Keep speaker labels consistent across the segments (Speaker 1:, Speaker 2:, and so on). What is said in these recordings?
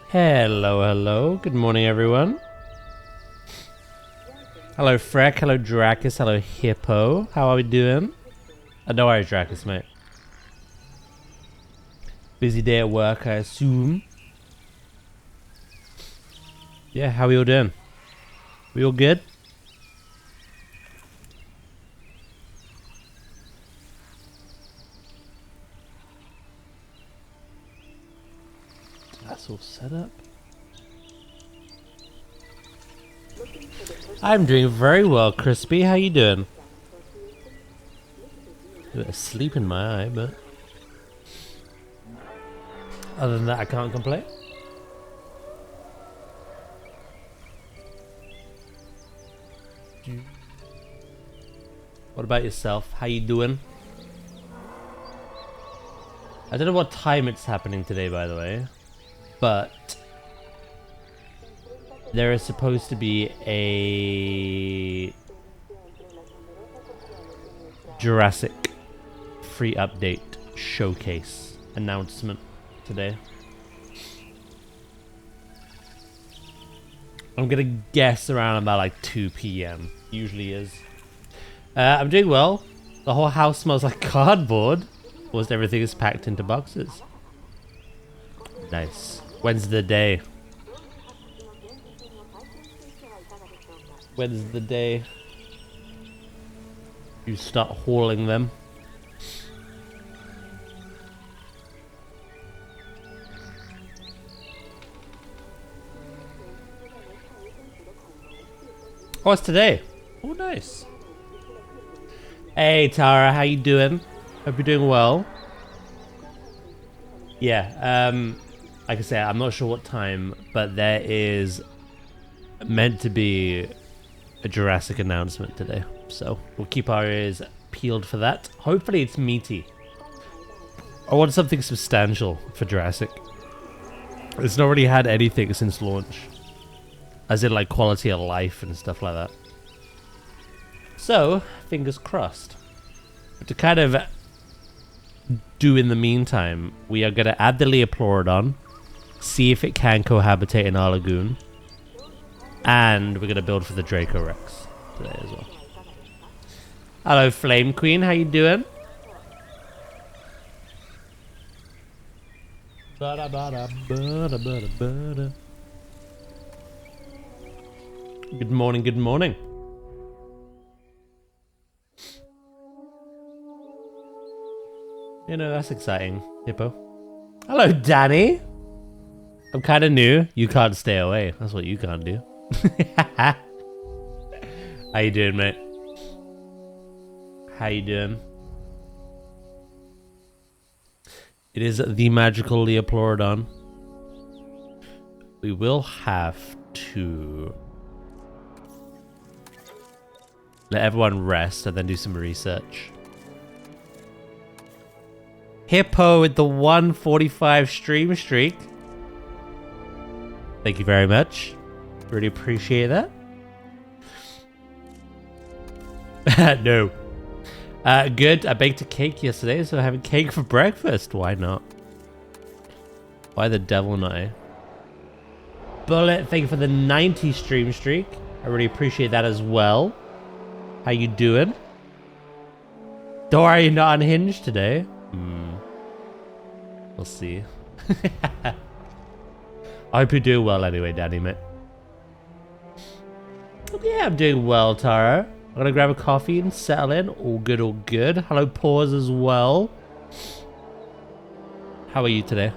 Speaker 1: Hello, hello. Good morning, everyone. Hello, Freck. Hello, Dracus. Hello, Hippo. How are we doing? Don't worry, Dracus, mate. Busy day at work, I assume. Yeah, how we all doing? We all good? That's all set up. I'm doing very well, Crispy. How you doing? A bit of sleep in my eye, but other than that, I can't complain. What about yourself? How you doing? I don't know what time it's happening today, by the way, but there is supposed to be a Jurassic free update showcase announcement today. I'm gonna guess around about like 2 p.m. Usually is. I'm doing well. The whole house smells like cardboard. Almost everything is packed into boxes. Nice. When's the day? When's the day you start hauling them? Oh, it's today. Oh, nice. Hey, Tara, how you doing? Hope you're doing well. Yeah, like I say, I'm not sure what time, but there is meant to be a Jurassic announcement today. So we'll keep our ears peeled for that. Hopefully it's meaty. I want something substantial for Jurassic. It's not really had anything since launch. As in like quality of life and stuff like that. So, fingers crossed. But to kind of do in the meantime, we are going to add the Leopleurodon, see if it can cohabitate in our lagoon, and we're going to build for the Dracorex today as well. Hello, Flame Queen, how you doing? Good morning, good morning. You know, that's exciting, Hippo. Hello, Danny. I'm kind of new. You can't stay away. That's what you can't do. How you doing, mate? How you doing? It is the magical Leopleurodon. We will have to let everyone rest and then do some research. Hippo with the 145 stream streak. Thank you very much. Really appreciate that. No. Good. I baked a cake yesterday, so having cake for breakfast. Why not? Why the devil not, eh? Bullet, thank you for the 90 stream streak. I really appreciate that as well. How you doing? Don't worry, you're not unhinged today. We'll see. I hope you do well anyway, Danny, mate. Yeah, I'm doing well, Tara. I'm gonna grab a coffee and settle in. All good, all good. Hello, Pause as well. How are you today?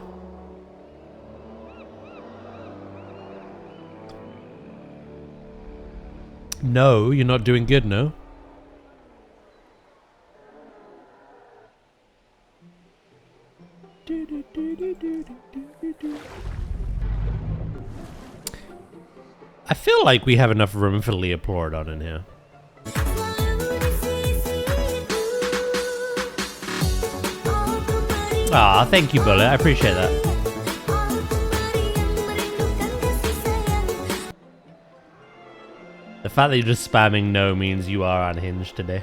Speaker 1: No, you're not doing good, no? I feel like we have enough room for Leopleurodon in here. Ah, thank you, Bullet. I appreciate that. The fact that you're just spamming no means you are unhinged today.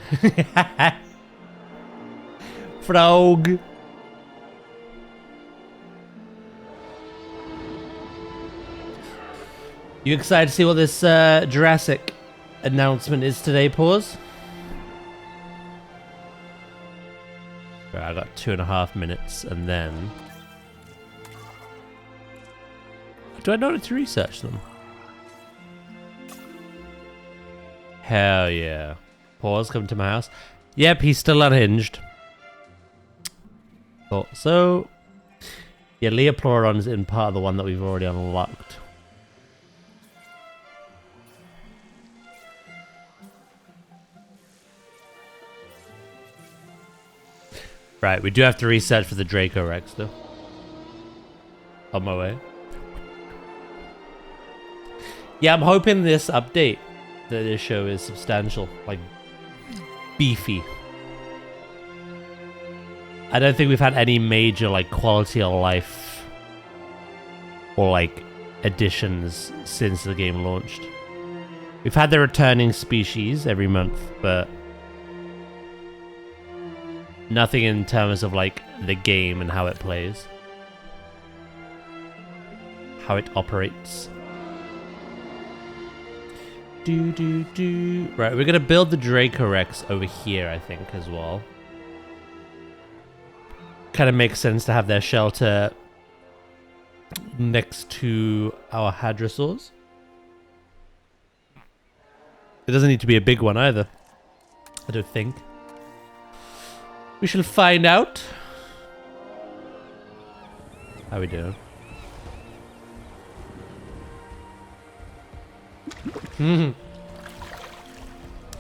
Speaker 1: Frog. You excited to see what this Jurassic announcement is today, Pause? Right, I got 2.5 minutes, and then... Do I know how to research them? Hell yeah. Pause, come to my house. Yep, he's still unhinged. Thought so. Yeah, Leopleuron's in part of the one that we've already unlocked. Right, we do have to research for the Dracorex though. On my way. Yeah, I'm hoping this update that this show is substantial, like beefy. I don't think we've had any major like quality of life or like additions since the game launched. We've had the returning species every month, but nothing in terms of like the game and how it plays, how it operates. Right, we're gonna build the Dracorex over here, I think, as well. Kind of makes sense to have their shelter next to our hadrosaurs. It doesn't need to be a big one either, I don't think. We shall find out. How we doing?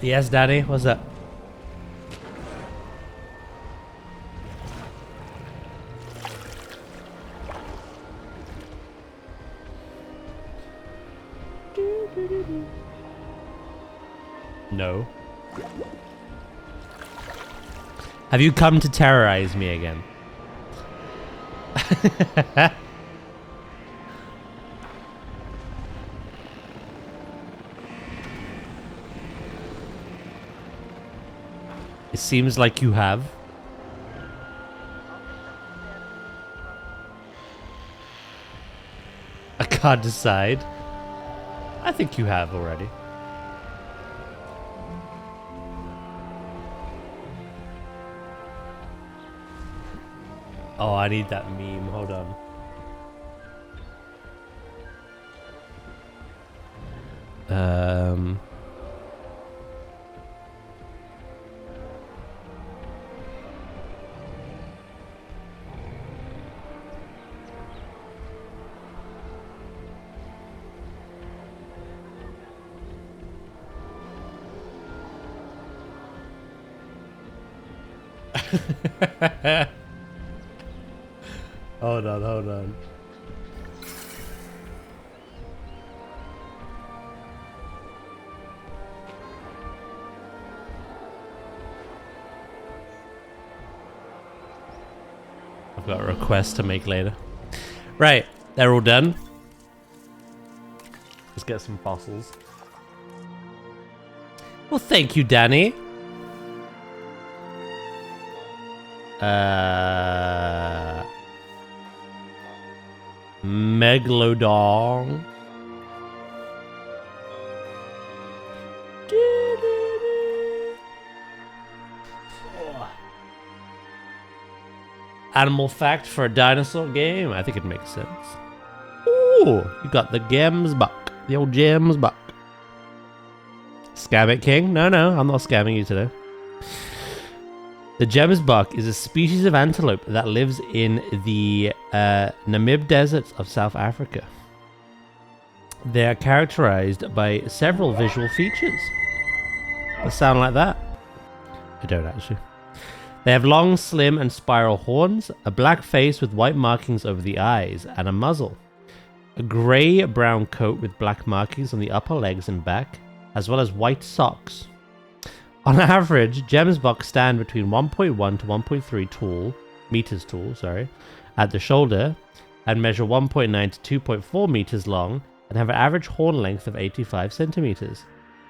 Speaker 1: Yes, Danny, what's up? No. Have you come to terrorize me again? It seems like you have. I can't decide. I think you have already. Oh, I need that meme. Hold on. Hold on, hold on. I've got a request to make later. Right, they're all done. Let's get some fossils. Well, thank you, Danny. Megalodon. Animal fact for a dinosaur game? I think it makes sense. Ooh, you got the gems buck. The old gems buck. Scam it, King? No, I'm not scamming you today. The gemsbuck is a species of antelope that lives in the Namib deserts of South Africa. They are characterized by several visual features. They sound like that? I don't actually. They have long, slim, and spiral horns, a black face with white markings over the eyes, and a muzzle. A grey-brown coat with black markings on the upper legs and back, as well as white socks. On average, gemsbucks stand between 1.1 to 1.3 meters tall, at the shoulder, and measure 1.9 to 2.4 meters long, and have an average horn length of 85 centimeters.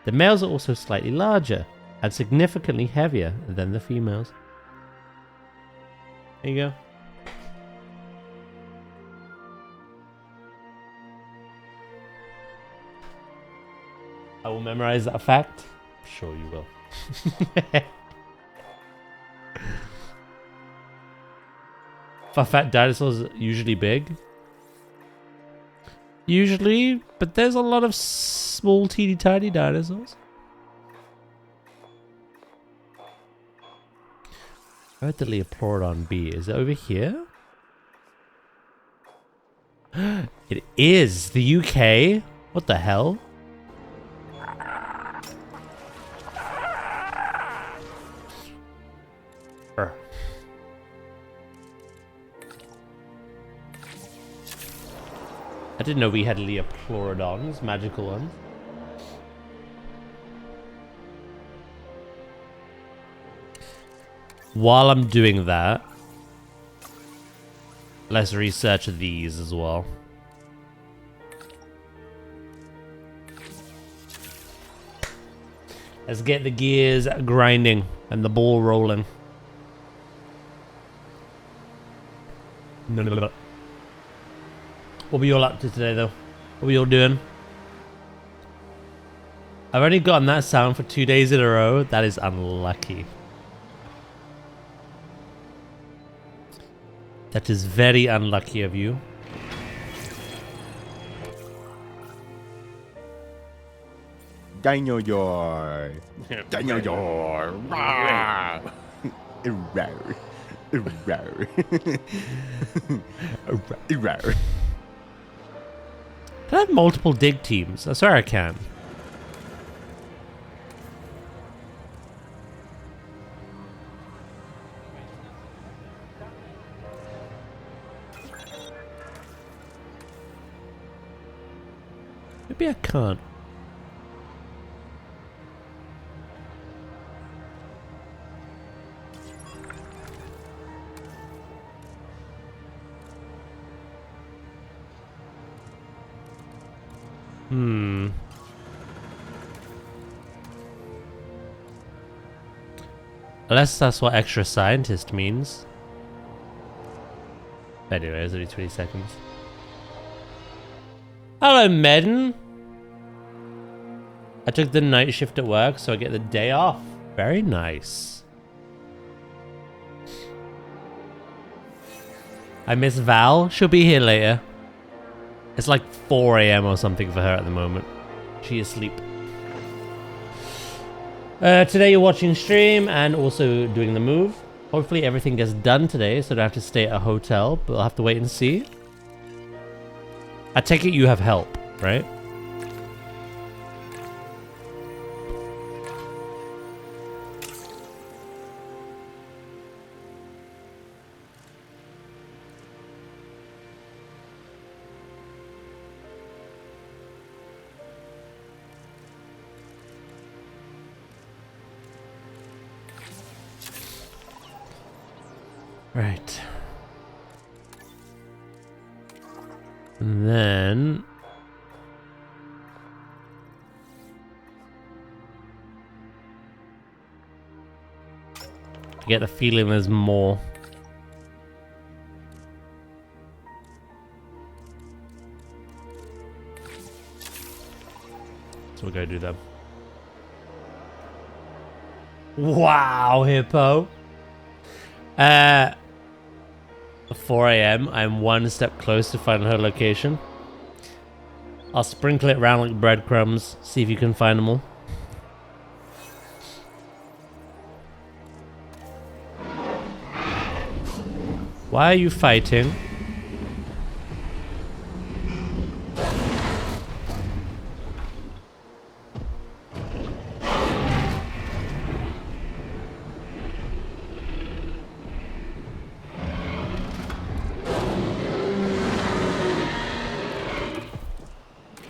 Speaker 1: The males are also slightly larger and significantly heavier than the females. There you go. I will memorize that fact. Sure you will. Fun fact, dinosaurs are usually big. Usually, but there's a lot of small, teeny, tiny dinosaurs. Where would the Leopolodon be? Is it over here? It is! The UK? What the hell? I didn't know we had Leopolodons, magical ones. While I'm doing that, let's research these as well. Let's get the gears grinding and the ball rolling. What were you all up to today, though? What were you all doing? I've only gotten that sound for 2 days in a row. That is unlucky. That is very unlucky of you.
Speaker 2: Dinosaur. Dinosaur.
Speaker 1: Can I have multiple dig teams? I swear I can. Maybe I can't. Unless that's what extra scientist means. Anyway, it's only 20 seconds. Hello, Medden. I took the night shift at work, so I get the day off. Very nice. I miss Val. She'll be here later. It's like 4 AM or something for her at the moment. She is asleep. Today you're watching stream and also doing the move. Hopefully everything gets done today, so I don't have to stay at a hotel, but I'll have to wait and see. I take it you have help, right? Right. And then I get the feeling there's more. So we'll go do them. Wow, Hippo. 4 AM, I'm one step close to finding her location. I'll sprinkle it around like breadcrumbs, see if you can find them all. Why are you fighting?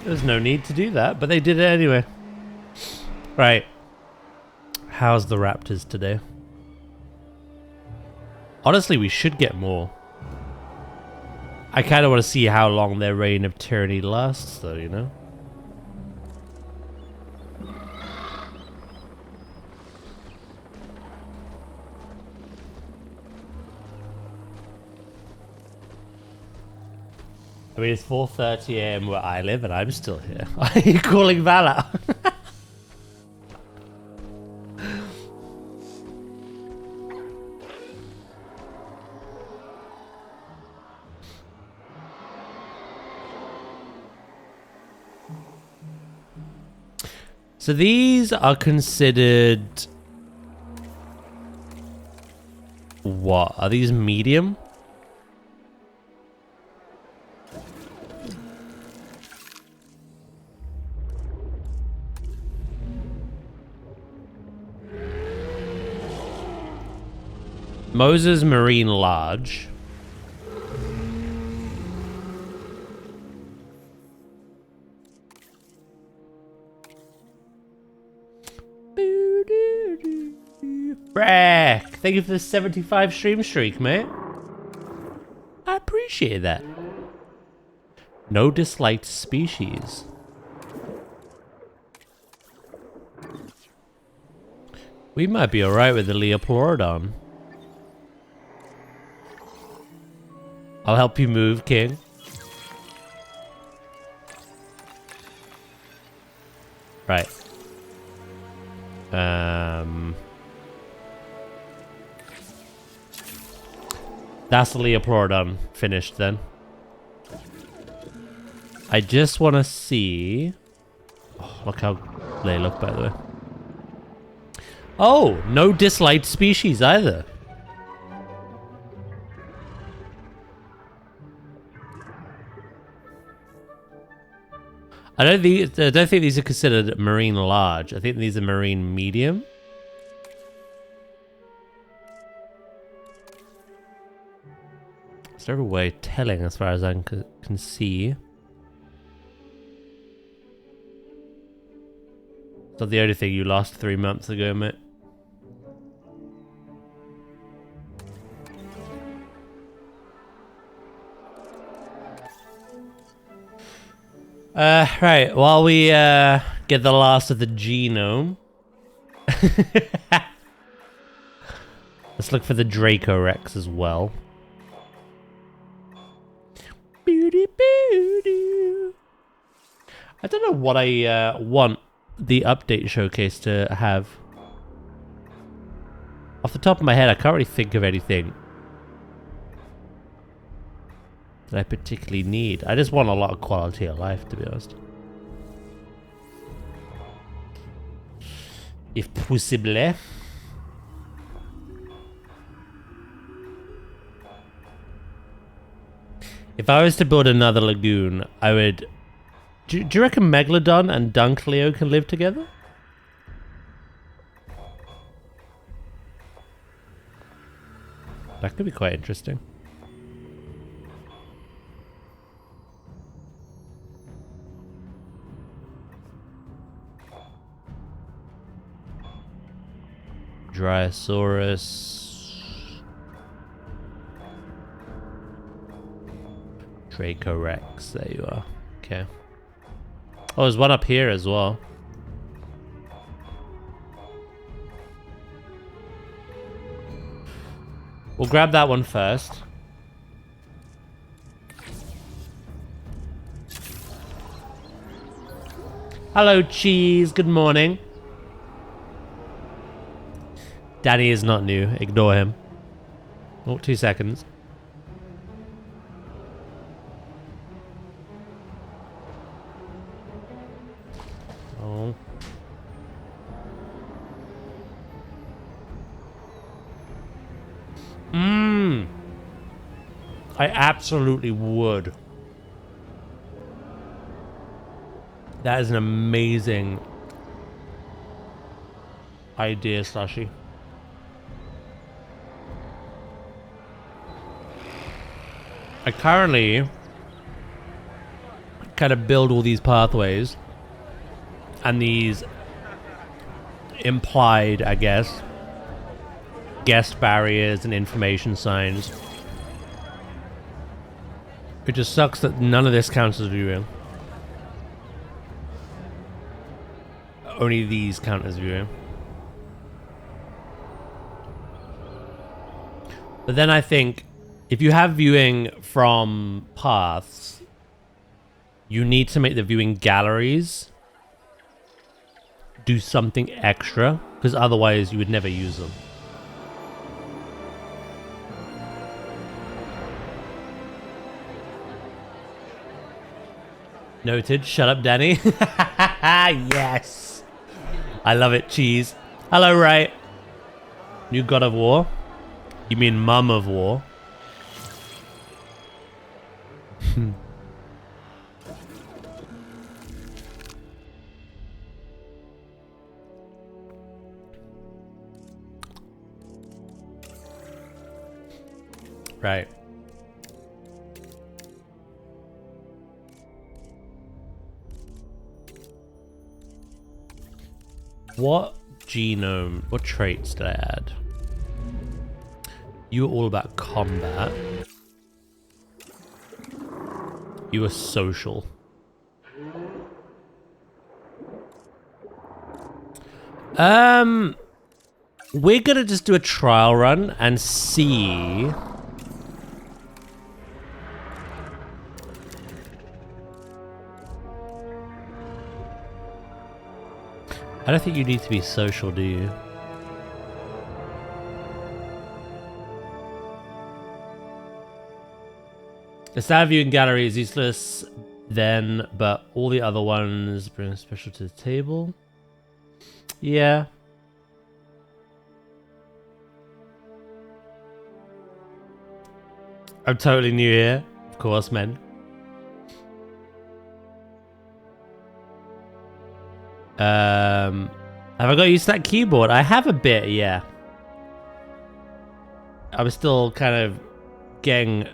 Speaker 1: There's no need to do that, but they did it anyway. Right. How's the raptors today? Honestly, we should get more. I kind of want to see how long their reign of tyranny lasts, though, you know? I mean, it's 4:30 a.m. where I live, and I'm still here. Are you calling Val out? So these are considered... What? Are these medium? Moses Marine Large. Brack! Thank you for the 75 stream streak, mate. I appreciate that. No disliked species. We might be alright with the Leopleurodon. I'll help you move, King. Right. That's the Leopleurodon finished then. I just want to see... Oh, look how they look, by the way. Oh, no disliked species either. I don't think these are considered marine large. I think these are marine medium. Is there a way of telling as far as I can see? It's not the only thing you lost 3 months ago, mate. Right, while we get the last of the genome. Let's look for the Dracorex as well. I don't know what I want the update showcase to have. Off the top of my head, I can't really think of anything that I particularly need. I just want a lot of quality of life, to be honest. If possible. If I was to build another lagoon, I would... Do you reckon Megalodon and Duncleo can live together? That could be quite interesting. Dryosaurus. Dracorex, there you are. Okay. Oh, there's one up here as well. We'll grab that one first. Hello, Cheese. Good morning. Danny is not new. Ignore him. Oh, 2 seconds. Oh. I absolutely would. That is an amazing idea, Slushy. I currently kind of build all these pathways and these implied, I guess, guest barriers and information signs. It just sucks that none of this counts as viewing. Only these count as viewing. But then I think if you have viewing from paths, you need to make the viewing galleries do something extra, because otherwise you would never use them. Noted. Shut up, Danny. Yes. I love it, cheese. Hello, Ray. New God of War? You mean Mum of War? Right. What genome, what traits did I add? You were all about combat. You were social. We're gonna just do a trial run and see. I don't think you need to be social, do you? The stab viewing gallery is useless then, but all the other ones bring a special to the table. Yeah. I'm totally new here. Of course, man. Have I got used to that keyboard? I have a bit, yeah. I was still kind of getting...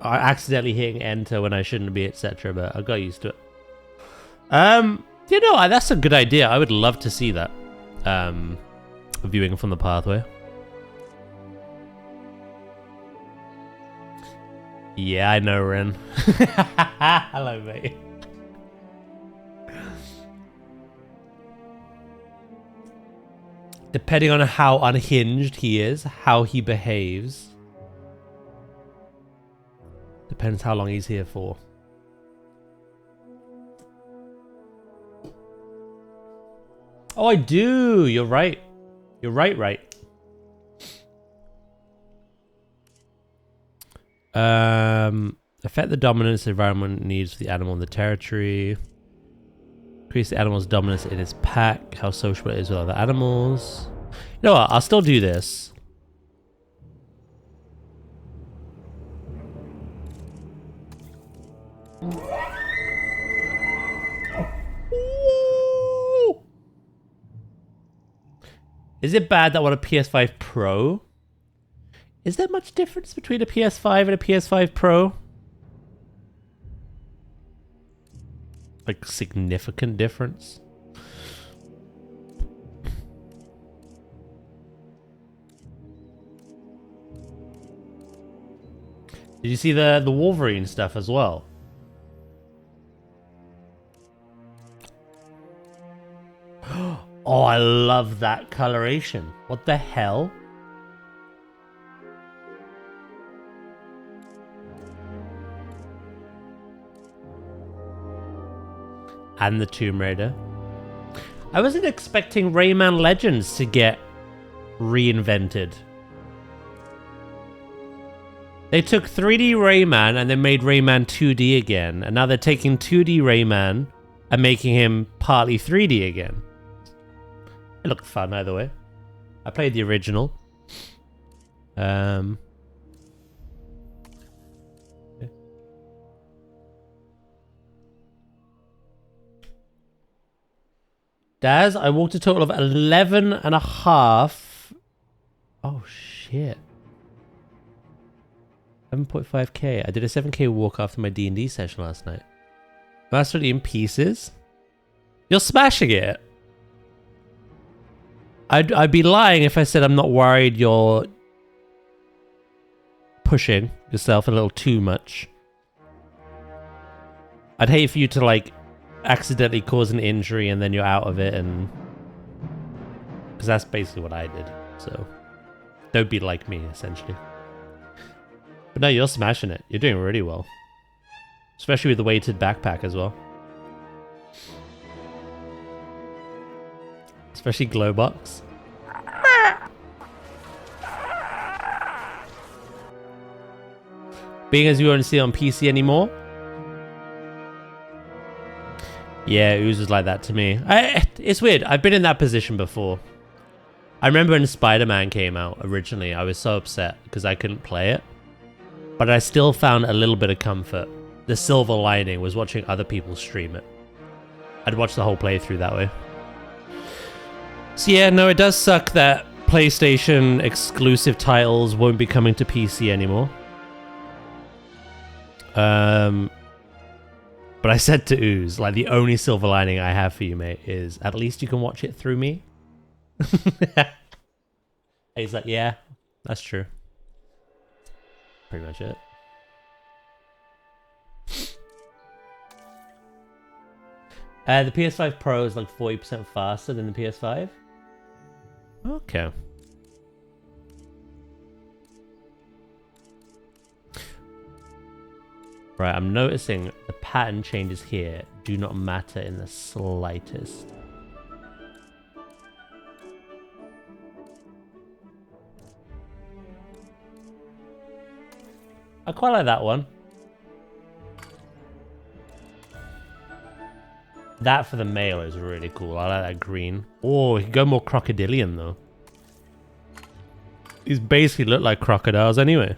Speaker 1: accidentally hitting enter when I shouldn't be, etc. But I got used to it. You know, that's a good idea. I would love to see that. Viewing from the pathway. Yeah, I know, Ren. Hello, mate. Depending on how unhinged he is, how he behaves, depends how long he's here for. Oh, I do. You're right. You're right. Affect the dominance the environment needs for the animal in the territory. Increase the animal's dominance in its pack. How sociable it is with other animals. You know what? I'll still do this. Is it bad that I want a PS5 Pro? Is there much difference between a PS5 and a PS5 Pro? Like, significant difference? Did you see the Wolverine stuff as well? Oh, I love that coloration. What the hell? And the Tomb Raider. I wasn't expecting Rayman Legends to get reinvented. They took 3D Rayman and then made Rayman 2D again. And now they're taking 2D Rayman and making him partly 3D again. It looked fun either way. I played the original. Daz, I walked a total of 11 and a half. Oh, shit. 7.5k. I did a 7k walk after my D&D session last night. Mastered in pieces. You're smashing it. I'd be lying if I said I'm not worried you're pushing yourself a little too much. I'd hate for you to, like, accidentally cause an injury and then you're out of it, and... because that's basically what I did, so... don't be like me, essentially. But no, you're smashing it. You're doing really well. Especially with the weighted backpack as well. Especially Glowbox. Being as you won't see it on PC anymore. Yeah, Ooze was like that to me. It's weird. I've been in that position before. I remember when Spider-Man came out originally, I was so upset because I couldn't play it. But I still found a little bit of comfort. The silver lining was watching other people stream it. I'd watch the whole playthrough that way. So yeah, no, it does suck that PlayStation exclusive titles won't be coming to PC anymore. But I said to Ooze, like, the only silver lining I have for you, mate, is at least you can watch it through me. And he's like, yeah, that's true. Pretty much it. The PS5 Pro is like 40% faster than the PS5. Okay. Right, I'm noticing the pattern changes here do not matter in the slightest. I quite like that one. That for the male is really cool. I like that green. Oh, he can go more crocodilian though. These basically look like crocodiles anyway.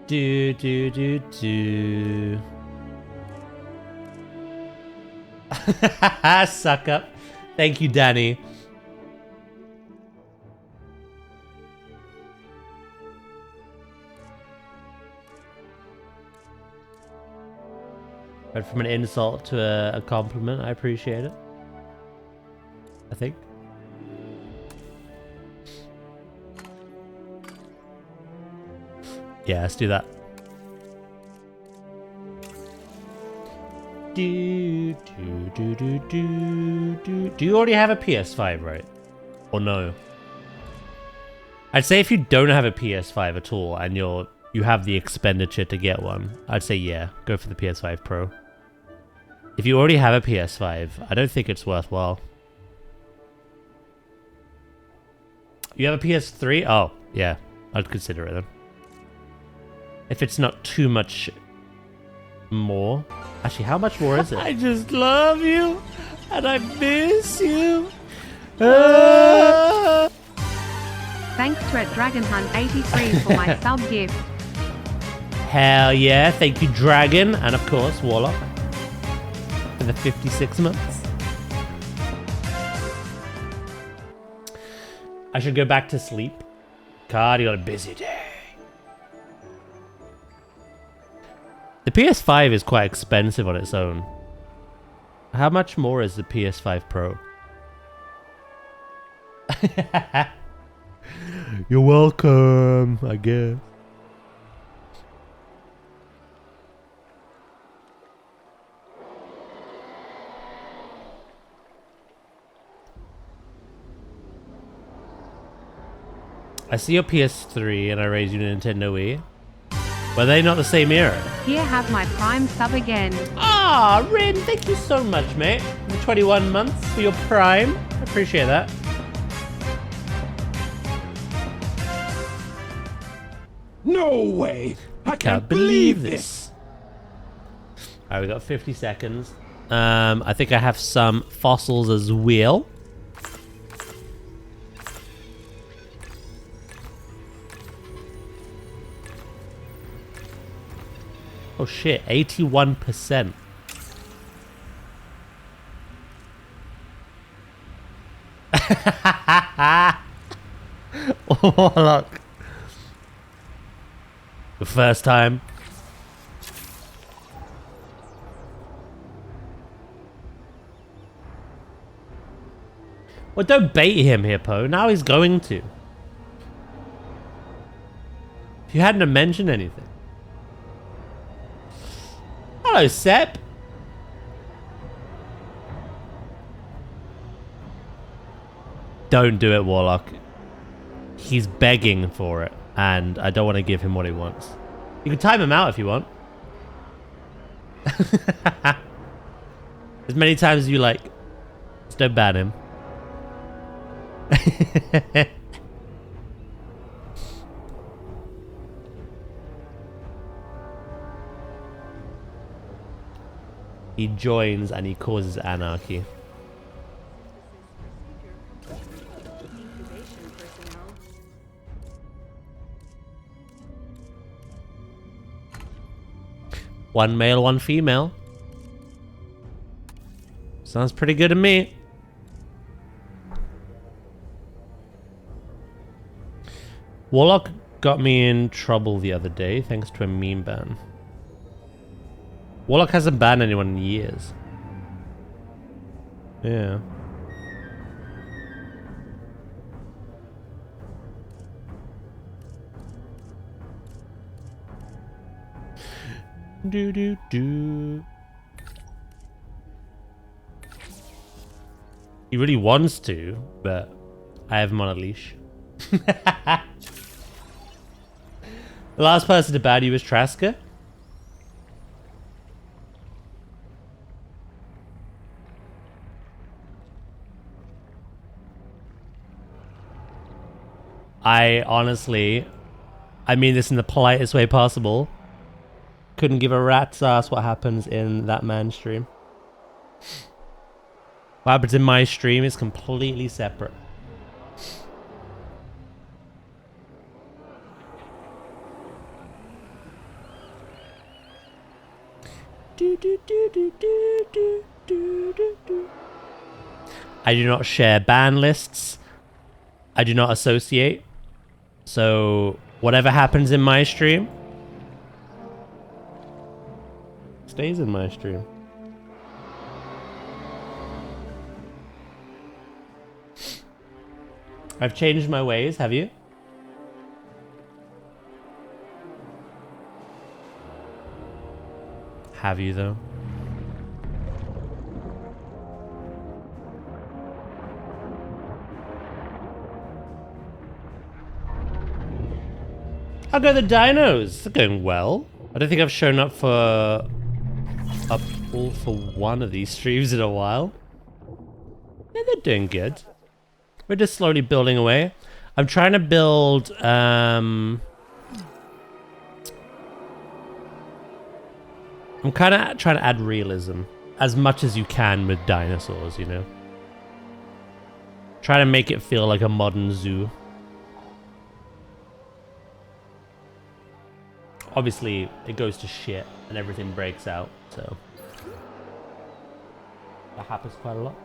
Speaker 1: Do do do do. Suck up. Thank you, Danny. But from an insult to a compliment, I appreciate it. I think. Yeah, let's do that. Do you already have a PS5, right? Or no? I'd say if you don't have a PS5 at all and you have the expenditure to get one, I'd say yeah, go for the PS5 Pro. If you already have a PS5, I don't think it's worthwhile. You have a PS3? Oh, yeah, I'd consider it then. If it's not too much more. Actually, how much more is it? I just love you and I miss you.
Speaker 3: Thanks to @DragonHunt83 for my sub gift.
Speaker 1: Hell yeah, thank you Dragon, and of course Warlock for the 56 months. I should go back to sleep. God, you got a busy day. The PS5 is quite expensive on its own. How much more is the PS5 Pro? You're welcome, I guess. I see your PS3 and I raise you to Nintendo Wii. Were they not the same era?
Speaker 3: Here, have my Prime sub again.
Speaker 1: Ah, Rin, thank you so much, mate. For 21 months for your Prime. I appreciate that.
Speaker 2: No way! I
Speaker 1: Can't believe this. Alright, we got 50 seconds. I think I have some fossils as well. Oh shit, 81%. Oh, look. The first time. Well, don't bait him, Hippo. Now he's going to. If you hadn't mentioned anything. Hello, Sep. Don't do it, Warlock. He's begging for it, and I don't want to give him what he wants. You can time him out if you want. As many times as you like. Just don't ban him. He joins and he causes anarchy. One male, one female. Sounds pretty good to me. Warlock got me in trouble the other day thanks to a meme ban. Warlock hasn't banned anyone in years. Yeah. Do do do. He really wants to, but I have him on a leash. The last person to ban you was Trasker. I honestly, I mean this in the politest way possible, couldn't give a rat's ass what happens in that man's stream. What happens in my stream is completely separate. I do not share ban lists. I do not associate. So whatever happens in my stream stays in my stream. I've changed my ways, have you? Have you though? How go the dinos? They're going well. I don't think I've shown up for one of these streams in a while. Yeah, they're doing good. We're just slowly building away. I'm trying to build I'm kind of trying to add realism as much as you can with dinosaurs, you know. Try to make it feel like a modern zoo. Obviously, it goes to shit and everything breaks out, so that happens quite a lot.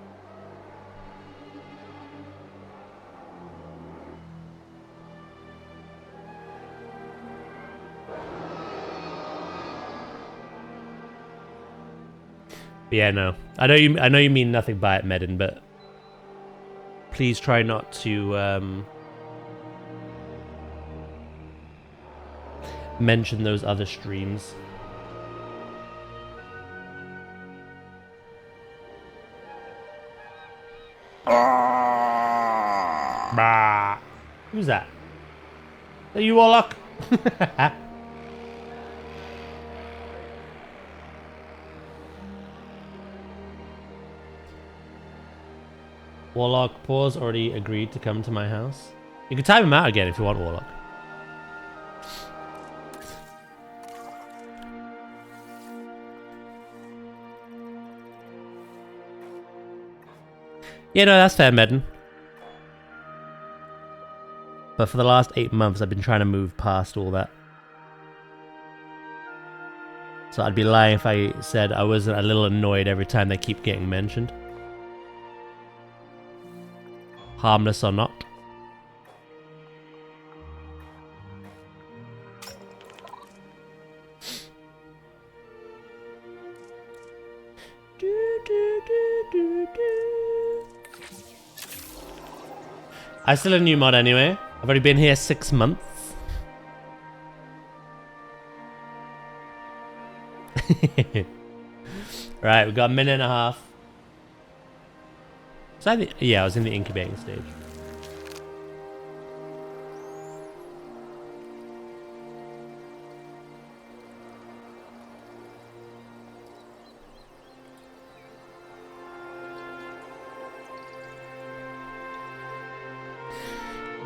Speaker 1: But yeah, no. I know you mean nothing by it, Medin, but please try not to mention those other streams. Bah. Who's that? Are you Warlock? Warlock, Paws already agreed to come to my house. You can time him out again if you want, Warlock. Yeah, no, that's fair, Medin. But for the last 8 months, I've been trying to move past all that. So I'd be lying if I said I wasn't a little annoyed every time they keep getting mentioned. Harmless or not. I'm still a new mod anyway. I've already been here 6 months. Right, we've got a minute and a half. So yeah, I was in the incubating stage.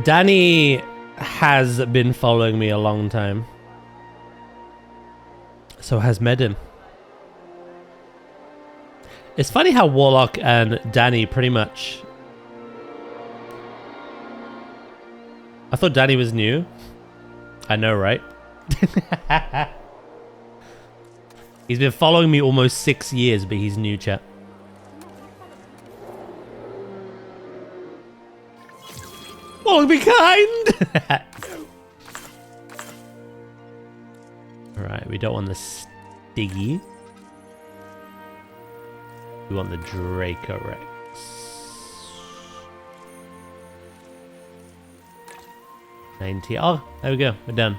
Speaker 1: Danny has been following me a long time. So has Medin. It's funny how Warlock and Danny pretty much... I thought Danny was new. I know, right? He's been following me almost 6 years, but he's new, chat. Warlock, be kind! Alright, we don't want the Stiggy. We want the Dracorex. Oh, there we go. We're done.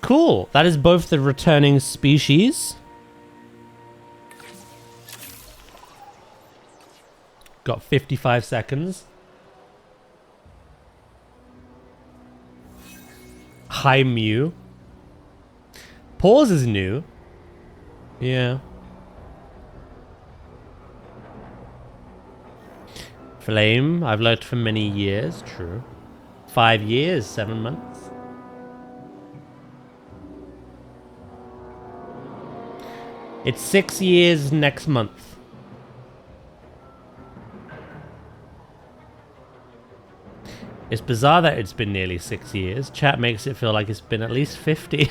Speaker 1: Cool. That is both the returning species. Got 55 seconds. Hi, Mew. Pause is new. Yeah. Flame, I've lurked for many years. True. 5 years, 7 months. It's 6 years next month. It's bizarre that it's been nearly 6 years. Chat makes it feel like it's been at least 50.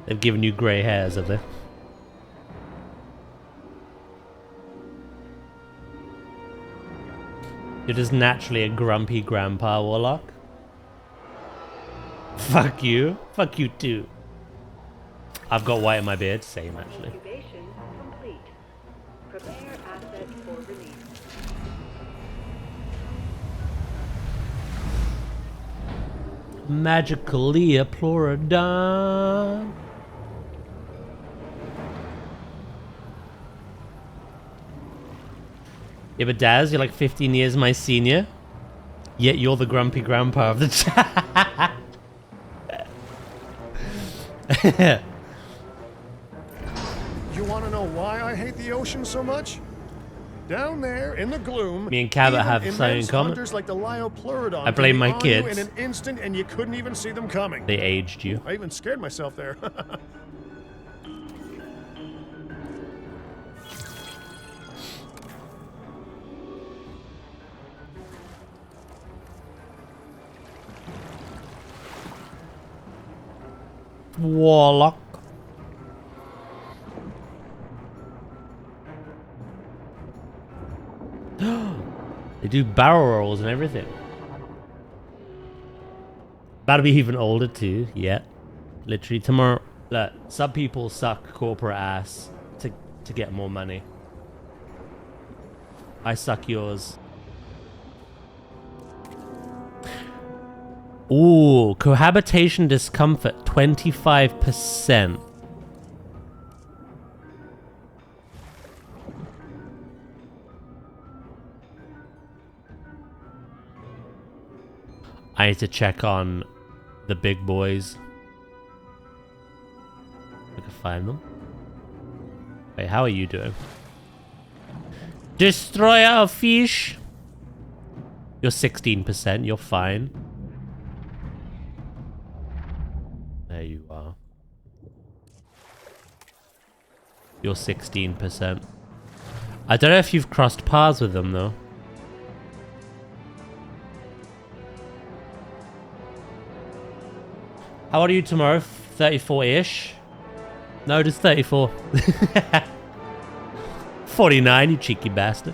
Speaker 1: They've given you grey hairs, have they? You're just naturally a grumpy grandpa, Warlock. Fuck you. Fuck you too. I've got white in my beard. Same, actually.
Speaker 4: Incubation complete. Prepare asset for release.
Speaker 1: Magically a Pleurodon. Yeah, but Daz, you're like 15 years my senior. Yet you're the grumpy grandpa of the chat.
Speaker 5: You want to know why I hate the ocean so much? Down there in the gloom,
Speaker 1: Me and Cabot
Speaker 5: even
Speaker 1: have something in
Speaker 5: immense
Speaker 1: common.
Speaker 5: hunters like the Liopleurodon
Speaker 1: I blame
Speaker 5: can
Speaker 1: my
Speaker 5: be on you
Speaker 1: kids.
Speaker 5: in an instant, and you couldn't even see them coming.
Speaker 1: They aged you.
Speaker 5: I even scared myself there.
Speaker 1: Warlock. They do barrel rolls and everything. About to be even older too. Yeah. Literally tomorrow. Look, some people suck corporate ass to get more money. I suck yours. Ooh, cohabitation discomfort, 25%. I need to check on the big boys. I can find them. Wait, how are you doing? Destroyer of fish. You're 16%, you're fine. There you are. You're 16%. I don't know if you've crossed paths with them though. How old are you tomorrow? 34-ish? No, just 34. 49, you cheeky bastard.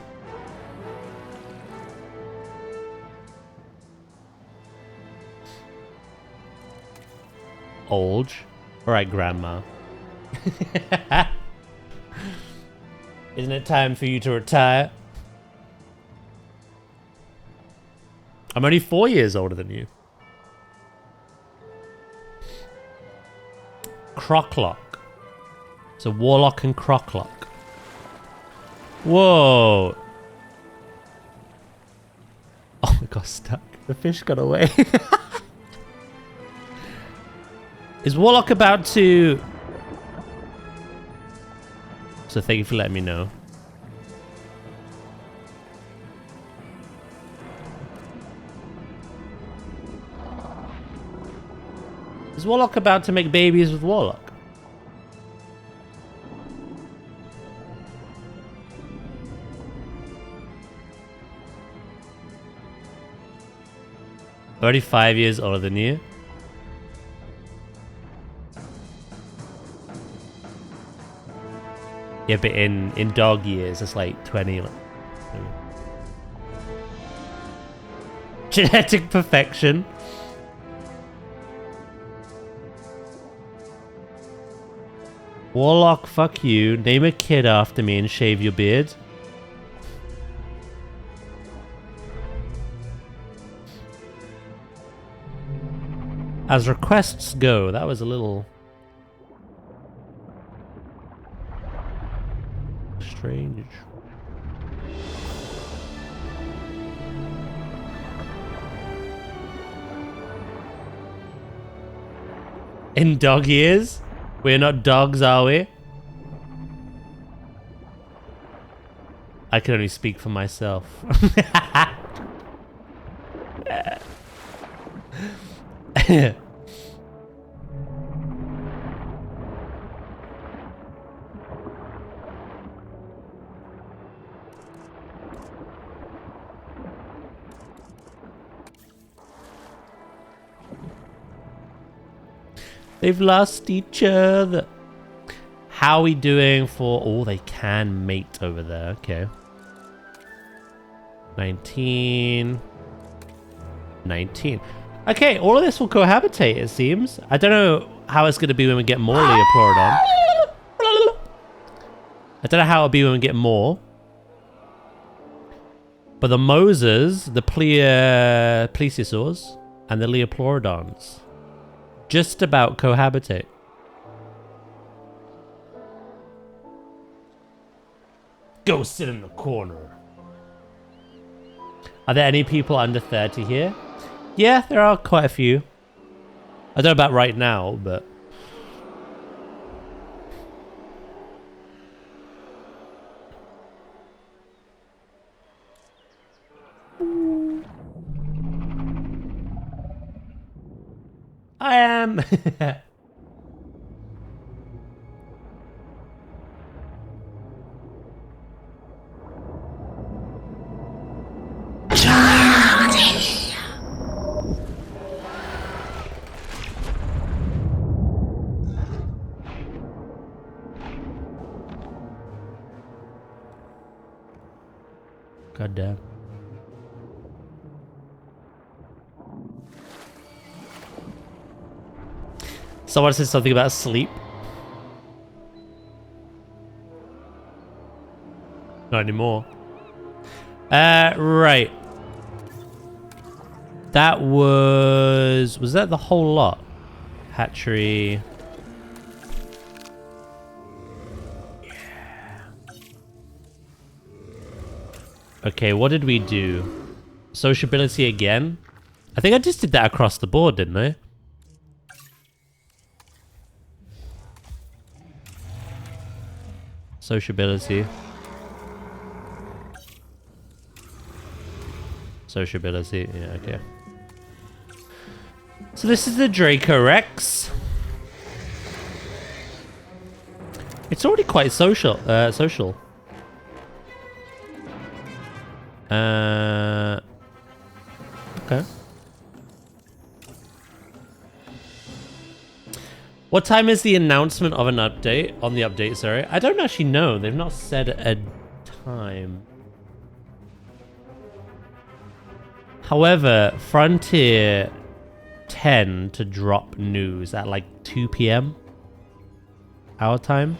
Speaker 1: Old. Alright, grandma. Isn't it time for you to retire? I'm only 4 years older than you. Croclock. So Warlock and Croclock. Whoa. Oh, it got stuck. The fish got away. Is Warlock about to... So thank you for letting me know. Is Warlock about to make babies with Warlock? Already 5 years older than you. Yeah, but in dog years, it's like 20. Genetic perfection. Warlock, fuck you. Name a kid after me and shave your beard. As requests go, that was a little strange. In dog years? We're not dogs, are we? I can only speak for myself. They've lost each other. How are we doing for... Oh, they can mate over there. Okay. 19. 19. Okay, all of this will cohabitate, it seems. I don't know how it's going to be when we get more Leopolodon. I don't know how it'll be when we get more. But the Mosers, the Plesiosaurs, and the Leopolodons just about cohabitate. Go sit in the corner. Are there any people under 30 here? Yeah, there are quite a few. I don't know about right now, but... I am... God damn. Someone said something about sleep. Not anymore. Right. That was... Was that the whole lot? Hatchery... Okay, what did we do? Sociability again? I think I just did that across the board, didn't I? Sociability. Sociability, yeah, okay. So this is the Dracorex. It's already quite social. Okay. What time is the announcement of an update? On the update, sorry. I don't actually know. They've not said a time. However, Frontier tend to drop news at like 2 p.m. our time.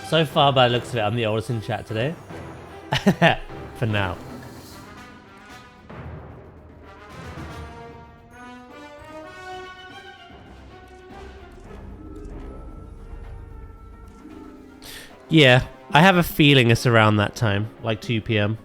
Speaker 1: So far, by the looks of it, I'm the oldest in chat today. For now. Yeah, I have a feeling it's around that time, like 2 p.m.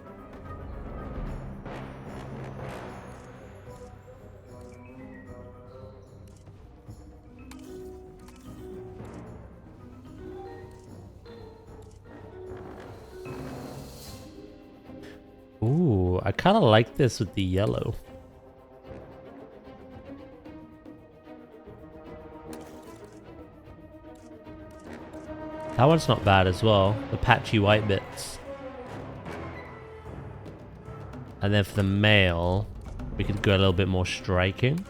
Speaker 1: I kind of like this with the yellow. That one's not bad as well. The patchy white bits. And then for the male, we could go a little bit more striking.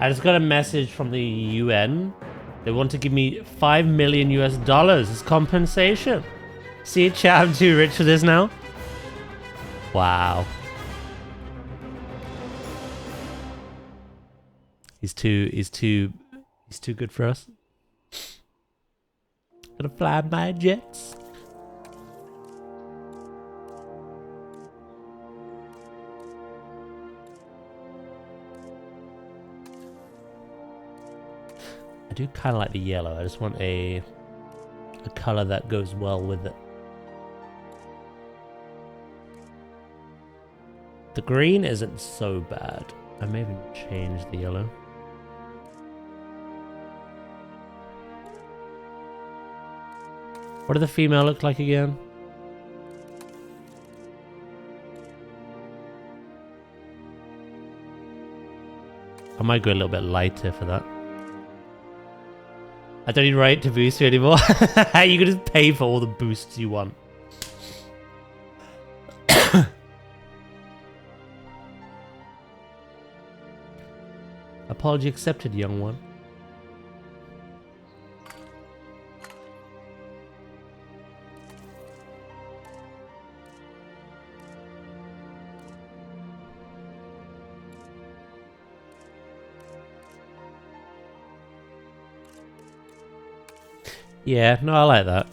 Speaker 1: I just got a message from the UN. They want to give me $5 million as compensation. See, chat, I'm too rich for this now. Wow. He's too good for us. Gonna fly my jets. I do kind of like the yellow. I just want a color that goes well with it. The green isn't so bad. I may even change the yellow. What did the female look like again? I might go a little bit lighter for that. I don't need right to boost you anymore. You can just pay for all the boosts you want. Apology accepted, young one. Yeah, no, I like that.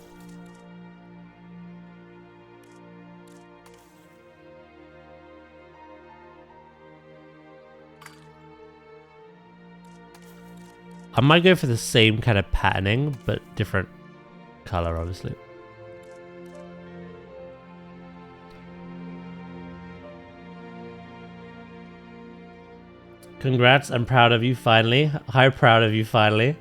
Speaker 1: I might go for the same kind of patterning, but different color, obviously. Congrats, I'm proud of you finally. How proud of you finally.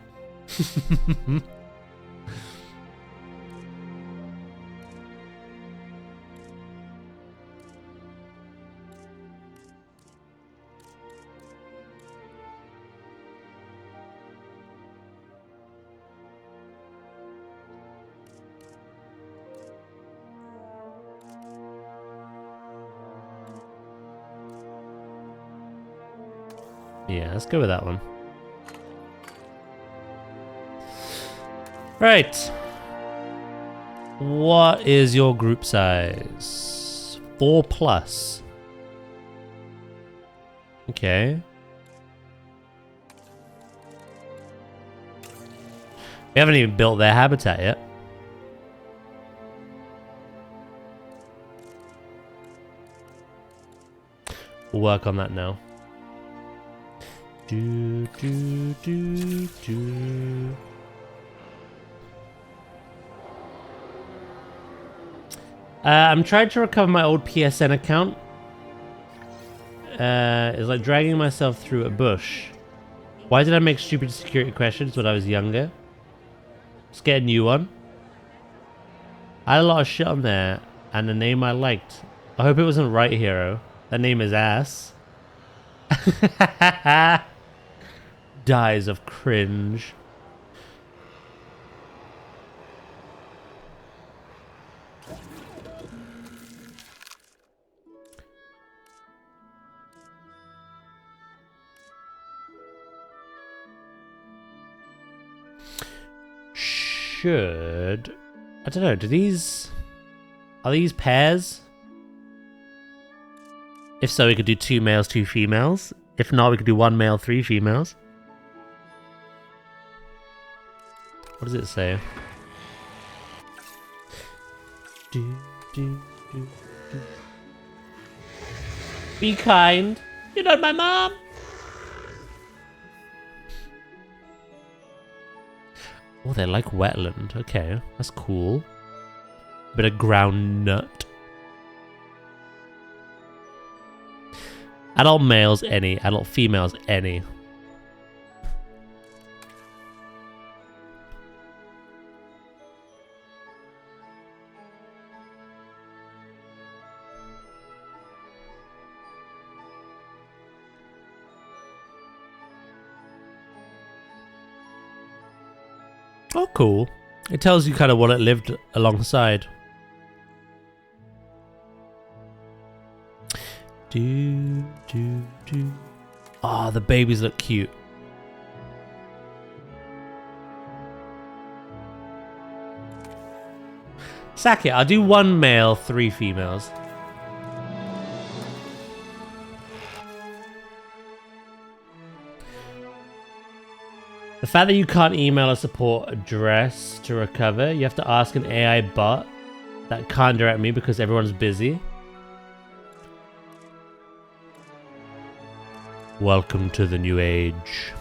Speaker 1: Yeah, let's go with that one. Right. What is your group size? 4+. Okay. We haven't even built their habitat yet. We'll work on that now. I'm trying to recover my old PSN account. It's like dragging myself through a bush. Why did I make stupid security questions when I was younger? Let's get a new one. I had a lot of shit on there, and the name I liked. I hope it wasn't Right Hero. That name is ass. Dies of cringe. Should I don't know, are these pairs? If so, we could do 2 males, 2 females. If not, we could do 1 male, 3 females. What does it say? Be kind. You're not my mom. Oh, they like wetland. Okay, that's cool. Bit of ground nut. Adult males, any. Adult females, any. Oh, cool. It tells you kind of what it lived alongside. Oh, the babies look cute. Sack it. I'll do 1 male, 3 females. The fact that you can't email a support address to recover, you have to ask an AI bot that can't direct me because everyone's busy. Welcome to the new age.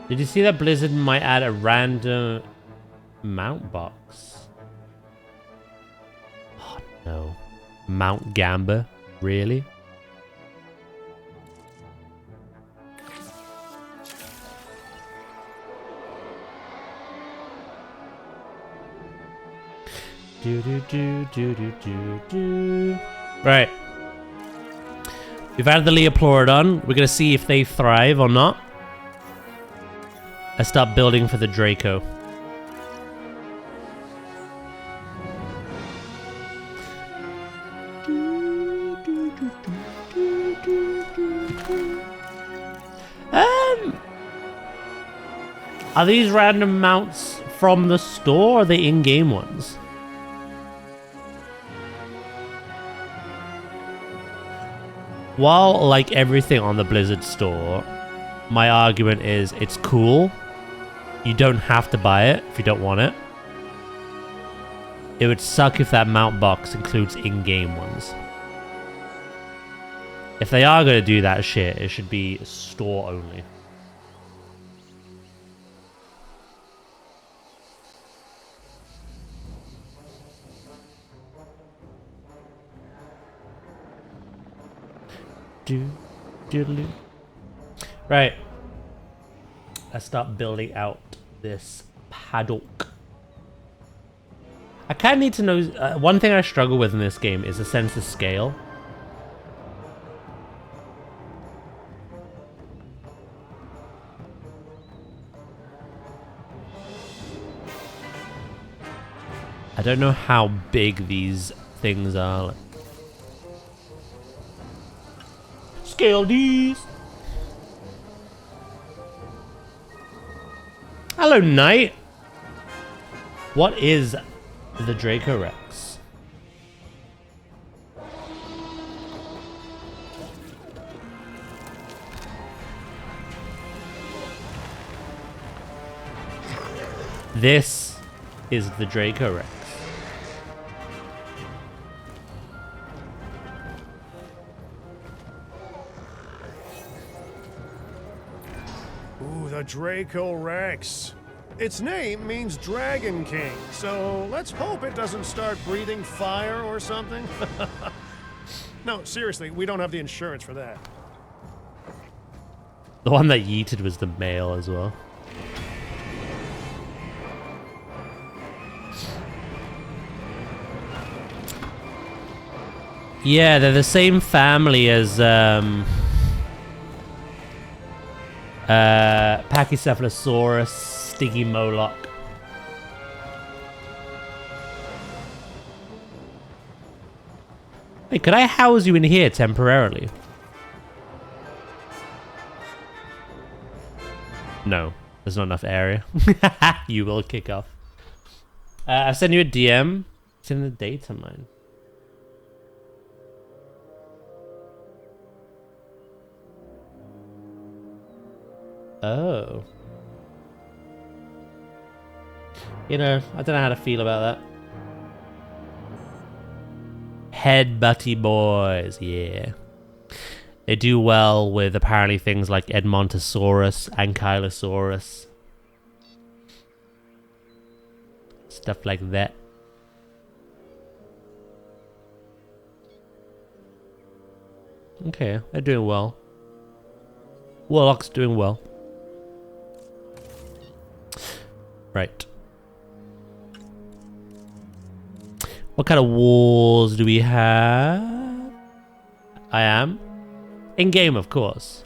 Speaker 1: Did you see that Blizzard might add a random mount box? Oh no. Mount Gamba? Really? Right. We've added the Leopleurodon. We're gonna see if they thrive or not. I start building for the Draco. Are these random mounts from the store or are they in-game ones? While, like everything on the Blizzard store, my argument is it's cool. You don't have to buy it if you don't want it. It would suck if that mount box includes in-game ones. If they are going to do that shit, it should be store only. Right. Let's start building out this paddock. I kind of need to know... one thing I struggle with in this game is a sense of scale. I don't know how big these things are. Like, scale these. Hello, Knight. What is the Dracorex? This is the Dracorex.
Speaker 5: Ooh, the Dracorex. Its name means Dragon King, so let's hope it doesn't start breathing fire or something. No, seriously, we don't have the insurance for that.
Speaker 1: The one that yeeted was the male as well. Yeah, they're the same family as Pachycephalosaurus, Stygimoloch. Hey, could I house you in here temporarily? No, there's not enough area. You will kick off. I'll send you a DM. It's in the data mine. Oh. You know, I don't know how to feel about that. Headbutty boys, yeah. They do well with apparently things like Edmontosaurus, Ankylosaurus. Stuff like that. Okay, they're doing well. Warlock's doing well. Right. What kind of walls do we have? I am. In game, of course.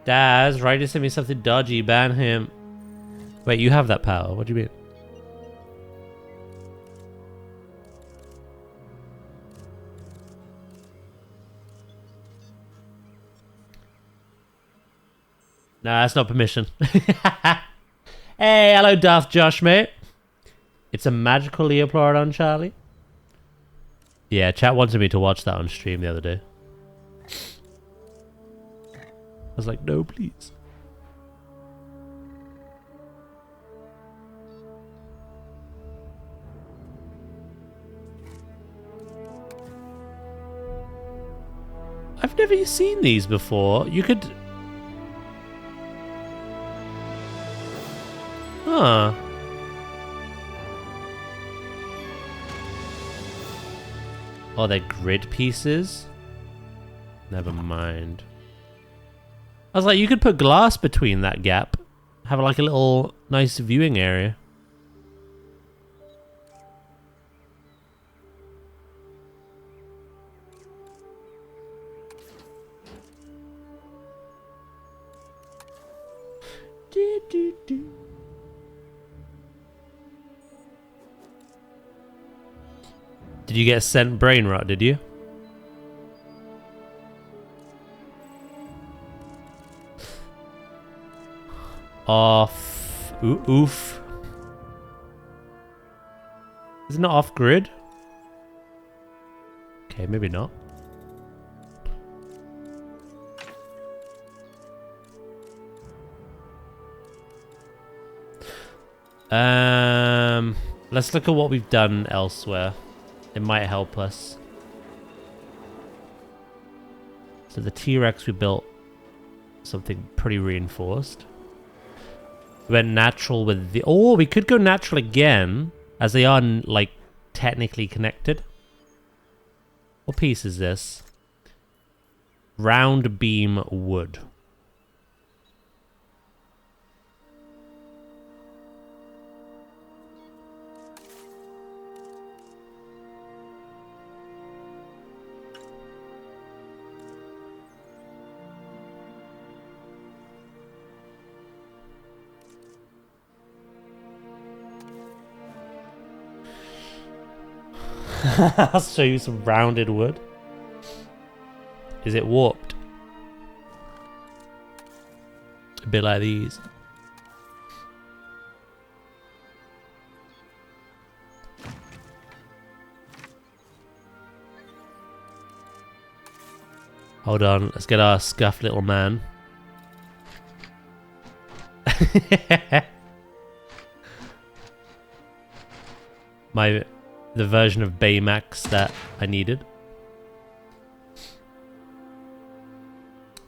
Speaker 1: Daz, Ryder sent me something dodgy. Ban him. Wait, you have that power. What do you mean? Nah, that's not permission. Hey, hello, Darth Josh, mate. It's a magical Leopardon, Charlie. Yeah, chat wanted me to watch that on stream the other day. I was like, no, please. I've never seen these before. You could... Huh. Oh, they're grid pieces? Never mind. I was like, you could put glass between that gap. Have like a little nice viewing area. Did you get sent brain rot, did you? Off. Oof. Isn't it off grid? Okay, maybe not. Let's look at what we've done elsewhere. It might help us. So the T-Rex, we built something pretty reinforced. We went natural with the... Oh, we could go natural again, as they are, like, technically connected. What piece is this? Round beam wood. I'll show you some rounded wood. Is it warped? A bit like these. Hold on, let's get our scuffed little man. The version of Baymax that I needed.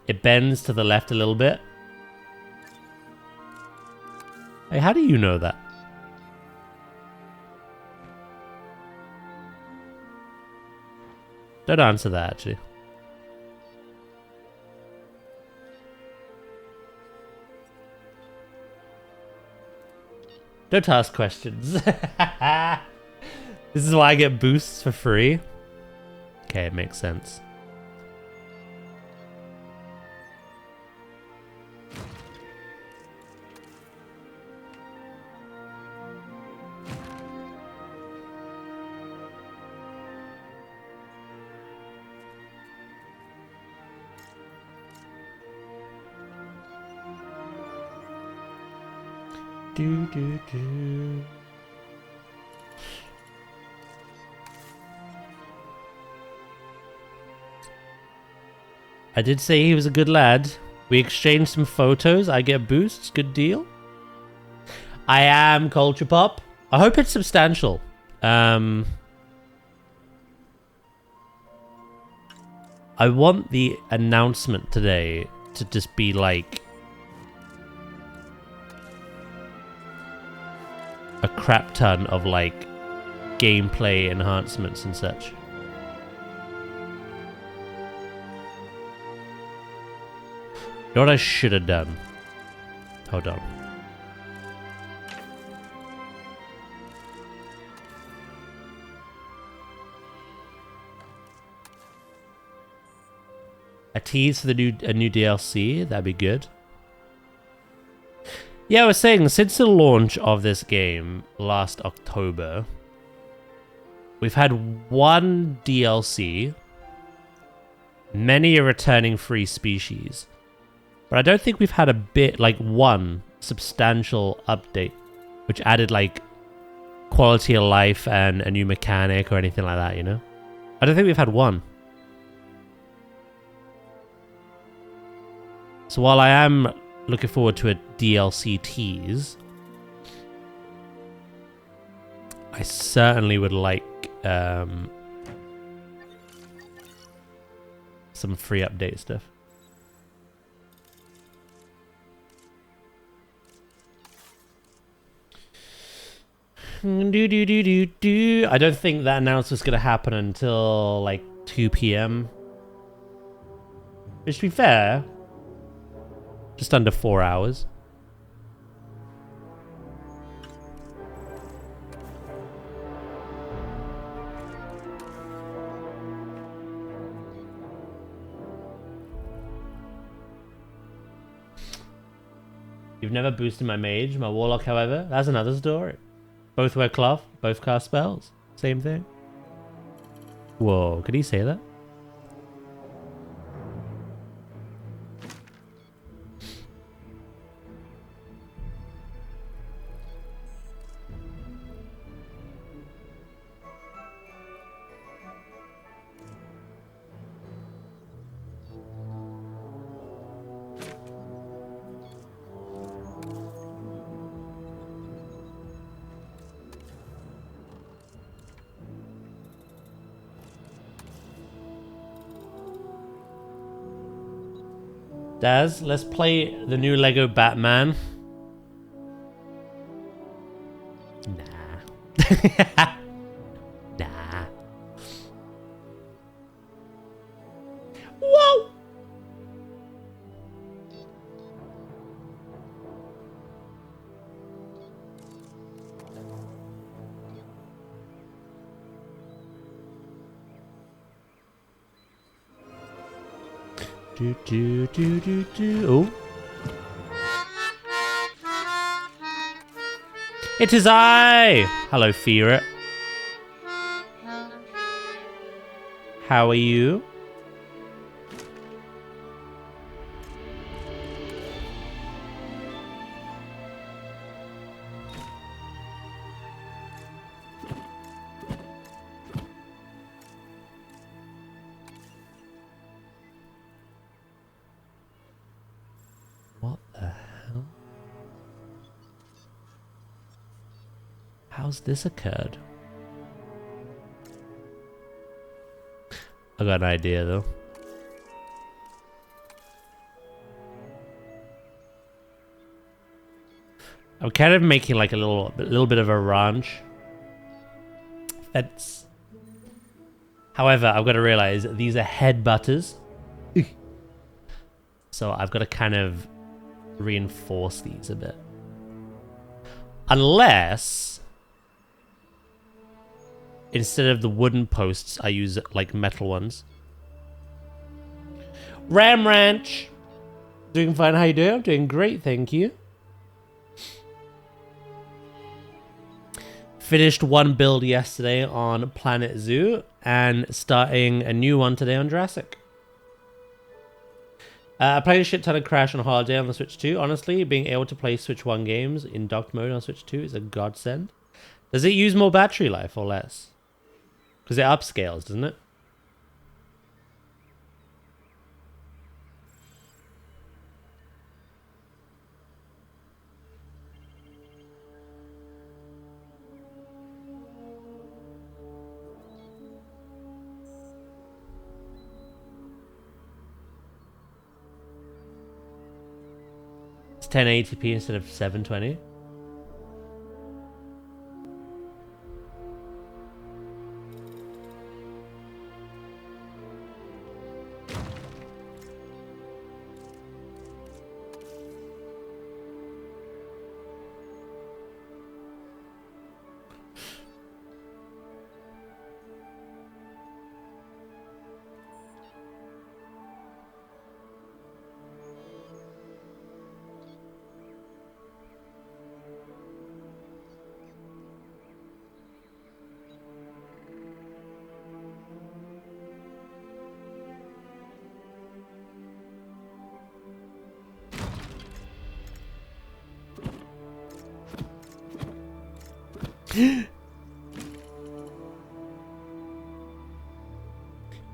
Speaker 1: It bends to the left a little bit. Hey, how do you know that? Don't answer that, actually. Don't ask questions. This is why I get boosts for free. Okay, it makes sense. Do do do. I did say he was a good lad. We exchanged some photos. I get boosts. Good deal. I am Culture Pop. I hope it's substantial. I want the announcement today to just be like a crap ton of like gameplay enhancements and such. You know what I should have done? Hold on. A tease for the new DLC, that'd be good. Yeah, I was saying, since the launch of this game last October, we've had one DLC, many a returning free species, but I don't think we've had a bit, like one substantial update, which added like quality of life and a new mechanic or anything like that, you know? I don't think we've had one. So while I am looking forward to a DLC tease, I certainly would like some free update stuff. I don't think that announcement's going to happen until like 2 p.m. Which, to be fair, just under 4 hours. You've never boosted my mage, my warlock, however. That's another story. Both wear cloth, both cast spells. Same thing. Whoa, could he say that? Daz, let's play the new Lego Batman. Nah. Nah. Whoa! Oh. It is I! Hello, Fear. How are you? What the hell? How's this occurred? I got an idea though. I'm kind of making like a little bit of a ranch fence. However, I've got to realize these are head butters. So I've got to kind of reinforce these a bit. Unless, instead of the wooden posts, I use like metal ones. Ram Ranch! Doing fine, how you doing? I'm doing great, thank you. Finished one build yesterday on Planet Zoo and starting a new one today on Jurassic. I played a shit ton of Crash on holiday on the Switch 2. Honestly, being able to play Switch 1 games in docked mode on Switch 2 is a godsend. Does it use more battery life or less? Because it upscales, doesn't it? It's 1080p instead of 720.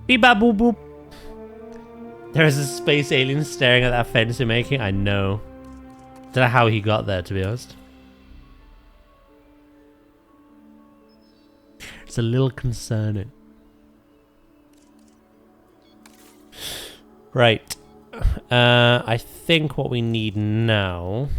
Speaker 1: Beep bop boop boop. There is a space alien staring at that fence you're making. I know. Don't know how he got there, to be honest. It's a little concerning. Right. I think what we need now...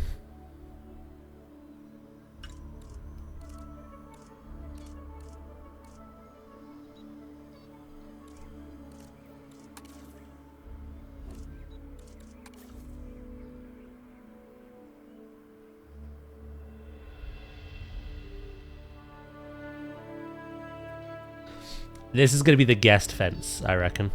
Speaker 1: This is going to be the guest fence, I reckon.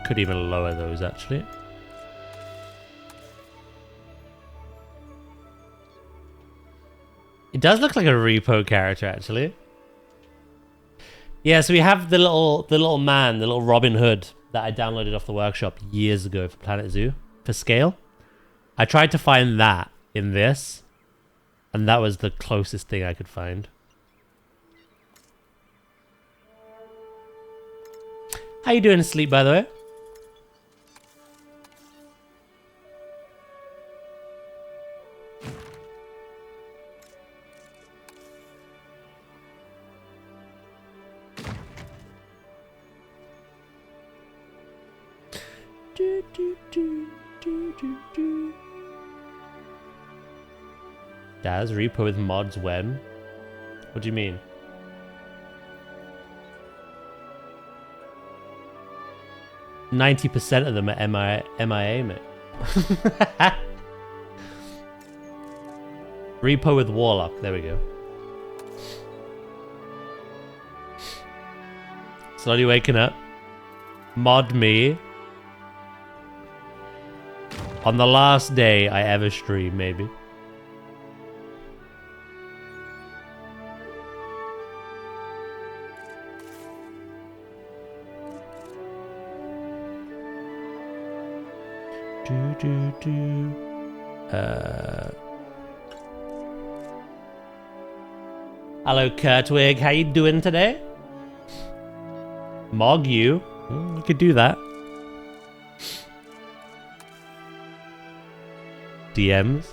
Speaker 1: Could even lower those, actually. It does look like a repo character, actually. Yeah, so we have the little man, the little Robin Hood that I downloaded off the workshop years ago for Planet Zoo for scale. I tried to find that in this, and that was the closest thing I could find. How you doing, Sleep, by the way? Daz, repo with mods when? What do you mean? %90 of them are MIA, mate. Repo with Warlock, there we go. Slowly waking up. Mod me. On the last day I ever stream, maybe. Hello, Kurtwig. How you doing today? Mog you? You could do that. DMs.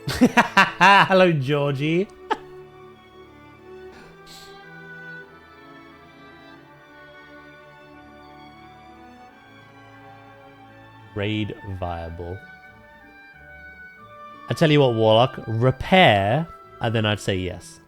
Speaker 1: Hello, Georgie. Raid viable. I tell you what, Warlock, repair, and then I'd say yes.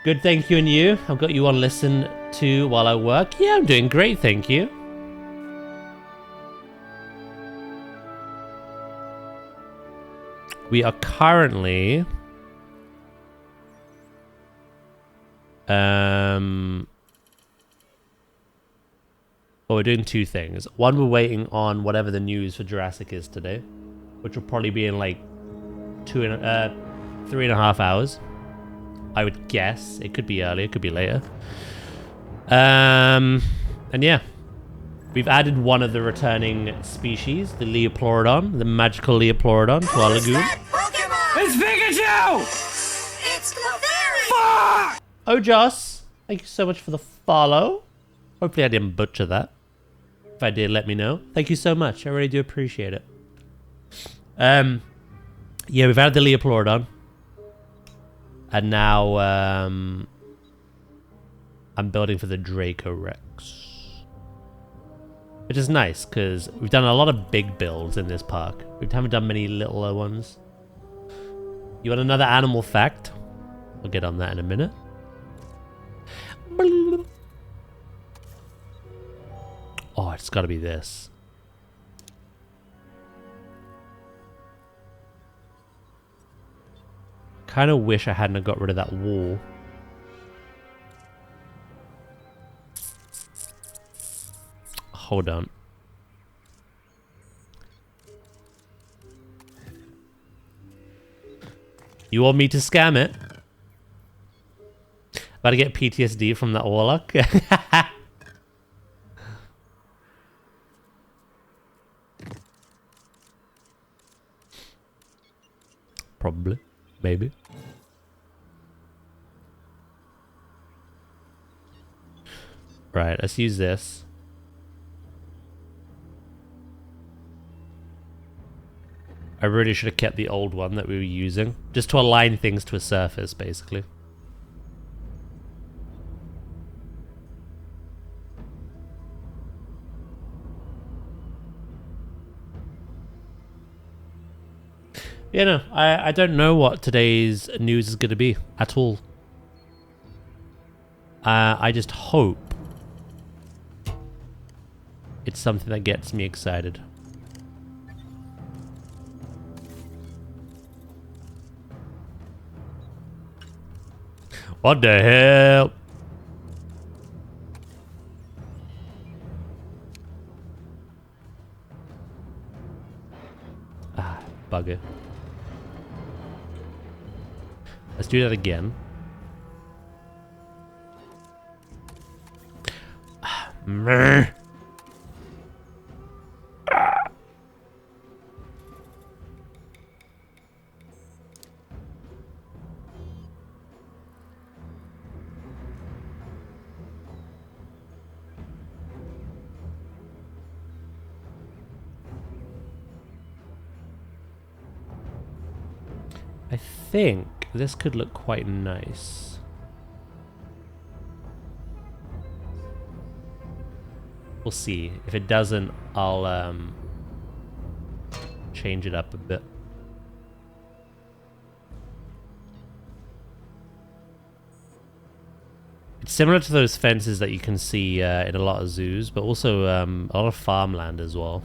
Speaker 1: Good, thank you, and you? I've got you on listen to while I work. Yeah, I'm doing great, thank you. We are currently... well, we're doing two things. One, we're waiting on whatever the news for Jurassic is today, which will probably be in like 3.5 hours. I would guess. It could be earlier, it could be later. And yeah. We've added one of the returning species, the Leoplorodon, the magical Leoplorodon, to our lagoon.
Speaker 2: It's Pikachu!
Speaker 6: It's Clefairy!
Speaker 2: Fuck!
Speaker 1: Oh, Joss, thank you so much for the follow. Hopefully I didn't butcher that. If I did, let me know. Thank you so much. I really do appreciate it. Yeah, we've added the Leoplorodon. And now I'm building for the Dracorex. Which is nice, because we've done a lot of big builds in this park. We haven't done many littler ones. You want another animal fact? I'll get on that in a minute. Oh, it's got to be this. Kind of wish I hadn't got rid of that wall. Hold on. You want me to scam it? About to get PTSD from that warlock. Probably. Maybe. Right, let's use this. I really should have kept the old one that we were using. Just to align things to a surface, basically. Yeah, no, I don't know what today's news is going to be at all. I just hope it's something that gets me excited. What the hell? Ah, bugger. Let's do that again. Meh. I think this could look quite nice. We'll see. If it doesn't, I'll change it up a bit. It's similar to those fences that you can see in a lot of zoos, but also a lot of farmland as well,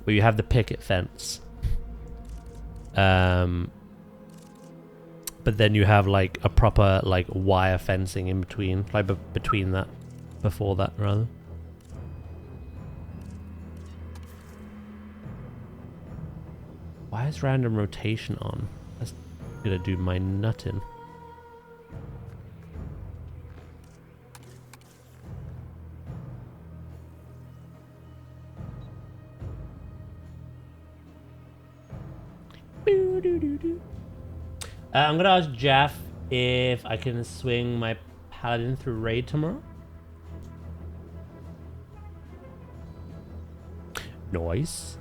Speaker 1: where you have the picket fence. But then you have like a proper like wire fencing in between, like between that, before that rather. Why is random rotation on? That's gonna do my nutting. I'm gonna ask Jeff if I can swing my paladin through raid tomorrow. Nice.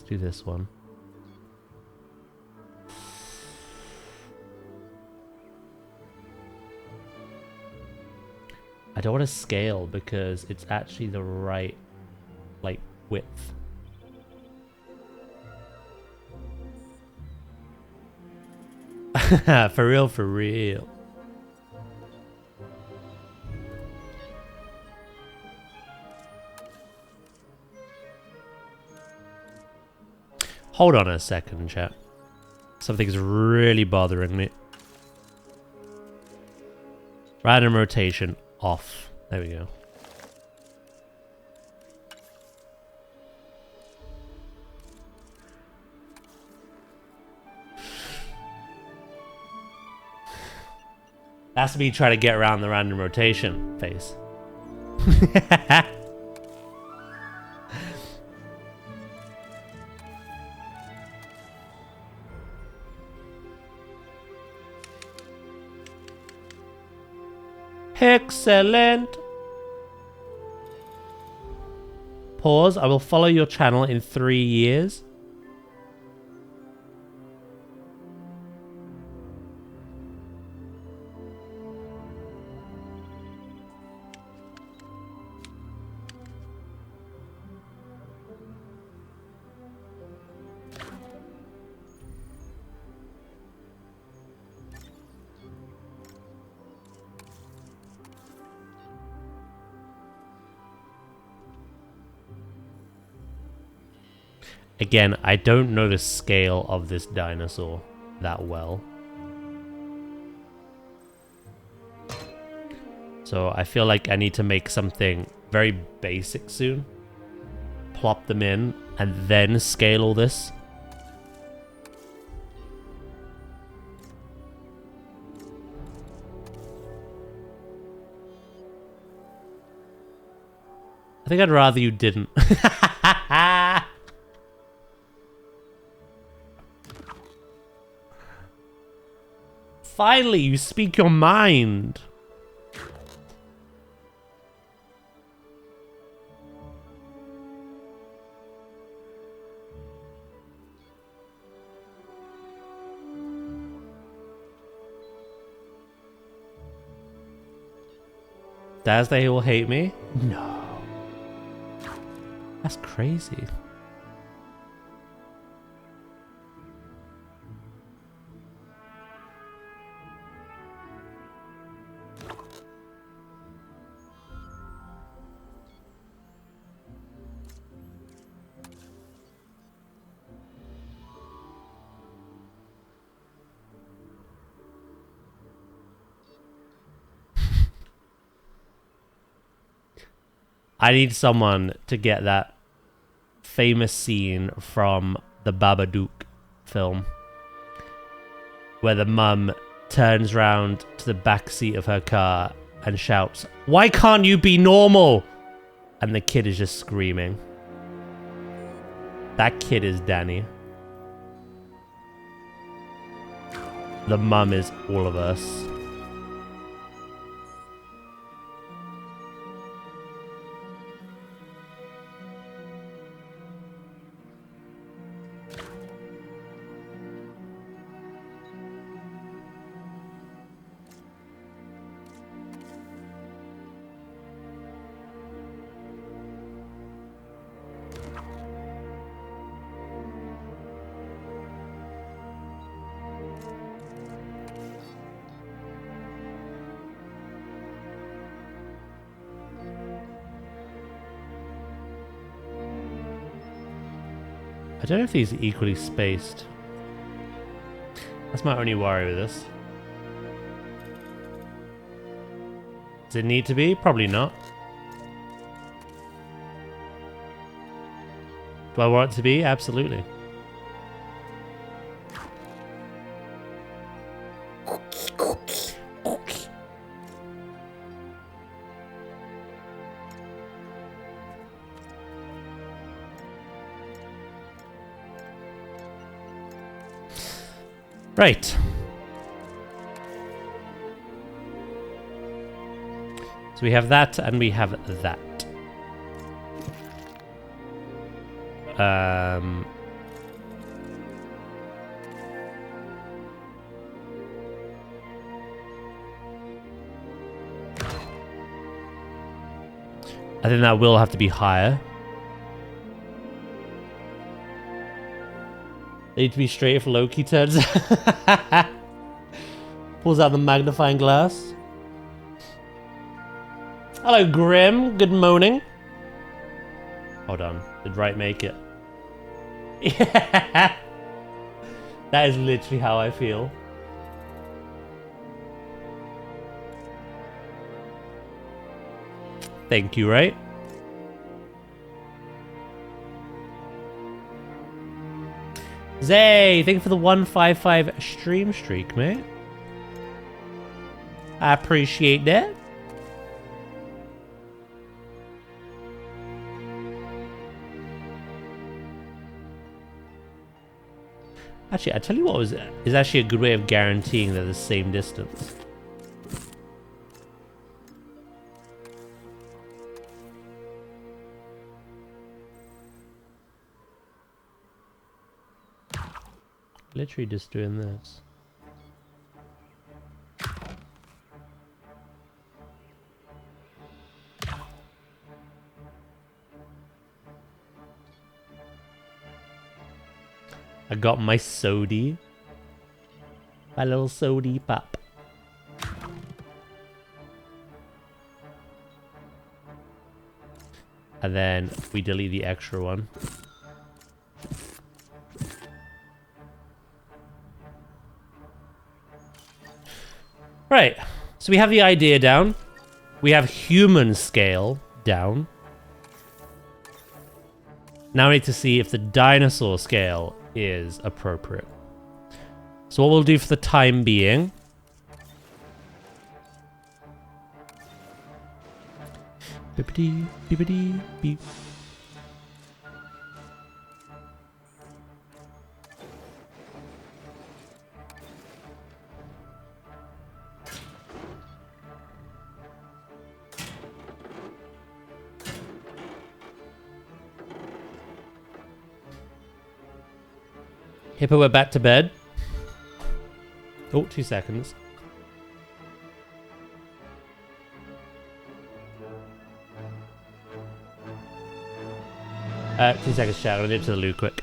Speaker 1: Do this one. I don't want to scale because it's actually the right like width. For real, for real. Hold on a second, chat. Something's really bothering me. Random rotation off. There we go. That's me trying to get around the random rotation phase. Excellent. Pause. I will follow your channel in 3 years. Again, I don't know the scale of this dinosaur that well. So I feel like I need to make something very basic soon. Plop them in and then scale all this. I think I'd rather you didn't. Finally, you speak your mind. Daz, they will hate me? No. That's crazy. I need someone to get that famous scene from the Babadook film where the mum turns round to the back seat of her car and shouts, "Why can't you be normal?" And the kid is just screaming. That kid is Danny. The mum is all of us. I don't know if these are equally spaced. That's my only worry with this. Does it need to be? Probably not. Do I want it to be? Absolutely. Right. So we have that and we have that. I think that will have to be higher. Need to be straight if Loki turns. Pulls out the magnifying glass. Hello, Grim. Good morning. Hold on. Did Right make it? Yeah. That is literally how I feel. Thank you, Right? Zay, thank you for the 155 stream streak, mate. I appreciate that. Actually, I tell you what is actually a good way of guaranteeing they're the same distance. Literally just doing this. I got my sody. My little sody pop. And then we delete the extra one. Right, so we have the idea down. We have human scale down. Now we need to see if the dinosaur scale is appropriate. So what we'll do for the time being... Bippity, bippity, beep. Hippo, we're back to bed. Oh, 2 seconds. 2 seconds, chat. I'm gonna nip to the loo quick.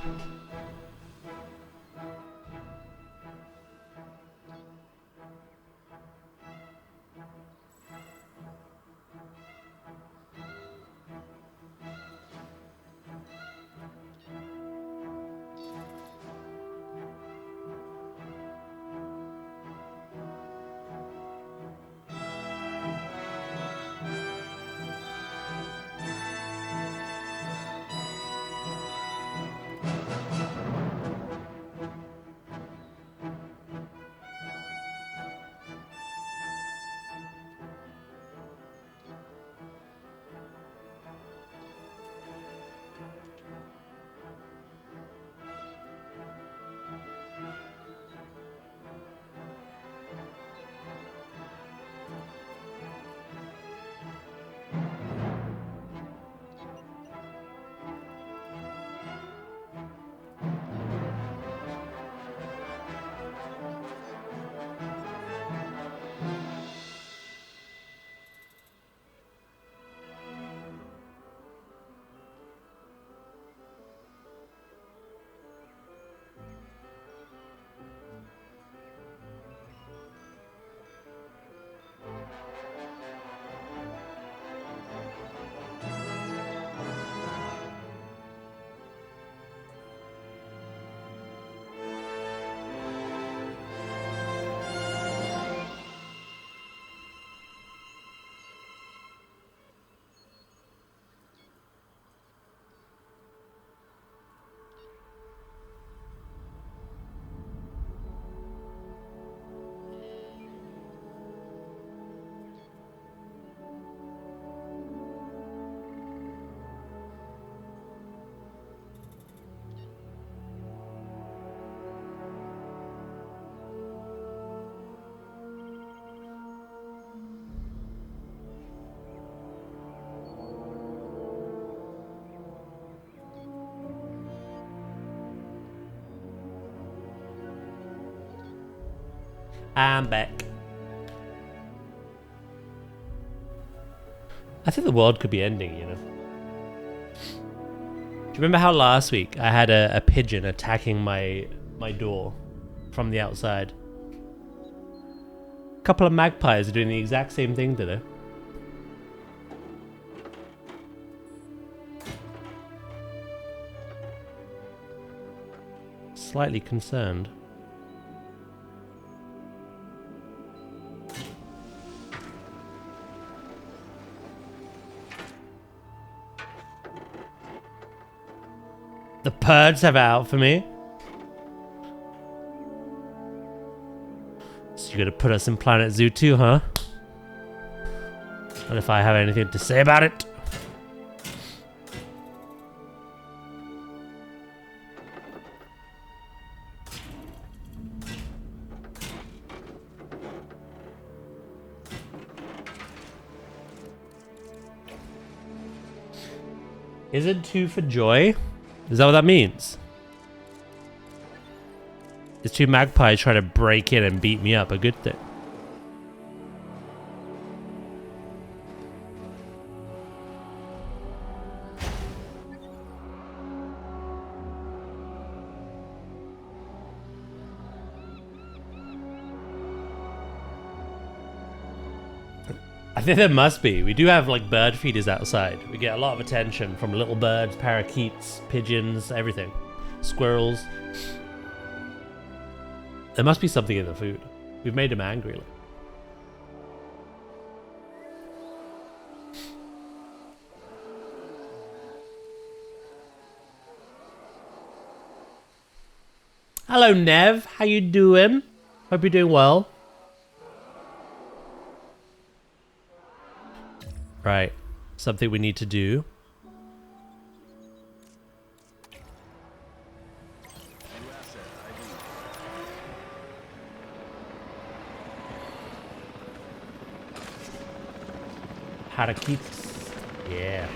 Speaker 1: I'm back. I think the world could be ending, you know. Do you remember how last week I had a pigeon attacking my door from the outside? A couple of magpies are doing the exact same thing today. Slightly concerned. The birds have it out for me. So you're gonna put us in Planet Zoo too, huh? And if I have anything to say about it? Isn't 2 for joy? Is that what that means? Is 2 magpies trying to break in and beat me up a good thing? I think there must be. We do have like bird feeders outside. We get a lot of attention from little birds, parakeets, pigeons, everything. Squirrels. There must be something in the food. We've made them angry. Hello, Nev. How you doing? Hope you're doing well. Right. Something we need to do. Parakeets. Yeah.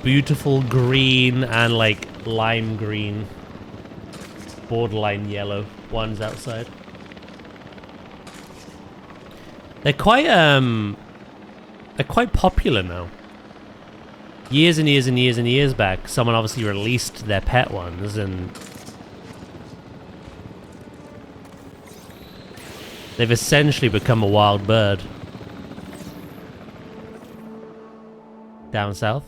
Speaker 1: Beautiful green and like lime green. Borderline yellow ones outside. They're quite popular now. Years and years and years and years back, someone obviously released their pet ones and they've essentially become a wild bird. Down south.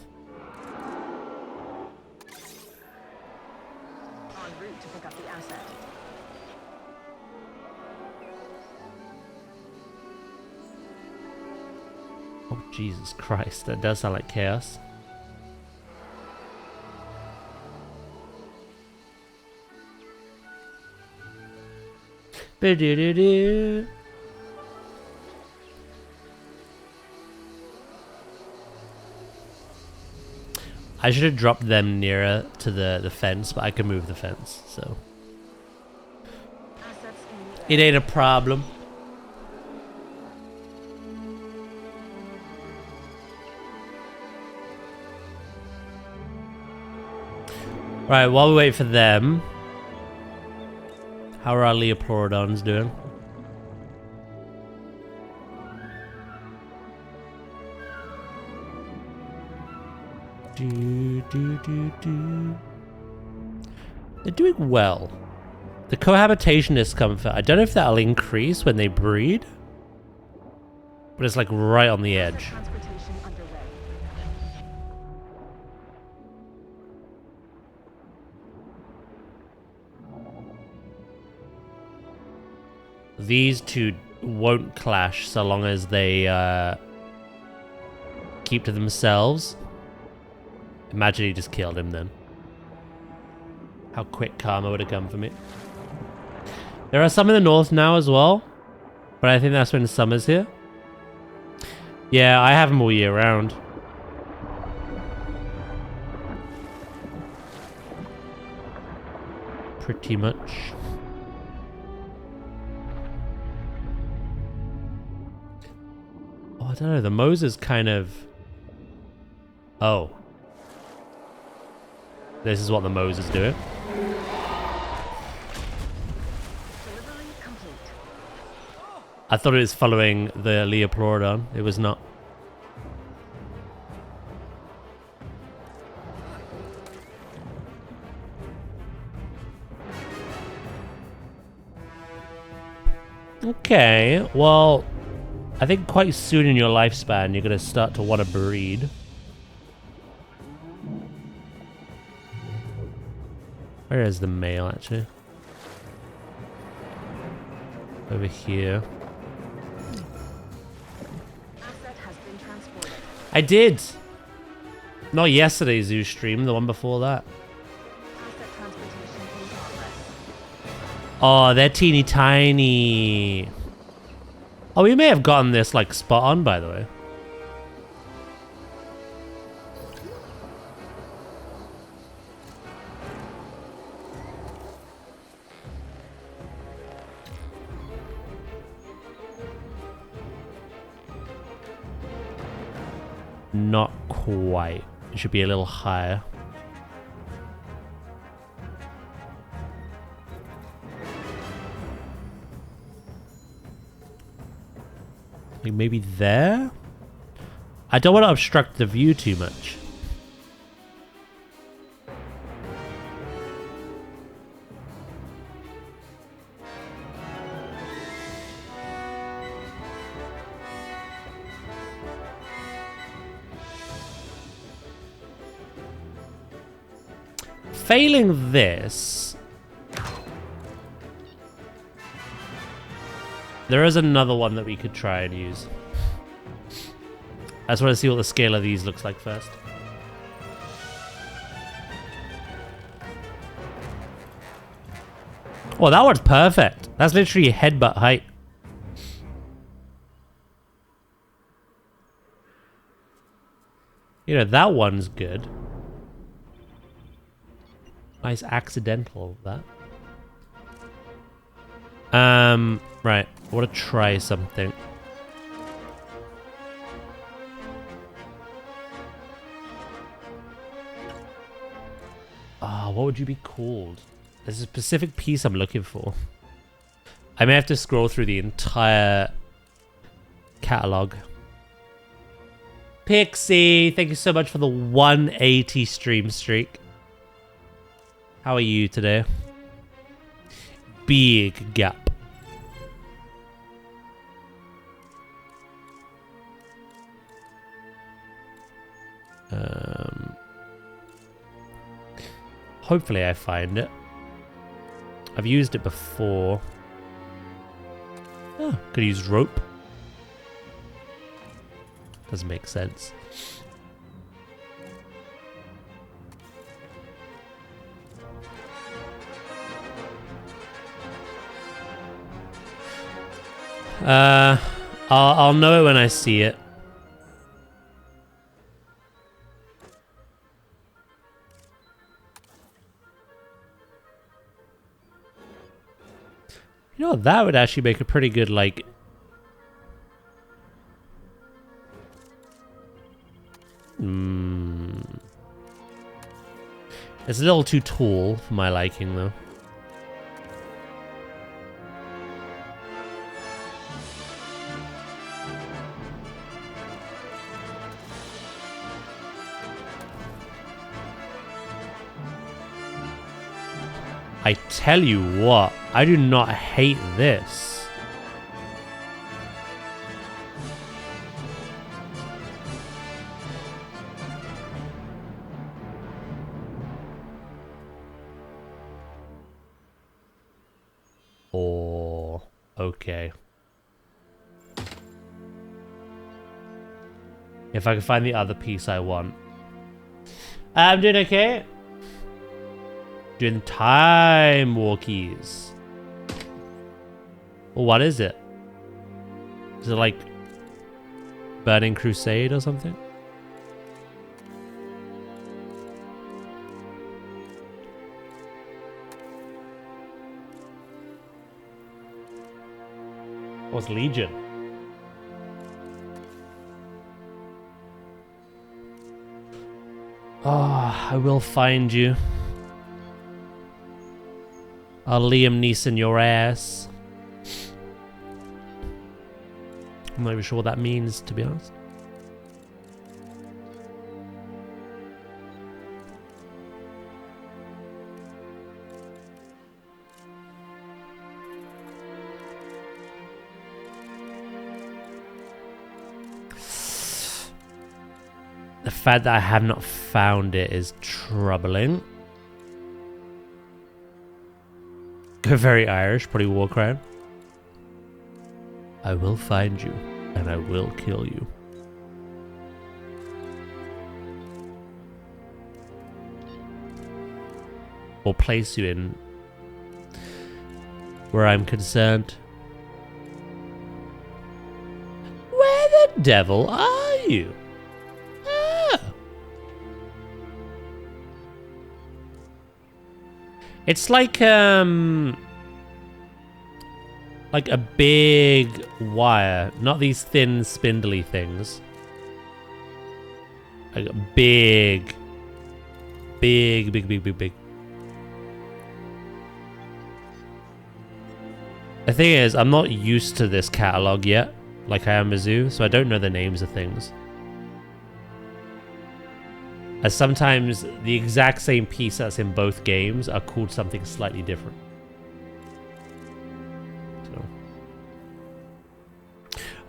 Speaker 4: En route to pick up the asset.
Speaker 1: Oh, Jesus Christ. That does sound like chaos. Ba-do-do-do. I should have dropped them nearer to the fence, but I can move the fence, so
Speaker 4: Assets in the air.
Speaker 1: it ain't a problem. Right, while we wait for them, how are our Leopleurodons doing? They're doing well. The cohabitation discomfort, I don't know if that'll increase when they breed, but it's like right on the edge.
Speaker 4: Transportation underway.
Speaker 1: These two won't clash so long as they keep to themselves. Imagine he just killed him then. How quick karma would have come for me. There are some in the north now as well, but I think that's when summer's here. Yeah, I have them all year round. Pretty much. Oh, I don't know. The Moses kind of... Oh. This is what the Moses is doing.
Speaker 4: Delivery complete.
Speaker 1: I thought it was following the Leopleurodon. It was not. Okay, well, I think quite soon in your lifespan you're going to start to want to breed. Where is the male, actually? Over here.
Speaker 4: Asset has been transported.
Speaker 1: I did! Not yesterday's zoo stream, the one before that.
Speaker 4: Asset transportation in progress.
Speaker 1: Oh, they're teeny tiny. Oh, we may have gotten this, like, spot on, by the way. Not quite. It should be a little higher. Like maybe there? I don't want to obstruct the view too much. Failing this, there is another one that we could try and use. I just want to see what the scale of these looks like first. Oh, that one's perfect. That's literally headbutt height. You know, that one's good. Nice accidental of that. Right. I want to try something. Ah, what would you be called? There's a specific piece I'm looking for. I may have to scroll through the entire catalog. Pixie, thank you so much for the 180 stream streak. How are you today? Big gap. Hopefully I find it. I've used it before. Oh, could use rope. Doesn't make sense. I'll know it when I see it. You know, that would actually make a pretty good, like... It's a little too tall for my liking, though. I tell you what, I do not hate this. Oh, okay. If I can find the other piece I want. I'm doing okay. Doing time walkies. Well, what is it? Is it like Burning Crusade or something? What's Legion? Oh, I will find you. I'll Liam Neeson your ass. I'm not even sure what that means, to be honest. The fact that I have not found it is troubling. Go very Irish, probably war crime. I will find you, and I will kill you. Or place you in where I'm concerned. Where the devil are you? Ah. It's like a big wire, not these thin spindly things. Like a big. The thing is, I'm not used to this catalog yet, like I am Mizzou, so I don't know the names of things. As sometimes the exact same piece that's in both games are called something slightly different. So,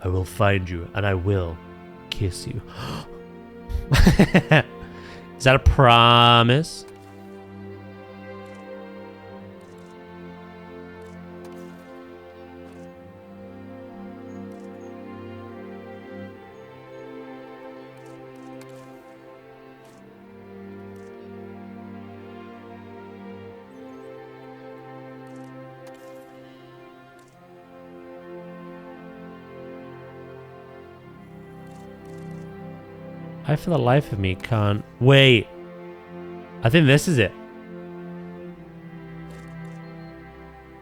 Speaker 1: I will find you, and I will kiss you. Is that a promise? I, for the life of me, can't... Wait. I think this is it.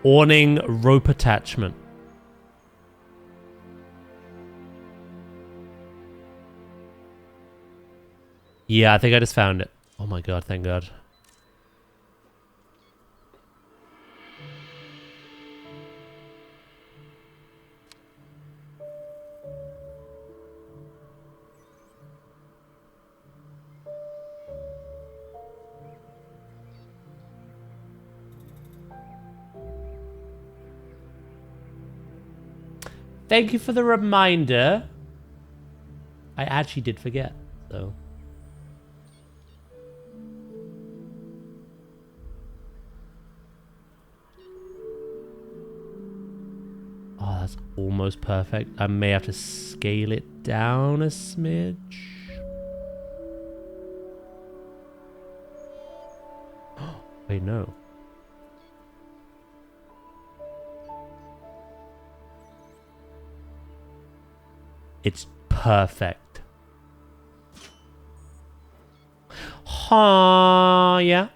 Speaker 1: Awning rope attachment. Yeah, I think I just found it. Oh my god, thank god. Thank you for the reminder. I actually did forget, so. Oh, that's almost perfect. I may have to scale it down a smidge. Wait, no. It's perfect. Huh, yeah.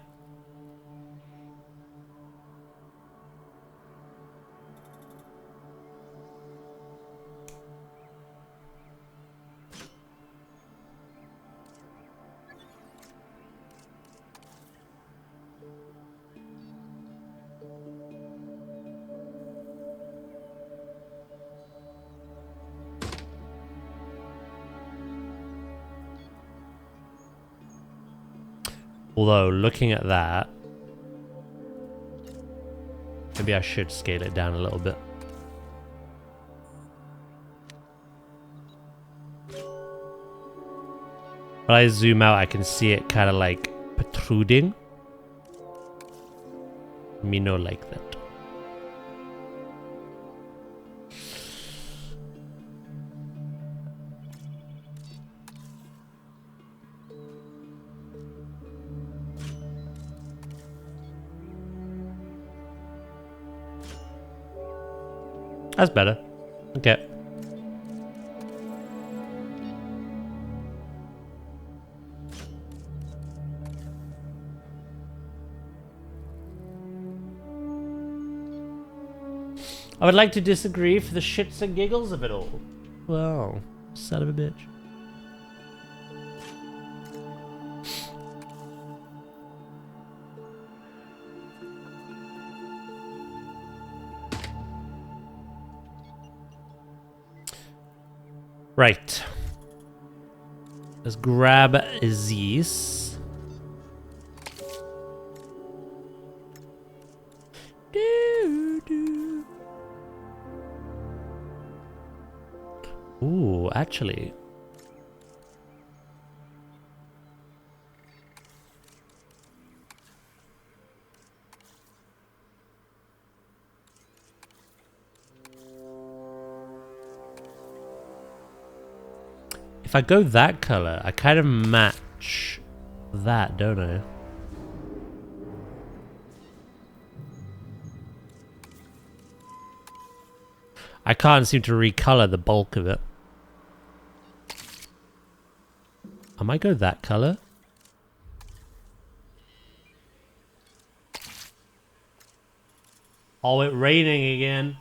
Speaker 1: Although, looking at that, maybe I should scale it down a little bit. When I zoom out, I can see it kind of like protruding. Me no like that. That's better. Okay. I would like to disagree for the shits and giggles of it all. Well, son of a bitch. Right. Let's grab these. Ooh, actually. If I go that color, I kind of match that, don't I? I can't seem to recolor the bulk of it. I might go that color. Oh, it's raining again.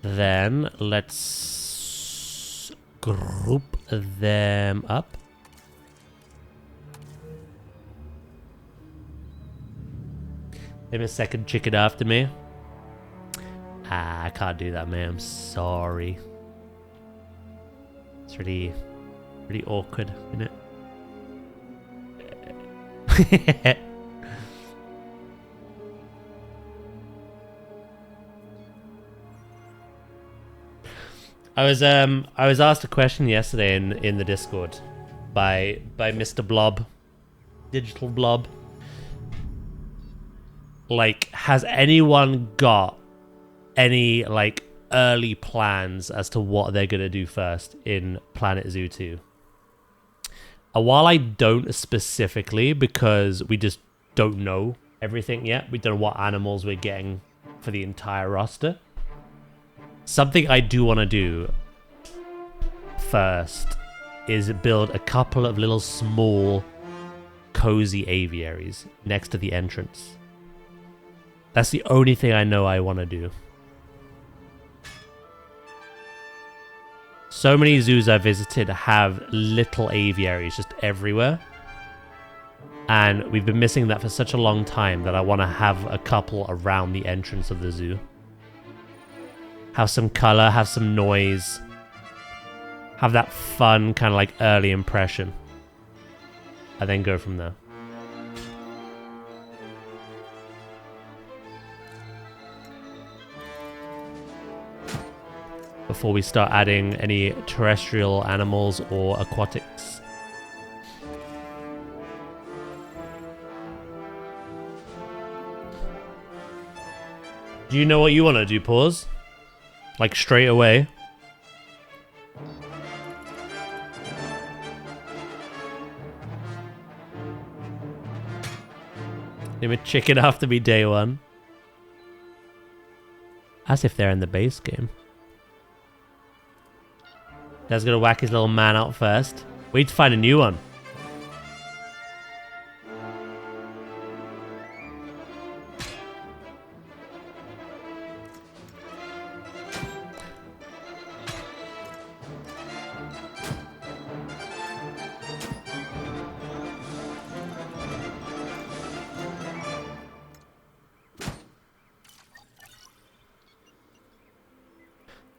Speaker 1: Then let's group them up. Maybe a second chicken after me. Ah, I can't do that, man. I'm sorry. It's really awkward, isn't it? I was asked a question yesterday in the Discord by Mr. Blob, Digital Blob. Like, has anyone got any like early plans as to what they're gonna do first in Planet Zoo 2? While I don't specifically, because we just don't know everything yet. We don't know what animals we're getting for the entire roster. Something I do want to do first is build a couple of little small cozy aviaries next to the entrance. That's the only thing I know I want to do. So many zoos I visited have little aviaries just everywhere. And we've been missing that for such a long time that I want to have a couple around the entrance of the zoo. Have some color, have some noise. Have that fun kind of like early impression. And then go from there. Before we start adding any terrestrial animals or aquatics. Do you know what you want to do, Pause? Like straight away? Name a chicken after me day one. As if they're in the base game. Dad's gonna whack his little man out first. We need to find a new one.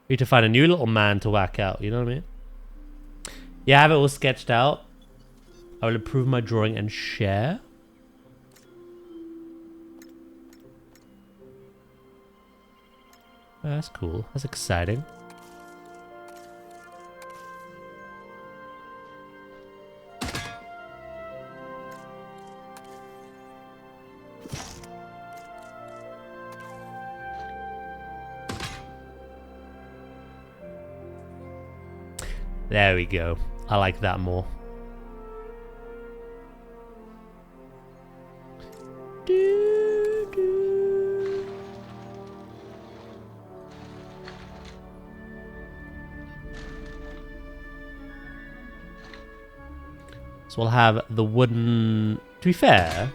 Speaker 1: We need to find a new little man to whack out, you know what I mean? Yeah, I have it all sketched out. I will improve my drawing and share. Oh, that's cool. That's exciting. There we go. I like that more. So we'll have the wooden... To be fair...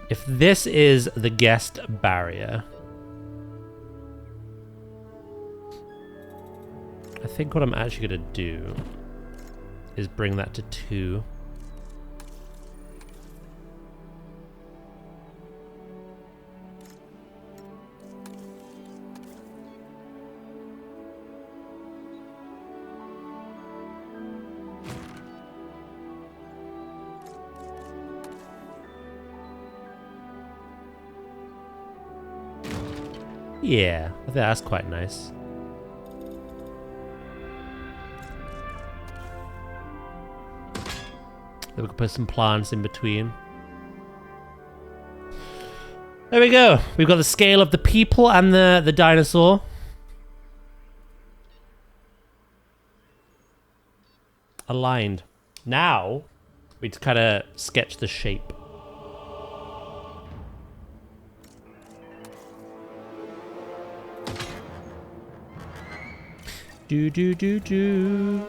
Speaker 1: If this is the guest barrier... I think what I'm actually going to do is bring that to 2. Yeah, I think that's quite nice. We can put some plants in between. There we go. We've got the scale of the people and the dinosaur. Aligned. Now, we just kind of sketch the shape. Do do do do.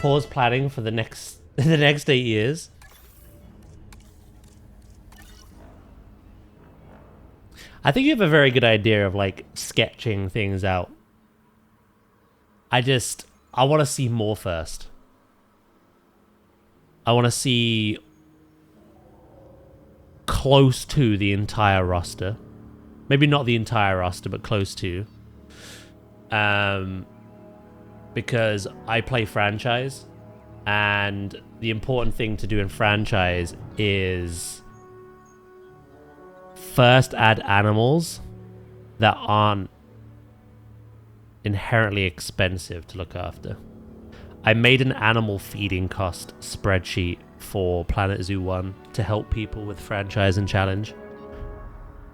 Speaker 1: Pause planning for the next 8 years. I think you have a very good idea of like sketching things out. I want to see more first. I want to see close to the entire roster. Maybe not the entire roster, but close to. Because I play franchise, and the important thing to do in franchise is first add animals that aren't inherently expensive to look after. I made an animal feeding cost spreadsheet for Planet Zoo 1 to help people with franchise and challenge.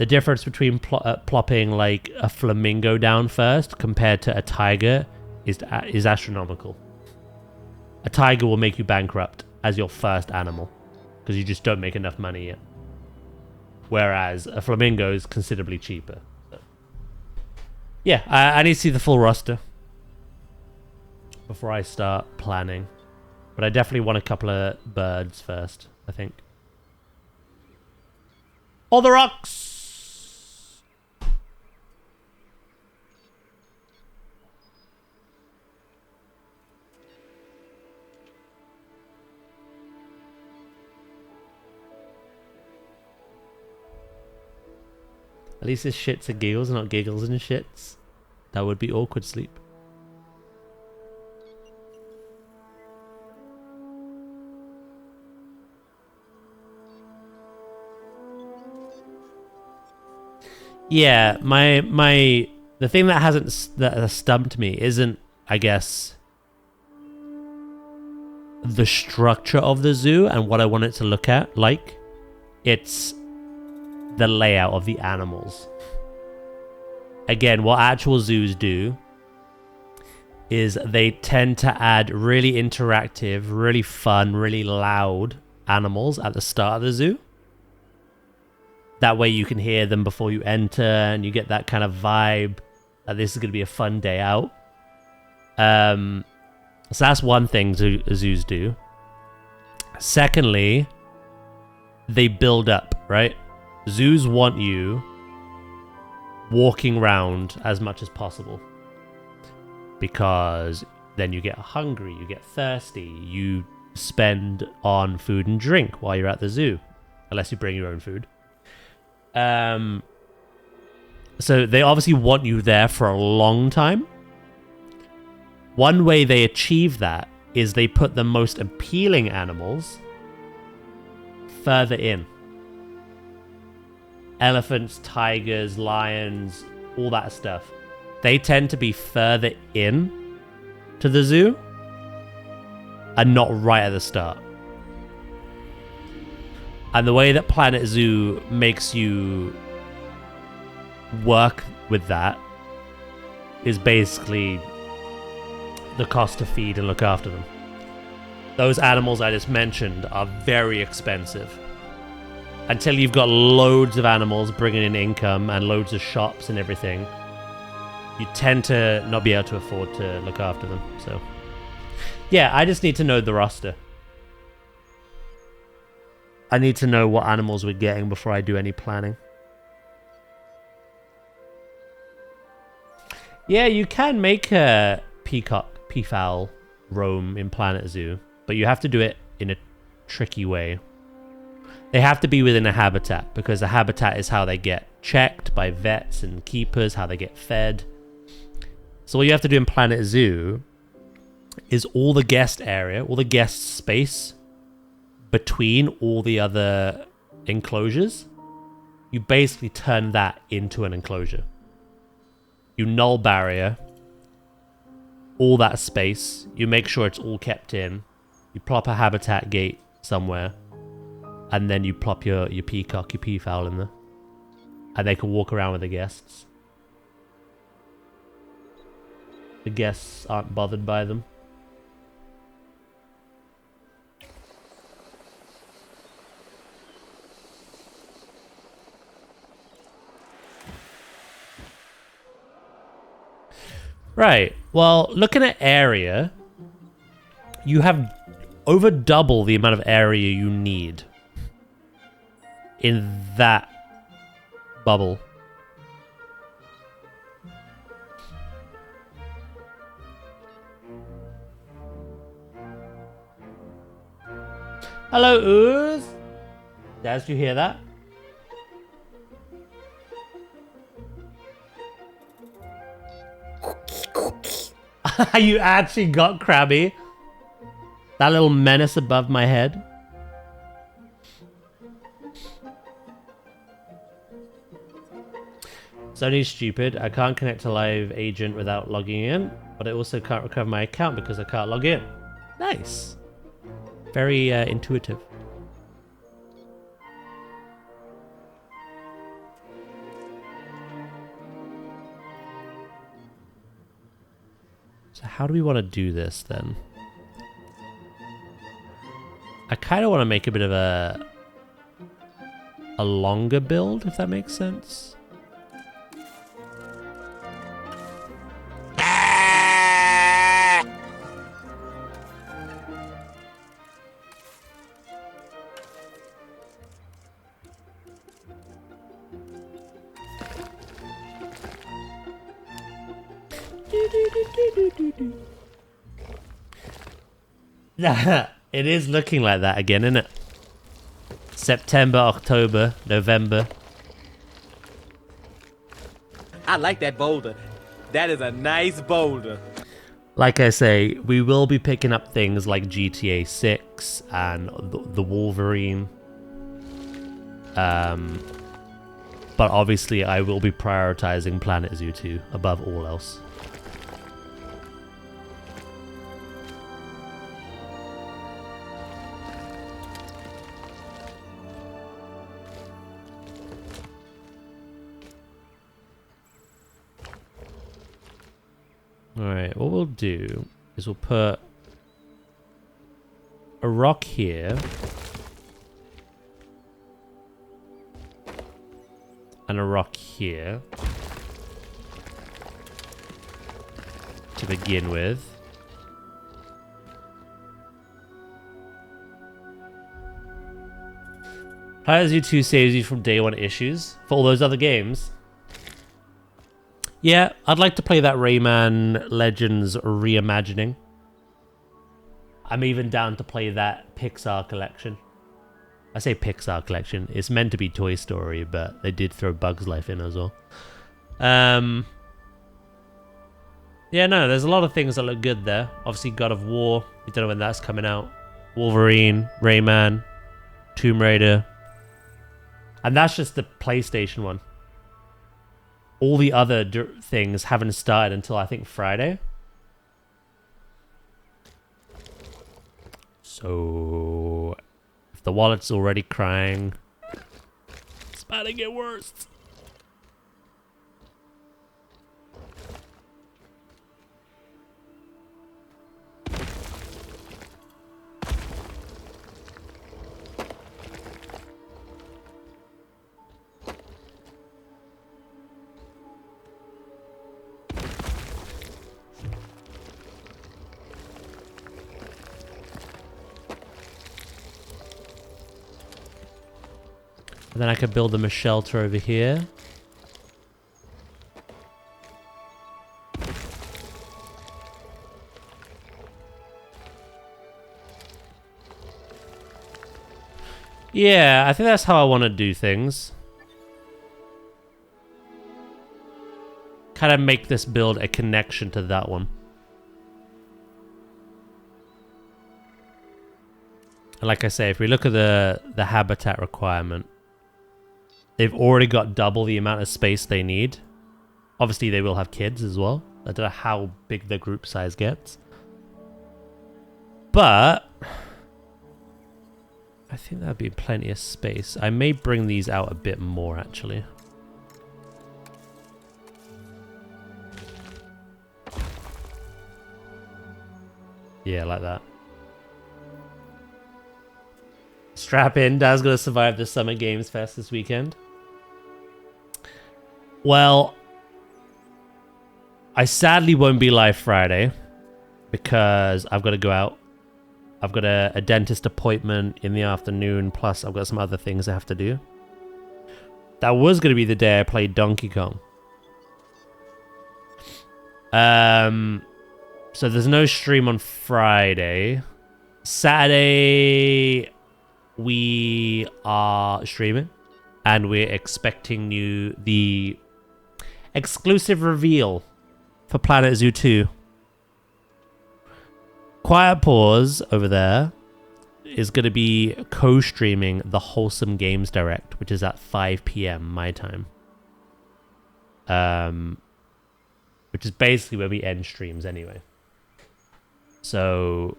Speaker 1: the difference between plopping like a flamingo down first compared to a tiger is astronomical. A tiger will make you bankrupt as your first animal because you just don't make enough money yet. Whereas a flamingo is considerably cheaper. So. Yeah, I need to see the full roster before I start planning. But I definitely want a couple of birds first, I think. All the rocks! At least it's shits and giggles, not giggles and shits. That would be awkward sleep. Yeah, the thing that has stumped me isn't, I guess, the structure of the zoo and what I want it to look at like. It's the layout of the animals. Again, what actual zoos do is they tend to add really interactive, really fun, really loud animals at the start of the zoo. That way you can hear them before you enter and you get that kind of vibe that this is going to be a fun day out. So that's one thing zoos do. Secondly, they build up, right? Zoos want you walking around as much as possible because then you get hungry, you get thirsty, you spend on food and drink while you're at the zoo, unless you bring your own food. So they obviously want you there for a long time. One way they achieve that is they put the most appealing animals further in. Elephants, tigers, lions, all that stuff. They tend to be further in to the zoo and not right at the start. And the way that Planet Zoo makes you work with that is basically the cost to feed and look after them. Those animals I just mentioned are very expensive. Until you've got loads of animals bringing in income and loads of shops and everything, you tend to not be able to afford to look after them. So, yeah, I just need to know the roster. I need to know what animals we're getting before I do any planning. Yeah, you can make a peafowl roam in Planet Zoo, but you have to do it in a tricky way. They have to be within a habitat, because the habitat is how they get checked by vets and keepers, how they get fed. So what you have to do in Planet Zoo is all the guest area, all the guest space between all the other enclosures, you basically turn that into an enclosure. You null barrier all that space, you make sure it's all kept in, you plop a habitat gate somewhere, and then you plop your peacock, your peafowl in there. And they can walk around with the guests. The guests aren't bothered by them. Right. Well, looking at area, you have over double the amount of area you need in that bubble. Hello, Ooze. Did you hear that? You actually got Krabby. That little menace above my head. Sony's stupid. I can't connect to Live Agent without logging in, but I also can't recover my account because I can't log in. Nice. Very intuitive. So how do we want to do this then? I kind of want to make a bit of a longer build, if that makes sense. It is looking like that again, isn't it? September, October, November.
Speaker 2: I like that boulder. That is a nice boulder.
Speaker 1: Like I say, we will be picking up things like GTA 6 and the Wolverine. But obviously I will be prioritizing Planet Zoo 2 above all else. Alright, what we'll do is we'll put a rock here and a rock here to begin with. Planet Zoo 2 saves you from day one issues for all those other games. Yeah, I'd like to play that Rayman Legends reimagining. I'm even down to play that Pixar collection. I say Pixar collection. It's meant to be Toy Story, but they did throw Bugs Life in as well. Yeah, no, there's a lot of things that look good there. Obviously, God of War. We don't know when that's coming out. Wolverine, Rayman, Tomb Raider. And that's just the PlayStation one. All the other things haven't started until, I think, Friday. So, if the wallet's already crying, it's about to get worse. And then I could build them a shelter over here. Yeah, I think that's how I want to do things. Kind of make this build a connection to that one. And like I say, if we look at the habitat requirement, they've already got double the amount of space they need. Obviously, they will have kids as well. I don't know how big the group size gets. But I think that'd be plenty of space. I may bring these out a bit more, actually. Yeah, like that. Strap in. Dad's gonna survive the Summer Games Fest this weekend. Well, I sadly won't be live Friday because I've got to go out. I've got a dentist appointment in the afternoon, plus I've got some other things I have to do. That was going to be the day I played Donkey Kong. So there's no stream on Friday. Saturday, we are streaming, and we're expecting the exclusive reveal for Planet Zoo 2. Quiet Pause over there is going to be co-streaming the Wholesome Games Direct, which is at 5 p.m. my time. Which is basically where we end streams anyway. So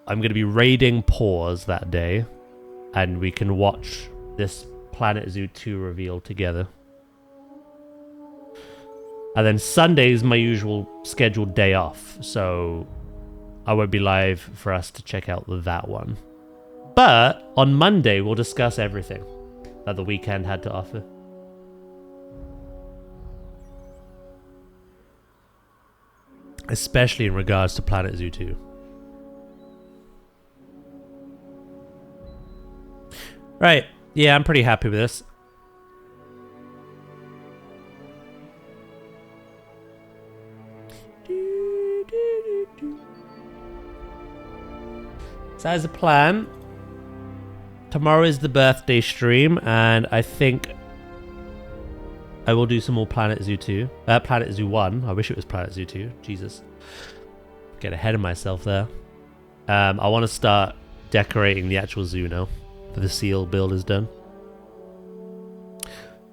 Speaker 1: I'm going to be raiding Pause that day, and we can watch this Planet Zoo 2 reveal together. And then Sunday is my usual scheduled day off, so I won't be live for us to check out that one. But on Monday, we'll discuss everything that the weekend had to offer. Especially in regards to Planet Zoo 2. Right. Yeah, I'm pretty happy with this. So as a plan, tomorrow is the birthday stream, and I think I will do some more Planet Zoo 2. Planet Zoo 1. I wish it was Planet Zoo 2. Jesus. Get ahead of myself there. I want to start decorating the actual zoo now. For the seal build is done.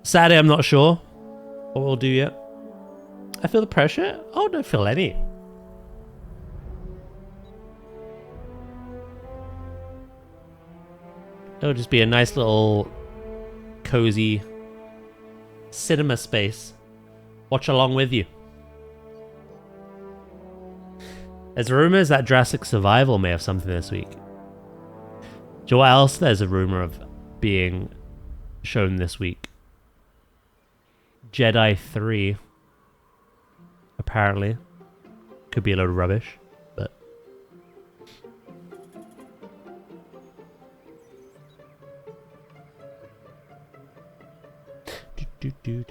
Speaker 1: Saturday, I'm not sure what we'll do yet. I feel the pressure. Oh, I don't feel any. It'll just be a nice little cozy cinema space. Watch along with you. There's rumors that Jurassic Survival may have something this week. Do you know what else there's a rumor of being shown this week? Jedi 3. Apparently. Could be a load of rubbish, but... do.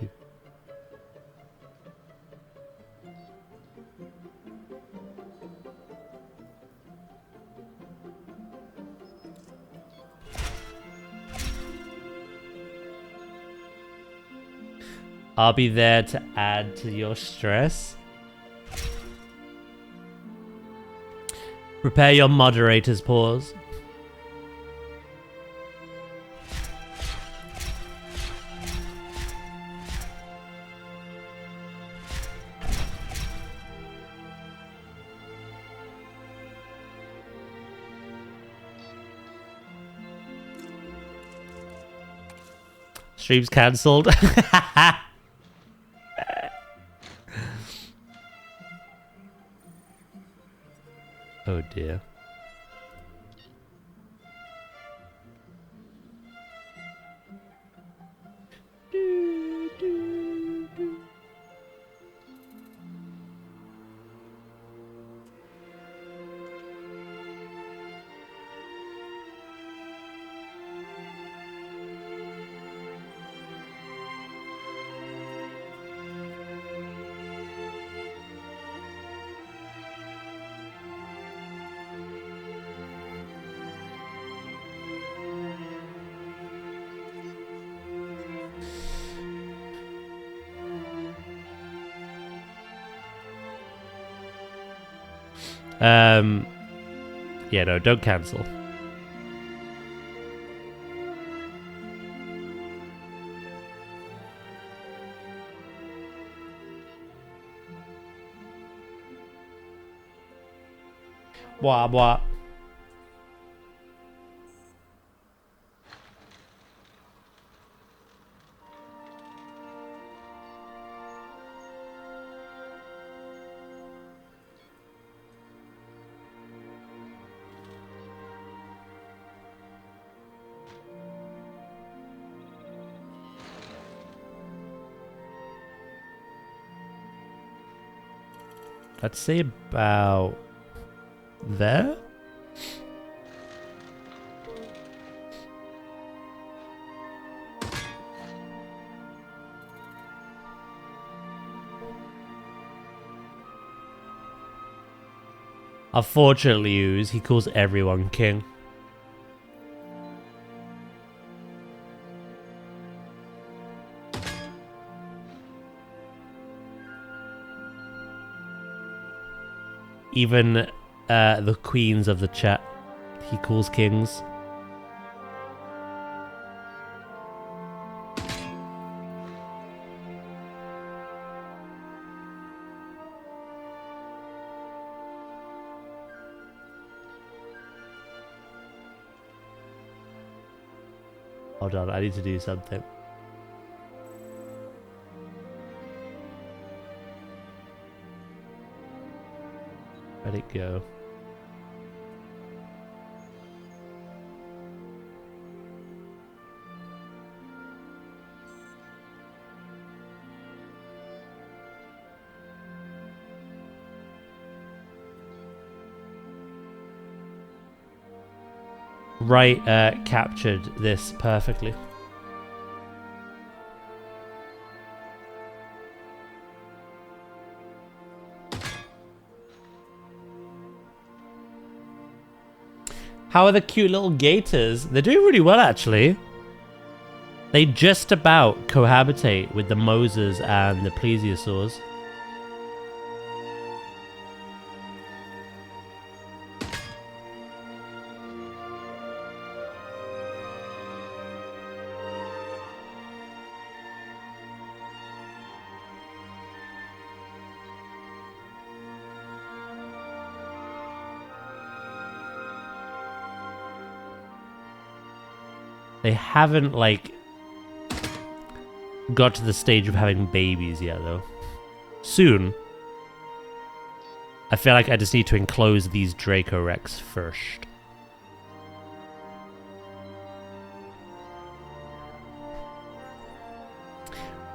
Speaker 1: I'll be there to add to your stress. Prepare your moderator's pause. Stream's cancelled. Oh dear. Yeah, no, don't cancel. Blah, blah. I'd say about there. Unfortunately, he calls everyone king. Even the queens of the chat, he calls kings. Hold on, I need to do something. Where'd it go? Right, captured this perfectly. How are the cute little gators? They're doing really well, actually. They just about cohabitate with the mosas and the plesiosaurs. They haven't, like, got to the stage of having babies yet, though. Soon. I feel like I just need to enclose these Dracorex first.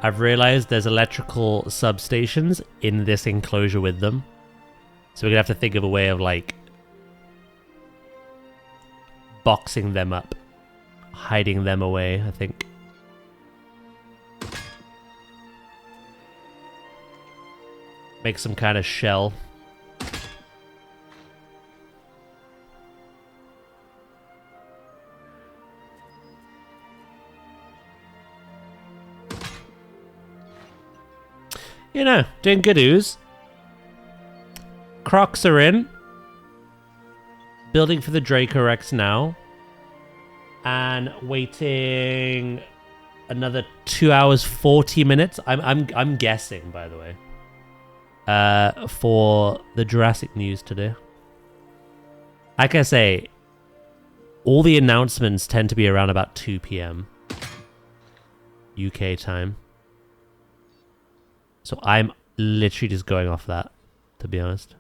Speaker 1: I've realized there's electrical substations in this enclosure with them. So we're gonna have to think of a way of, like, boxing them up. Hiding them away, I think. Make some kind of shell. You know, doing good, ooze. Crocs are in. Building for the Dracorex now. And waiting another 2 hours 40 minutes. I'm guessing, by the way, for the Jurassic news today. Like I say, all the announcements tend to be around about 2 p.m. UK time. So I'm literally just going off that, to be honest.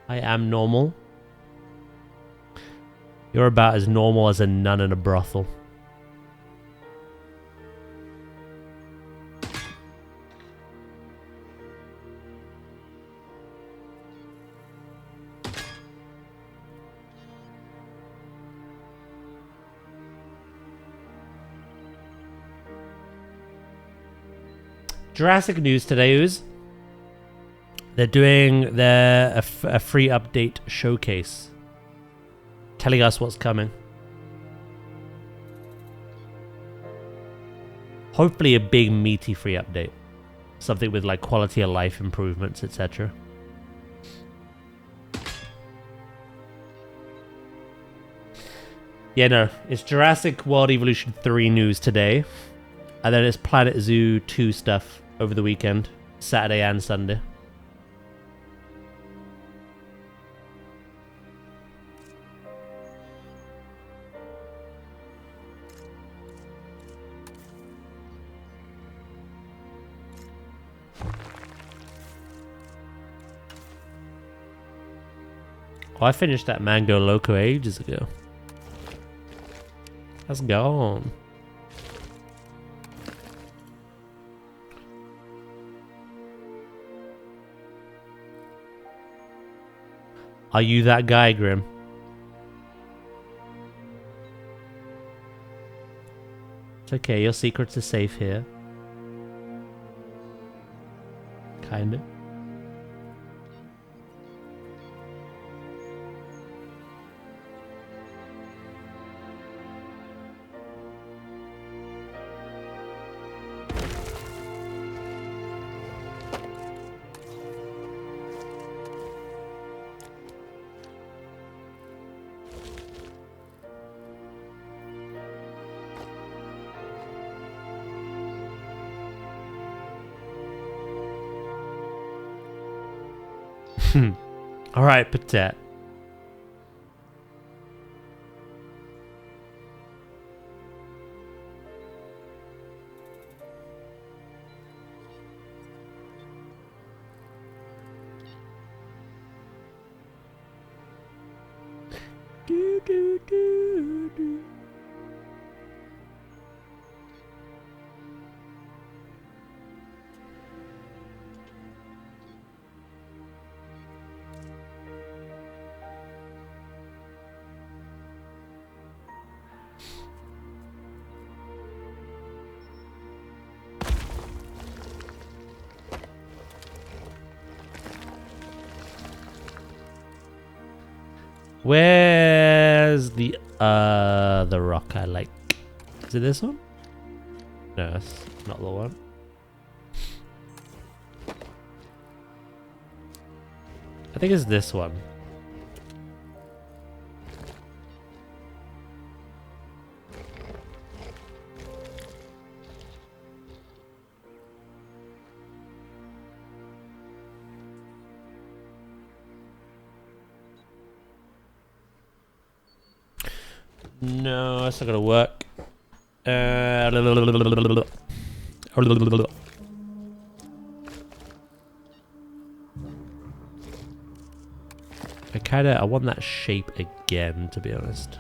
Speaker 1: I am normal. You're about as normal as a nun in a brothel. Jurassic news today, ooze. They're doing a free update showcase, telling us what's coming. Hopefully a big meaty free update. Something with like quality of life improvements, etc. Yeah, no, it's Jurassic World Evolution 3 news today. And then it's Planet Zoo 2 stuff over the weekend, Saturday and Sunday. Oh, I finished that Mango Loco ages ago. That's gone. Are you that guy, Grim? It's okay, your secrets are safe here. Kinda. Alright, Patet. Do, do, do, do. Where's the rock I like? Is it this one? No, that's not the one. I think it's this one. No, that's not gonna work. I want that shape again, to be honest.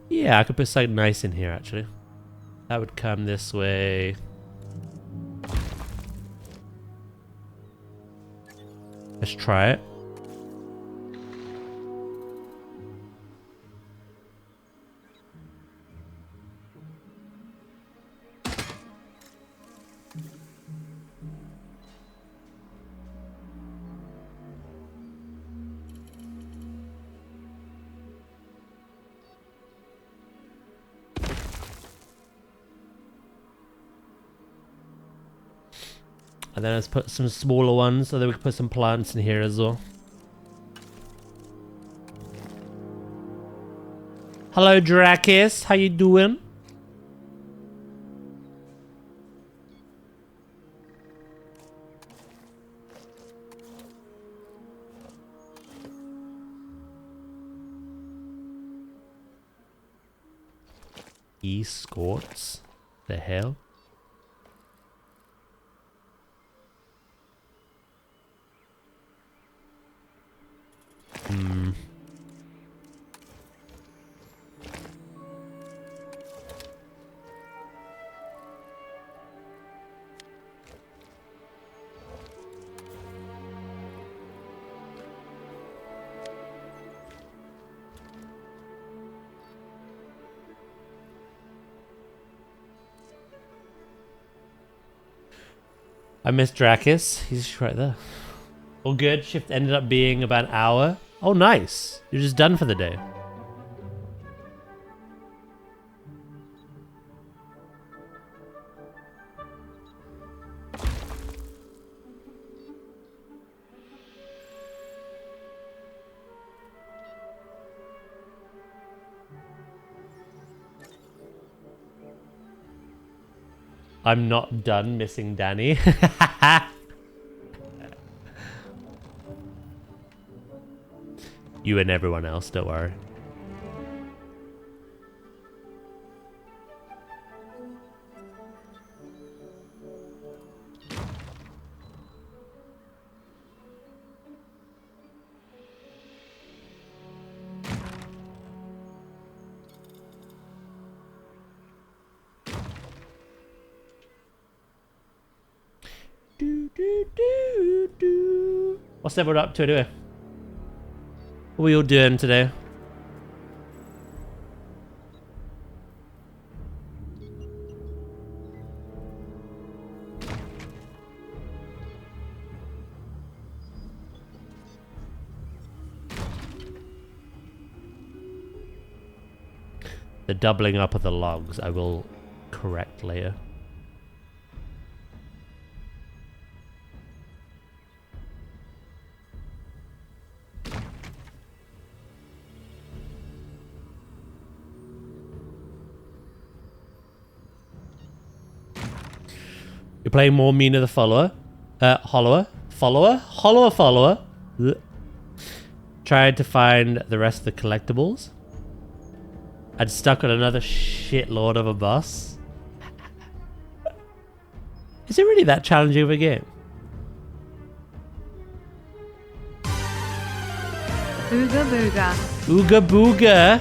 Speaker 1: Yeah, I could put something nice in here, actually. That would come this way. Let's try it. And then let's put some smaller ones, so then we can put some plants in here as well. Hello, Dracus. How you doing? Escorts? The hell? Hmm. I missed Dracus. He's right there. All good. Shift ended up being about an hour. Oh, nice. You're just done for the day. I'm not done missing Danny. You and everyone else, don't worry. What's everyone up to anyway? What are we all doing today? The doubling up of the logs I will correct later. You're playing more Mina the follower. Follower. Ugh. Tried to find the rest of the collectibles. I'd stuck on another shitload of a boss. Is it really that challenging of a game?
Speaker 3: Booga booga.
Speaker 1: Ooga booga.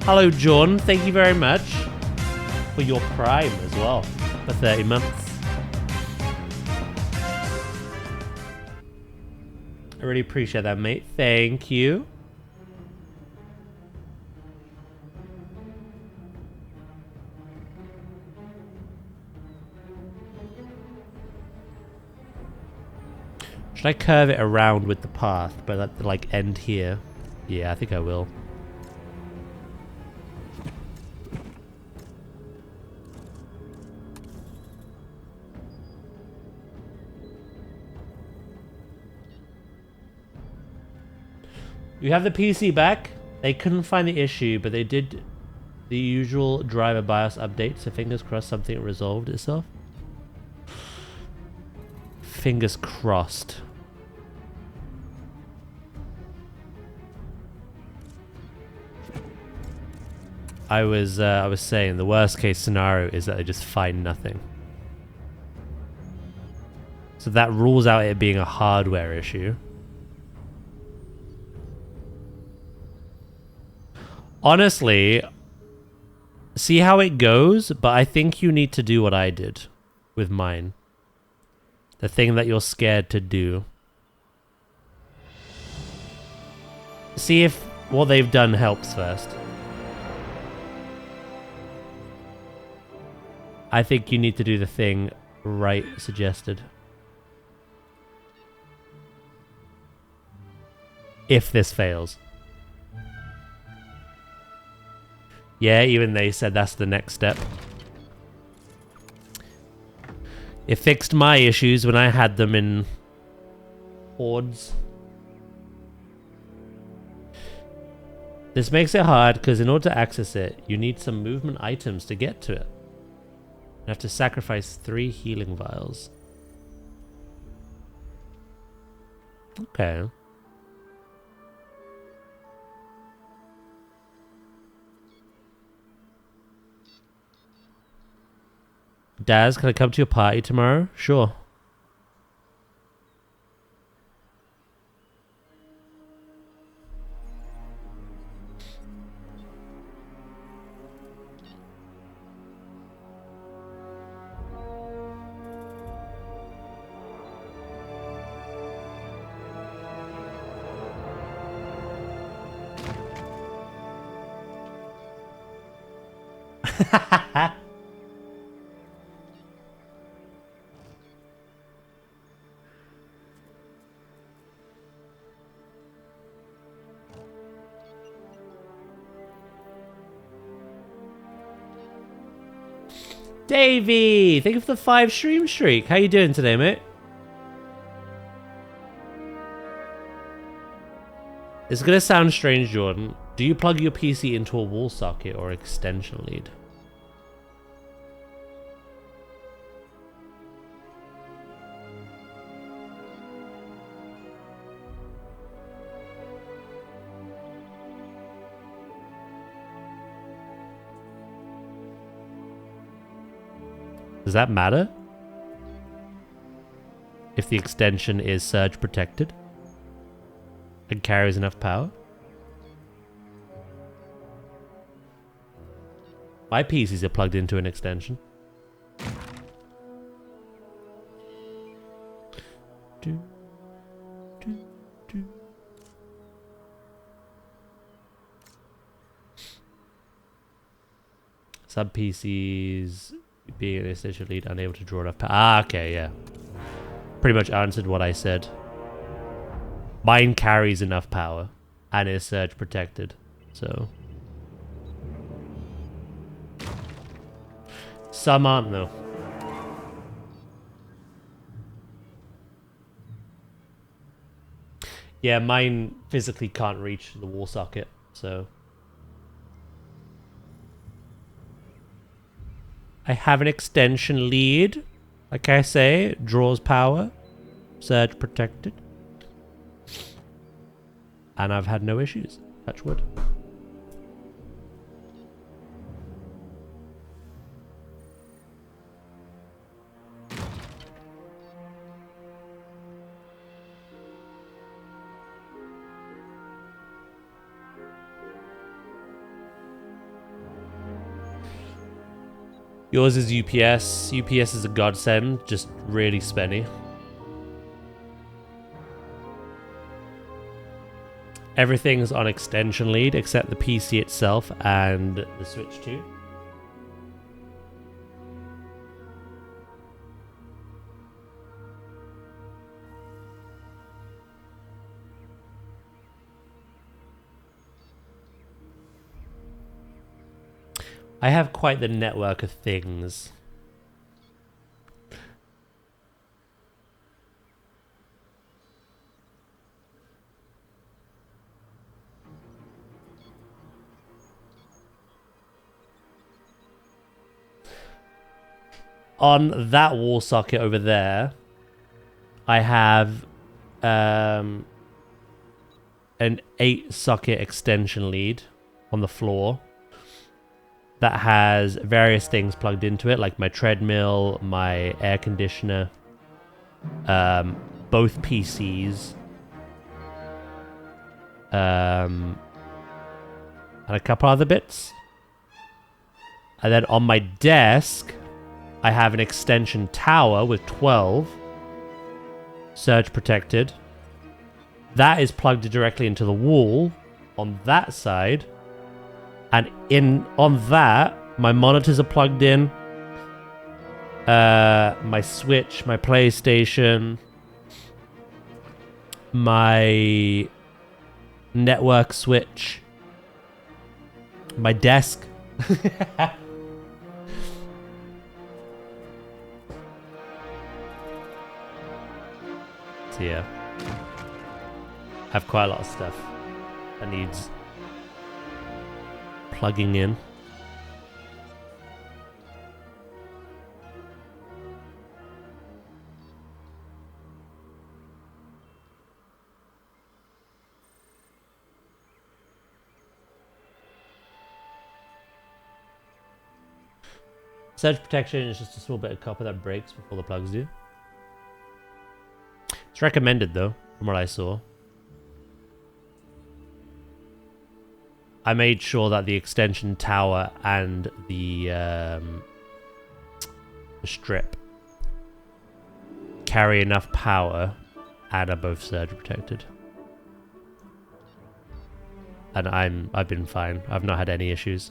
Speaker 1: Hello, John. Thank you very much for your Prime as well for 30 months. I really appreciate that, mate. Thank you. Should I curve it around with the path, but at the, like, end here? Yeah, I think I will. You have the PC back. They couldn't find the issue, but they did the usual driver BIOS update, so fingers crossed something resolved itself. Fingers crossed. I was saying the worst case scenario is that they just find nothing. So that rules out it being a hardware issue. Honestly, see how it goes, but I think you need to do what I did with mine. The thing that you're scared to do. See if what they've done helps first. I think you need to do the thing Wright suggested. If this fails. Yeah, even they said that's the next step. It fixed my issues when I had them in hordes. This makes it hard because in order to access it, you need some movement items to get to it. You have to sacrifice 3 healing vials. Okay. Daz, can I come to your party tomorrow? Sure. Davey, thank you for the 5 stream streak. How you doing today, mate? It's gonna sound strange, Jordan. Do you plug your PC into a wall socket or extension lead? Does that matter? If the extension is surge protected and carries enough power? My PCs are plugged into an extension. Sub PCs being an essential lead, unable to draw enough power. Ah, okay, yeah. Pretty much answered what I said. Mine carries enough power and is surge protected, so. Some aren't though. Yeah, mine physically can't reach the wall socket, so. I have an extension lead. Like I say, draws power, surge protected. And I've had no issues. Touch wood. Yours is UPS. UPS is a godsend, just really spenny. Everything's on extension lead except the PC itself and the Switch 2. I have quite the network of things. On that wall socket over there, I have an 8-socket extension lead on the floor that has various things plugged into it, like my treadmill, my air conditioner, both PCs, and a couple other bits. And then on my desk, I have an extension tower with 12 surge protected. That is plugged directly into the wall on that side. And on that, my monitors are plugged in. My Switch, my PlayStation, my network switch, my desk. So yeah, I have quite a lot of stuff that needs plugging in. Surge protection is just a small bit of copper that breaks before the plugs do. It's recommended though, from what I saw. I made sure that the extension tower and the strip carry enough power and are both surge protected. And I've been fine. I've not had any issues.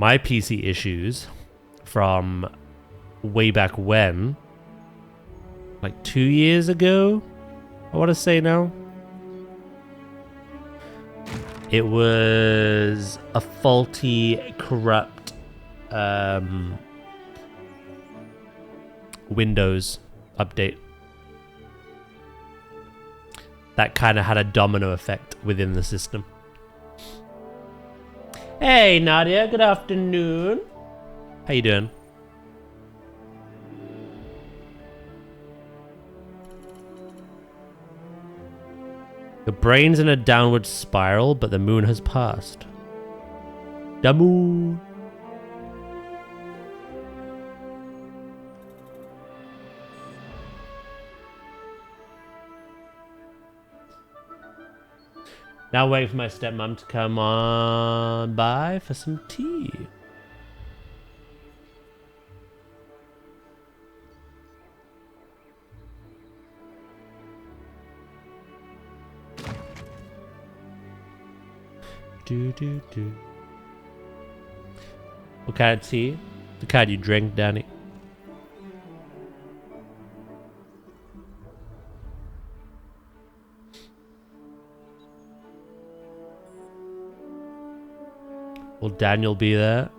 Speaker 1: My PC issues from way back when, like 2 years ago, I want to say now. It was a faulty, corrupt Windows update. That kind of had a domino effect within the system. Hey Nadia, good afternoon. How you doing? The brain's in a downward spiral, but the moon has passed. The moon. Now waiting for my stepmom to come on by for some tea. Do. What kind of tea? The kind you drink, Danny? Will Daniel be there?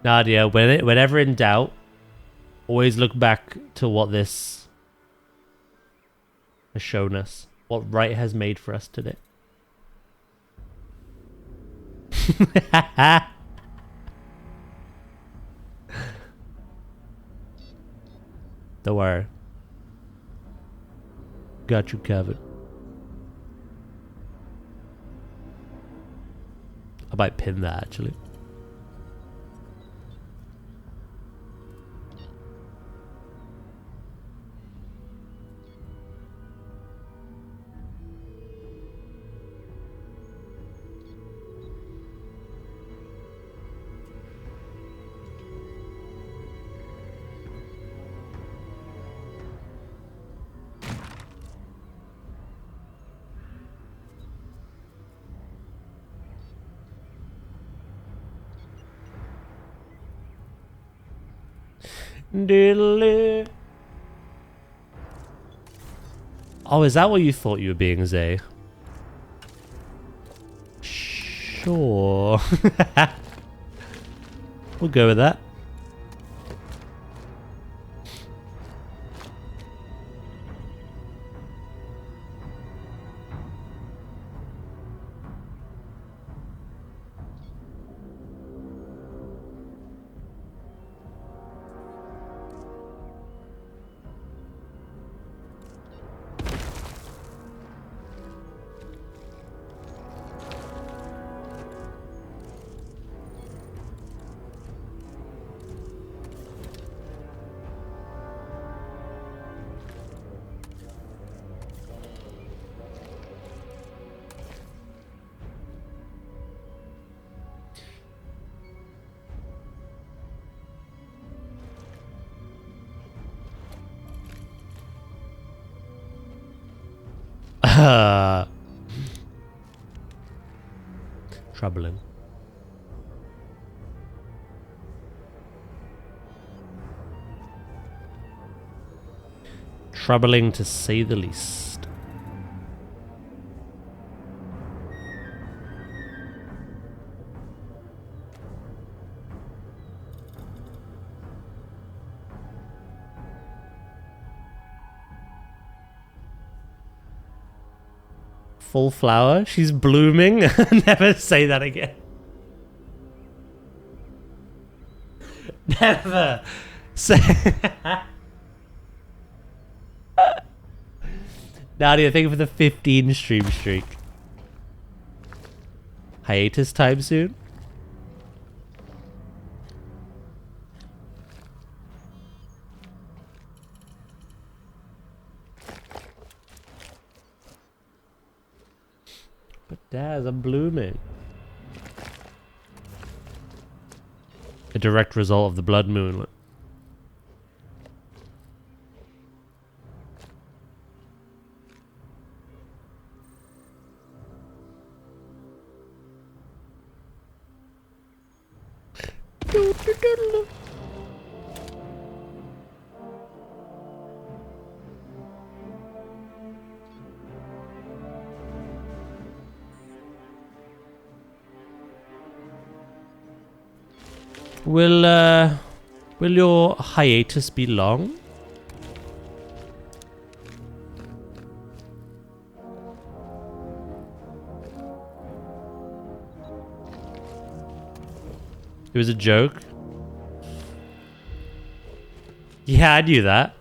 Speaker 1: Nadia, whenever in doubt, always look back to what this has shown us. What Right has made for us today. Don't worry. Got you covered. I might pin that actually. Diddly. Oh, is that what you thought you were being, Zay? Sure. We'll go with that. Troubling. Troubling to say the least. Full flower? She's blooming? Never say that again. Never say... Nadia, thank you for the 15 stream streak. Hiatus time soon? But Daz, I'm blooming. A direct result of the blood moon. Will your hiatus be long? It was a joke. Yeah, I knew that.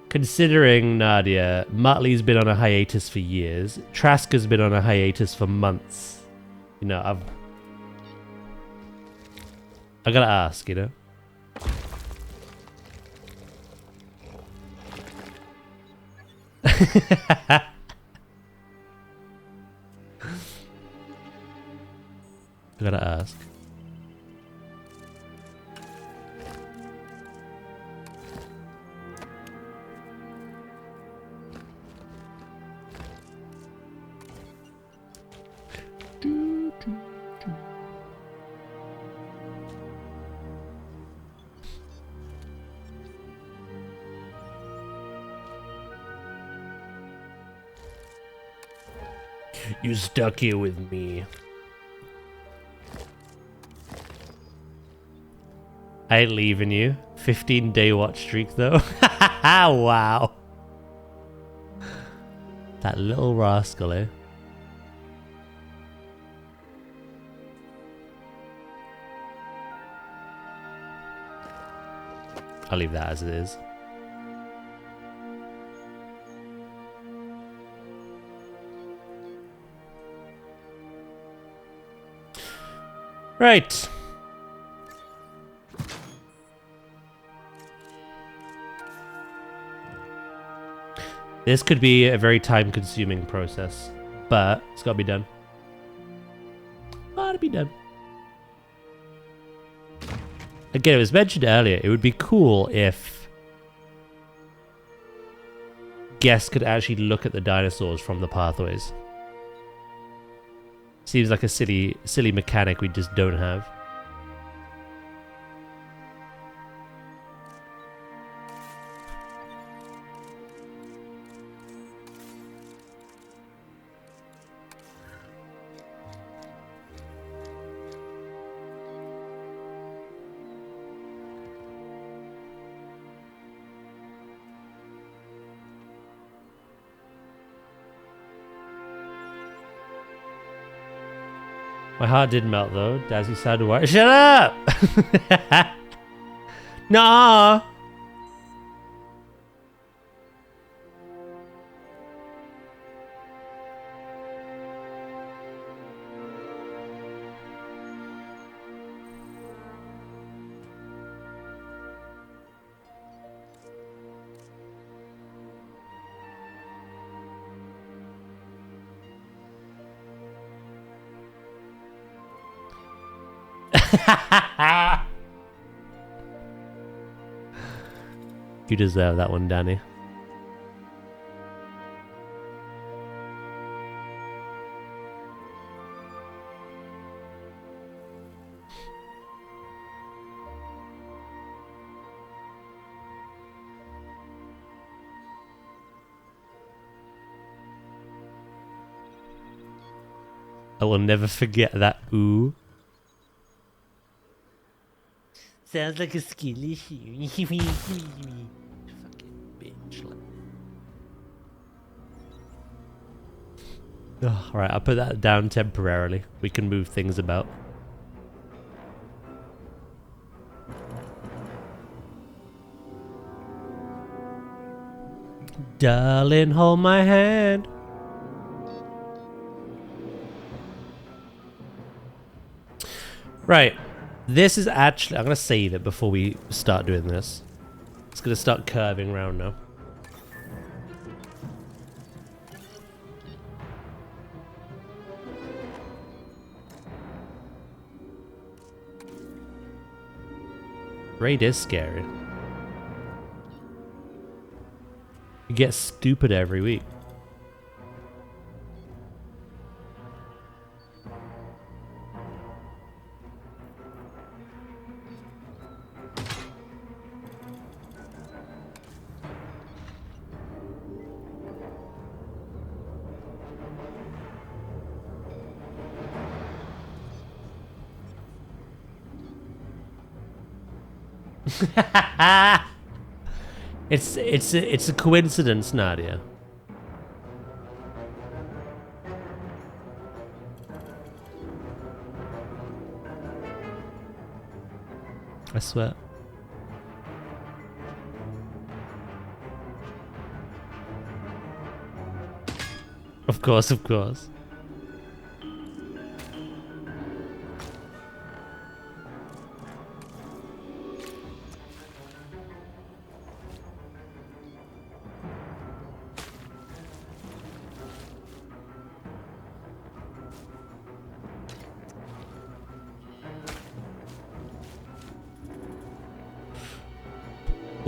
Speaker 1: Considering, Nadia, Muttley's been on a hiatus for years. Traska's been on a hiatus for months. You know, I gotta ask, you know? I gotta ask. You stuck here with me. I ain't leaving you. 15-day watch streak though. Wow. That little rascal, eh? I'll leave that as it is. Right. This could be a very time-consuming process, but it's got to be done. Gotta be done. Again, it was mentioned earlier, it would be cool if guests could actually look at the dinosaurs from the pathways. Seems like a silly mechanic we just don't have. My heart did melt though. Dazzy sad to watch. Shut up! Nah. You deserve that one, Danny. I will never forget that ooh. Sounds like a skilly fucking bitch. Alright, I'll put that down temporarily. We can move things about. Darling, hold my hand. Right. This is actually... I'm going to save it before we start doing this. It's going to start curving around now. Raid is scary. You get stupid every week. It's a coincidence, Nadia. I swear. Of course, of course.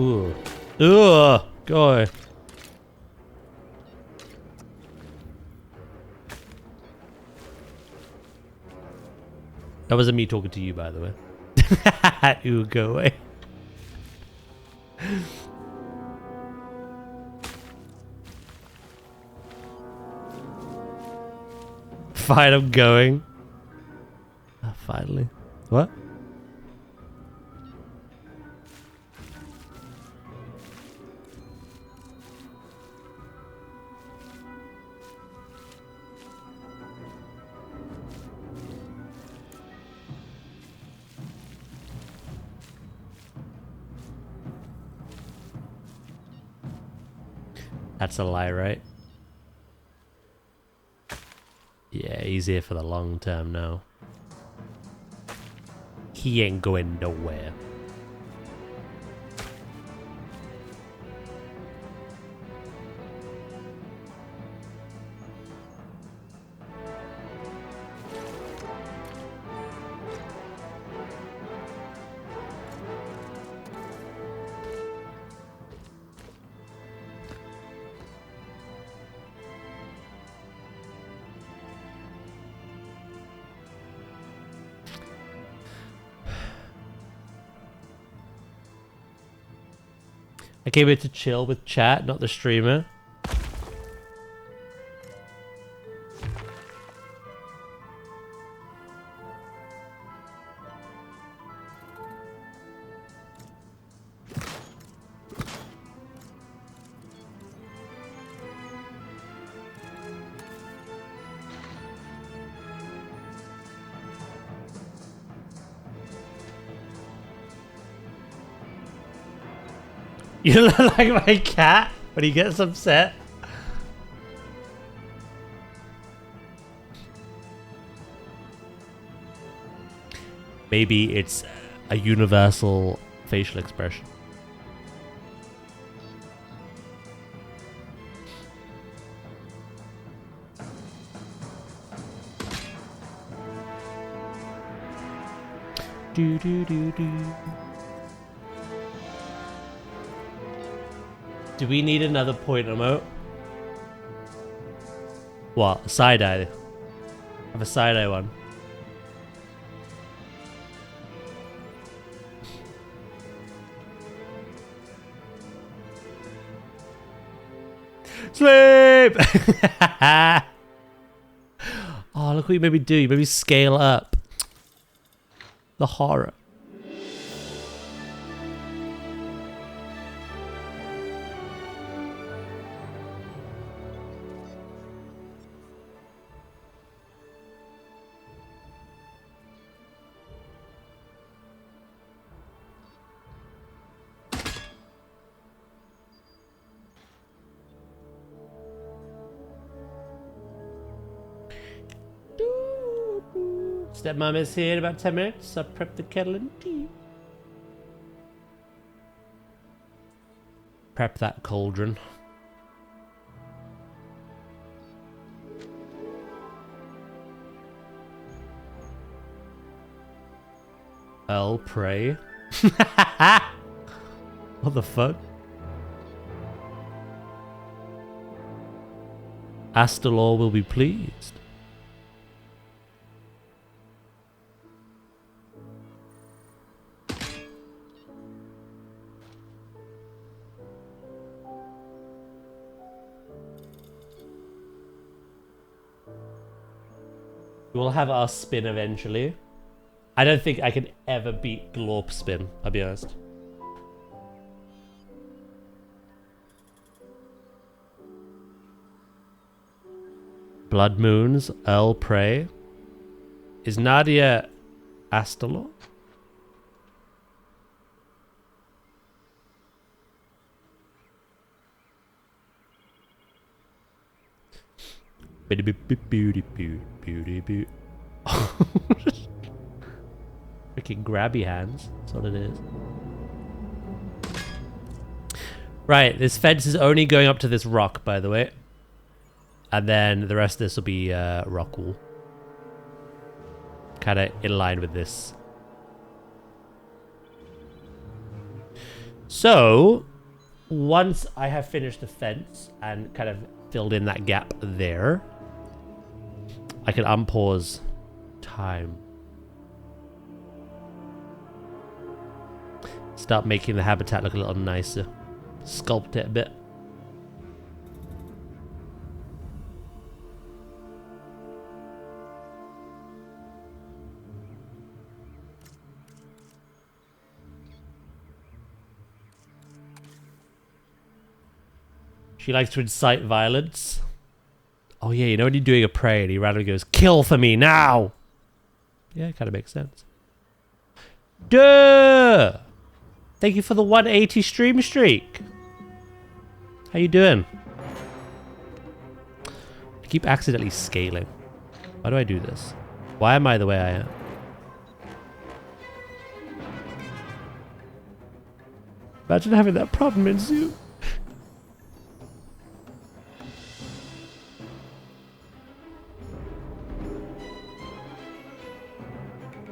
Speaker 1: Ooh. Ooh! Go. That wasn't me talking to you, by the way. Ooh, go away. fine, I'm going. Finally. What? That's a lie, right? Yeah, he's here for the long term now. He ain't going nowhere. I came here to chill with chat, not the streamer. You look like my cat when he gets upset. Maybe it's a universal facial expression. Do do do do. Do we need another point emote? What? Side-eye? I have a side-eye one. Sleep! Oh, look what you made me do. You made me scale up. The horror. Stepmom is here in about 10 minutes. I'll prep the kettle and tea. Prep that cauldron. I'll pray. What the fuck? Astalor will be pleased. We'll have our spin eventually. I don't think I can ever beat Glorp spin, I'll be honest. Blood Moons, Earl Prey. Is Nadia Astalor? Freaking grabby hands. That's what it is. Right, this fence is only going up to this rock, by the way. And then the rest of this will be rock wall. Kind of in line with this. So, once I have finished the fence and kind of filled in that gap there, I can unpause time. Start making the habitat look a little nicer. Sculpt it a bit. She likes to incite violence. Oh yeah, you know when you're doing a prey and he randomly goes, "Kill for me now!" Yeah, it kind of makes sense. Duh! Thank you for the 180 stream streak. How you doing? I keep accidentally scaling. Why do I do this? Why am I the way I am? Imagine having that problem in Zoo.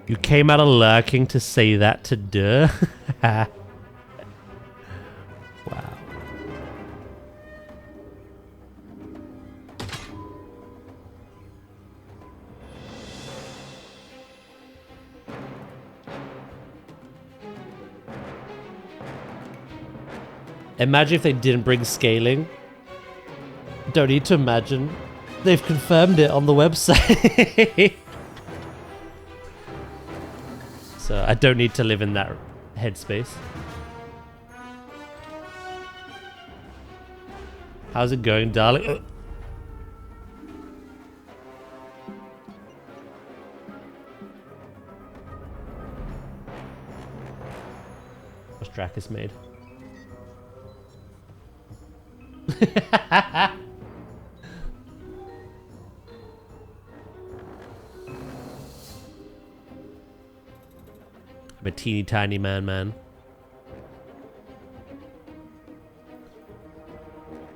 Speaker 1: You came out of lurking to say that to Duh? Wow. Imagine if they didn't bring scaling. Don't need to imagine. They've confirmed it on the website. So I don't need to live in that headspace. How's it going, darling? What's Dracus made? I'm a teeny tiny man.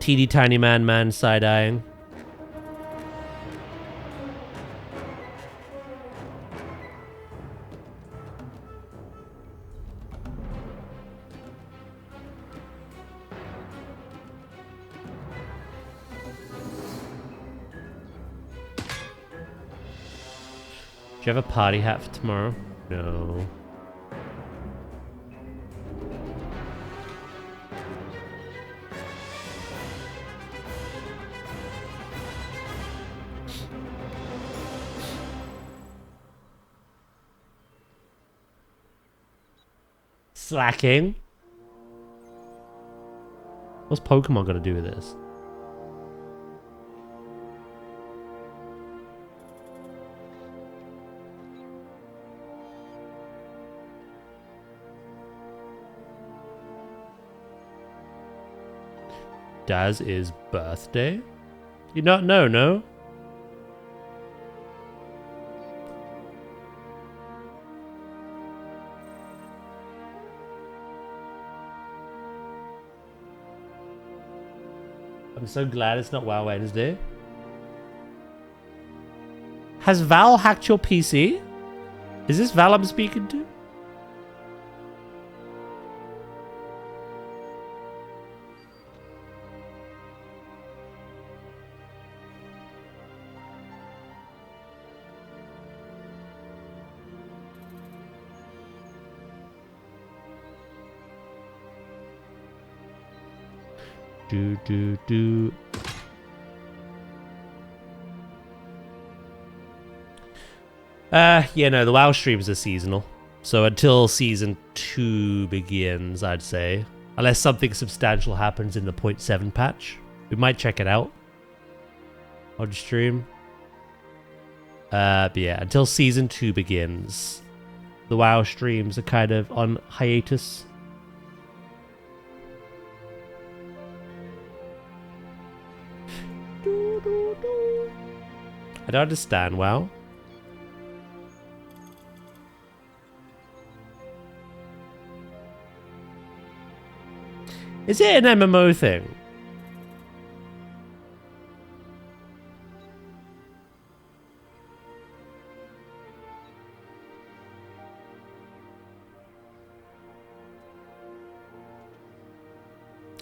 Speaker 1: Teeny tiny man side-eyeing. Do you have a party hat for tomorrow? No. Slacking? What's Pokemon got to do with this? Daz's birthday? You not know, no? I'm so glad it's not WoW Wednesday. Has Val hacked your PC? Is this Val I'm speaking to? Do. Yeah, no, the WoW streams are seasonal. So until Season 2 begins, I'd say. Unless something substantial happens in the 0.7 patch. We might check it out on stream. But yeah, until Season 2 begins, the WoW streams are kind of on hiatus. I don't understand WoW. Is it an MMO thing?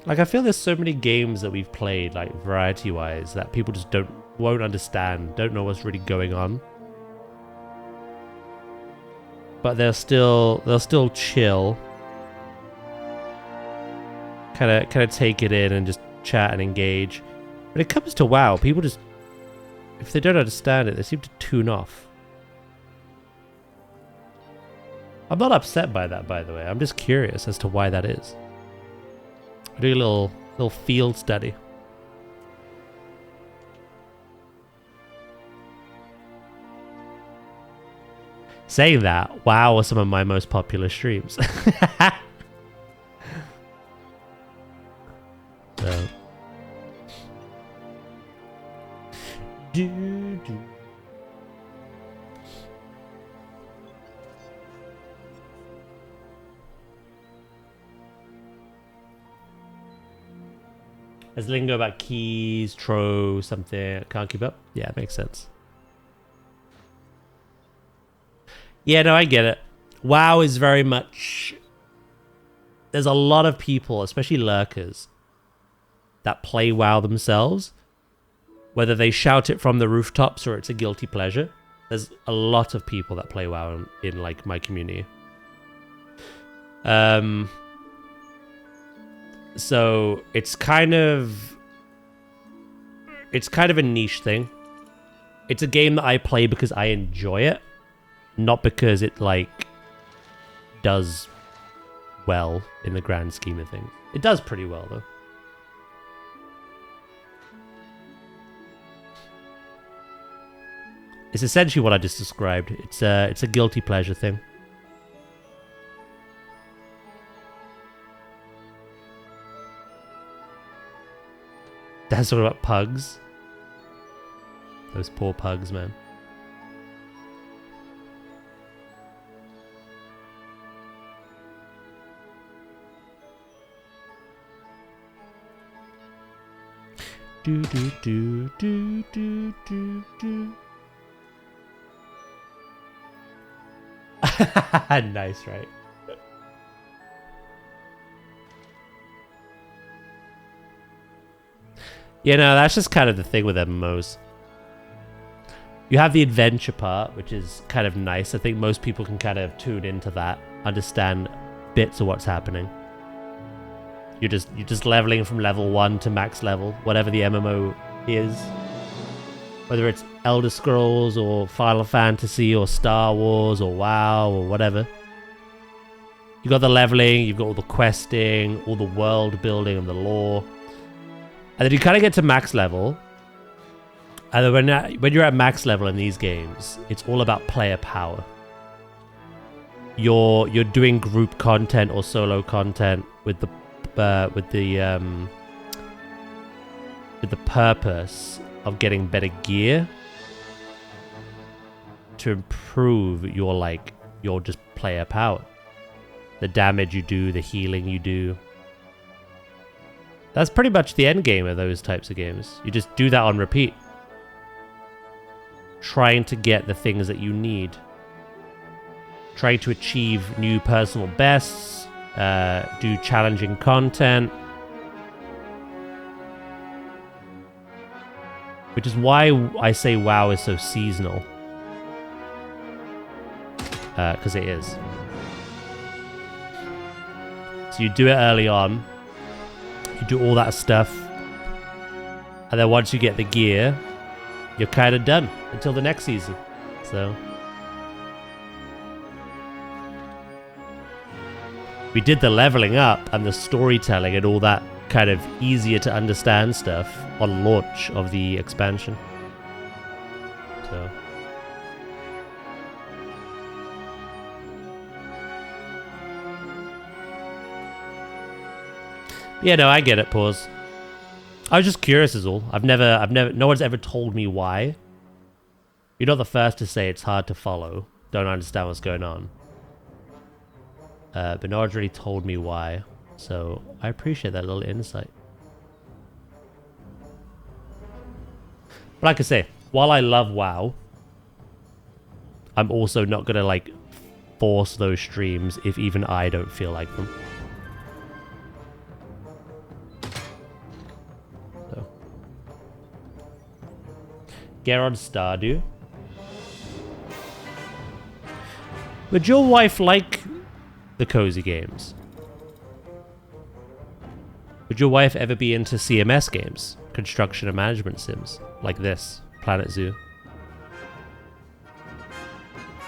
Speaker 1: Like, I feel there's so many games that we've played, like, variety-wise, that people just won't understand, don't know what's really going on. But they'll still chill. Kind of take it in and just chat and engage. When it comes to WoW, people just, if they don't understand it, they seem to tune off. I'm not upset by that, by the way. I'm just curious as to why that is. I'll do a little field study. Saying that, WoW was some of my most popular streams. So. Do. There's lingo about keys, tro, something. Can't keep up. Yeah, makes sense. Yeah, no, I get it. WoW is very much... There's a lot of people, especially lurkers, that play WoW themselves. Whether they shout it from the rooftops or it's a guilty pleasure. There's a lot of people that play WoW in like my community. So it's kind of a niche thing. It's a game that I play because I enjoy it, not because it like does well in the grand scheme of things. It does pretty well though. It's essentially what I just described. It's a guilty pleasure thing. That's all about pugs. Those poor pugs, man. Do do do do do do do. Nice, right? You know, that's just kind of the thing with MMOs. You have the adventure part, which is kind of nice. I think most people can kind of tune into that, understand bits of what's happening. You're just leveling from level 1 to max level, whatever the MMO is. Whether it's Elder Scrolls or Final Fantasy or Star Wars or WoW or whatever. You've got the leveling, you've got all the questing, all the world building and the lore. And then you kind of get to max level. And then when you're at max level in these games, it's all about player power. You're doing group content or solo content with the purpose of getting better gear to improve your just player power. The damage you do, the healing you do. That's pretty much the end game of those types of games. You just do that on repeat. Trying to get the things that you need. Trying to achieve new personal bests. Do challenging content. Which is why I say WoW is so seasonal. Because it is. So you do it early on. You do all that stuff. And then once you get the gear, you're kind of done until the next season. So we did the leveling up and the storytelling and all that kind of easier to understand stuff on launch of the expansion. So yeah, no, I get it, pause. I was just curious is all. No one's ever told me why. You're not the first to say it's hard to follow. Don't understand what's going on. But no one's really told me why. So I appreciate that little insight. But like I say, while I love WoW, I'm also not gonna like force those streams if even I don't feel like them. So. Gerard Stardew. Would your wife like the cozy games? Would your wife ever be into CMS games? Construction and management sims? Like this? Planet Zoo?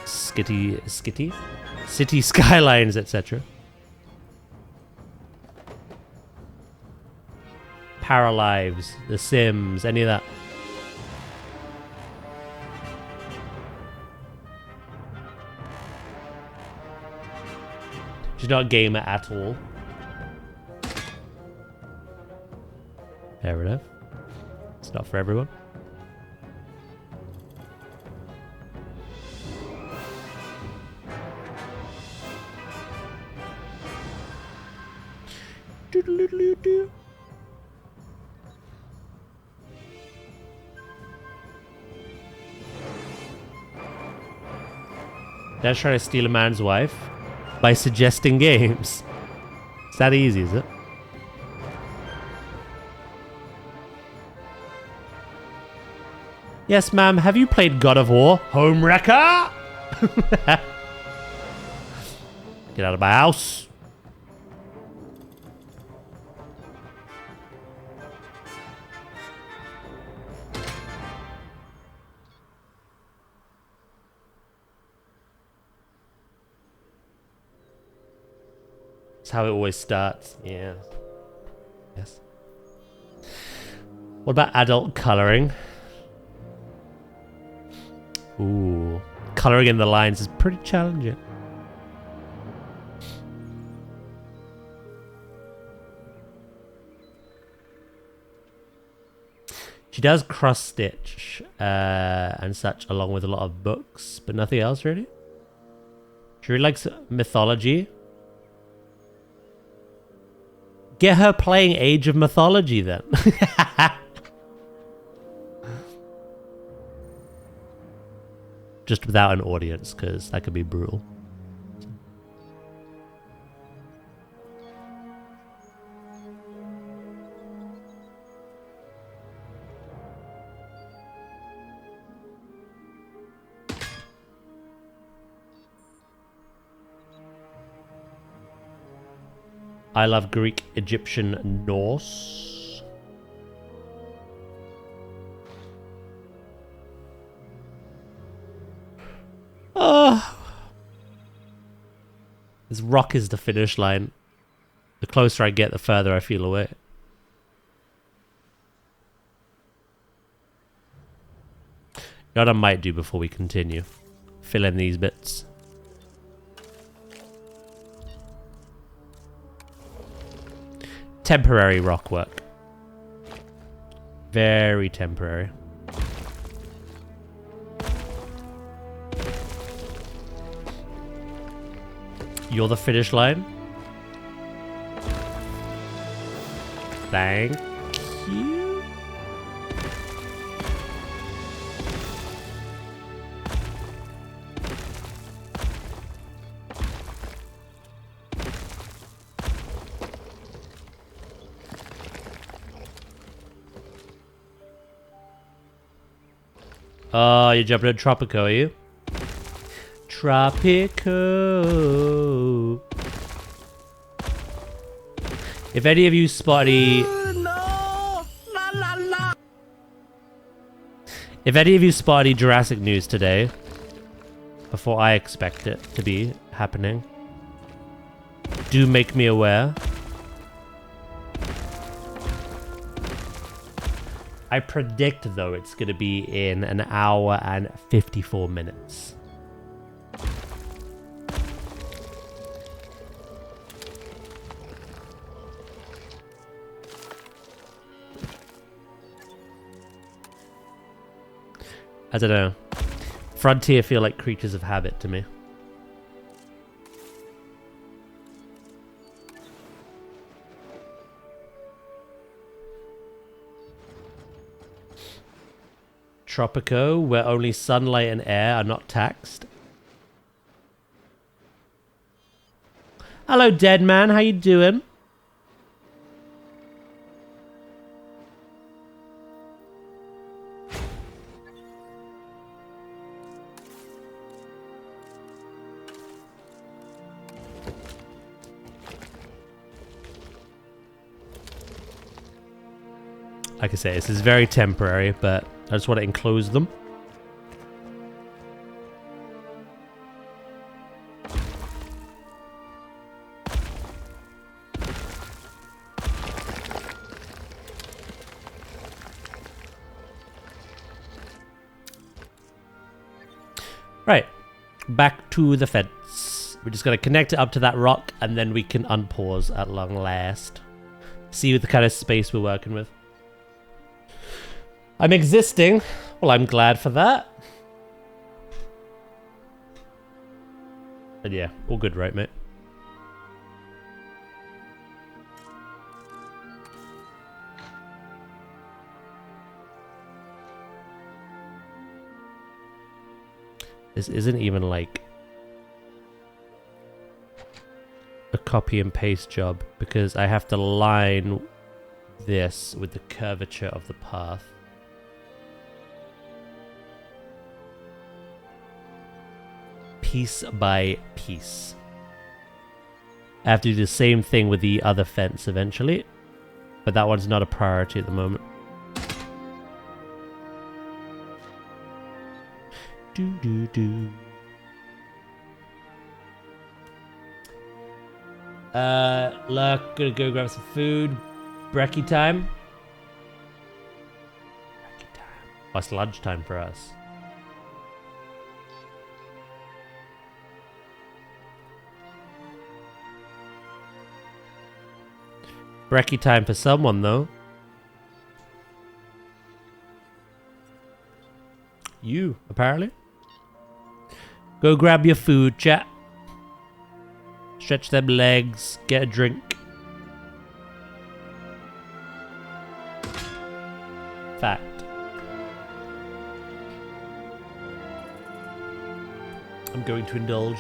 Speaker 1: Skitty? City Skylines, etc. Paralives, The Sims, any of that? She's not a gamer at all. Fair enough. It's not for everyone. Doodle-doodle-doo. Dad's trying to steal a man's wife by suggesting games. It's that easy, is it? Yes, ma'am. Have you played God of War? Home wrecker! Get out of my house. That's how it always starts. Yeah. Yes. What about adult coloring? Ooh. Coloring in the lines is pretty challenging. She does cross stitch and such, along with a lot of books, but nothing else really. She really likes mythology. Get her playing Age of Mythology then. Just without an audience, because that could be brutal. I love Greek, Egyptian, Norse. This rock is the finish line. The closer I get, the further I feel away. You know what I might do before we continue? Fill in these bits. Temporary rock work. Very temporary. You're the finish line. Thank you. Oh, you're jumping at Tropico, are you? Tropico. If any of you spotty... If any of you spotty Jurassic news today, before I expect it to be happening, do make me aware. I predict, though, it's going to be in an hour and 54 minutes. I don't know. Frontier feel like creatures of habit to me. Tropico, where only sunlight and air are not taxed. Hello, dead man. How you doing? Like I say, this is very temporary, but I just want to enclose them. Right, back to the fence. We're just going to connect it up to that rock, and then we can unpause at long last. See what the kind of space we're working with. I'm existing. Well, I'm glad for that. And yeah, all good, right, mate? This isn't even like a copy and paste job because I have to line this with the curvature of the path. Piece by piece. I have to do the same thing with the other fence eventually, but that one's not a priority at the moment. Look, gonna go grab some food. Brekkie time. Brekkie time. Oh, it's lunchtime for us. Brekkie time for someone, though. You, apparently. Go grab your food, chat. Stretch them legs. Get a drink. Fact. I'm going to indulge.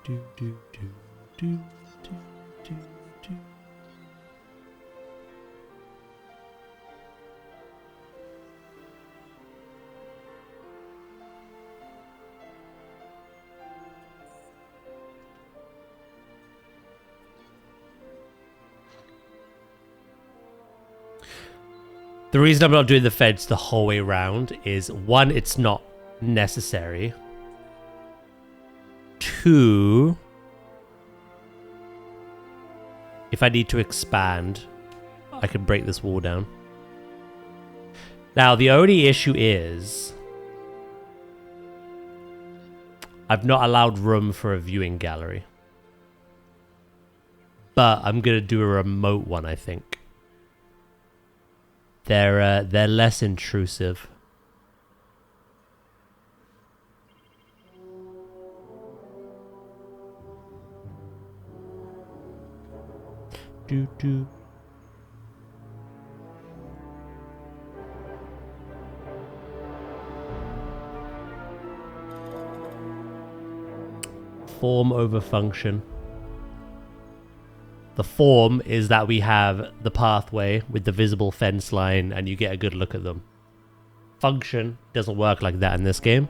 Speaker 1: Do, do, do, do, do, do, do. The reason I'm not doing the fence the whole way around is, one, it's not necessary. Two, if I need to expand, I can break this wall down. Now, the only issue is I've not allowed room for a viewing gallery. But I'm going to do a remote one, I think. They're less intrusive. Do do. Form over function. The form is that we have the pathway with the visible fence line and you get a good look at them. Function doesn't work like that in this game.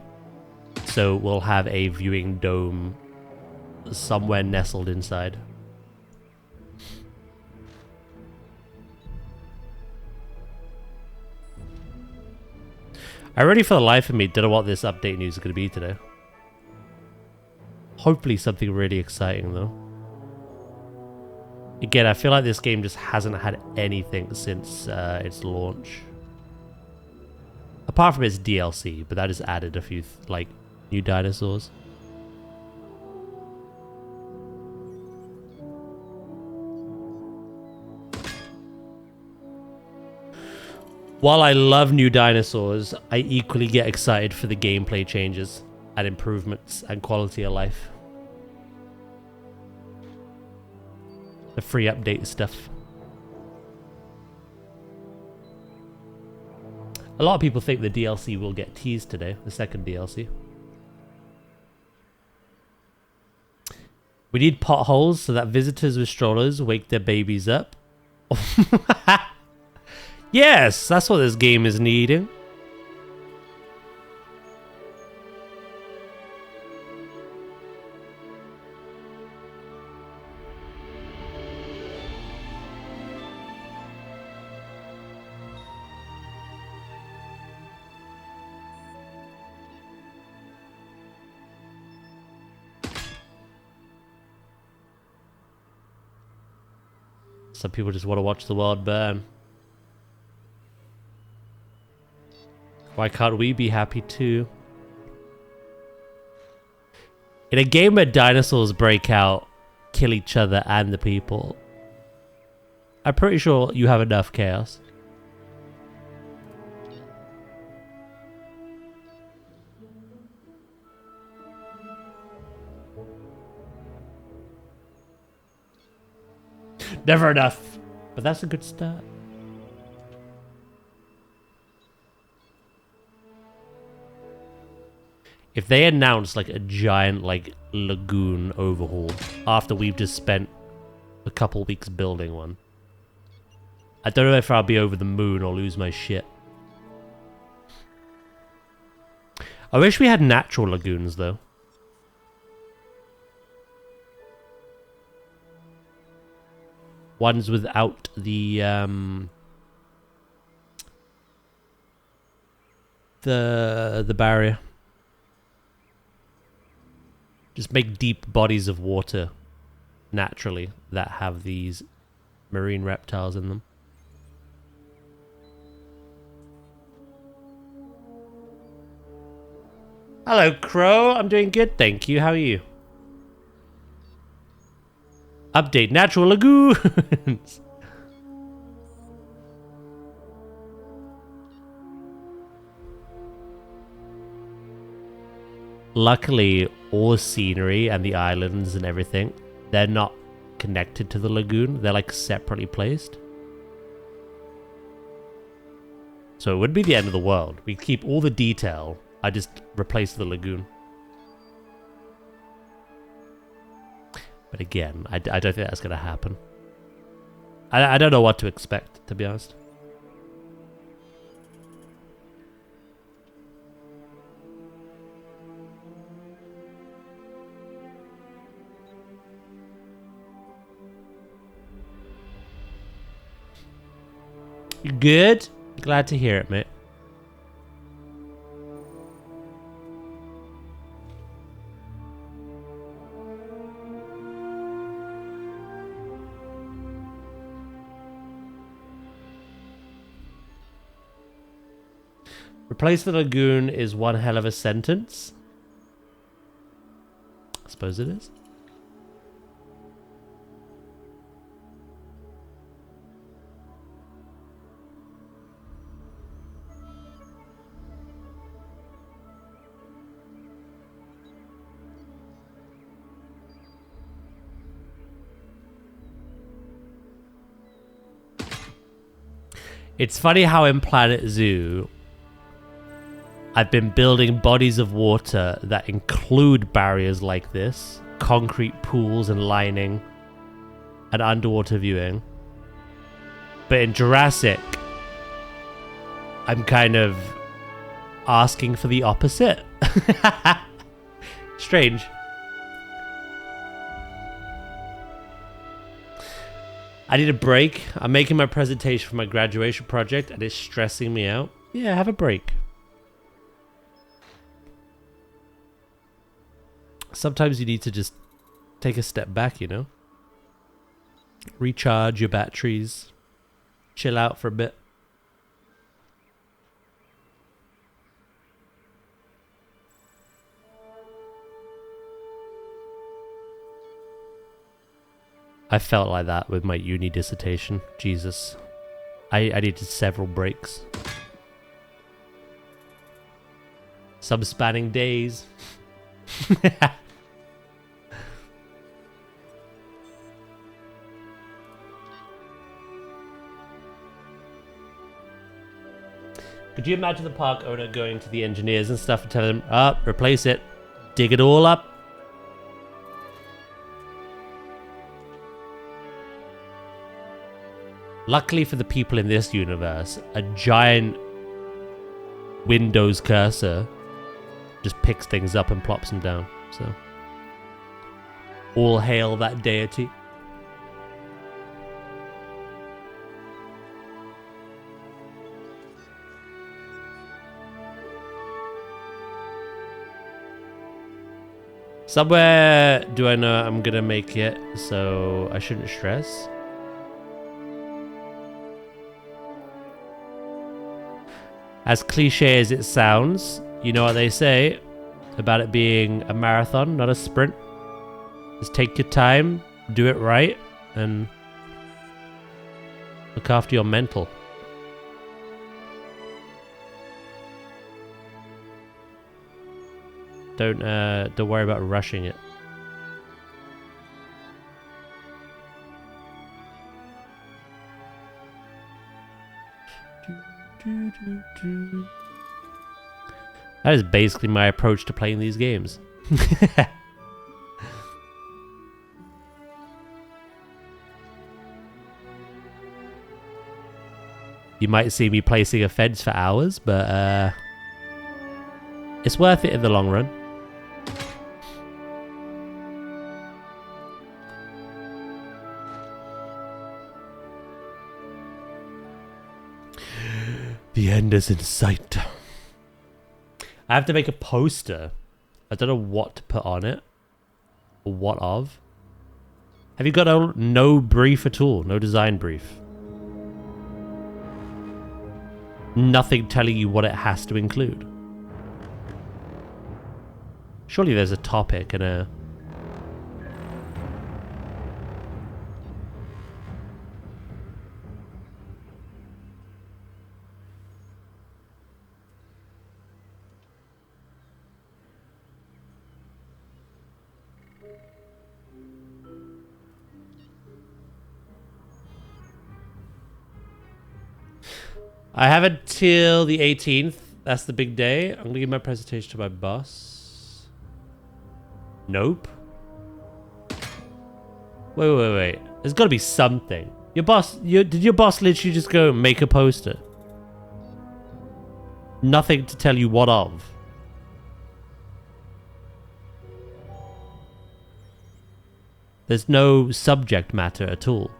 Speaker 1: So we'll have a viewing dome somewhere nestled inside. I already, for the life of me, don't know what this update news is going to be today. Hopefully something really exciting, though. Again, I feel like this game just hasn't had anything since its launch. Apart from its DLC, but that has added a few, like, new dinosaurs. While I love new dinosaurs, I equally get excited for the gameplay changes and improvements and quality of life. The free update stuff. A lot of people think the DLC will get teased today, the second DLC. We need potholes so that visitors with strollers wake their babies up. Yes, that's what this game is needing. Some people just want to watch the world burn. Why can't we be happy too? In a game where dinosaurs break out, kill each other and the people, I'm pretty sure you have enough chaos. Never enough, but that's a good start. If they announce like a giant like lagoon overhaul after we've just spent a couple weeks building one, I don't know if I'll be over the moon or lose my shit. I wish we had natural lagoons though. Ones without the barrier. Just make deep bodies of water naturally that have these marine reptiles in them. Hello, Crow. I'm doing good, thank you. How are you? Update natural lagoons. Luckily, all the scenery and the islands and everything, they're not connected to the lagoon. They're like separately placed. So it would be the end of the world. We keep all the detail. I just replace the lagoon. But again, I don't think that's going to happen. I don't know what to expect, to be honest. You good? Glad to hear it, mate. Replace the lagoon is one hell of a sentence. I suppose it is. It's funny how in Planet Zoo, I've been building bodies of water that include barriers like this, concrete pools and lining, and underwater viewing. But in Jurassic, I'm kind of asking for the opposite. Strange. I need a break. I'm making my presentation for my graduation project and it's stressing me out. Yeah, have a break. Sometimes you need to just take a step back, you know? Recharge your batteries. Chill out for a bit. I felt like that with my uni dissertation. Jesus. I needed several breaks. Some spanning days. Could you imagine the park owner going to the engineers and stuff and telling them, replace it, dig it all up? Luckily for the people in this universe, a giant Windows cursor just picks things up and plops them down. So, all hail that deity. Somewhere do I know I'm gonna make it, so I shouldn't stress. As cliche as it sounds, you know what they say about it being a marathon, not a sprint. Just take your time, do it right, and look after your mental. Don't worry about rushing it. That is basically my approach to playing these games. You might see me placing a fence for hours, but it's worth it in the long run. The end is in sight. I have to make a poster. I don't know what to put on it. Or what of. Have you got no brief at all? No design brief? Nothing telling you what it has to include? Surely there's a topic and a... I have until the 18th. That's the big day. I'm going to give my presentation to my boss. Nope. Wait. There's got to be something. Your boss... Did your boss literally just go make a poster? Nothing to tell you what of. There's no subject matter at all.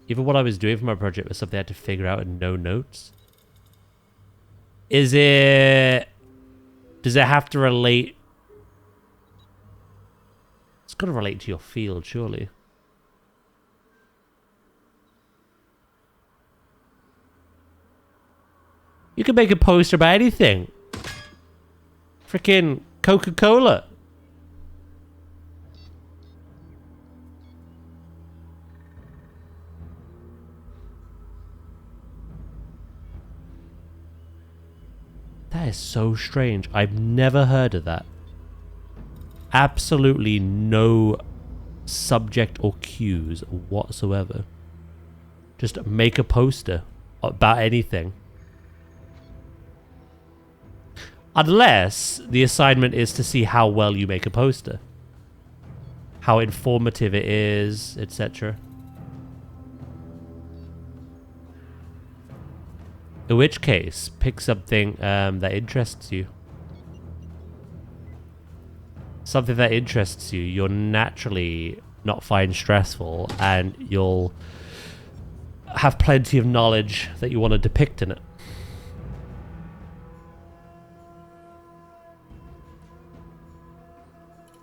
Speaker 1: Even what I was doing for my project was something I had to figure out in no notes. Does it have to relate? It's got to relate to your field, surely. You can make a poster about anything. Freaking Coca-Cola. That is so strange. I've never heard of that. Absolutely no subject or cues whatsoever. Just make a poster about anything. Unless the assignment is to see how well you make a poster. How informative it is, etc. In which case, pick something that interests you. Something that interests you, you'll naturally not find stressful, and you'll have plenty of knowledge that you want to depict in it.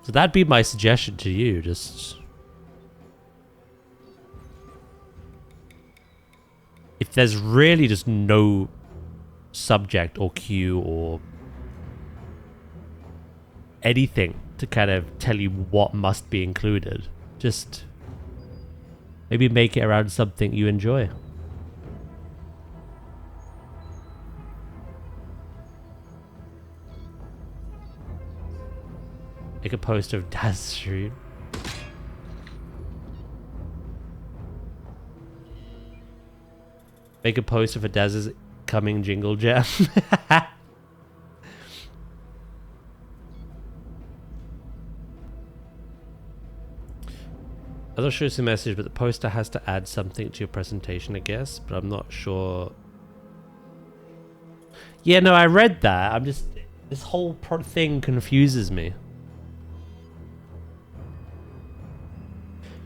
Speaker 1: So that'd be my suggestion to you, just... If there's really just no subject or cue or anything to kind of tell you what must be included, just maybe make it around something you enjoy. Make a poster of Daz's stream. Make a poster for Daz's coming jingle jam. I'm not sure it's a message, but the poster has to add something to your presentation, I guess. But I'm not sure. Yeah, no, I read that. I'm just... This whole thing confuses me.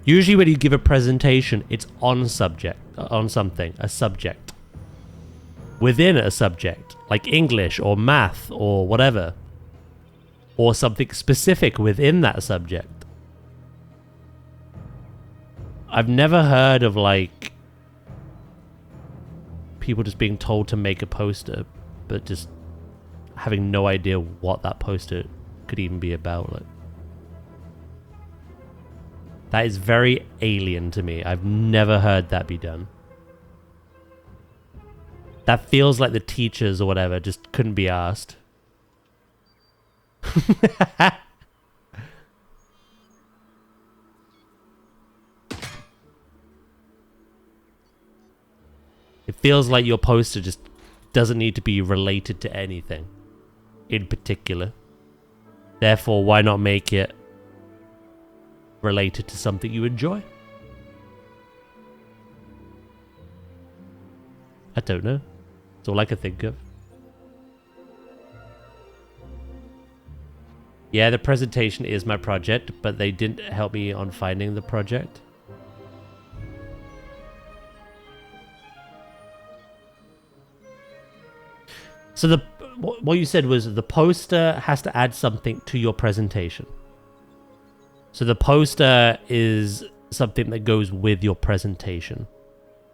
Speaker 1: Usually when you give a presentation, it's on subject, on something, a subject. Within a subject. like English or math or whatever, or something specific within that subject. I've never heard of like people just being told to make a poster, but just having no idea what that poster could even be about. Like, that is very alien to me. I've never heard that be done. That feels like the teachers or whatever just couldn't be asked. It feels like your poster just doesn't need to be related to anything in particular. Therefore, why not make it related to something you enjoy? I don't know. That's all I can think of. Yeah, the presentation is my project, but they didn't help me on finding the project. So what you said was the poster has to add something to your presentation. So the poster is something that goes with your presentation.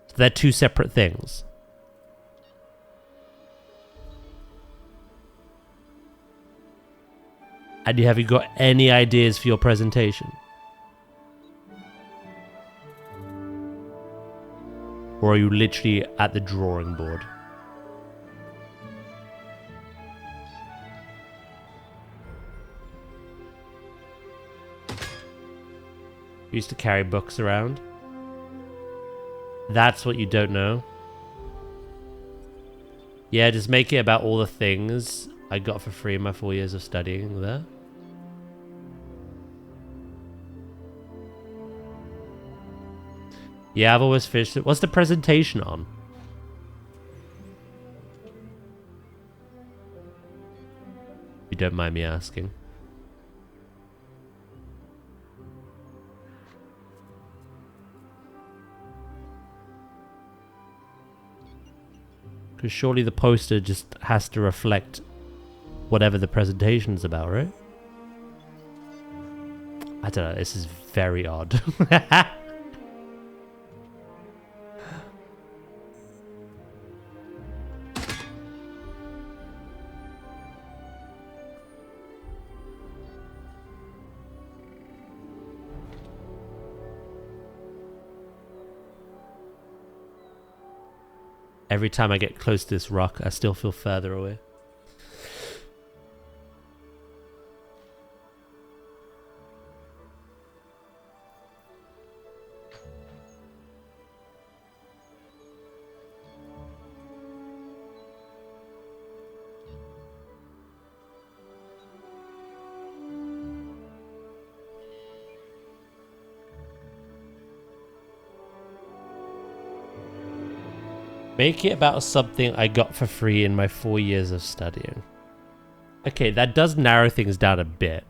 Speaker 1: So they're two separate things. And have you got any ideas for your presentation? Or are you literally at the drawing board? You used to carry books around. That's what you don't know. Yeah, just make it about all the things I got for free in my 4 years of studying there. Yeah, I've always fished it. What's the presentation on? If you don't mind me asking. Because surely the poster just has to reflect whatever the presentation's about, right? I don't know, this is very odd. Every time I get close to this rock, I still feel further away. Make it about something I got for free in my 4 years of studying. Okay, that does narrow things down a bit.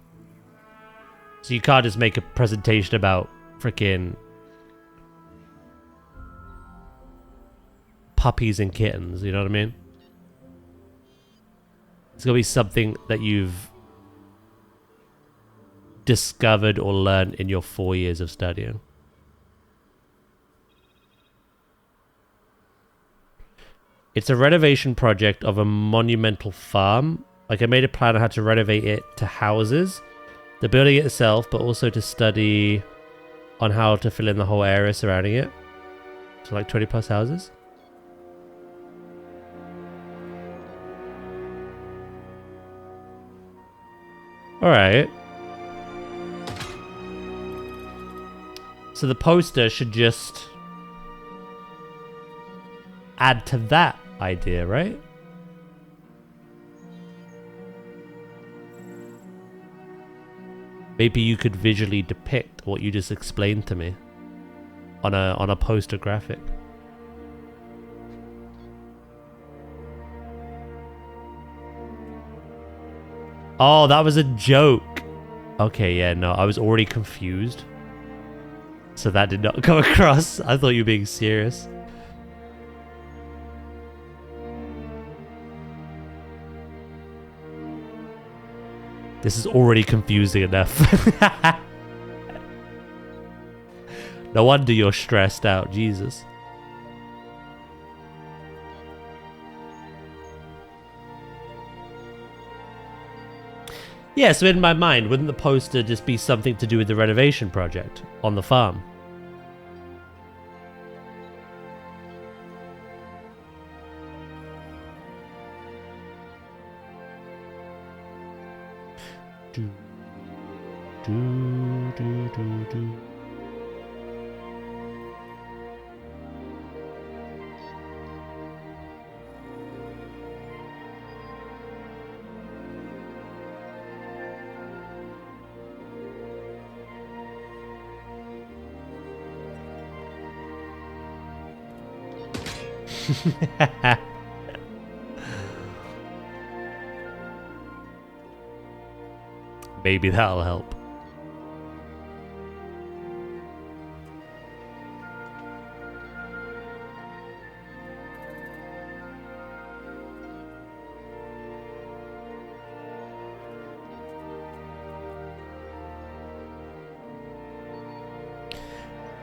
Speaker 1: So you can't just make a presentation about freaking puppies and kittens, you know what I mean? It's gonna be something that you've discovered or learned in your 4 years of studying. It's a renovation project of a monumental farm. Like, I made a plan on how to renovate it to houses, the building itself, but also to study on how to fill in the whole area surrounding it. So like 20 plus houses. Alright. So the poster should just add to that idea, right? Maybe you could visually depict what you just explained to me on a poster graphic. Oh, that was a joke. Okay, yeah, no, I was already confused. So that did not come across. I thought you were being serious. This is already confusing enough. No wonder you're stressed out, Jesus. Yeah, so in my mind, wouldn't the poster just be something to do with the renovation project on the farm? Do, do, do, do, do. Maybe that'll help.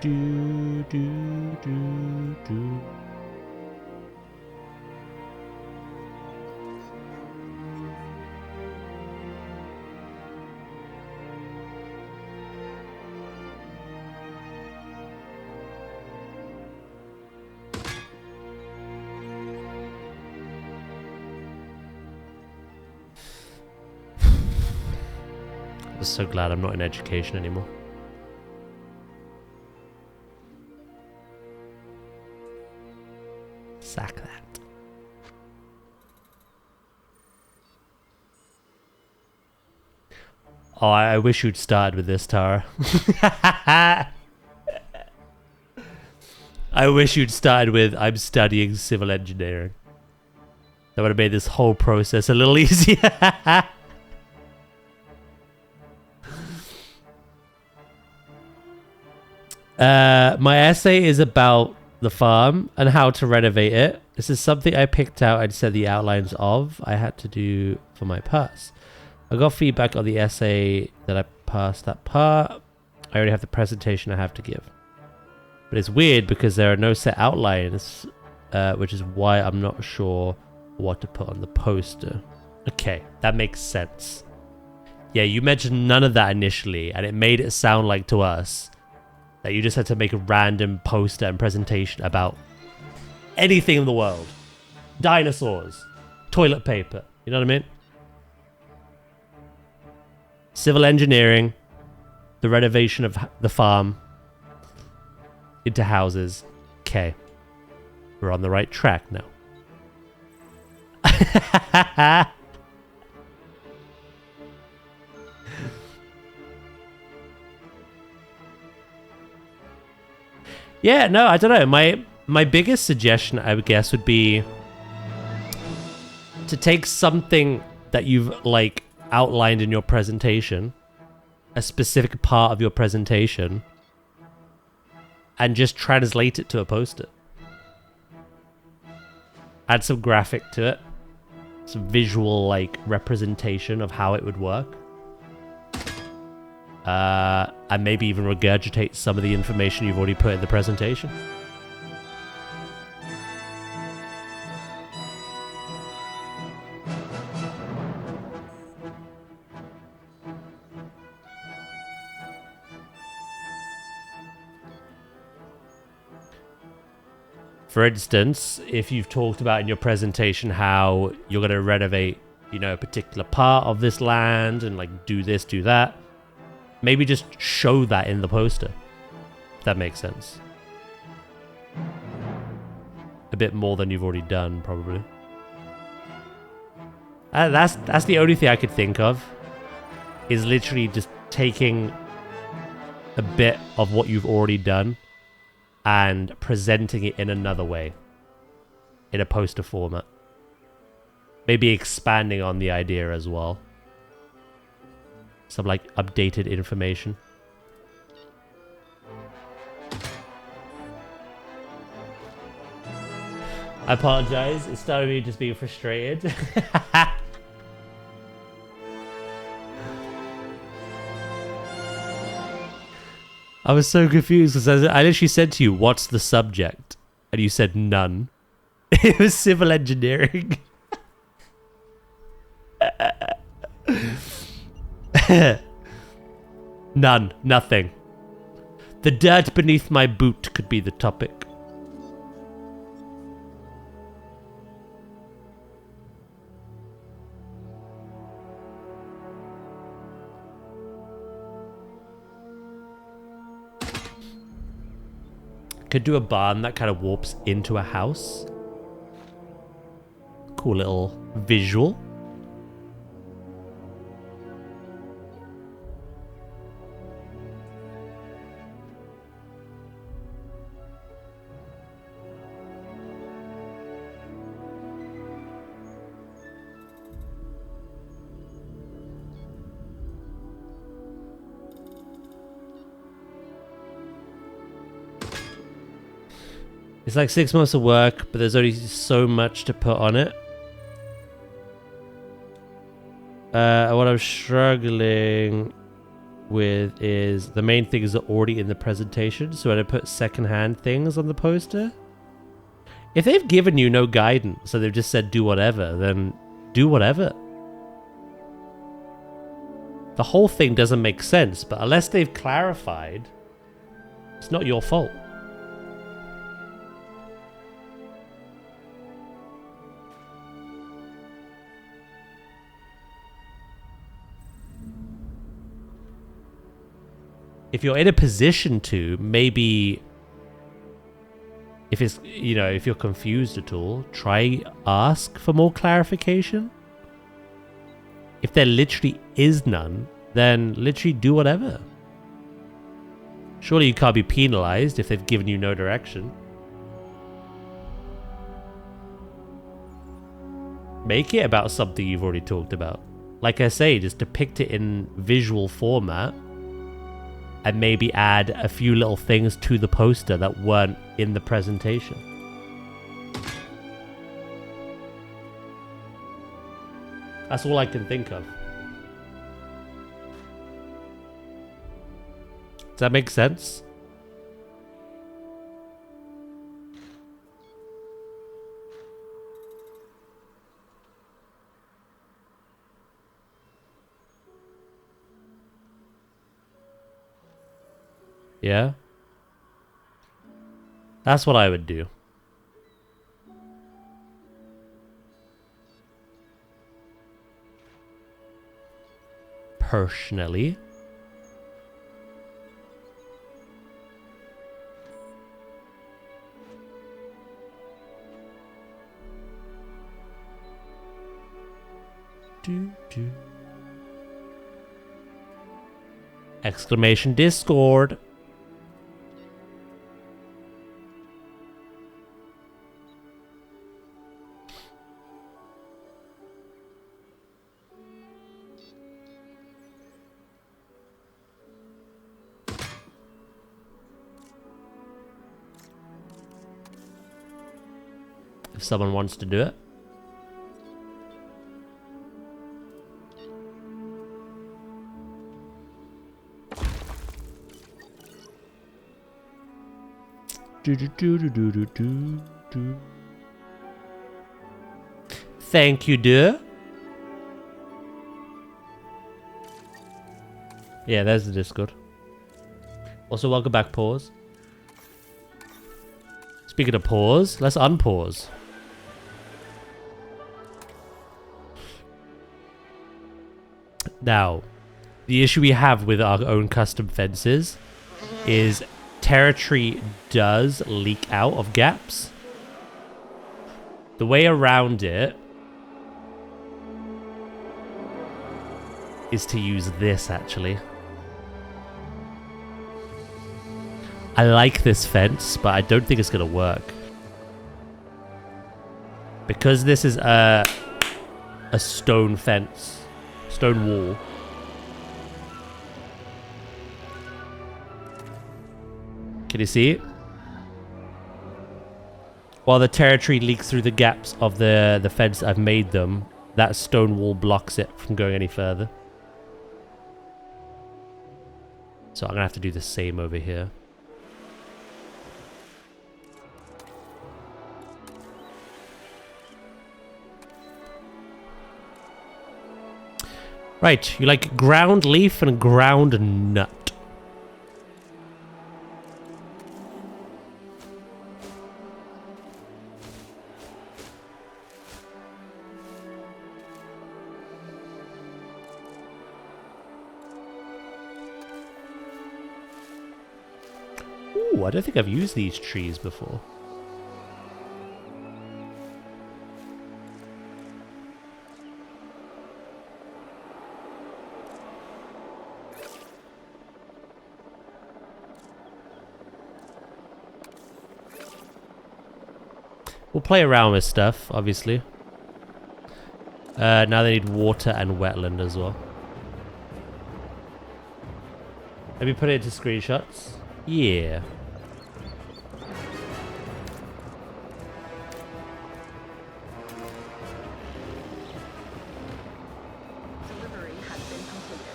Speaker 1: Do, do, do, do. I'm so glad I'm not in education anymore. Sack that. Oh, I wish you'd started with this, Tara. I wish you'd started with, I'm studying civil engineering. That would have made this whole process a little easier. My essay is about the farm and how to renovate it. This is something I picked out and said the outlines of I had to do for my pass. I got feedback on the essay that I passed that part. I already have the presentation I have to give. But it's weird because there are no set outlines, which is why I'm not sure what to put on the poster. Okay, that makes sense. Yeah, you mentioned none of that initially, and it made it sound like to us that you just had to make a random poster and presentation about anything in the world. Dinosaurs, toilet paper, you know what I mean? Civil engineering, the renovation of the farm into houses. Okay, we're on the right track now. Yeah, no, I don't know. My biggest suggestion, I would guess, would be to take something that you've like outlined in your presentation, a specific part of your presentation, and just translate it to a poster. Add some graphic to it, some visual like representation of how it would work. And maybe even regurgitate some of the information you've already put in the presentation. For instance, if you've talked about in your presentation how you're going to renovate, you know, a particular part of this land and like do this, do that, maybe just show that in the poster. If that makes sense. A bit more than you've already done, probably. That's the only thing I could think of. Is literally just taking a bit of what you've already done and presenting it in another way. In a poster format. Maybe expanding on the idea as well. Some like updated information. I apologize. It started me just being frustrated. I was so confused because I literally said to you, what's the subject? And you said none. It was civil engineering. None. Nothing. The dirt beneath my boot could be the topic. Could do a barn that kind of warps into a house. Cool little visual. It's like 6 months of work, but there's only so much to put on it. What I'm struggling with is the main things are already in the presentation. So when I put secondhand things on the poster, if they've given you no guidance, so they've just said do whatever, then do whatever. The whole thing doesn't make sense, but unless they've clarified, it's not your fault. If you're in a position to, maybe if it's, you know, if you're confused at all, try ask for more clarification. If there literally is none, then literally do whatever. Surely you can't be penalized if they've given you no direction. Make it about something you've already talked about. Like I say, just depict it in visual format. And maybe add a few little things to the poster that weren't in the presentation. That's all I can think of. Does that make sense? Yeah? That's what I would do. Personally. Exclamation Discord. If someone wants to do it. Thank you, dear. Yeah, there's the Discord. Also, welcome back, Pause. Speaking of pause, let's unpause. Now, the issue we have with our own custom fences is territory does leak out of gaps. The way around it is to use this, actually. I like this fence, but I don't think it's going to work. Because this is a stone fence, stone wall. Can you see it? While the territory leaks through the gaps of the fence I've made them, that stone wall blocks it from going any further. So I'm gonna have to do the same over here. Right, you like ground leaf and ground nut. Ooh, I don't think I've used these trees before. We'll play around with stuff, obviously. Now they need water and wetland as well. Let me put it into screenshots. Yeah.
Speaker 4: Delivery has been completed.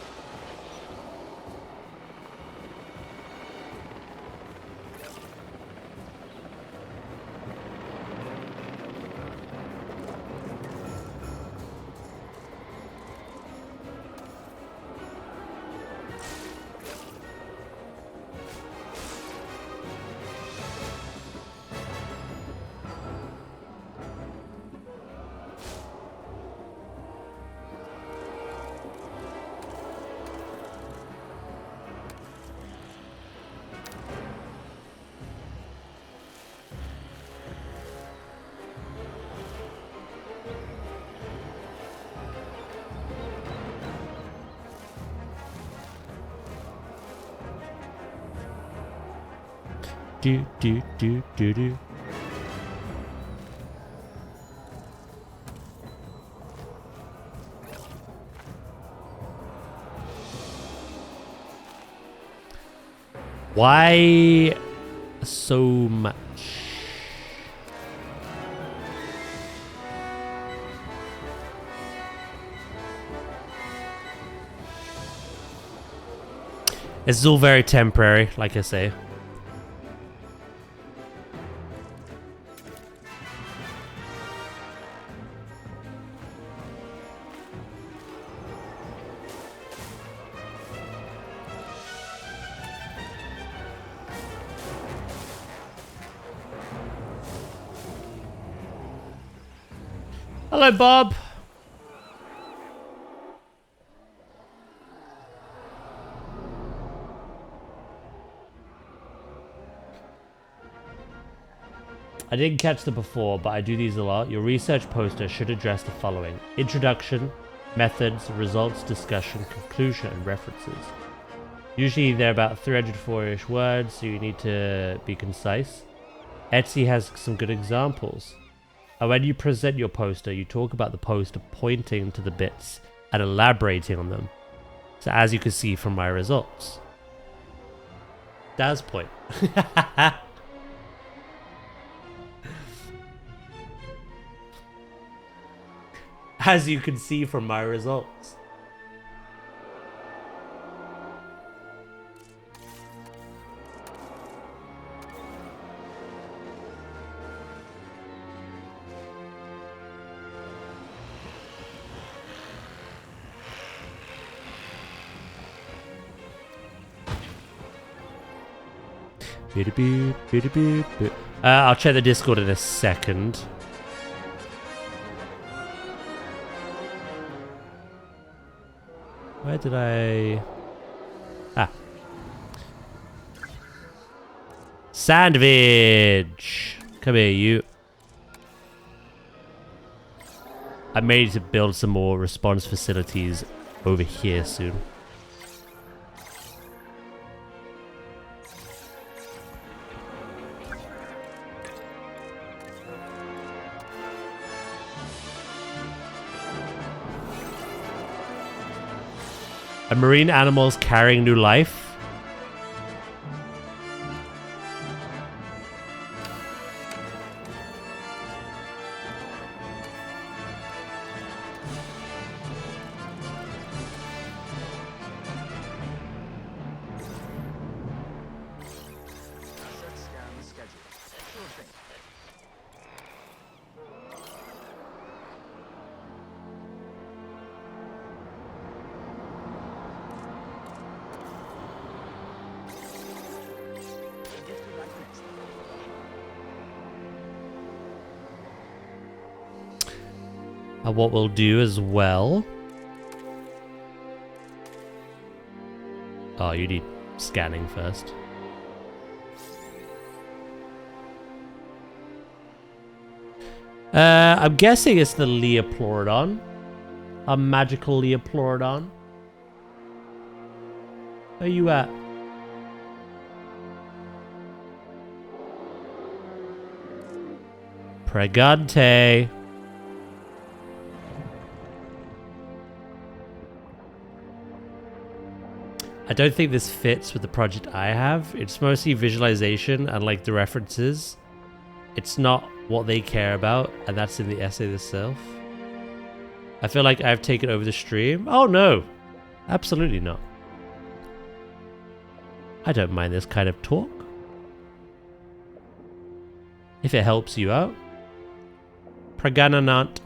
Speaker 1: Do do do do do. Why so much? This is all very temporary, like I say. Hello, Bob. I didn't catch them before, but I do these a lot. Your research poster should address the following: introduction, methods, results, discussion, conclusion, and references. Usually they're about 304-ish words, so you need to be concise. Etsy has some good examples. And when you present your poster, you talk about the poster pointing to the bits and elaborating on them. So as you can see from my results. That's point. As you can see from my results. I'll check the Discord in a second. Where did I... Ah. Sandwich! Come here, you. I may need to build some more response facilities over here soon. Are marine animals carrying new life? And what we'll do as well... Oh, you need scanning first. I'm guessing it's the Leoplorodon. A magical Leoplorodon. Where you at? Pregante. I don't think this fits with the project I have. It's mostly visualization and like the references. It's not what they care about, and that's in the essay itself. I feel like I've taken over the stream. Oh no, absolutely not. I don't mind this kind of talk. If it helps you out. Pragananant.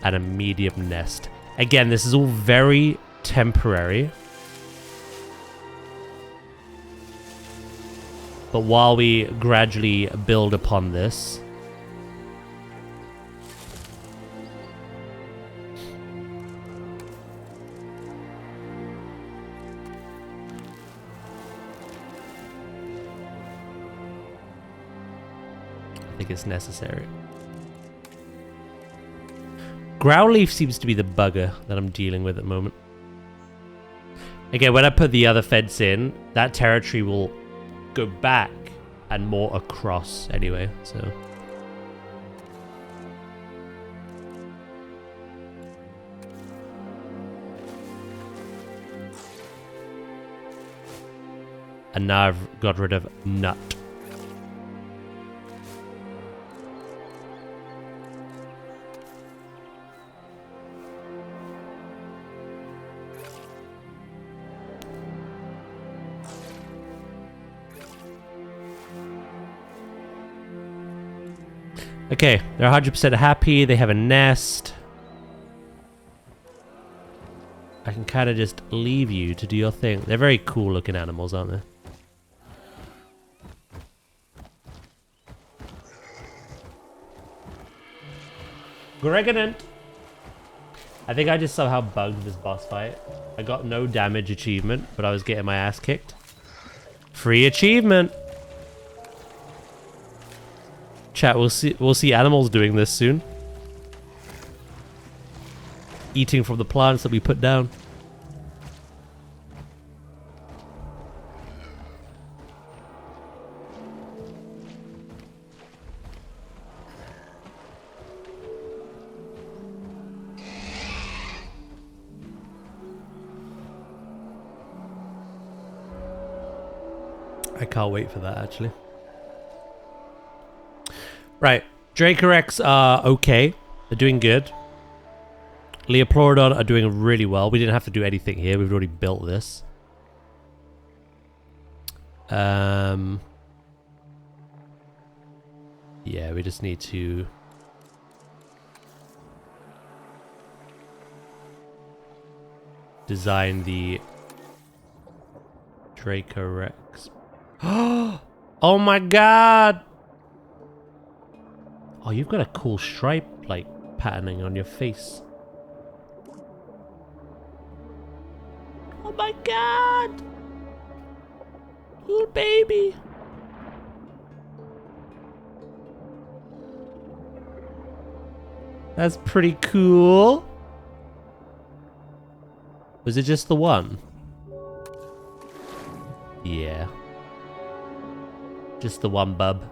Speaker 1: And a medium nest. Again, this is all very temporary. But while we gradually build upon this, I think it's necessary. Growleaf seems to be the bugger that I'm dealing with at the moment. Again, when I put the other fence in, that territory will go back and more across anyway, so... And now I've got rid of Nut. Okay, they're 100% happy. They have a nest. I can kind of just leave you to do your thing. They're very cool looking animals, aren't they? Greganant. I think I just somehow bugged this boss fight. I got no damage achievement, but I was getting my ass kicked. Free achievement. Chat, we'll see animals doing this soon. Eating from the plants that we put down. I can't wait for that, actually. Right, Dracorex are okay. They're doing good. Leoplorodon are doing really well. We didn't have to do anything here. We've already built this. Yeah, we just need to... design the Dracorex. Oh my god! Oh, you've got a cool stripe, like, patterning on your face. Oh my god! Little baby. That's pretty cool. Was it just the one? Yeah. Just the one, bub.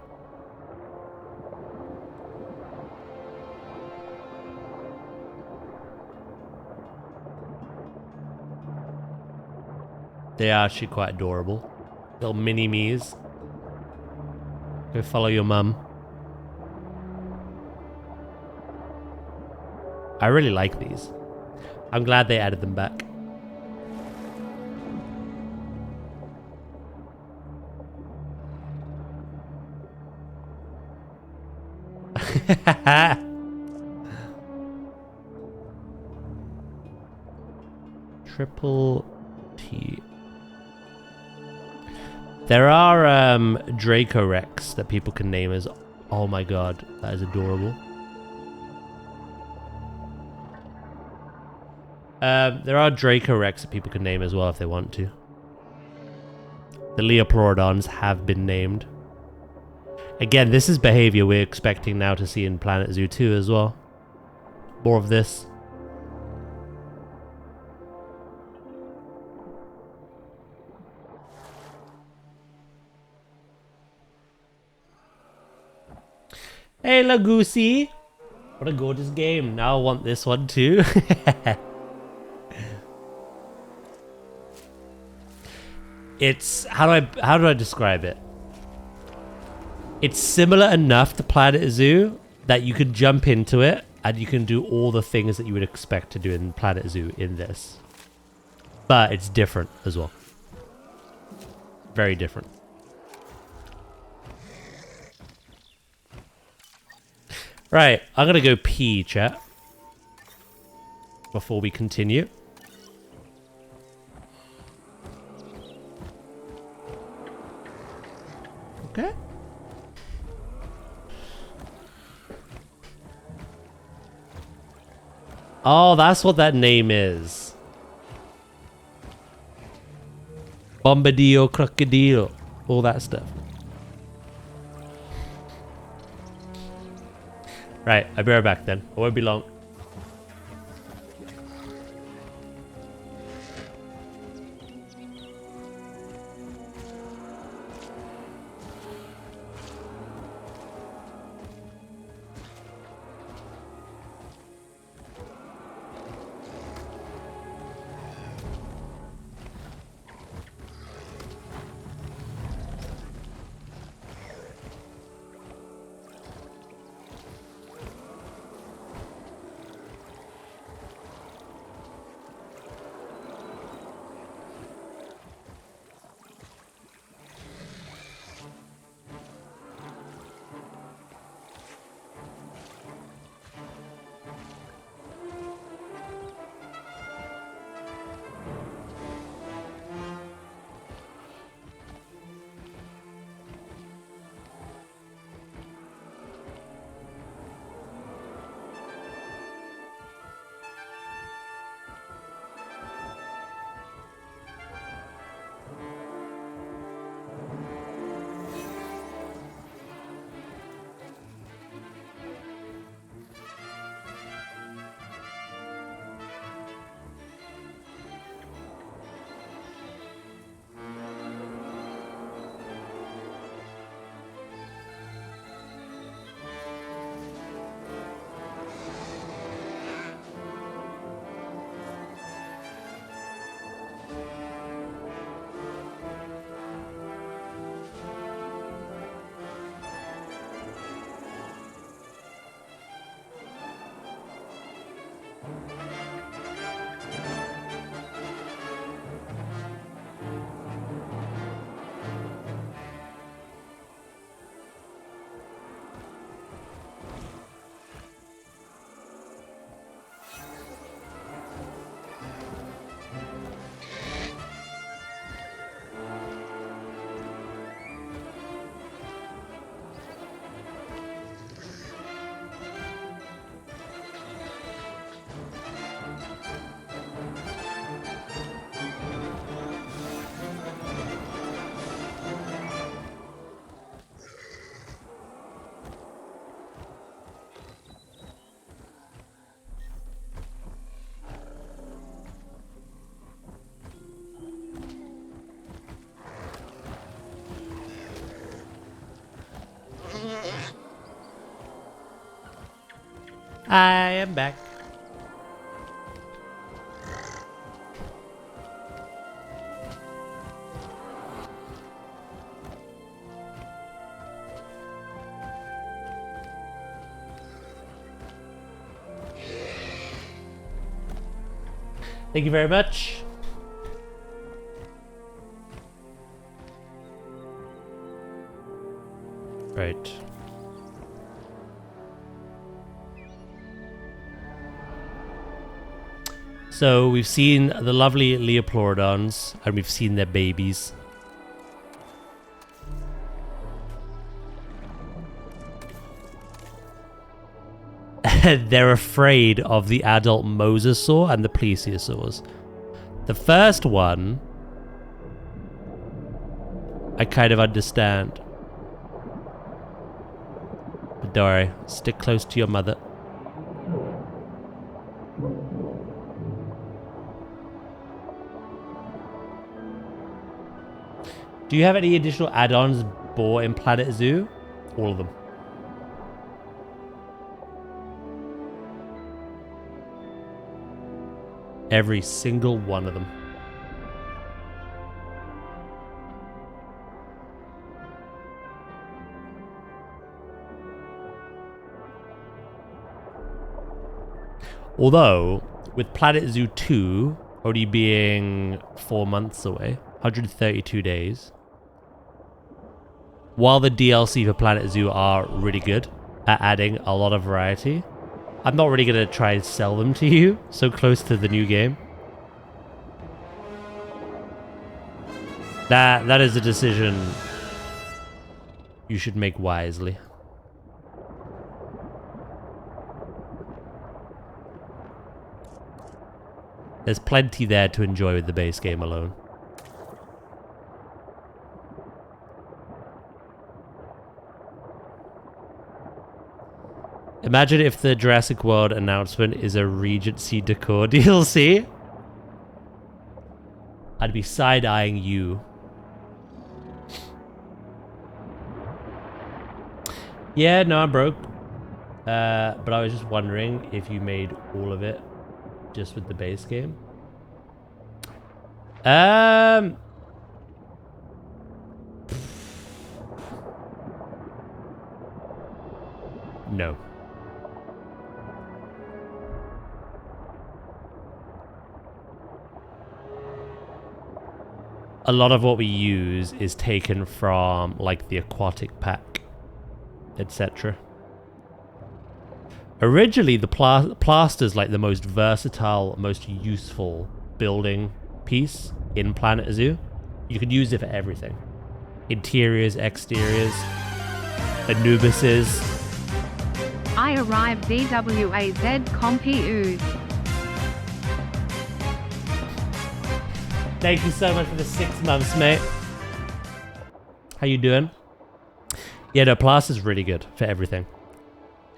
Speaker 1: They are actually quite adorable. Little mini-me's. Go follow your mum. I really like these. I'm glad they added them back. Triple T. There are Dracorex that people can name as. Oh my god, that is adorable. There are Dracorex that people can name as well if they want to. The Leoprodons have been named. Again, this is behavior we're expecting now to see in Planet Zoo 2 as well. More of this. Hey, Lagoosey! What a gorgeous game. Now I want this one too. It's how do I describe it? It's similar enough to Planet Zoo that you can jump into it and you can do all the things that you would expect to do in Planet Zoo in this. But it's different as well. Very different. Right, I'm gonna go pee, chat. Before we continue. Okay. Oh, that's what that name is. Bombadillo, crocodile, all that stuff. Right, I'll be right back then. I won't be long. I am back. Thank you very much. Right. So we've seen the lovely Leopleurodons, and we've seen their babies. They're afraid of the adult mosasaur and the plesiosaurs. The first one, I kind of understand. But don't worry, stick close to your mother. Do you have any additional add-ons bought in Planet Zoo? All of them. Every single one of them. Although, with Planet Zoo 2 only being 4 months away, 132 days, while the DLC for Planet Zoo are really good at adding a lot of variety, I'm not really going to try and sell them to you so close to the new game. That is a decision you should make wisely. There's plenty there to enjoy with the base game alone. Imagine if the Jurassic World announcement is a Regency Decor DLC. I'd be side-eyeing you. Yeah, no, I'm broke. But I was just wondering if you made all of it just with the base game. No. A lot of what we use is taken from, like, the aquatic pack, etc. Originally, the plaster's like the most versatile, most useful building piece in Planet Zoo. You can use it for everything. Interiors, exteriors, Anubises.
Speaker 3: I arrived DWAZ Compy Ooze.
Speaker 1: Thank you so much for the 6 months, mate. How you doing? Yeah, no, plaster's really good for everything.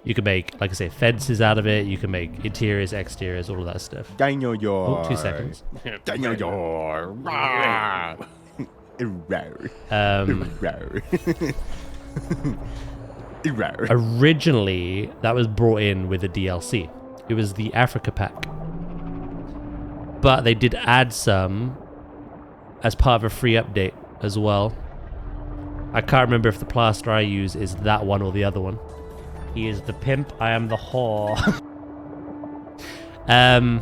Speaker 1: You can make, like I say, fences out of it. You can make interiors, exteriors, all of that stuff.
Speaker 7: Daniel, your.
Speaker 1: Oh, 2 seconds.
Speaker 7: Daniel, your.
Speaker 1: Originally, that was brought in with a DLC. It was the Africa pack. But they did add some as part of a free update as well. I can't remember if the plaster I use is that one or the other one. He is the pimp, I am the whore. And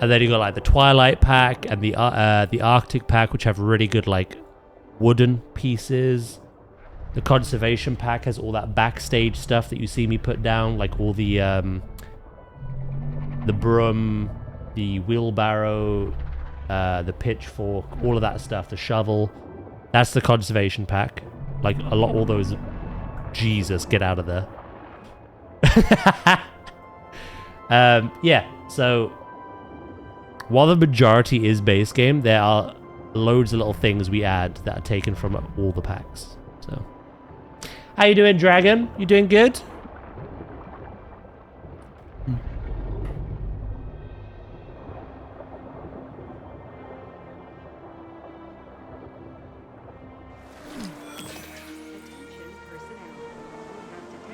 Speaker 1: then you got like the Twilight pack and the Arctic pack, which have really good like wooden pieces. The Conservation pack has all that backstage stuff that you see me put down, like all the broom, the wheelbarrow, the pitchfork, all of that stuff, the shovel. That's the Conservation pack. Like a lot, all those. Jesus, get out of there. Yeah, so while the majority is base game, there are loads of little things we add that are taken from all the packs. So, how you doing, Dragon? You doing good?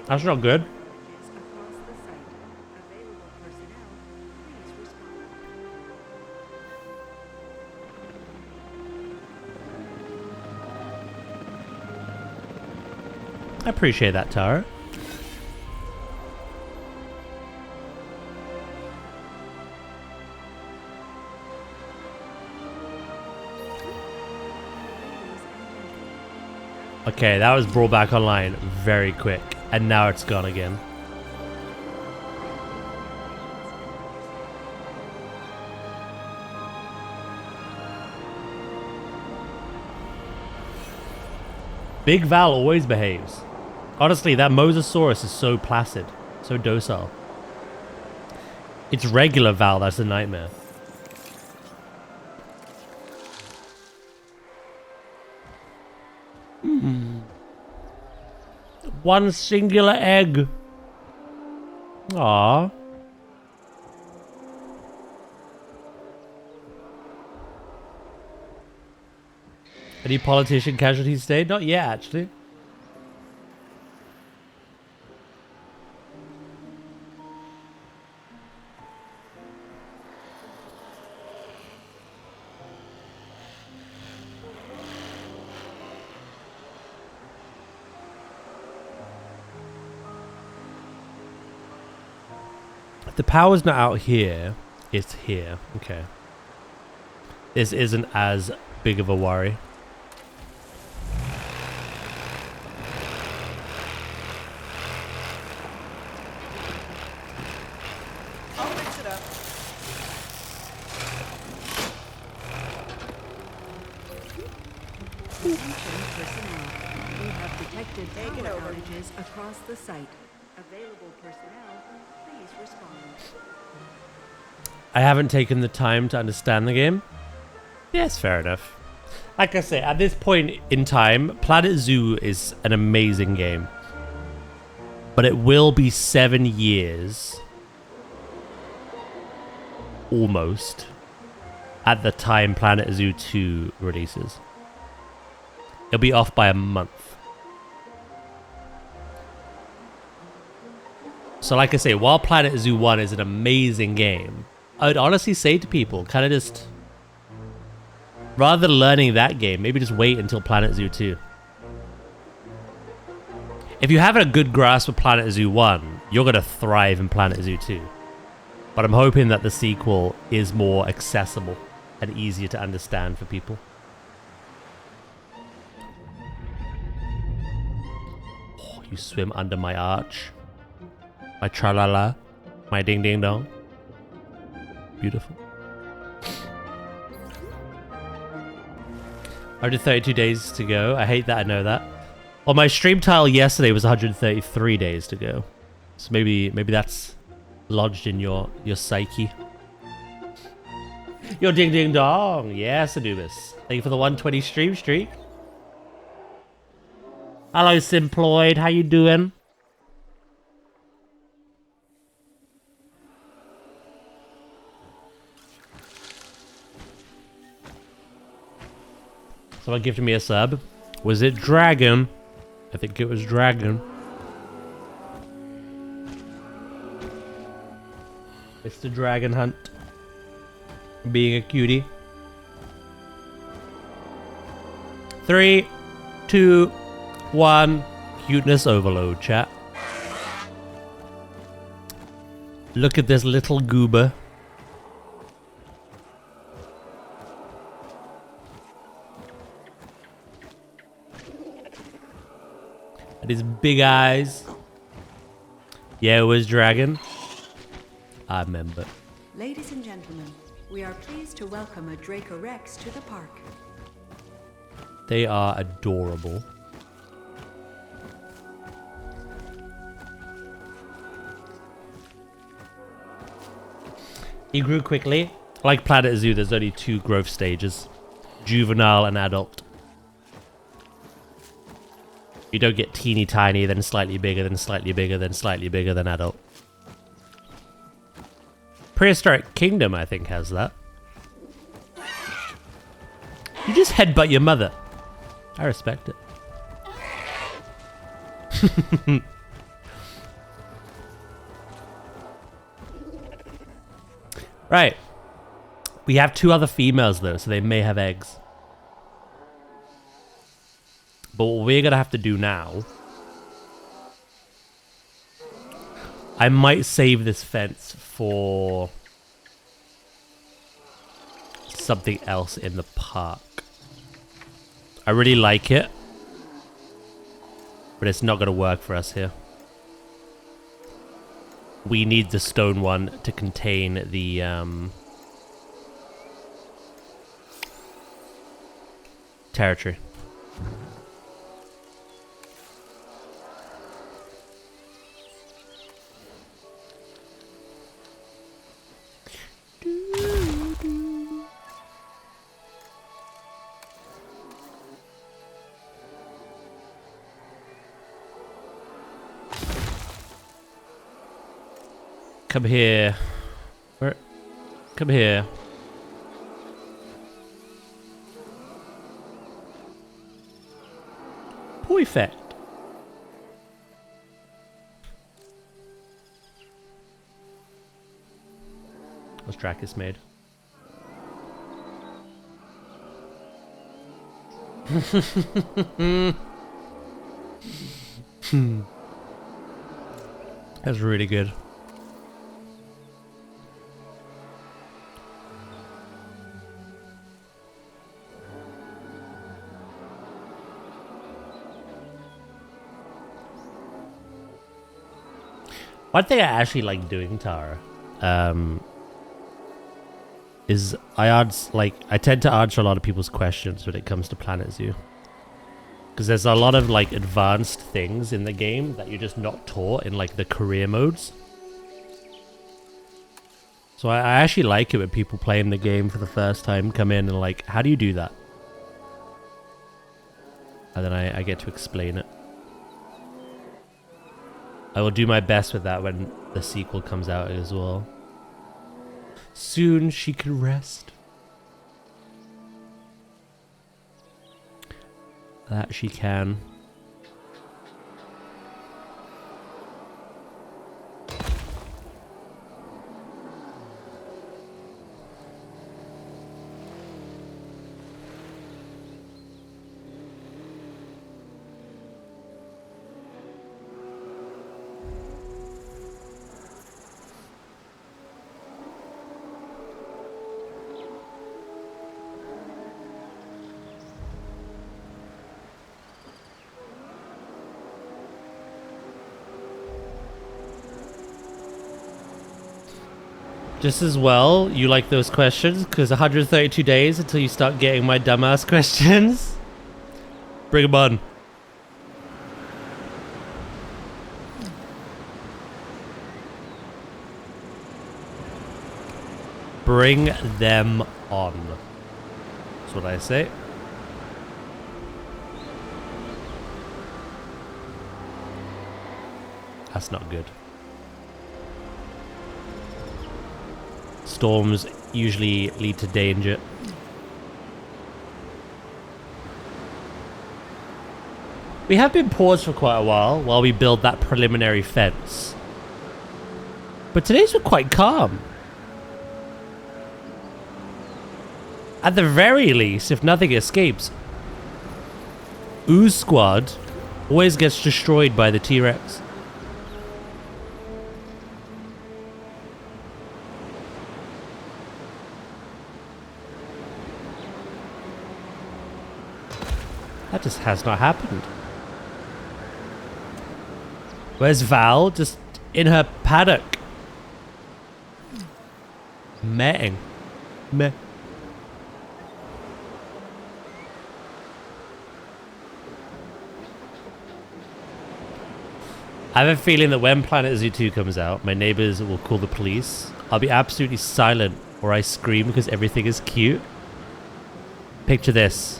Speaker 1: That's not good. I appreciate that, Tara. Okay, that was brought back online very quick. And now it's gone again. Big Val always behaves. Honestly, that Mosasaurus is so placid. So docile. It's regular Val that's a nightmare. One singular egg. Aww. Any politician casualties today? Not yet, actually. The power's not out here, it's here. Okay. This isn't as big of a worry.
Speaker 6: I'll fix it up.
Speaker 4: Attention personnel. We have detected power outages across the site. Available personnel, please respond.
Speaker 1: I haven't taken the time to understand the game. Yes, fair enough. Like I say, at this point in time, Planet Zoo is an amazing game. But it will be 7 years. Almost. At the time Planet Zoo 2 releases. It'll be off by a month. So like I say, while Planet Zoo 1 is an amazing game, I would honestly say to people, kind of just... rather than learning that game, maybe just wait until Planet Zoo 2. If you have a good grasp of Planet Zoo 1, you're going to thrive in Planet Zoo 2. But I'm hoping that the sequel is more accessible and easier to understand for people. Oh, you swim under my arch. My tra-la-la. My ding-ding-dong. Beautiful. 132 days to go. I hate that I know that. Well, my stream tile yesterday was 133 days to go. So maybe that's lodged in your psyche. Your ding-ding-dong. Yes, Anubis. Thank you for the 120 stream streak. Hello, Simploid. How you doing? Someone gifted me a sub. Was it Dragon? I think it was Dragon. Mr. Dragon Hunt. Being a cutie. 3, 2, 1. Cuteness overload, chat. Look at this little goober. And his big eyes. Yeah, it was Dragon. I remember.
Speaker 4: Ladies and gentlemen, we are pleased to welcome a Dracorex to the park.
Speaker 1: They are adorable. He grew quickly. Like Planet Zoo, there's only 2 growth stages. Juvenile and adult. You don't get teeny tiny, then slightly bigger, then slightly bigger, then slightly bigger than adult. Prehistoric Kingdom, I think, has that. You just headbutt your mother. I respect it. Right. We have 2 other females, though, so they may have eggs. But what we're going to have to do now... I might save this fence for... something else in the park. I really like it. But it's not going to work for us here. We need the stone one to contain the territory. Come here. Where? Come here. Perfect. What's Dracus made? That's really good. One thing I actually like doing, Tara, is I tend to answer a lot of people's questions when it comes to Planet Zoo. Because there's a lot of like advanced things in the game that you're just not taught in like the career modes. So I actually like it when people playing the game for the first time come in and like, how do you do that? And then I get to explain it. I will do my best with that when the sequel comes out as well. Soon she can rest. That she can. Just as well, you like those questions, because 132 days until you start getting my dumbass questions. Bring them on. Bring them on. That's what I say. That's not good. Storms usually lead to danger. We have been paused for quite a while we build that preliminary fence. But today's been quite calm. At the very least, if nothing escapes, Ooze Squad always gets destroyed by the T-Rex. That just has not happened. Where's Val? Just in her paddock. Metting. Meh. I have a feeling that when Planet Zoo 2 comes out, my neighbors will call the police. I'll be absolutely silent or I scream because everything is cute. Picture this.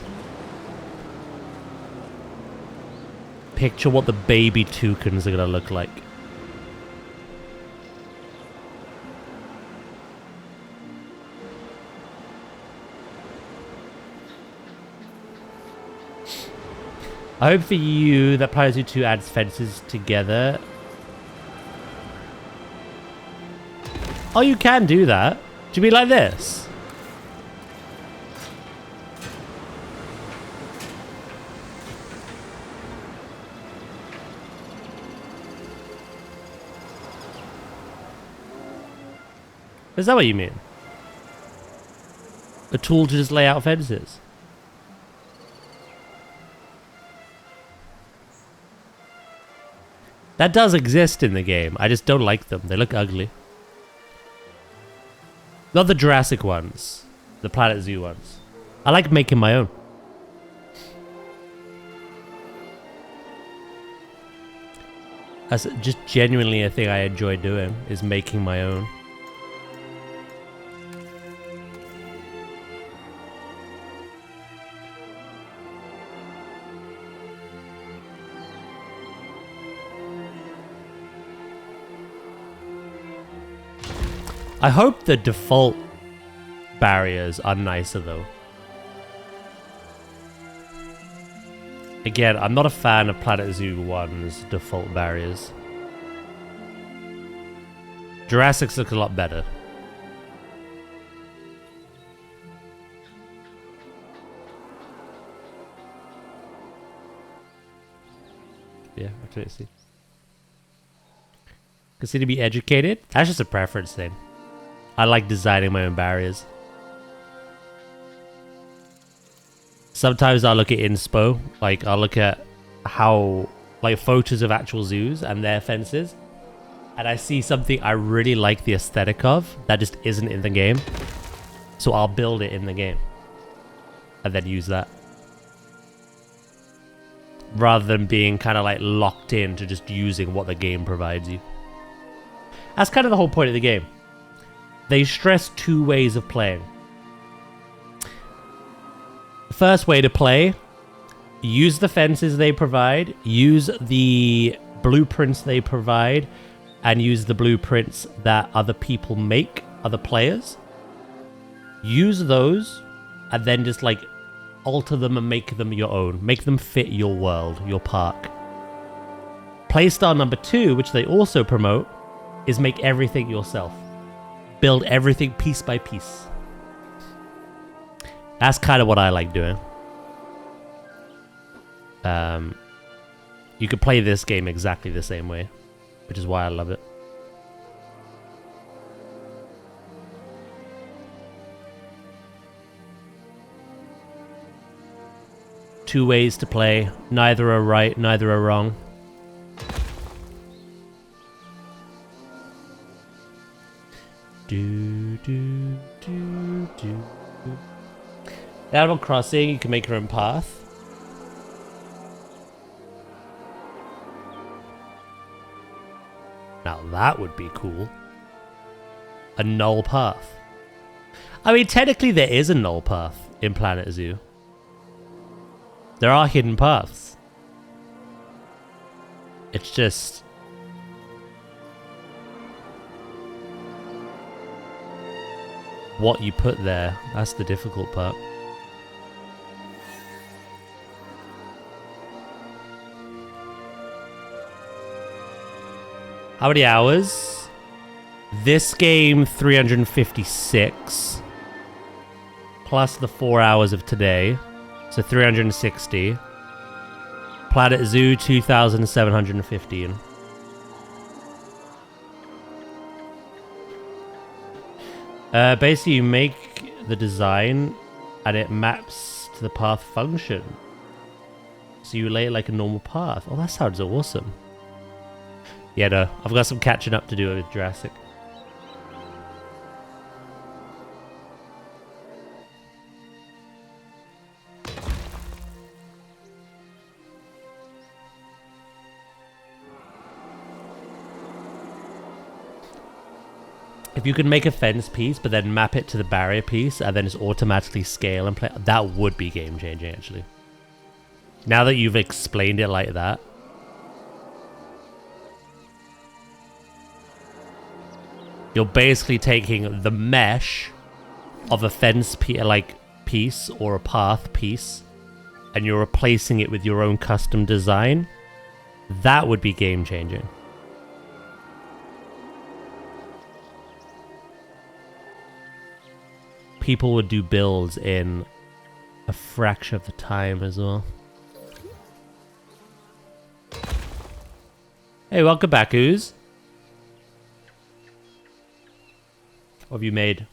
Speaker 1: Picture what the baby toucans are going to look like. I hope for you that Planet Zoo 2 adds fences together. Oh, you can do that. Do you mean like this? Is that what you mean? A tool to just lay out fences? That does exist in the game. I just don't like them. They look ugly. Not the Jurassic ones. The Planet Zoo ones. I like making my own. That's just genuinely a thing I enjoy doing, is making my own. I hope the default barriers are nicer though. Again, I'm not a fan of Planet Zoo 1's default barriers. Jurassic's look a lot better. Yeah, what do I see? Consider to be educated? That's just a preference thing. I like designing my own barriers. Sometimes I'll look at inspo, like I'll look at how, like photos of actual zoos and their fences, and I see something I really like the aesthetic of that just isn't in the game. So I'll build it in the game and then use that. Rather than being kind of like locked in to just using what the game provides you. That's kind of the whole point of the game. They stress two ways of playing. First way to play, use the fences they provide, use the blueprints they provide, and use the blueprints that other people make, other players. Use those, and then just like alter them and make them your own. Make them fit your world, your park. Playstyle number 2, which they also promote, is make everything yourself. Build everything piece by piece. That's kind of what I like doing. You could play this game exactly the same way, which is why I love it. Two ways to play. Neither are right, neither are wrong. In Animal Crossing, you can make your own path. Now that would be cool. A null path. I mean, technically there is a null path in Planet Zoo. There are hidden paths. It's just... what you put there, that's the difficult part. How many hours? This game, 356. Plus the 4 hours of today. So 360. Planet Zoo, 2,715. Basically, you make the design and it maps to the path function. So you lay it like a normal path. Oh, that sounds awesome. Yeah, no, I've got some catching up to do with Jurassic. If you could make a fence piece, but then map it to the barrier piece, and then just automatically scale and play, that would be game-changing, actually. Now that you've explained it like that. You're basically taking the mesh of a fence piece or a path piece, and you're replacing it with your own custom design. That would be game-changing. People would do builds in a fraction of the time as well. Hey, welcome back, Ooze. What have you made?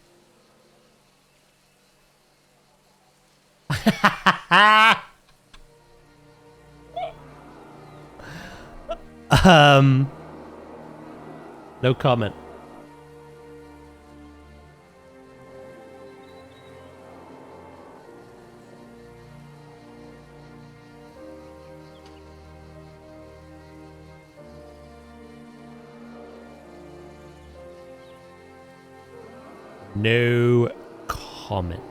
Speaker 1: No comment. No comment.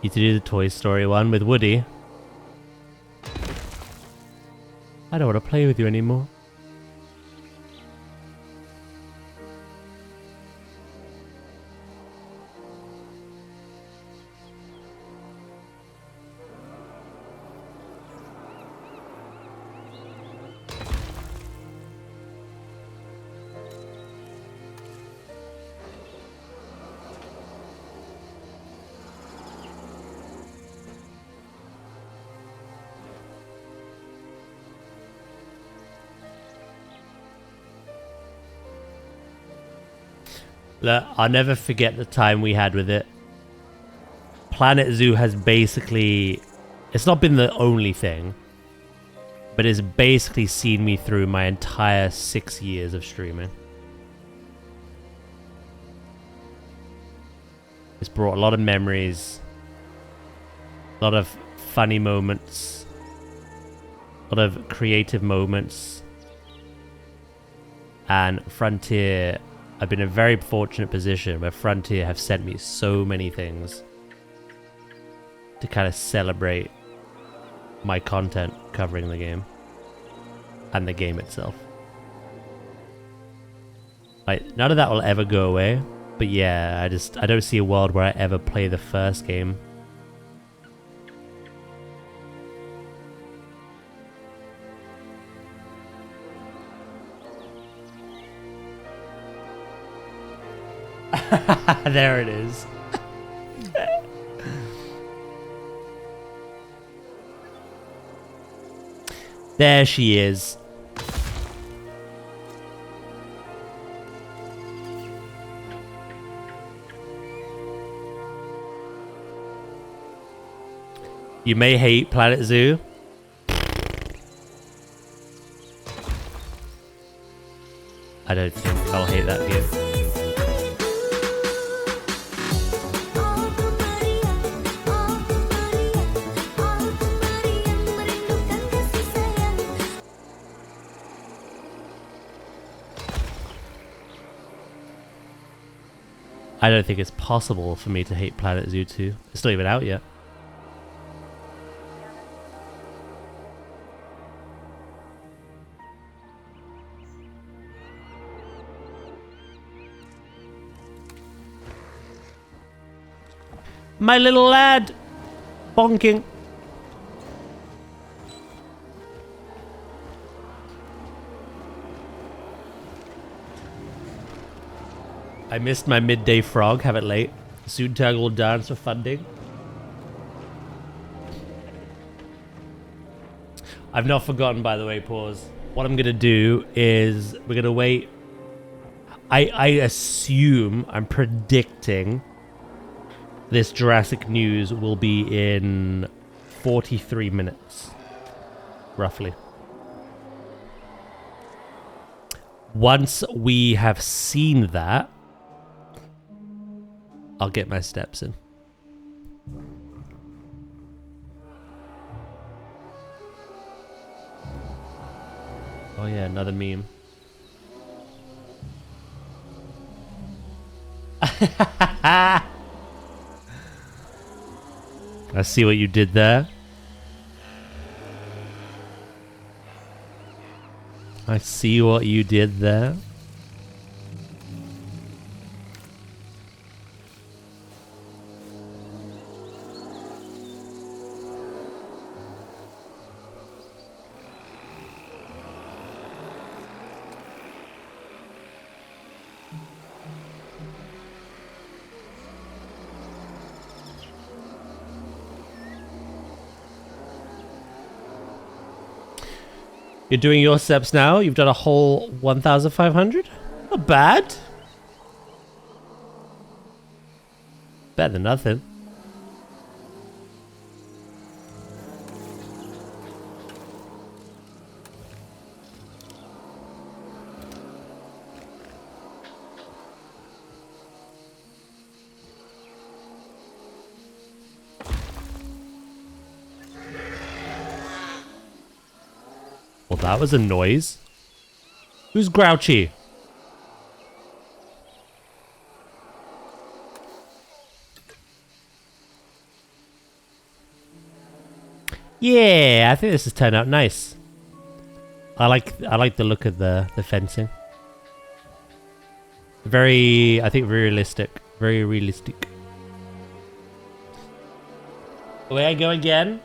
Speaker 1: You to do the Toy Story one with Woody. I don't want to play with you anymore. Look, I'll never forget the time we had with it. Planet Zoo has basically... It's not been the only thing, but it's basically seen me through my entire 6 years of streaming. It's brought a lot of memories, a lot of funny moments, a lot of creative moments, and Frontier... I've been in a very fortunate position where Frontier have sent me so many things to kind of celebrate my content covering the game and the game itself. Like, none of that will ever go away, but yeah, I don't see a world where I ever play the first game. There it is. There she is. You may hate Planet Zoo. I don't think I'll hate that game. I don't think it's possible for me to hate Planet Zoo 2. It's not even out yet. My little lad! Bonking. I missed my midday frog, have it late. Soon Tag will dance for funding. I've not forgotten, by the way, pause. What I'm gonna do is we're gonna wait. I assume, I'm predicting this Jurassic news will be in 43 minutes, roughly. Once we have seen that, I'll get my steps in. Oh yeah, another meme. I see what you did there. I see what you did there. You're doing your steps now. You've done a whole 1,500. Not bad. Better than nothing. Well, that was a noise. Who's grouchy? Yeah, I think this has turned out nice. I like the look of the fencing. Very, I think realistic. Very realistic. Away I go again.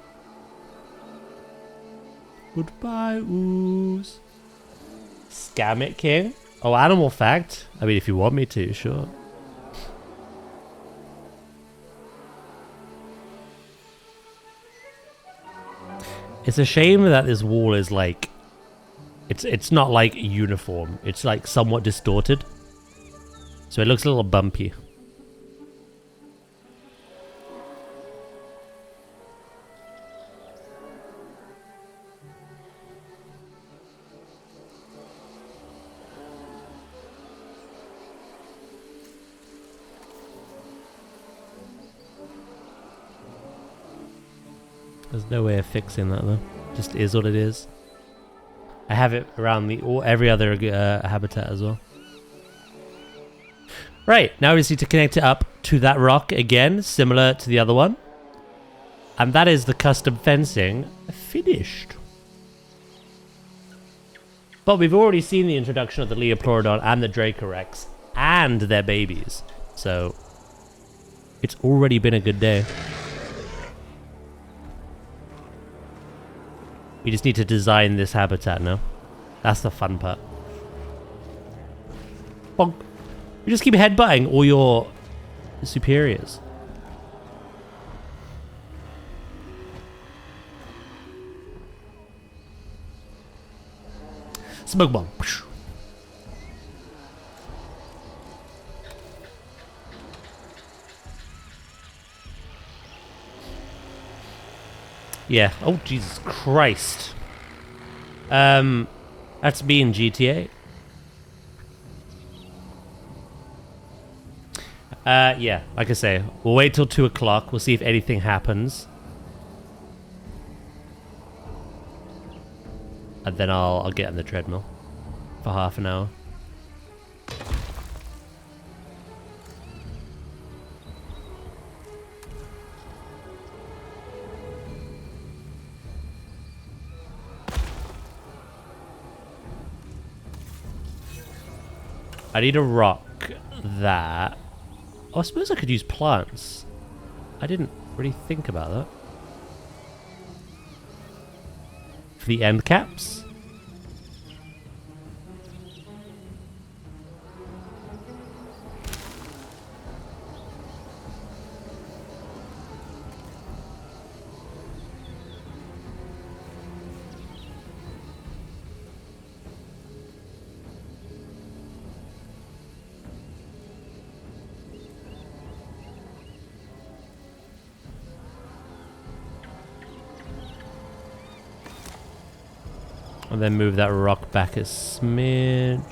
Speaker 1: Goodbye, ooze. Scam it, King. Oh, animal fact. I mean, if you want me to, sure. It's a shame that this wall is like, it's not like uniform. It's like somewhat distorted. So it looks a little bumpy. There's no way of fixing that though. Just is what it is. I have it around every other habitat as well. Right, now we just need to connect it up to that rock again, similar to the other one. And that is the custom fencing finished. But we've already seen the introduction of the Leoplorodon and the Dracorex and their babies. So it's already been a good day. We just need to design this habitat now. That's the fun part. Bonk. You just keep headbutting all your superiors. Smoke bomb. Yeah. Oh, Jesus Christ. That's me in GTA. Yeah, like I say, we'll wait till 2 o'clock. We'll see if anything happens. And then I'll get on the treadmill for half an hour. I need a rock that... Oh, I suppose I could use plants. I didn't really think about that. For the end caps? And then move that rock back a smidge.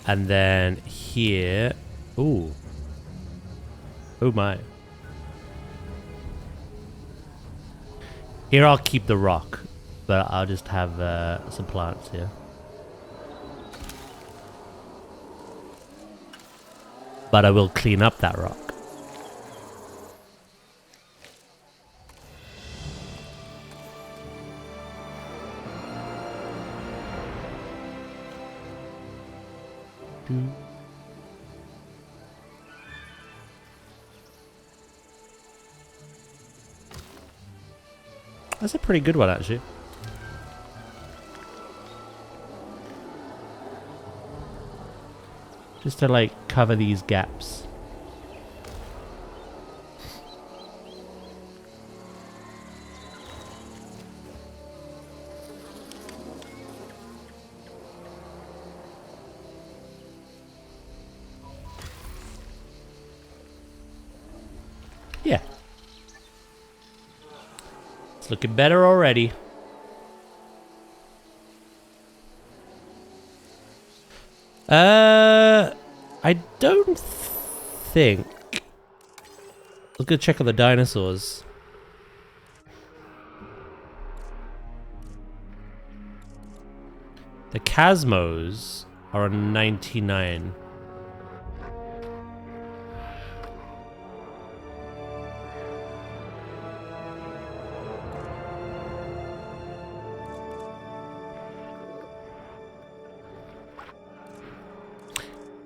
Speaker 1: And then here... Ooh. Oh my. Here I'll keep the rock, but I'll just have some plants here. But I will clean up that rock. That's a pretty good one, actually. Just to, like, cover these gaps. It's looking better already. I don't think. Let's go check on the dinosaurs. The Chasmos are on 99.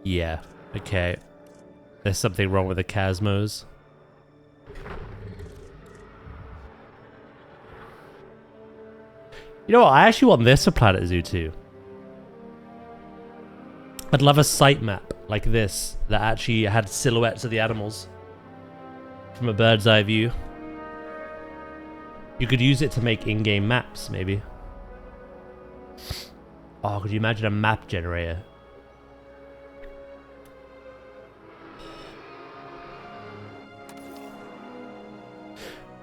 Speaker 1: Yeah, okay. There's something wrong with the Chasmos. You know what? I actually want this for Planet Zoo too. I'd love a site map like this that actually had silhouettes of the animals from a bird's eye view. You could use it to make in-game maps, maybe. Oh, could you imagine a map generator?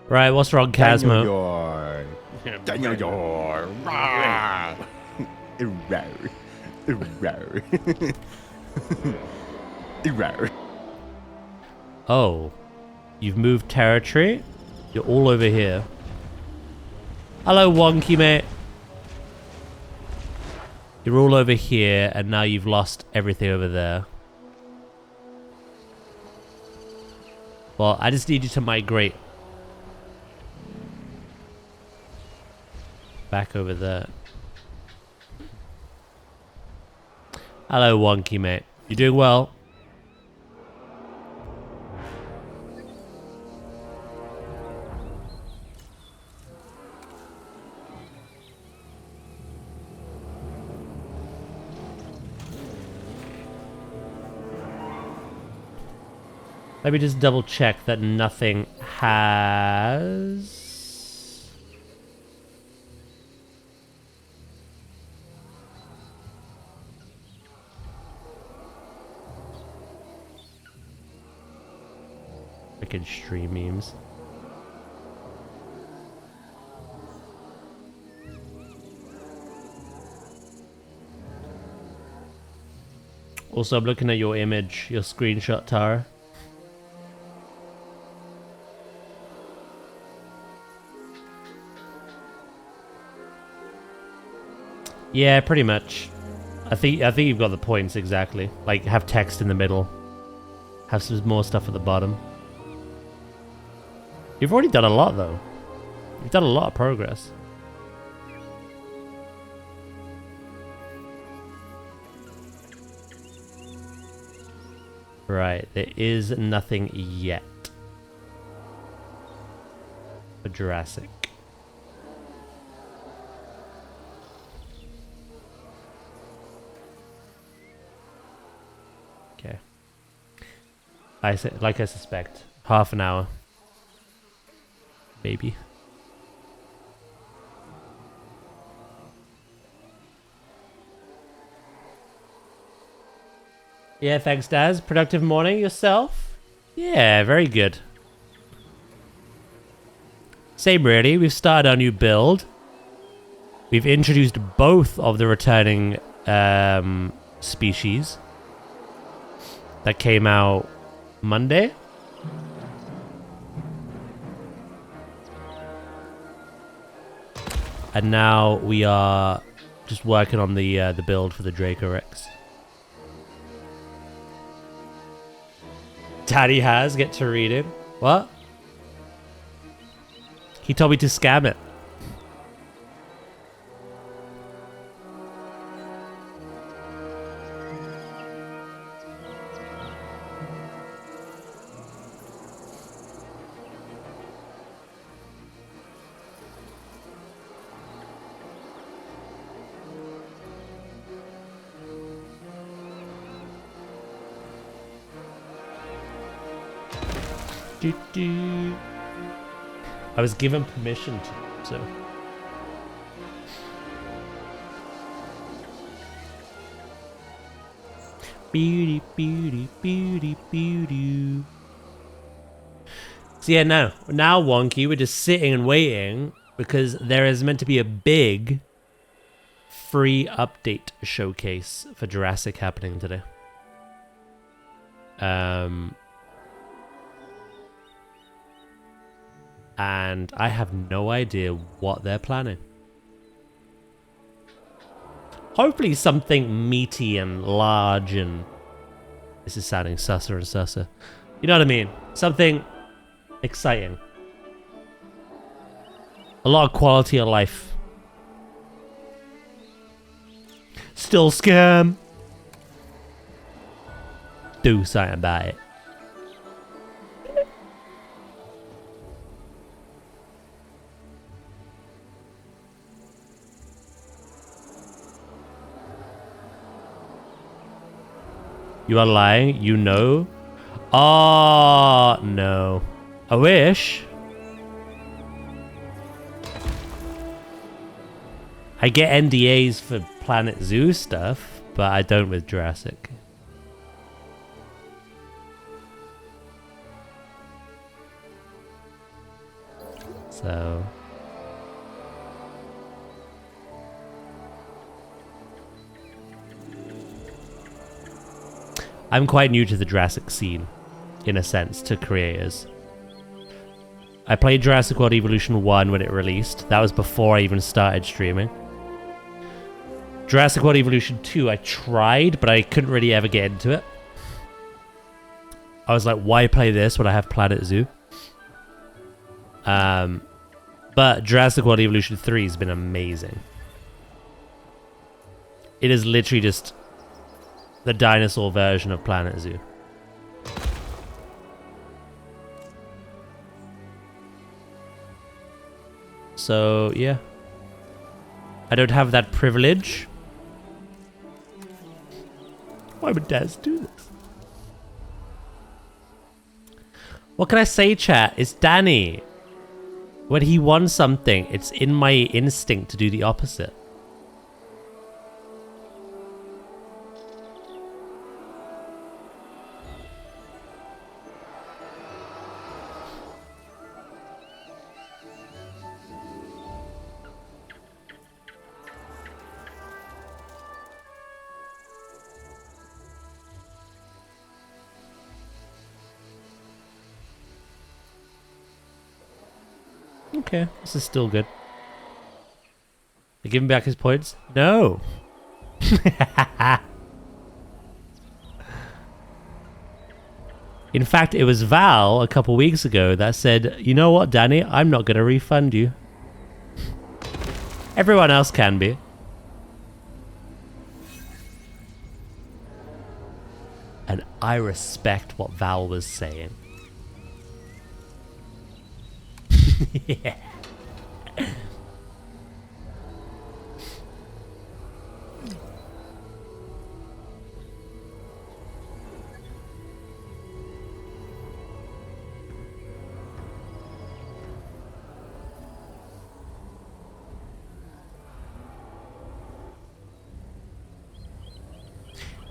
Speaker 1: Right, what's wrong, Chasmo? Oh, you've moved territory? You're all over here. Hello, Wonky, mate. You're all over here, and now you've lost everything over there. Well, I just need you to migrate back over there. Hello, Wonky, mate. You doing well? Let me just double check that nothing has... Freaking stream memes. Also, I'm looking at your image, your screenshot, Tara. Yeah, pretty much. I think you've got the points exactly. Like, have text in the middle. Have some more stuff at the bottom. You've already done a lot, though. You've done a lot of progress. Right, there is nothing yet for Jurassic. Okay. Like I suspect, half an hour. Maybe. Yeah, thanks, Daz. Productive morning yourself? Yeah, very good. Same really. We've started our new build. We've introduced both of the returning species that came out Monday. And now we are just working on the build for the Dracorex. Daddy has, get to read him. What? He told me to scam it. I was given permission to, so. Beauty, beauty, beauty, beauty. So yeah, now Wonky, we're just sitting and waiting because there is meant to be a big free update showcase for Jurassic happening today. And I have no idea what they're planning. Hopefully something meaty and large and... This is sounding susser and susser. You know what I mean? Something exciting. A lot of quality of life. Still scam. Do something about it. You are lying? You know? Oh, no. I wish. I get NDAs for Planet Zoo stuff, but I don't with Jurassic. So... I'm quite new to the Jurassic scene, in a sense, to creators. I played Jurassic World Evolution 1 when it released. That was before I even started streaming. Jurassic World Evolution 2 I tried, but I couldn't really ever get into it. I was like, why play this when I have Planet Zoo? But Jurassic World Evolution 3 has been amazing. It is literally just the dinosaur version of Planet Zoo. So, yeah. I don't have that privilege. Why would Daz do this? What can I say, chat? It's Danny. When he wants something, it's in my instinct to do the opposite. Okay, this is still good. They give him back his points? No. In fact, it was Val a couple weeks ago that said, you know what, Danny, I'm not going to refund you. Everyone else can be. And I respect what Val was saying. Yeah.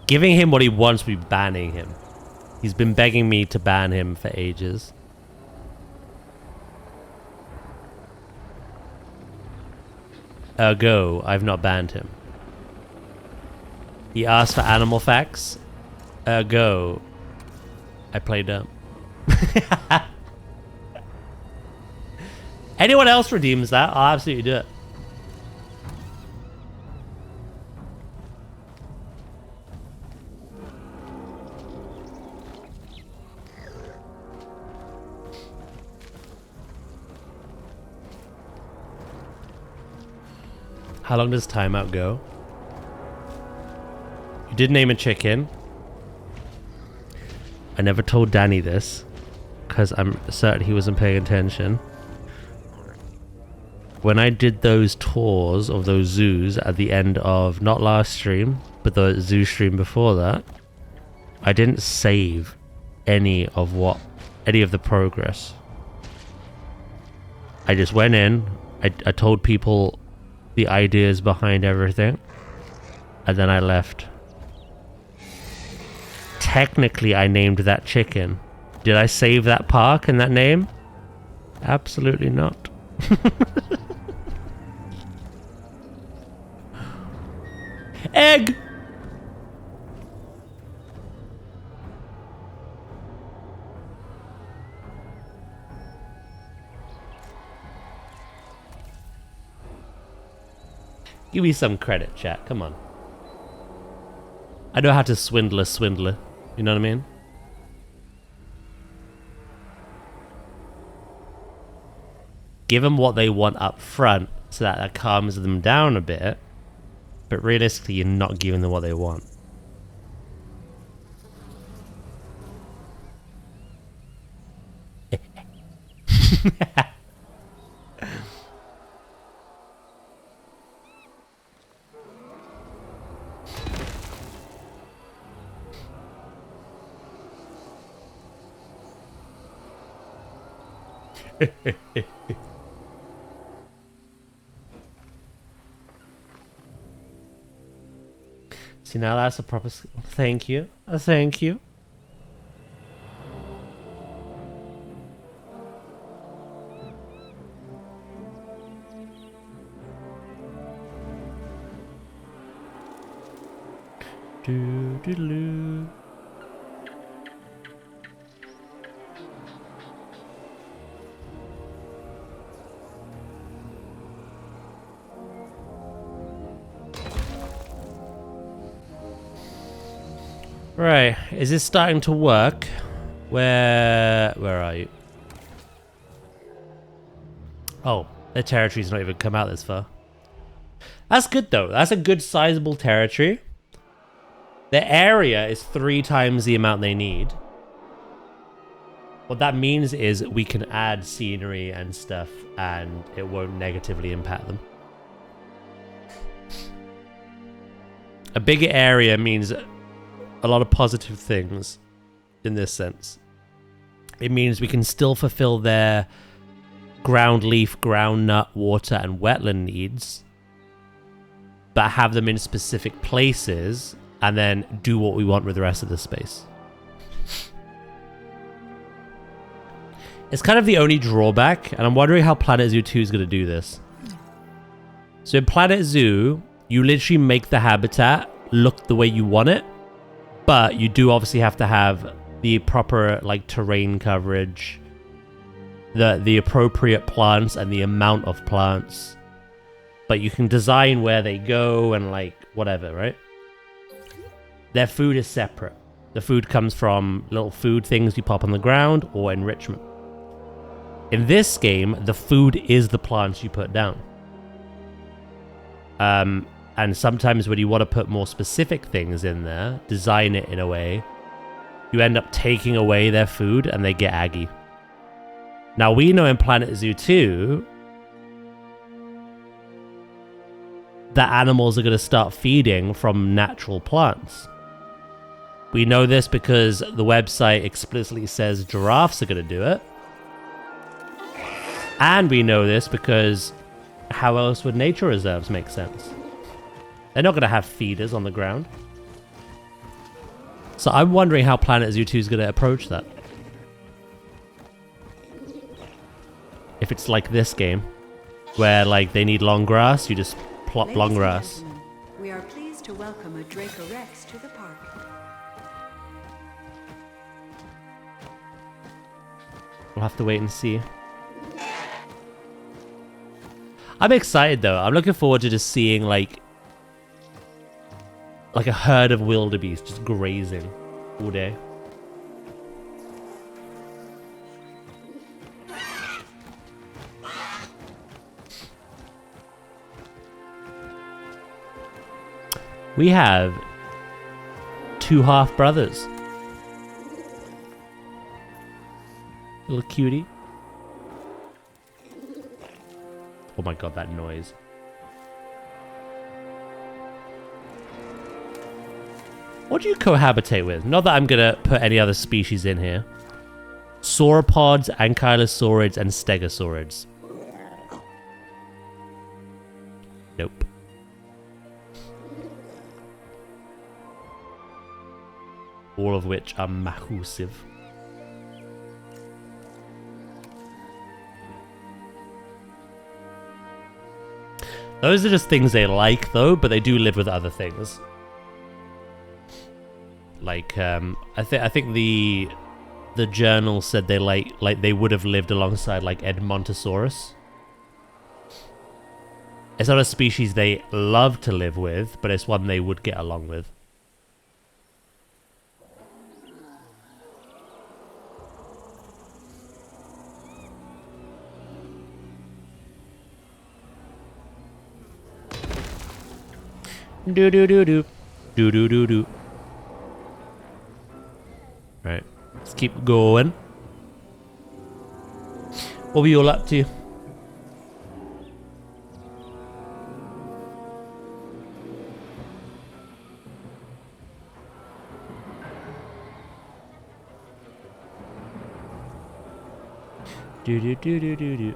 Speaker 1: Giving him what he wants would be banning him. He's been begging me to ban him for ages. Ergo, I've not banned him. He asked for animal facts. Ergo, I play dumb. Anyone else redeems that, I'll absolutely do it. How long does timeout go? You did name a chicken. I never told Danny this, because I'm certain he wasn't paying attention. When I did those tours of those zoos at the end of, not last stream, but the zoo stream before that, I didn't save any of the progress. I just went in, I told people the ideas behind everything, and then I left. Technically, I named that chicken. Did I save that park and that name? Absolutely not. Egg! Give me some credit, chat. Come on. I know how to swindle a swindler. You know what I mean? Give them what they want up front so that calms them down a bit. But realistically, you're not giving them what they want. See, now that's a proper... Thank you. Thank you. Do-do-do. Right, is this starting to work? Where are you? Oh, their territory's not even come out this far. That's good though. That's a good sizable territory. Their area is 3 times the amount they need. What that means is we can add scenery and stuff and it won't negatively impact them. A bigger area means a lot of positive things in this sense. It means we can still fulfill their ground leaf, ground nut, water, and wetland needs, but have them in specific places and then do what we want with the rest of the space. It's kind of the only drawback, and I'm wondering how Planet Zoo 2 is going to do this. So in Planet Zoo, you literally make the habitat look the way you want it, but you do obviously have to have the proper like terrain coverage, the appropriate plants and the amount of plants. But you can design where they go and like whatever, right? Their food is separate. The food comes from little food things you pop on the ground or enrichment. In this game, the food is the plants you put down. And sometimes when you want to put more specific things in there, design it in a way, you end up taking away their food and they get aggy. Now we know in Planet Zoo 2 that animals are going to start feeding from natural plants. We know this because the website explicitly says giraffes are going to do it. And we know this because how else would nature reserves make sense? They're not going to have feeders on the ground. So I'm wondering how Planet Zoo 2 is going to approach that. If it's like this game, where like they need long grass, you just plop
Speaker 4: Ladies
Speaker 1: long
Speaker 4: and
Speaker 1: grass.
Speaker 4: gentlemen, we are pleased to welcome a Dracorex to the park.
Speaker 1: We'll have to wait and see. I'm excited though. I'm looking forward to just seeing like a herd of wildebeest just grazing all day. We have 2 half brothers. Little cutie. Oh my god, that noise. What do you cohabitate with? Not that I'm gonna put any other species in here. Sauropods, ankylosaurids, and stegosaurids. Nope. All of which are massive. Those are just things they like, though, but they do live with other things. Like, I think the journal said they like they would have lived alongside like Edmontosaurus. It's not a species they love to live with, but it's one they would get along with. Do do do do do do do do. Right, let's keep going. What were you all up to? Do do do do do do.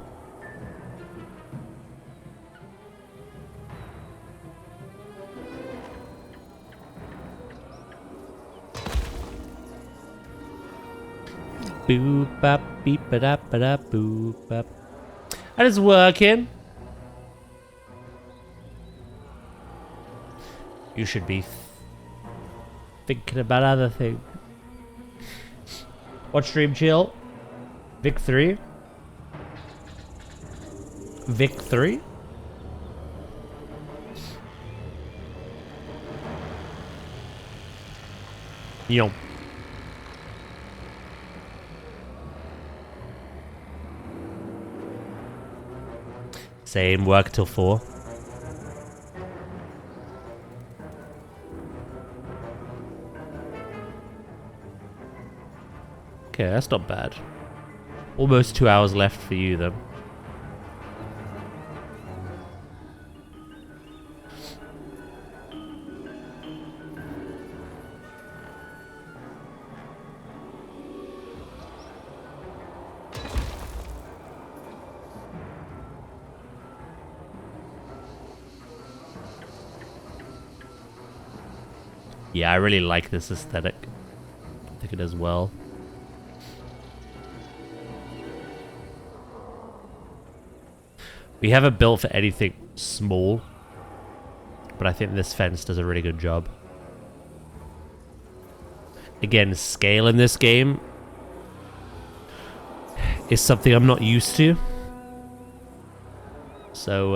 Speaker 1: Boop bop beep ba da ba da boop bop. And it's working. You should be thinking about other things. Watch stream chill. Vic 3. Vic 3. Yo. Same, work till 4. Okay, that's not bad. Almost 2 hours left for you, then. Yeah, I really like this aesthetic. I think it does well. We haven't built for anything small, but I think this fence does a really good job. Again, scale in this game is something I'm not used to. So,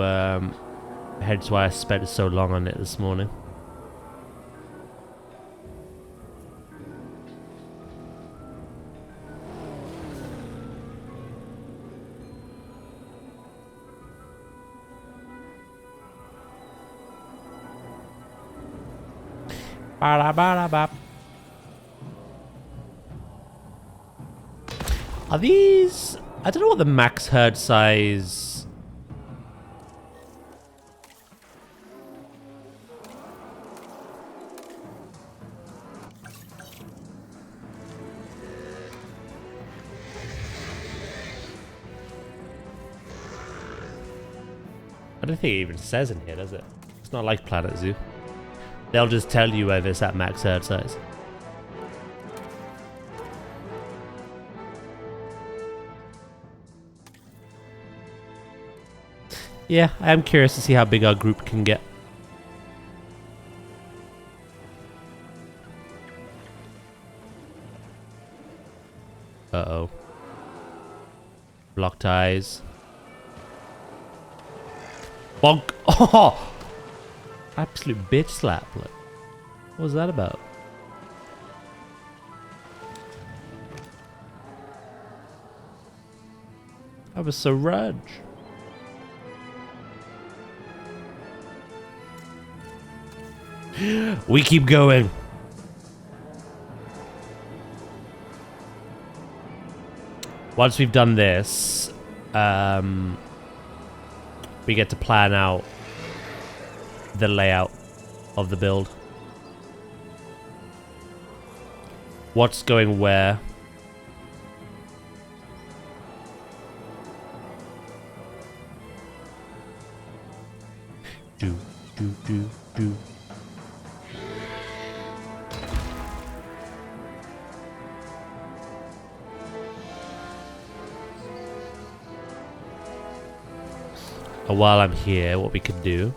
Speaker 1: hence why I spent so long on it this morning. Ba-da-ba-da-bop. Are these... I don't know what the max herd size... I don't think it even says in here, does it? It's not like Planet Zoo. They'll just tell you whether it's at max herd size. Yeah, I am curious to see how big our group can get. Uh-oh. Block ties. Bonk! Oh! Absolute bitch slap. Like, what was that about? That was so rudge. We keep going. Once we've done this, we get to plan out the layout of the build. What's going where? Do, do, do, do. while I'm here, what we could do.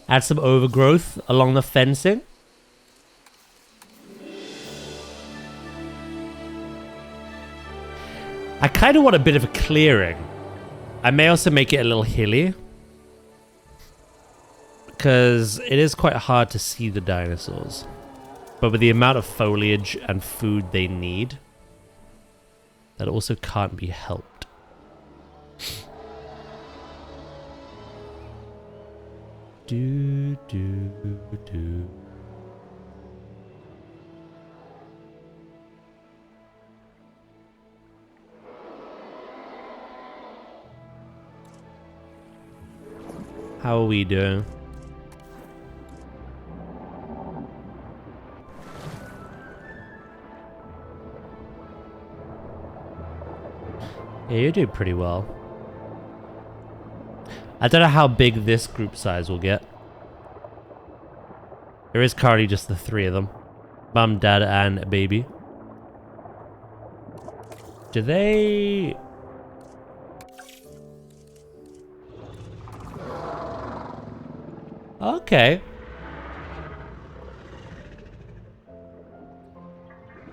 Speaker 1: Add some overgrowth along the fencing. I kind of want a bit of a clearing. I may also make it a little hilly. Because it is quite hard to see the dinosaurs. But with the amount of foliage and food they need, that also can't be helped. Do. How are we doing? Yeah, you do pretty well. I don't know how big this group size will get. There is currently just the 3 of them. Mum, Dad, and baby. Do they... Okay.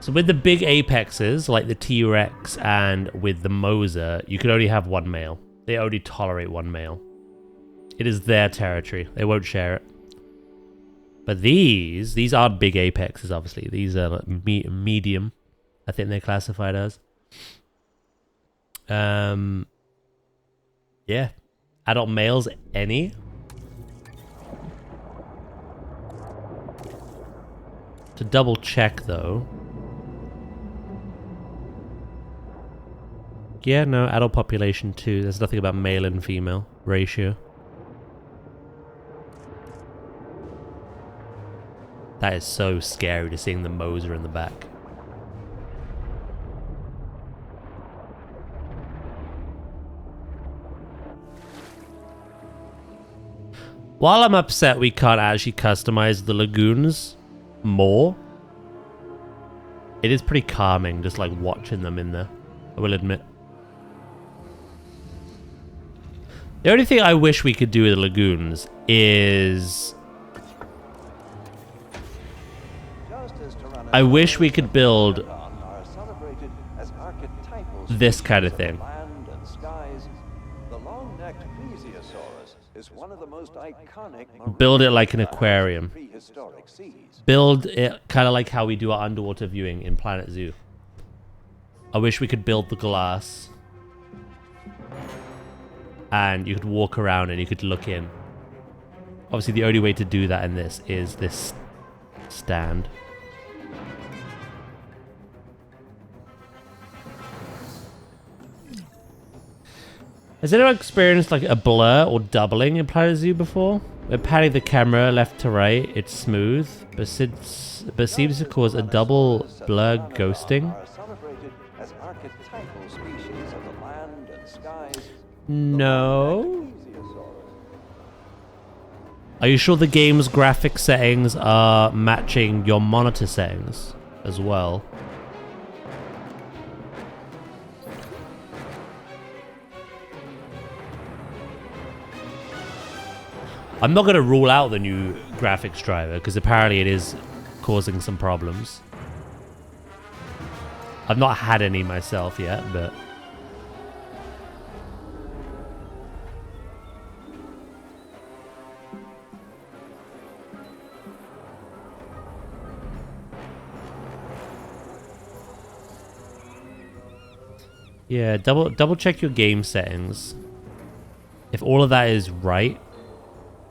Speaker 1: So with the big apexes, like the T-Rex and with the Moser, you could only have 1 male. They only tolerate 1 male. It is their territory. They won't share it. But these aren't big apexes, obviously. These are like medium, I think they're classified as. Yeah. Adult males, any. To double check, though. Yeah, no, adult population too. There's nothing about male and female ratio. That is so scary to seeing the Moser in the back. While I'm upset we can't actually customize the lagoons more, it is pretty calming just like watching them in there, I will admit. The only thing I wish we could do with the lagoons is... I wish we could build this kind of thing. Build it like an aquarium. Build it kind of like how we do our underwater viewing in Planet Zoo. I wish we could build the glass. And you could walk around and you could look in. Obviously the only way to do that in this is this stand. Has anyone experienced like a blur or doubling in Planet Zoo before? When panning the camera left to right, it's smooth, but seems to cause a double blur ghosting. No. Are you sure the game's graphic settings are matching your monitor settings as well? I'm not going to rule out the new graphics driver because apparently it is causing some problems. I've not had any myself yet, but... Yeah, double check your game settings. If all of that is right,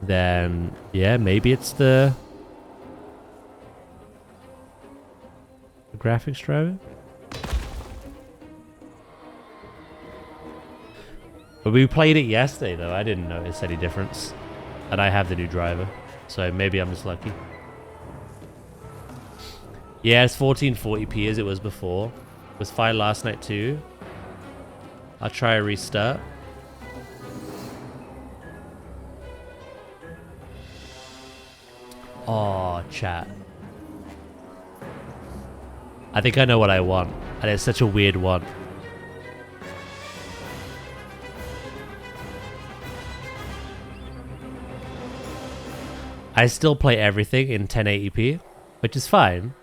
Speaker 1: then yeah, maybe it's the graphics driver. But we played it yesterday though, I didn't notice any difference. And I have the new driver, so maybe I'm just lucky. Yeah, it's 1440p as it was before. It was fine last night too. I'll try a restart. Oh, chat. I think I know what I want, and it's such a weird one. I still play everything in 1080p, which is fine.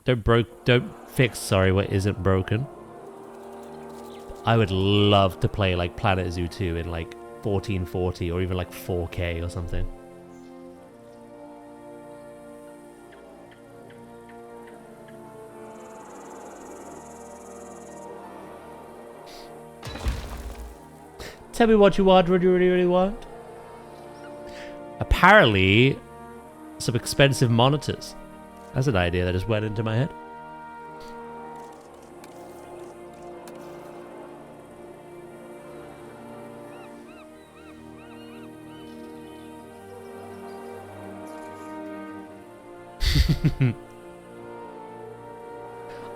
Speaker 1: Don't fix, sorry, what isn't broken. I would love to play like Planet Zoo 2 in like 1440 or even like 4K or something. Tell me what you want, what you really want. Apparently, some expensive monitors. That's an idea that just went into my head.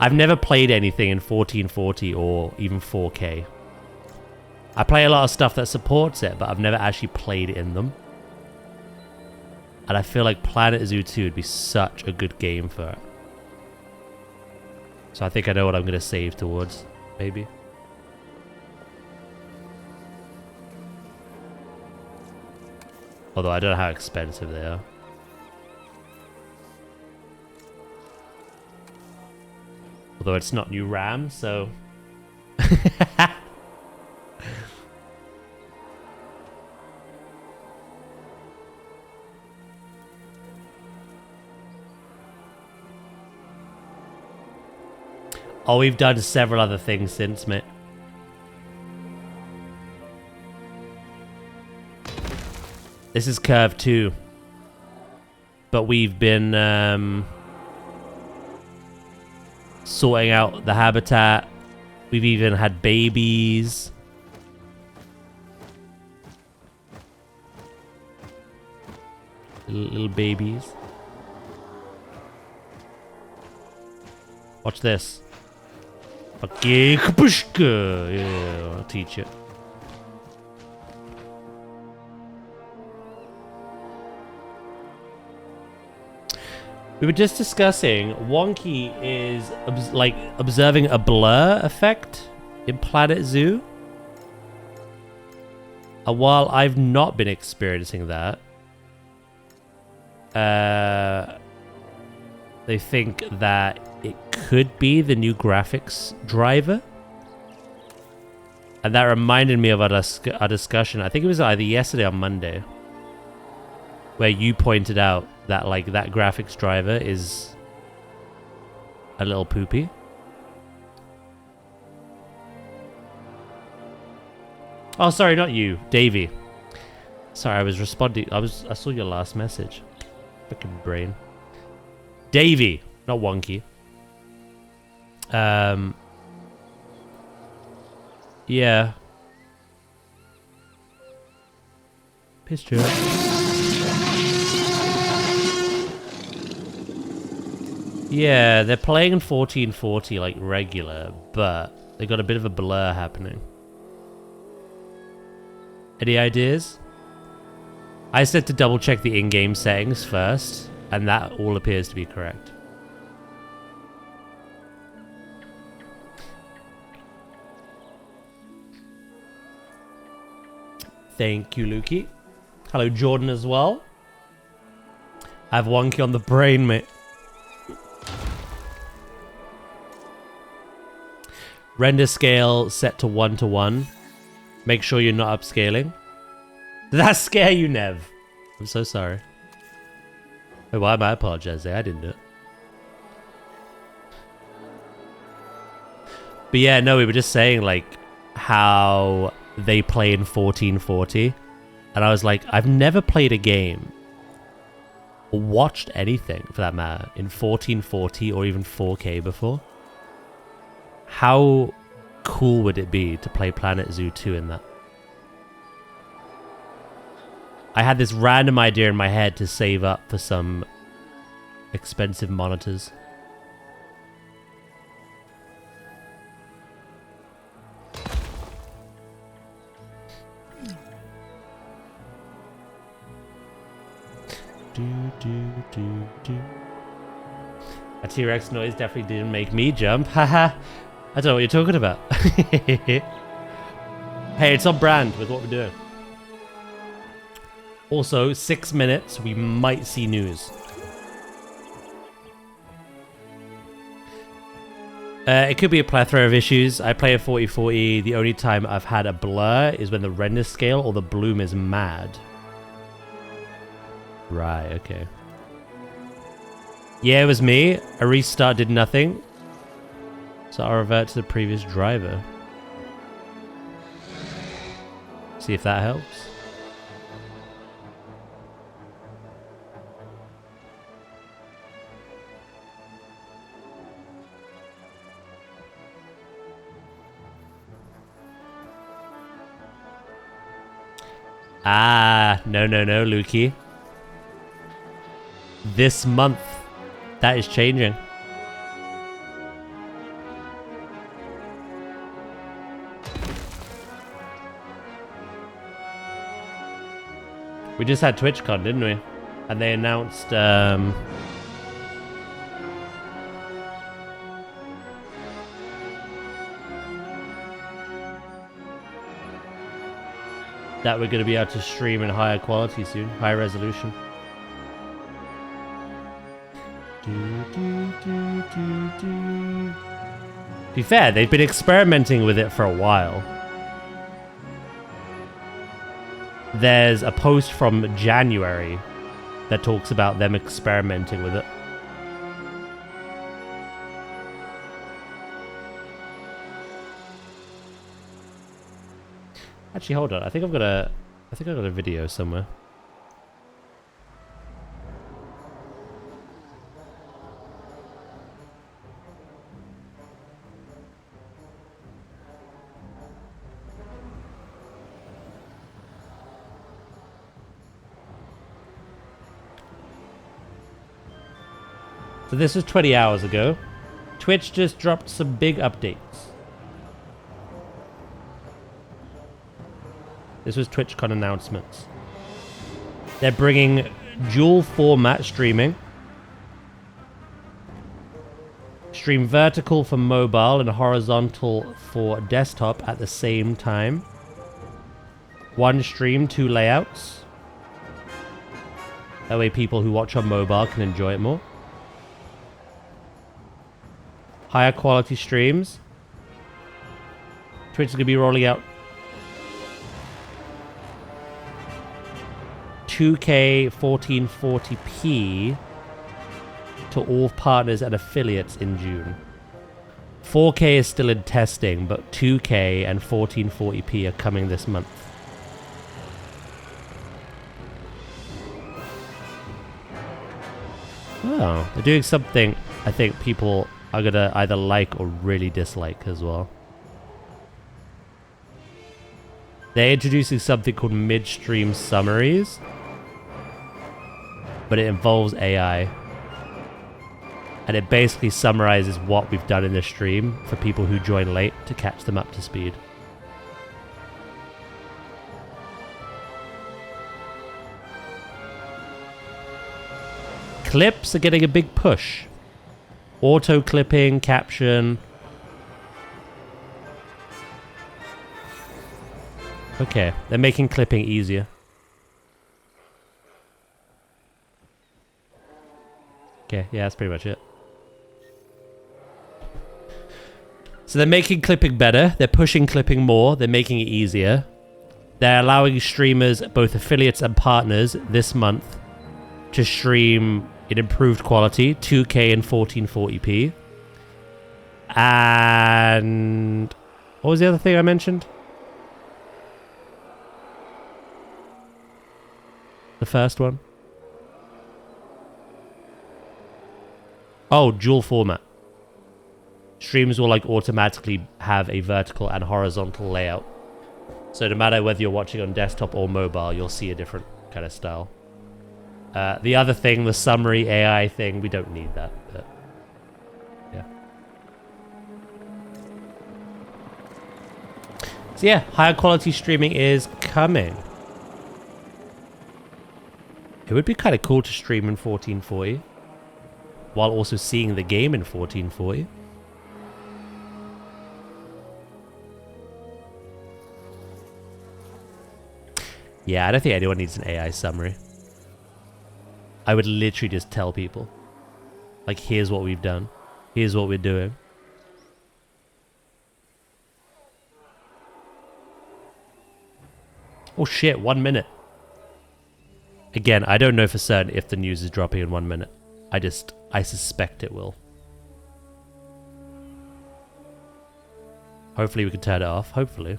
Speaker 1: I've never played anything in 1440 or even 4K. I play a lot of stuff that supports it, but I've never actually played in them. And I feel like Planet Zoo 2 would be such a good game for it. So I think I know what I'm going to save towards, maybe. Although I don't know how expensive they are. Although it's not new RAM, so... Oh, we've done several other things since, mate. This is Curve 2. But we've been sorting out the habitat. We've even had babies. Little babies. Watch this. Okay, kapushka. Yeah, I'll teach it. We were just discussing Wonky is observing a blur effect in Planet Zoo. And while I've not been experiencing that, they think that it could be the new graphics driver. And that reminded me of our discussion. I think it was either yesterday or Monday, where you pointed out that like that graphics driver is a little poopy. Oh, sorry, not you, Davey. Sorry, I was responding. I saw your last message. Freaking brain. Davey, not Wonky. Yeah. Picture. Yeah, they're playing in 1440 like regular, but they got a bit of a blur happening. Any ideas? I said to double check the in-game settings first, and that all appears to be correct. Thank you, Lukey. Hello, Jordan, as well. I have Wonky on the brain, mate. Render scale set to 1:1. Make sure you're not upscaling. Did that scare you, Nev? I'm so sorry. Wait, why am I apologizing? I didn't do it. But yeah, no, we were just saying like how they play in 1440. And I was like, I've never played a game or watched anything for that matter in 1440 or even 4K before. How cool would it be to play Planet Zoo 2 in that? I had this random idea in my head to save up for some expensive monitors. A T-Rex noise definitely didn't make me jump. Haha. I don't know what you're talking about. Hey, it's on brand with what we're doing. Also, 6 minutes, we might see news. It could be a plethora of issues. I play a 4040. The only time I've had a blur is when the render scale or the bloom is mad. Right, okay. Yeah, it was me. A restart did nothing. So I'll revert to the previous driver. See if that helps. Ah, no, Lukey. This month, that is changing. We just had TwitchCon, didn't we? And they announced that we're going to be able to stream in higher quality soon, higher resolution. To be fair, they've been experimenting with it for a while. There's a post from January that talks about them experimenting with it. Actually, hold on. I think I've got a video somewhere. So this was 20 hours ago. Twitch just dropped some big updates. This was TwitchCon announcements. They're bringing dual format streaming. Stream vertical for mobile and horizontal for desktop at the same time. One stream, two layouts. That way people who watch on mobile can enjoy it more. Higher quality streams. Twitch is going to be rolling out 2K 1440p to all partners and affiliates in June. 4K is still in testing, but 2K and 1440p are coming this month. Oh, they're doing something I think people are gonna either like or really dislike as well. They're introducing something called midstream summaries, but it involves AI. And it basically summarizes what we've done in the stream for people who join late to catch them up to speed. Clips are getting a big push. Auto clipping, caption. Okay, they're making clipping easier. Okay, yeah, that's pretty much it. So they're making clipping better, they're pushing clipping more, they're making it easier. They're allowing streamers, both affiliates and partners, this month to stream in improved quality, 2K and 1440p. And what was the other thing I mentioned? The first one? Oh, dual format. Streams will like automatically have a vertical and horizontal layout. So no matter whether you're watching on desktop or mobile, you'll see a different kind of style. The other thing, the summary AI thing, we don't need that, but yeah. So yeah, higher quality streaming is coming. It would be kind of cool to stream in 1440 while also seeing the game in 1440. Yeah, I don't think anyone needs an AI summary. I would literally just tell people, like, here's what we've done. Here's what we're doing. Oh shit, 1 minute. Again, I don't know for certain if the news is dropping in 1 minute. I suspect it will. Hopefully we can turn it off. Hopefully.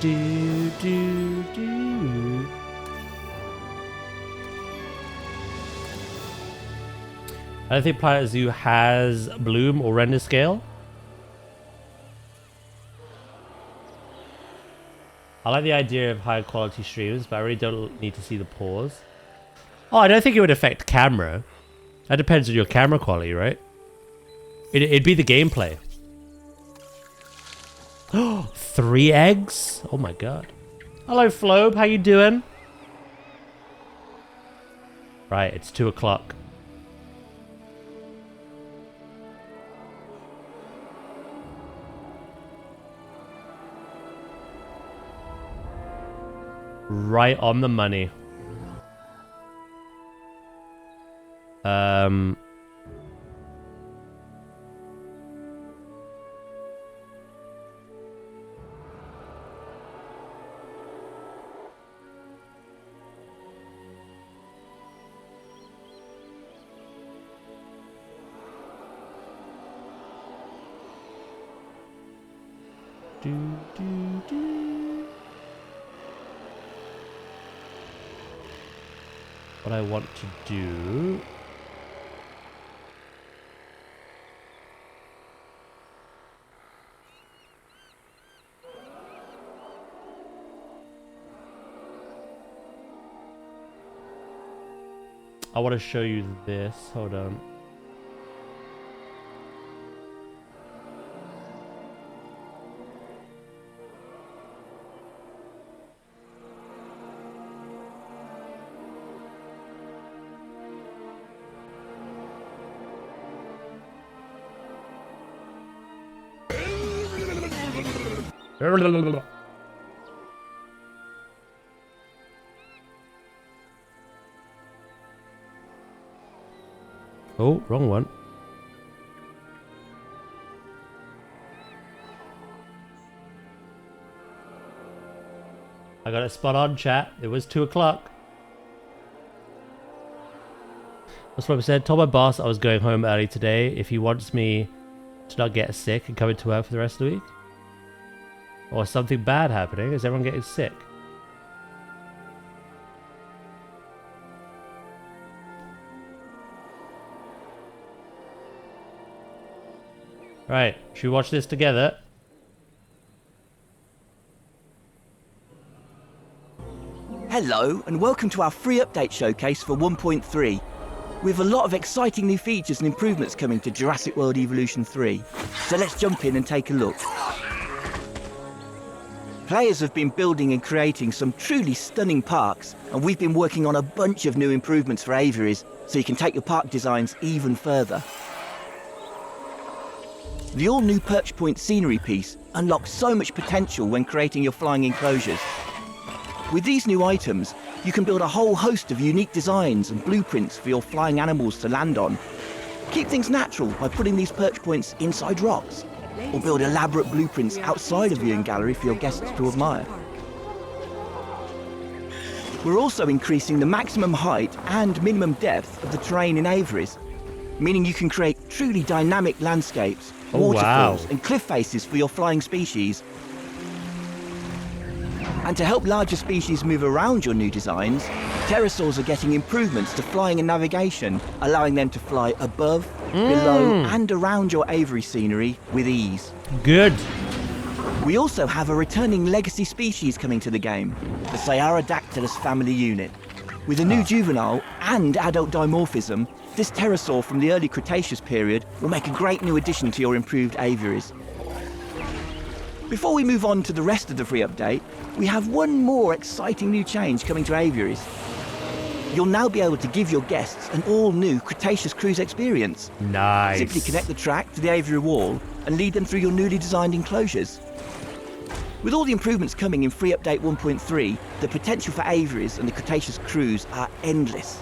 Speaker 1: Do, do, do. I don't think Planet Zoo has bloom or render scale. I like the idea of higher quality streams, but I really don't need to see the pause. Oh, I don't think it would affect camera. That depends on your camera quality, right? It'd be the gameplay. Oh, 3 eggs? Oh my god. Hello, Flobe. How you doing? Right, it's 2 o'clock. Right on the money. Do, do, do. What I want to do... I want to show you this. Hold on. Oh, wrong one. I got it spot on, chat. It was 2 o'clock. That's what I said. Told my boss I was going home early today if he wants me to not get sick and come into work for the rest of the week. Or something bad happening. Is everyone getting sick? Right, should we watch this together?
Speaker 8: Hello, and welcome to our free update showcase for 1.3. We have a lot of exciting new features and improvements coming to Jurassic World Evolution 3. So let's jump in and take a look. Players have been building and creating some truly stunning parks, and we've been working on a bunch of new improvements for aviaries, so you can take your park designs even further. The all-new Perch Point scenery piece unlocks so much potential when creating your flying enclosures. With these new items, you can build a whole host of unique designs and blueprints for your flying animals to land on. Keep things natural by putting these perch points inside rocks, or build elaborate blueprints outside of viewing gallery for your guests to admire. We're also increasing the maximum height and minimum depth of the terrain in aviaries, meaning you can create truly dynamic landscapes, waterfalls and cliff faces for your flying species. And to help larger species move around your new designs, pterosaurs are getting improvements to flying and navigation, allowing them to fly above, below and around your aviary scenery with ease.
Speaker 1: Good.
Speaker 8: We also have a returning legacy species coming to the game, the Sciarodactylus family unit. With a new juvenile and adult dimorphism, This pterosaur from the early Cretaceous period will make a great new addition to your improved aviaries. Before we move on to the rest of the free update, we have one more exciting new change coming to aviaries. You'll now be able to give your guests an all-new Cretaceous cruise experience.
Speaker 1: Nice.
Speaker 8: Simply connect the track to the aviary wall and lead them through your newly designed enclosures. With all the improvements coming in free update 1.3, the potential for aviaries and the Cretaceous cruise are endless.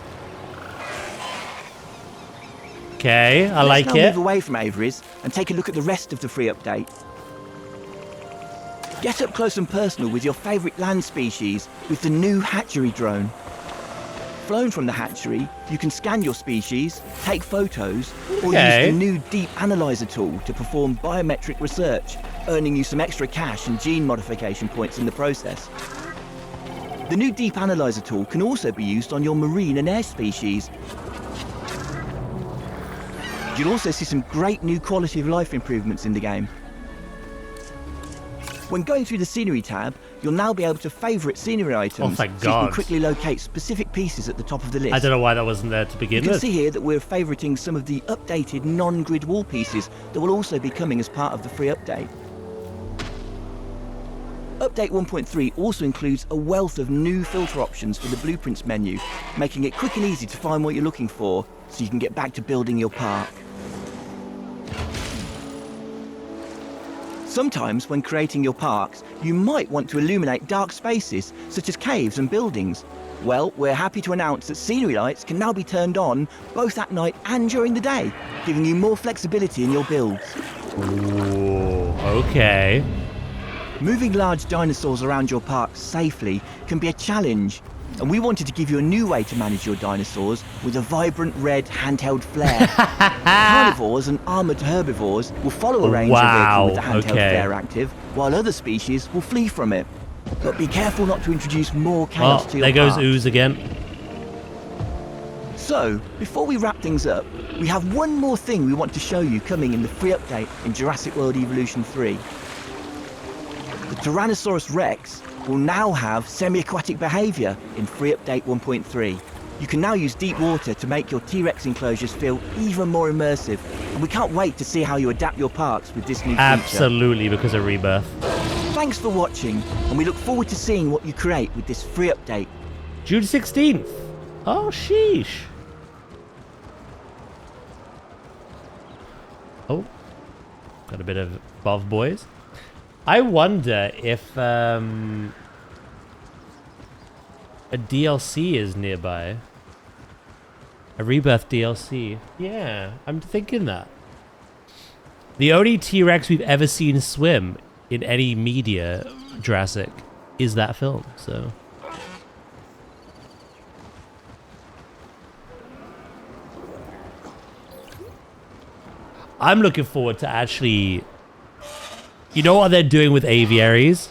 Speaker 1: Okay, I like
Speaker 8: Let's now
Speaker 1: it.
Speaker 8: move away from aviaries and take a look at the rest of the free update. Get up close and personal with your favourite land species with the new hatchery drone. Flown from the hatchery, you can scan your species, take photos, or
Speaker 1: Okay.
Speaker 8: use the new Deep Analyzer tool to perform biometric research, earning you some extra cash and gene modification points in the process. The new Deep Analyzer tool can also be used on your marine and air species. You'll also see some great new quality of life improvements in the game. When going through the scenery tab, you'll now be able to favourite scenery items
Speaker 1: thank
Speaker 8: so you
Speaker 1: God.
Speaker 8: can quickly locate specific pieces at the top of the list.
Speaker 1: I don't know why that wasn't there to
Speaker 8: You
Speaker 1: begin
Speaker 8: can
Speaker 1: with.
Speaker 8: see here that we're favouriting some of the updated non-grid wall pieces that will also be coming as part of the free update. Update 1.3 also includes a wealth of new filter options for the blueprints menu, making it quick and easy to find what you're looking for so you can get back to building your park. Sometimes when creating your parks, you might want to illuminate dark spaces such as caves and buildings. Well, we're happy to announce that scenery lights can now be turned on both at night and during the day, giving you more flexibility in your builds.
Speaker 1: Ooh, okay.
Speaker 8: Moving large dinosaurs around your park safely can be a challenge, and we wanted to give you a new way to manage your dinosaurs with a vibrant red handheld flare. Carnivores and armoured herbivores will follow a ranger vehicle with the handheld flare active, while other species will flee from it. But be careful not to introduce more chaos
Speaker 1: Oh,
Speaker 8: to your
Speaker 1: there goes
Speaker 8: park.
Speaker 1: Ooze again.
Speaker 8: So, before we wrap things up, we have one more thing we want to show you coming in the free update in Jurassic World Evolution 3. The Tyrannosaurus Rex will now have semi-aquatic behaviour in free update 1.3. You can now use deep water to make your T-Rex enclosures feel even more immersive, and we can't wait to see how you adapt your parks with this new feature.
Speaker 1: Absolutely, because of Rebirth.
Speaker 8: Thanks for watching, and we look forward to seeing what you create with this free update.
Speaker 1: June 16th. Oh, sheesh. Oh, got a bit of Bov Boys. I wonder if a DLC is nearby. A Rebirth DLC. Yeah, I'm thinking that. The only T-Rex we've ever seen swim in any media, Jurassic, is that film, so... I'm looking forward to actually... You know what they're doing with aviaries?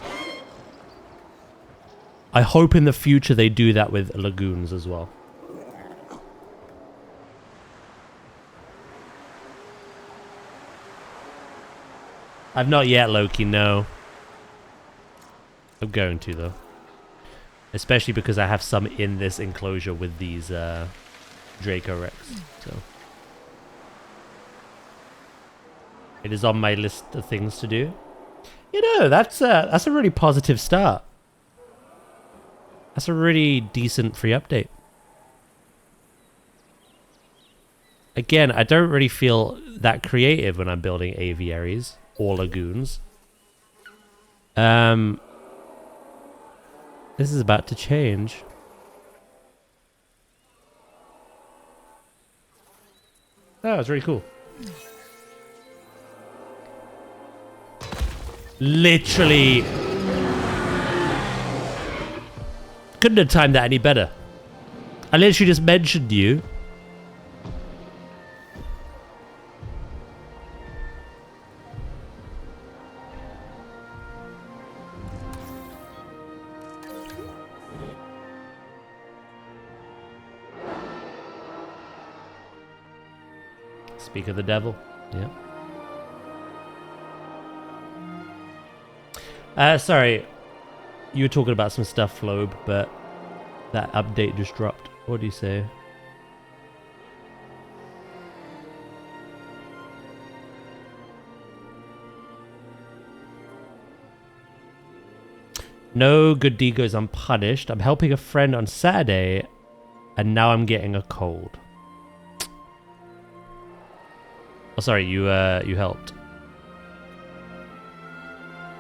Speaker 1: I hope in the future they do that with lagoons as well. I've not yet, Loki, no. I'm going to, though. Especially because I have some in this enclosure with these Dracorex, so... It is on my list of things to do. You know, that's a really positive start. That's a really decent free update. Again, I don't really feel that creative when I'm building aviaries or lagoons. This is about to change. Oh, it's really cool. Literally couldn't have timed that any better. I literally just mentioned you. Speak of the devil. Yeah. Sorry, you were talking about some stuff, Flobe, but that update just dropped. What do you say? No good deed goes unpunished. I'm helping a friend on Saturday, and now I'm getting a cold. Oh, sorry, you helped.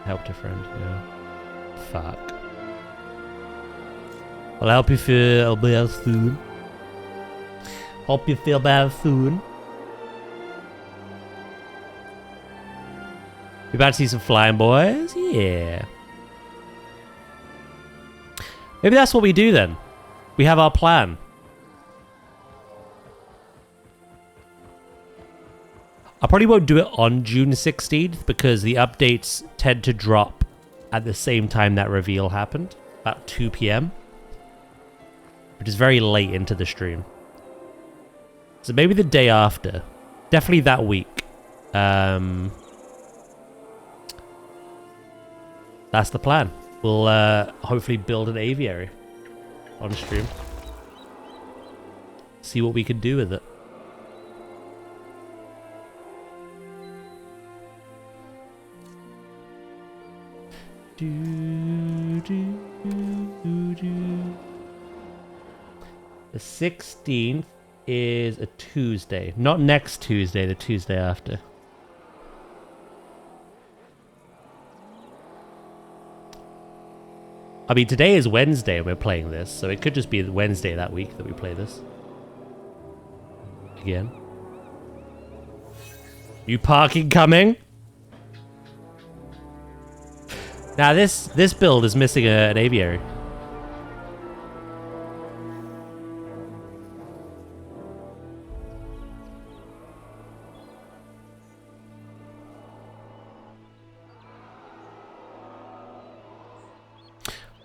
Speaker 1: Helped a friend, yeah. Fuck. I'll help you feel better soon. Hope you feel better soon. You about to see some flying boys? Yeah. Maybe that's what we do then. We have our plan. I probably won't do it on June 16th because the updates tend to drop at the same time that reveal happened, about 2 p.m. Which is very late into the stream. So maybe the day after. Definitely that week. That's the plan. We'll hopefully build an aviary on stream. See what we can do with it. The 16th is a Tuesday. Not next Tuesday, the Tuesday after. I mean, today is Wednesday and we're playing this, so it could just be Wednesday that week that we play this. Again. You parking coming? Now this build is missing an aviary.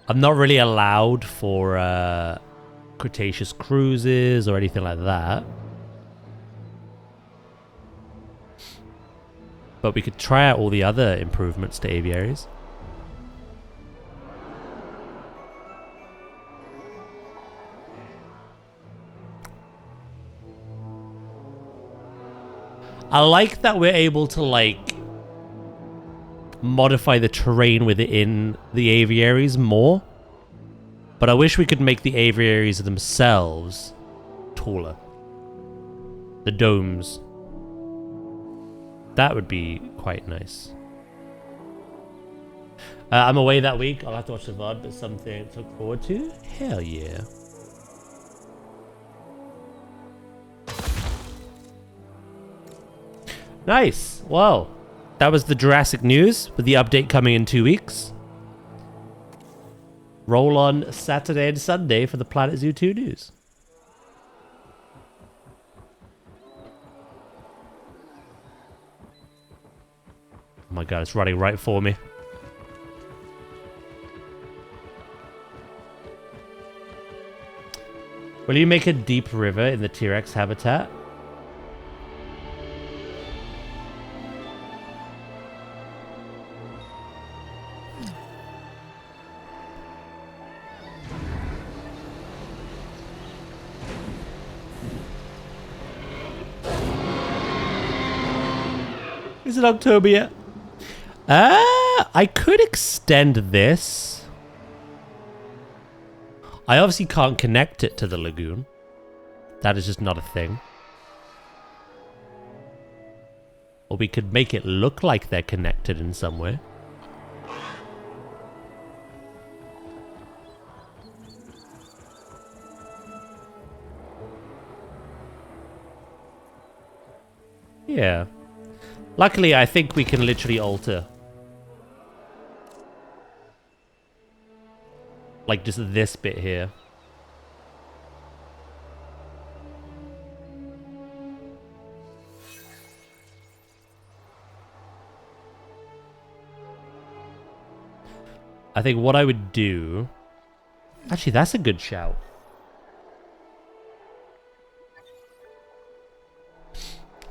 Speaker 1: I'm not really allowed for Cretaceous cruises or anything like that. But we could try out all the other improvements to aviaries. I like that we're able to, like, modify the terrain within the aviaries more. But I wish we could make the aviaries themselves taller. The domes. That would be quite nice. I'm away that week. I'll have to watch the VOD, but something to look forward to? Hell yeah. Nice. Well, that was the Jurassic news with the update coming in 2 weeks. Roll on Saturday and Sunday for the Planet Zoo 2 news. Oh my god, it's running right for me. Will you make a deep river in the T-Rex habitat? Is it October yet? I could extend this. I obviously can't connect it to the lagoon. That is just not a thing. Or we could make it look like they're connected in some way. Yeah. Luckily, I think we can literally alter. Like just this bit here. I think what I would do... Actually, that's a good shout.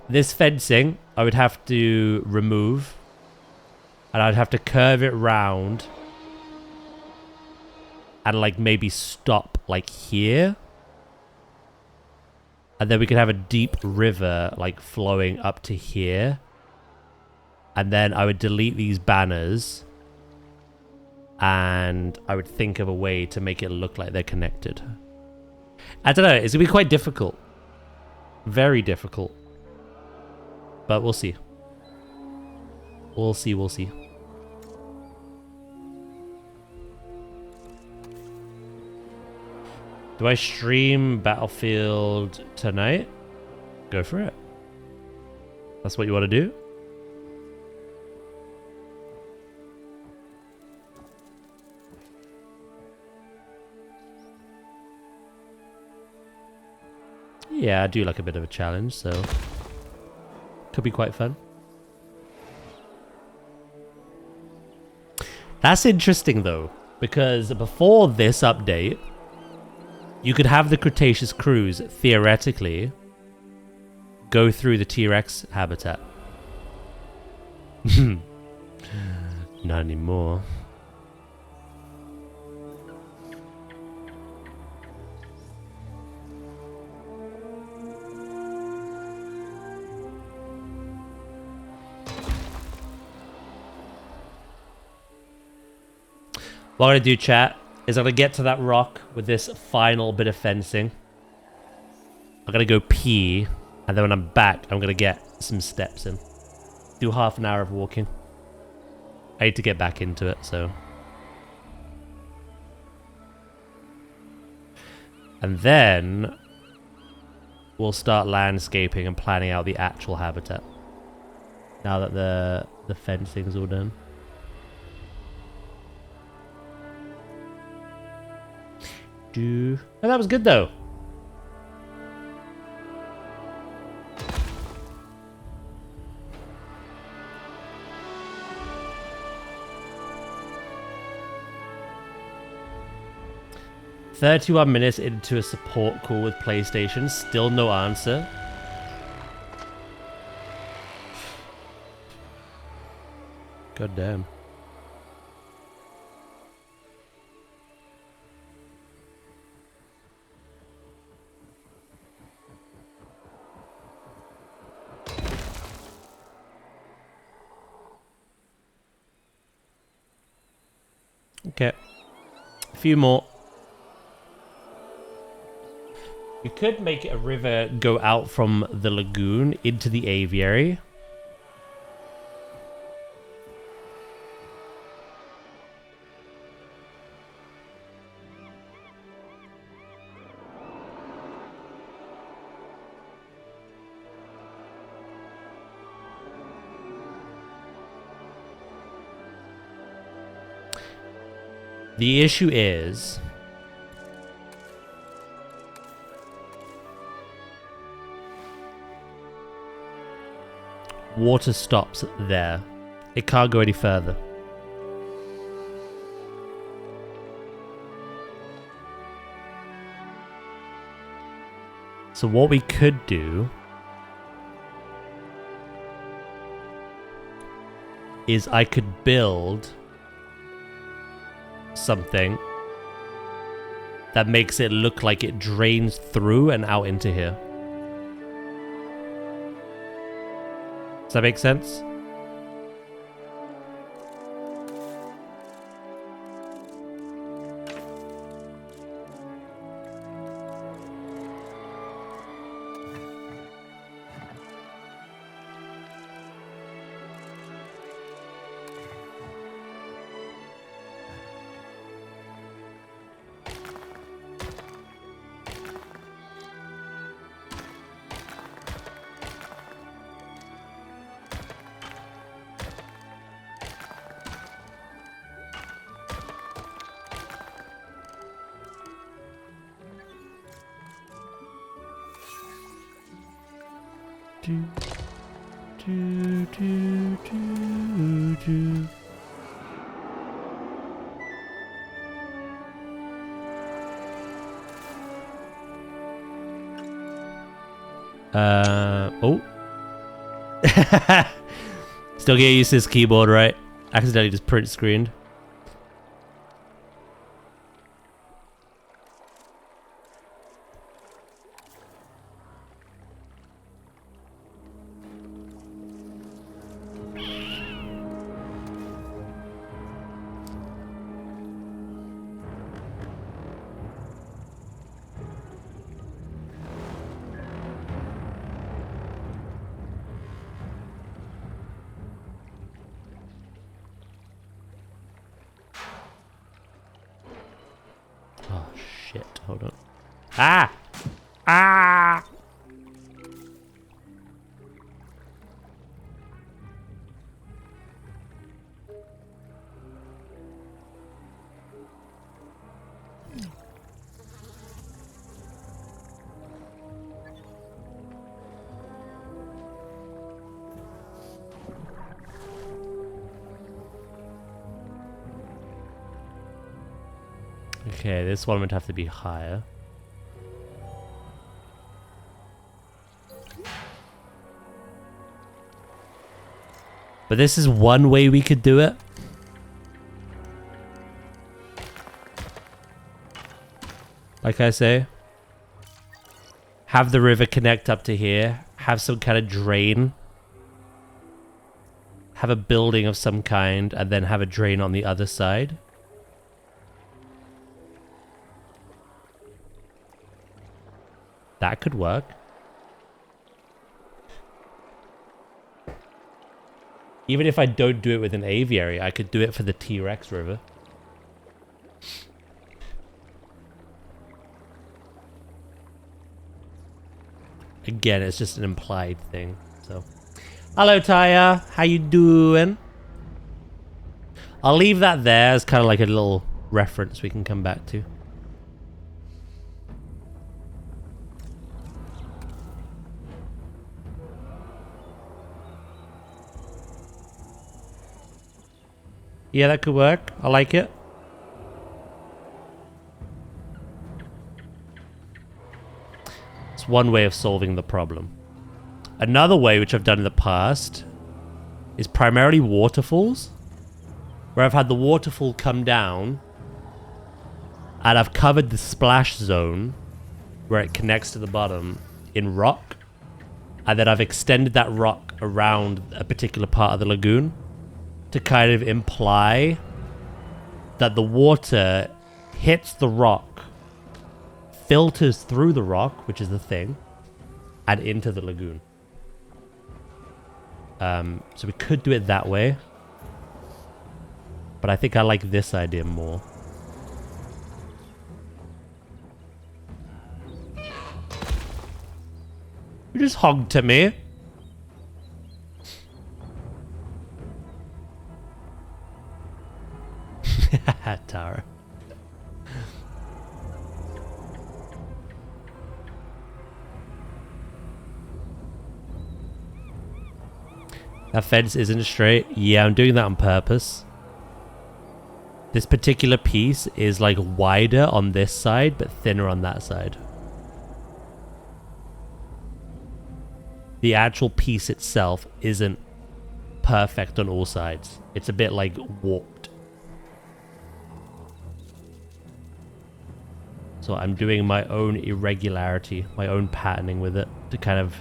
Speaker 1: This fencing, I would have to remove. And I'd have to curve it round. And like maybe stop like here. And then we could have a deep river like flowing up to here. And then I would delete these banners. and I would think of a way to make it look like they're connected. I don't know, it's gonna be quite difficult. Very difficult. But we'll see. We'll see, we'll see. Do I stream Battlefield tonight? Go for it. That's what you want to do? Yeah, I do like a bit of a challenge, so could be quite fun. That's interesting though, because before this update, you could have the Cretaceous cruise theoretically go through the T-Rex habitat. Not anymore. What I'm going to do, chat, is I'm going to get to that rock with this final bit of fencing. I'm going to go pee, and then when I'm back, I'm going to get some steps in. Do half an hour of walking. I need to get back into it, so... And then... we'll start landscaping and planning out the actual habitat. Now that the fencing's all done. Oh, that was good though. "31 minutes into a support call with PlayStation, still no answer." God damn. Okay. A few more. You could make a river go out from the lagoon into the aviary. The issue is... water stops there. It can't go any further. So what we could do is I could build something that makes it look like it drains through and out into here. Does that make sense? Oh. Still get used to this keyboard, right? Accidentally just print screened. Ah! Ah! Okay, this one would have to be higher. But this is one way we could do it. Like I say, have the river connect up to here, have some kind of drain, have a building of some kind, and then have a drain on the other side. That could work. Even if I don't do it with an aviary, I could do it for the T-Rex river. Again, it's just an implied thing, so. Hello, Taya. How you doing? I'll leave that there as kind of like a little reference we can come back to. Yeah, that could work. I like it. It's one way of solving the problem. Another way, which I've done in the past, is primarily waterfalls, where I've had the waterfall come down, and I've covered the splash zone, where it connects to the bottom, in rock, and then I've extended that rock around a particular part of the lagoon, to kind of imply that the water hits the rock, filters through the rock, which is the thing, and into the lagoon. So we could do it that way, but I think I like this idea more. You just hogged to me. Tara. That fence isn't straight. Yeah, I'm doing that on purpose. This particular piece is like wider on this side, but thinner on that side. The actual piece itself isn't perfect on all sides. It's a bit like warped. So I'm doing my own irregularity, my own patterning with it to kind of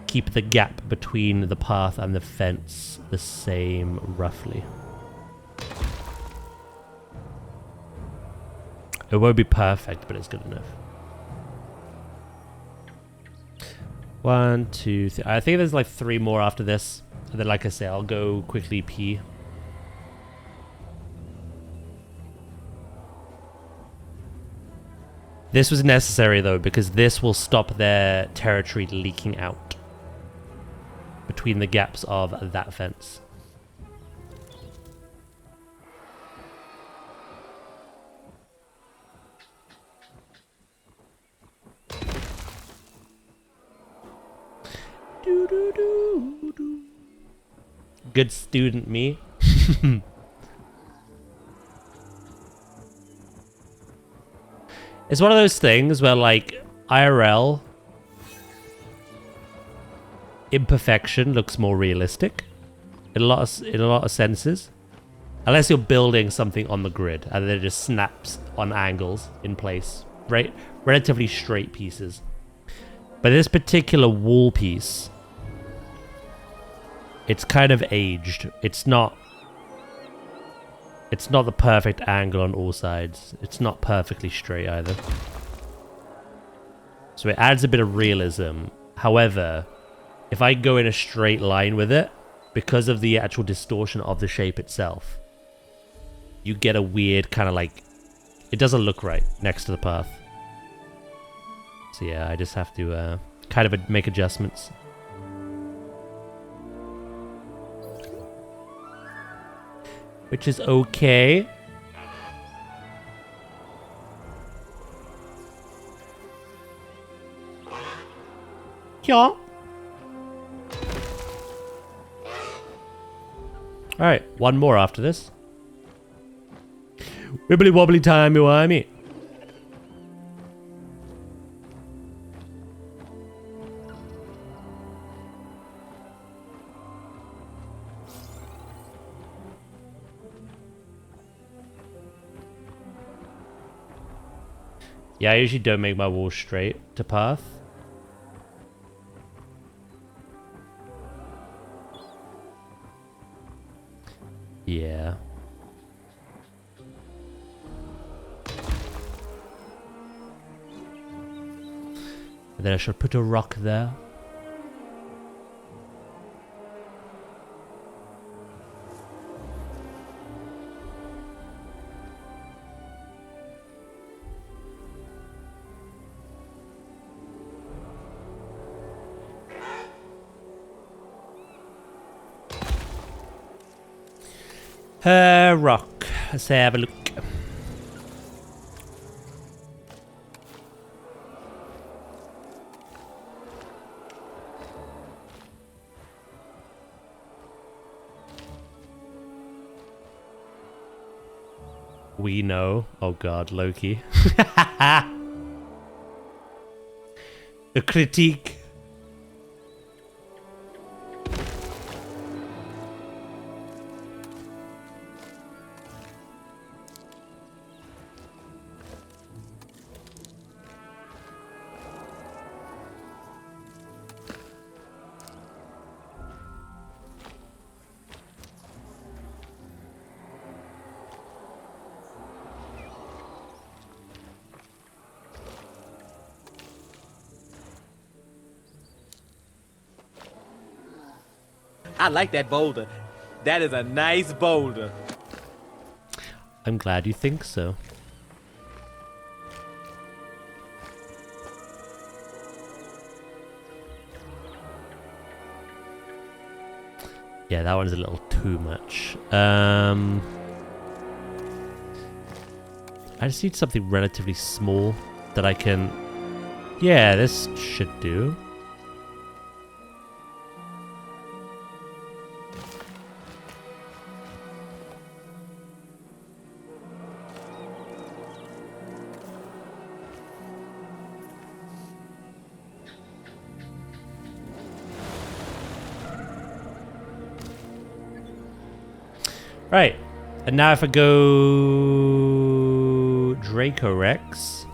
Speaker 1: keep the gap between the path and the fence the same, roughly. It won't be perfect, but it's good enough. 1, 2, 3. I think there's like 3 more after this. And then, like I say, I'll go quickly pee. This was necessary, though, because this will stop their territory leaking out between the gaps of that fence. Good student, me. It's one of those things where, like, IRL imperfection looks more realistic in a lot of senses, unless you're building something on the grid and then it just snaps on angles in place, right? Relatively straight pieces. But this particular wall piece, it's kind of aged. It's not the perfect angle on all sides. It's not perfectly straight either. So it adds a bit of realism. However, if I go in a straight line with it, because of the actual distortion of the shape itself, you get a weird kind of like, it doesn't look right next to the path. So yeah, I just have to kind of make adjustments. Which is okay. Yeah. Alright, one more after this. Wibbly wobbly timey-wimey. Yeah, I usually don't make my walls straight to path. Yeah. And then I shall put a rock there. Rock. Let's have a look. We know. Oh god, Loki. The critique.
Speaker 2: I like that boulder. That is a nice boulder.
Speaker 1: I'm glad you think so. Yeah, that one's a little too much. I just need something relatively small that I can... Yeah, this should do. Right, and now if I go Dracorex,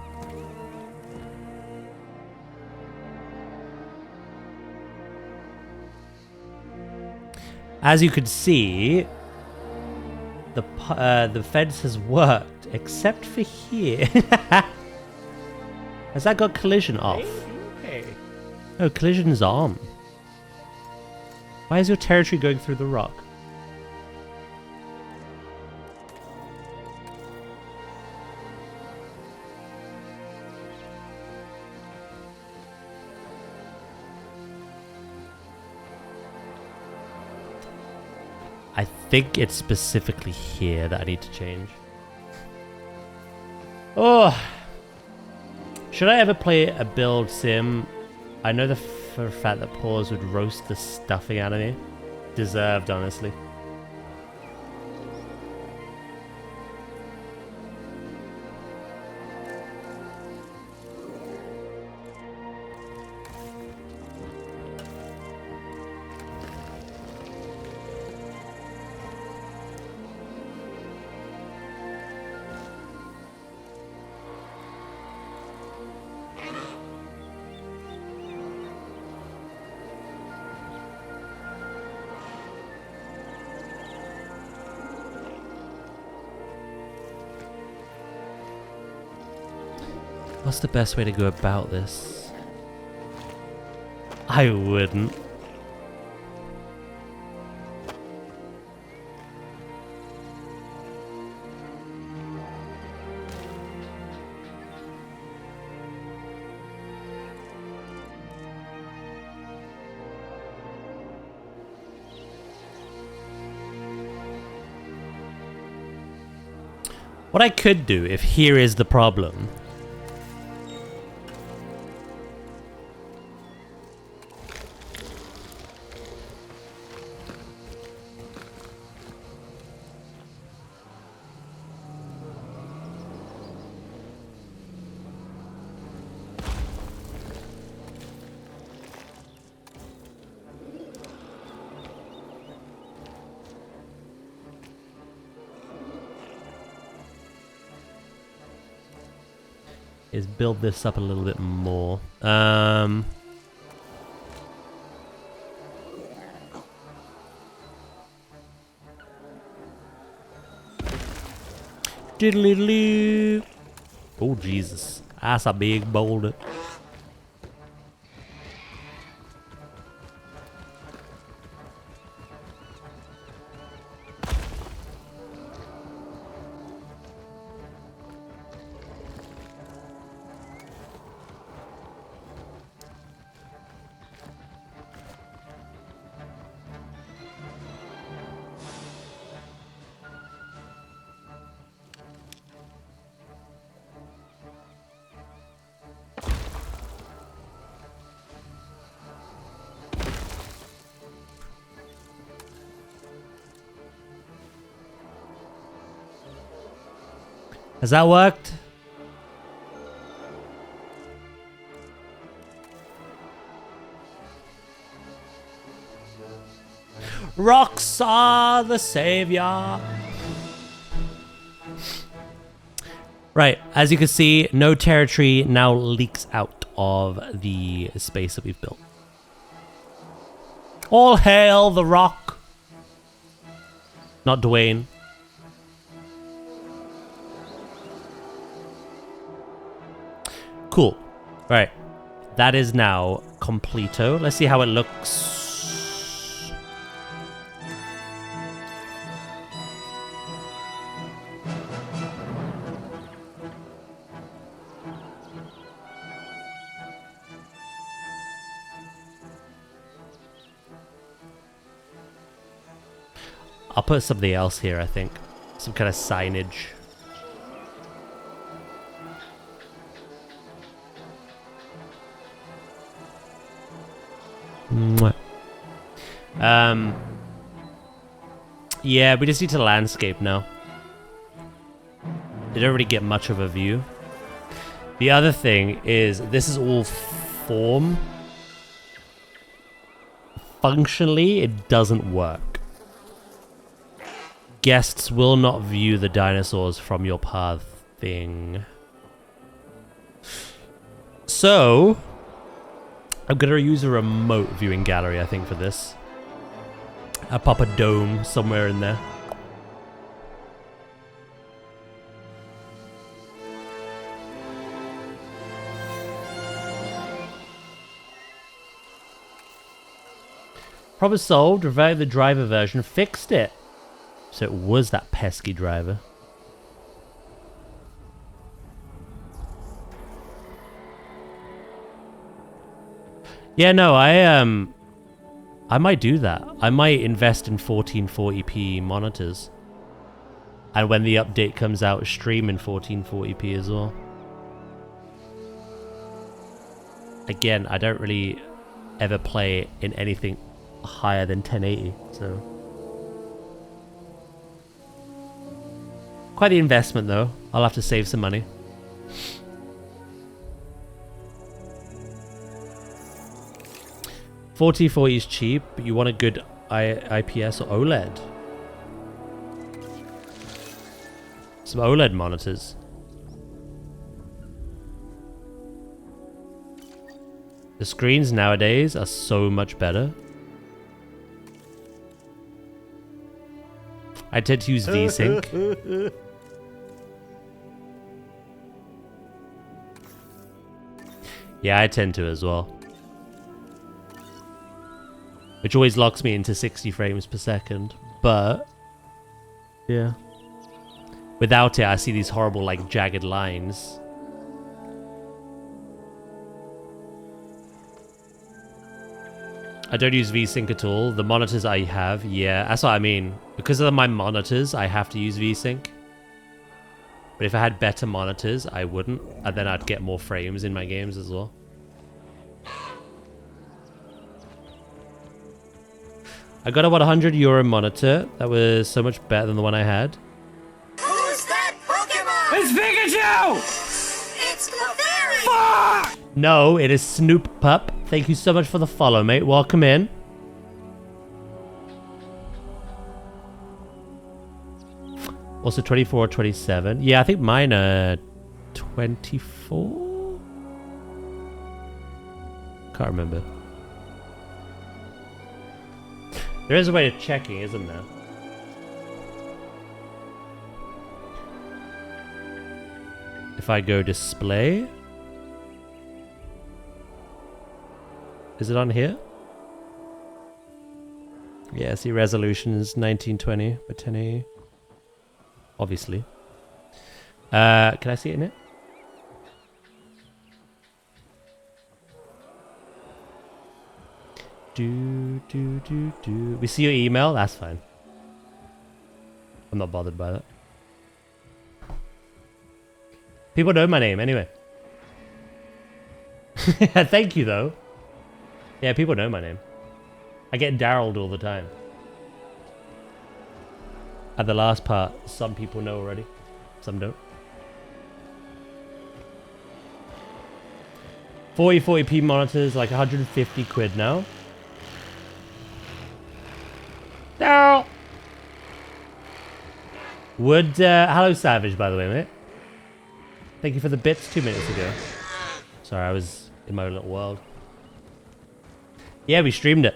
Speaker 1: as you can see, the fence has worked except for here. Has that got collision off?
Speaker 2: Hey.
Speaker 1: No, collision is on. Why is your territory going through the rock? I think it's specifically here that I need to change. Oh! Should I ever play a build sim? I know for a fact that Paws would roast the stuffing out of me. Deserved, honestly. What's the best way to go about this? I wouldn't. What I could do, if here is the problem, is build this up a little bit more. Diddly-doo. Oh, Jesus. That's a big boulder. Has that worked? Rocks are the savior. Right, as you can see, no territory now leaks out of the space that we've built. All hail the rock. Not Dwayne. Cool. Right. That is now completo. Let's see how it looks. I'll put something else here, I think. Some kind of signage. Yeah, we just need to landscape now. They don't really get much of a view. The other thing is, this is all form. Functionally, it doesn't work. Guests will not view the dinosaurs from your path thing. So, I'm gonna use a remote viewing gallery, I think, for this. I'll pop a dome somewhere in there. Problem solved. Revived the driver version. Fixed it. So it was that pesky driver. Yeah, no, I might do that. I might invest in 1440p monitors. And when the update comes out, stream in 1440p as well. Again, I don't really ever play in anything higher than 1080, so... Quite the investment though. I'll have to save some money. 4040 is cheap, but you want a good IPS or OLED. Some OLED monitors. The screens nowadays are so much better. I tend to use VSync. Yeah, I tend to as well. Which always locks me into 60 frames per second. But, yeah. Without it, I see these horrible, like, jagged lines. I don't use VSync at all. The monitors I have, yeah, that's what I mean. Because of my monitors, I have to use VSync. But if I had better monitors, I wouldn't. And then I'd get more frames in my games as well. I got a €100 monitor. That was so much better than the one I had.
Speaker 9: Who's that Pokemon?
Speaker 6: It's Pikachu!
Speaker 9: It's Clefairy!
Speaker 1: No, it is Snoop Pup. Thank you so much for the follow, mate. Welcome in. Also 24 or 27. Yeah, I think mine are 24? Can't remember. There is a way of checking, isn't there? If I go display... Is it on here? Yeah, see resolution is 1920 by 1080. Obviously. Can I see it in it? We see your email? That's fine. I'm not bothered by that. People know my name anyway. Thank you though. Yeah, people know my name. I get Daryl'd all the time. At the last part, some people know already. Some don't. 40p monitors, like 150 quid now. No! Would, hello Savage, by the way, mate. Thank you for the bits 2 minutes ago. Sorry, I was in my little world. Yeah, we streamed it.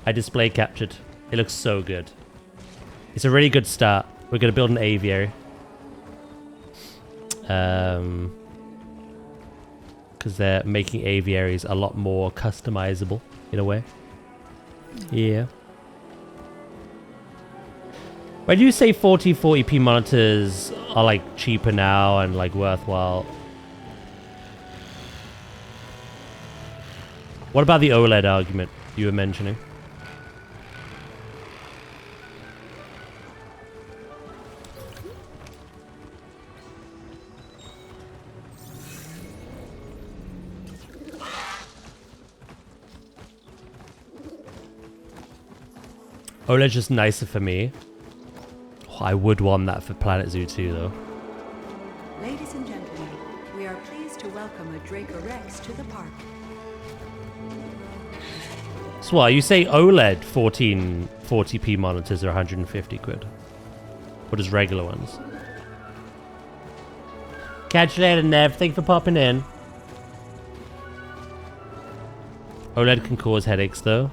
Speaker 1: I display captured. It looks so good. It's a really good start. We're going to build an aviary. Because they're making aviaries a lot more customizable, in a way. Yeah. When you say 40p monitors are like cheaper now and like worthwhile, what about the OLED argument you were mentioning? OLED's just nicer for me. Oh, I would want that for Planet Zoo 2 though.
Speaker 4: Ladies and gentlemen, we are pleased to welcome a Dracorex to the park.
Speaker 1: So what, you say OLED 40p monitors are 150 quid? What is regular ones? Catch you later, Nev. Thanks for popping in. OLED can cause headaches though.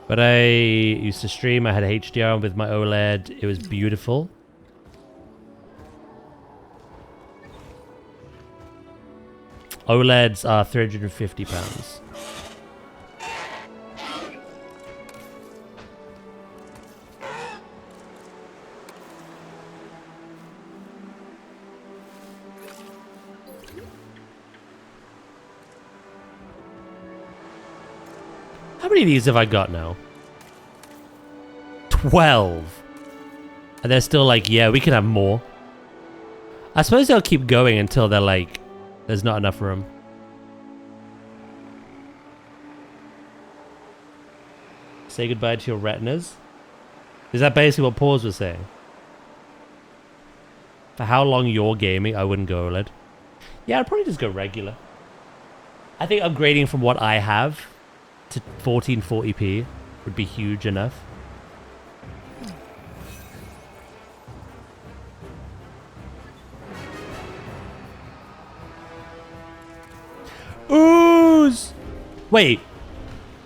Speaker 1: But I used to stream, I had HDR with my OLED, it was beautiful. OLEDs are £350. How many of these have I got now? 12. And they're still like, yeah, we can have more. I suppose they'll keep going until they're like, there's not enough room. Say goodbye to your retinas. Is that basically what Paws was saying? For how long you're gaming, I wouldn't go OLED. Yeah, I'd probably just go regular. I think upgrading from what I have to 1440p would be huge enough. Ooze! Wait,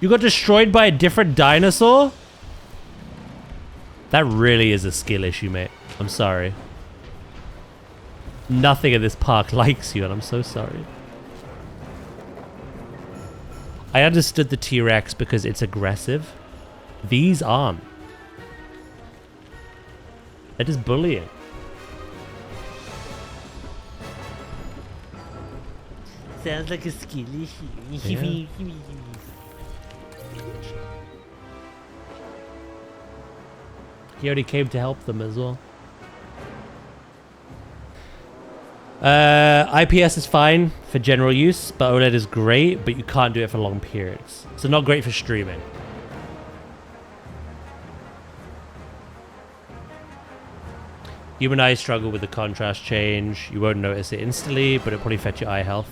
Speaker 1: you got destroyed by a different dinosaur? That really is a skill issue, mate. I'm sorry. Nothing in this park likes you, and I'm so sorry. I understood the T-Rex because it's aggressive. These aren't. They're just bullying. Sounds like a skill issue. He already came to help them as well. IPS is fine for general use, but OLED is great, but you can't do it for long periods. So not great for streaming. Human eyes struggle with the contrast change. You won't notice it instantly, but it'll probably affect your eye health.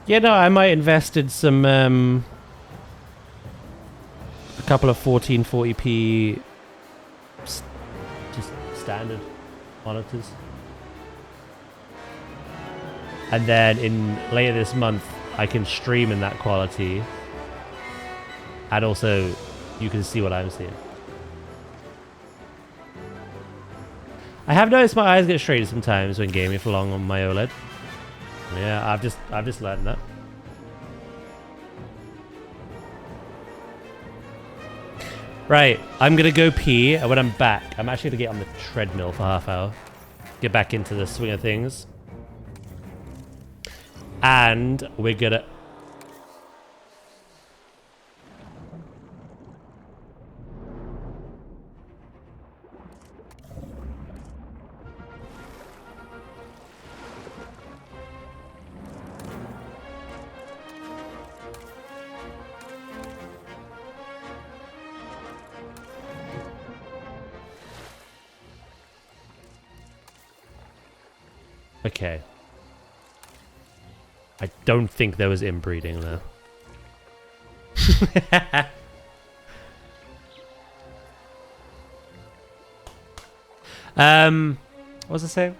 Speaker 1: Yeah, no, I might invest in some, a couple of 1440p just standard monitors. And then later this month, I can stream in that quality. And also, you can see what I'm seeing. I have noticed my eyes get straight sometimes when gaming for long on my OLED. Yeah, I've just learned that. Right, I'm gonna go pee, and when I'm back, I'm actually gonna get on the treadmill for half hour. Get back into the swing of things. And we're gonna... Okay. I don't think there was inbreeding there. What was I saying?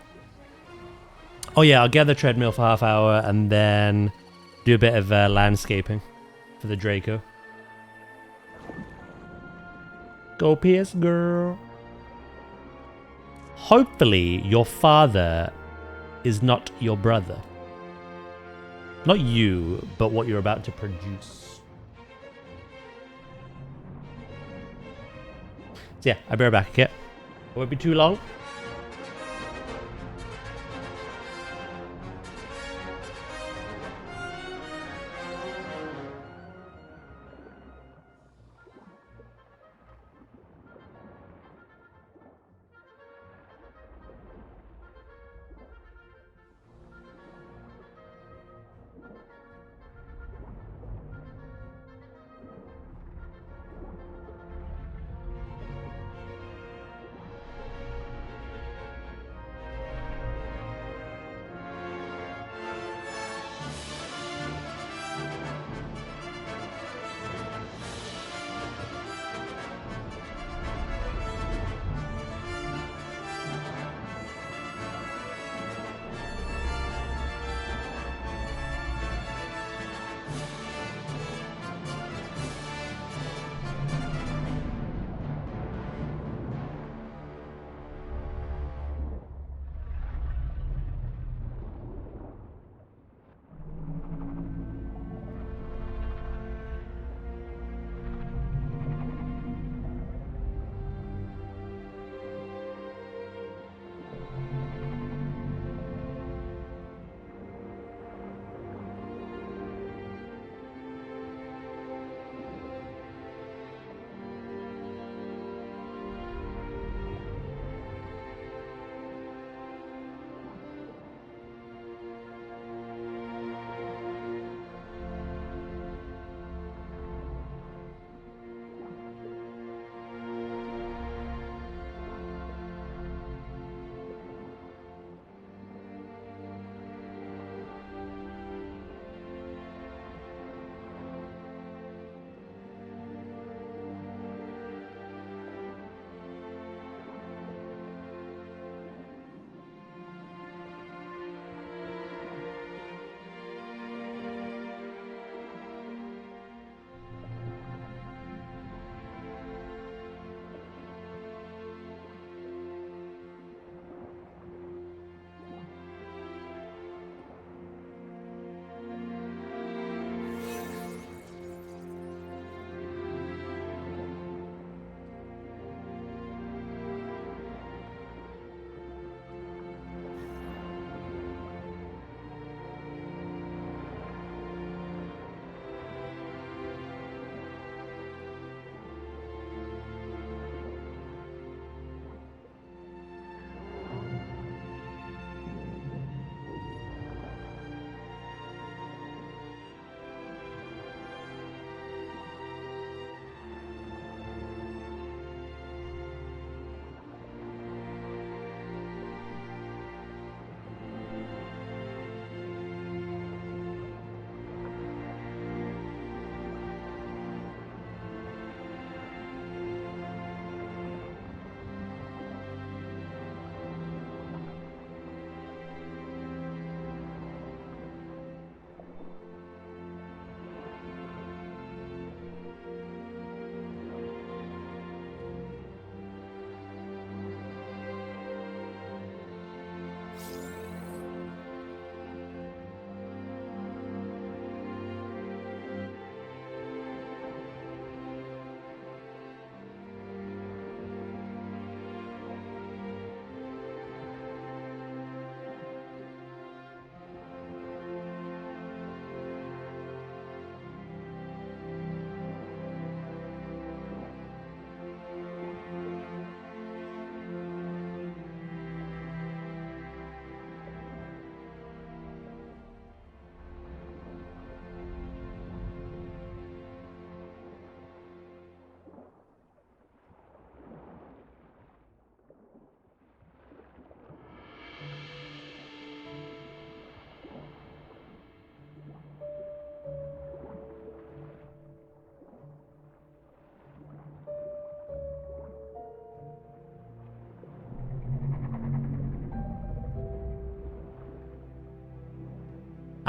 Speaker 1: Oh yeah, I'll get the treadmill for half hour and then do a bit of landscaping for the Draco. Go PS girl. Hopefully your father is not your brother. Not you, but what you're about to produce. So yeah, I'll be right back, okay? It won't be too long.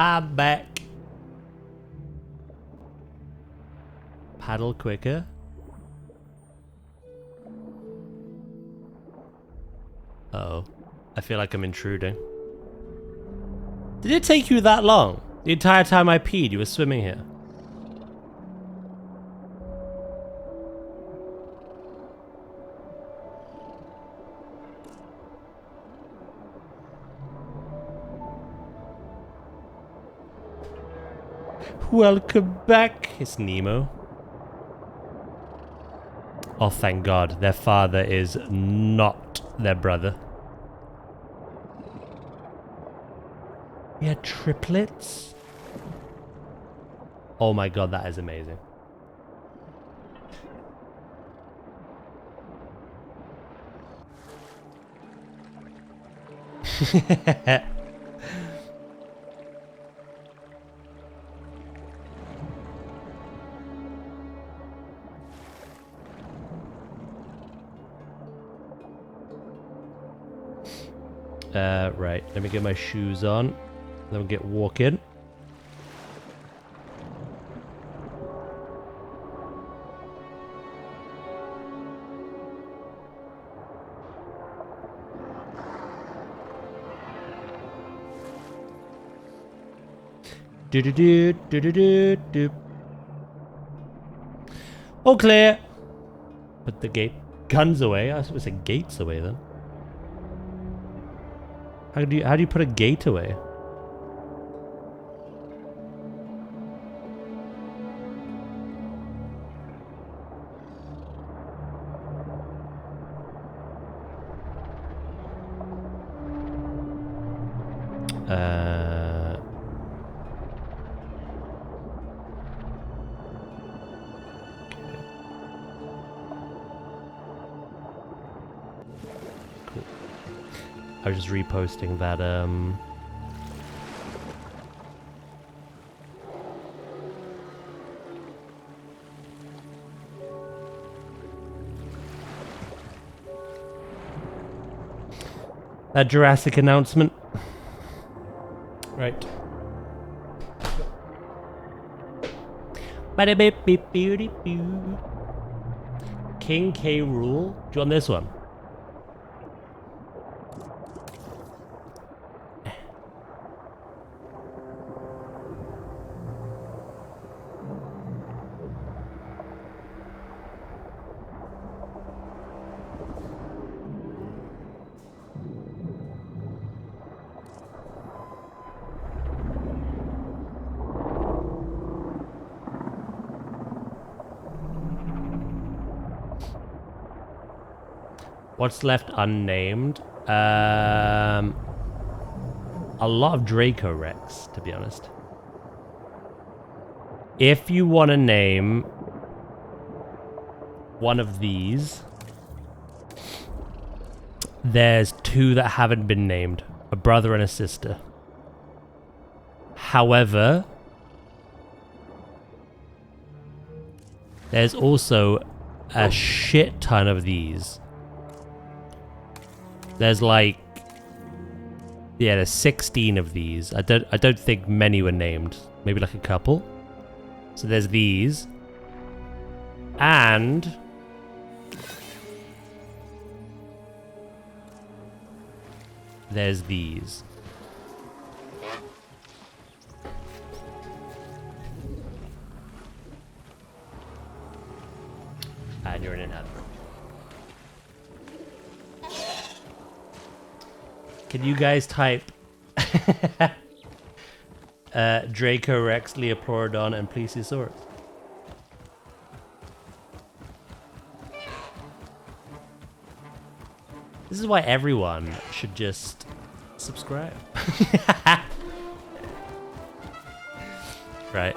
Speaker 1: I'm back. Paddle quicker. Uh-oh. I feel like I'm intruding. Did it take you that long? The entire time I peed, you were swimming here. Welcome back. It's Nemo. Oh, thank God. Their father is not their brother. We had triplets? Oh my God, that is amazing. Right, let me get my shoes on. Then we'll get walking. Do do do do do do do. All clear. Put the guns away. I was supposed to say gates away then. How do you put a gate away? Cool. I was just reposting that, that Jurassic announcement. Right. King K. Rool. Do you want this one? What's left unnamed? A lot of Dracorex, to be honest. If you want to name one of these, there's two that haven't been named. A brother and a sister. However, there's also a shit ton of these. There's like, yeah, there's 16 of these. I don't think many were named. Maybe like a couple. So there's these. And there's these. And you're in another. Can you guys type Dracorex, Leopolodon, and Plesiosaurus? This is why everyone should just subscribe. Right.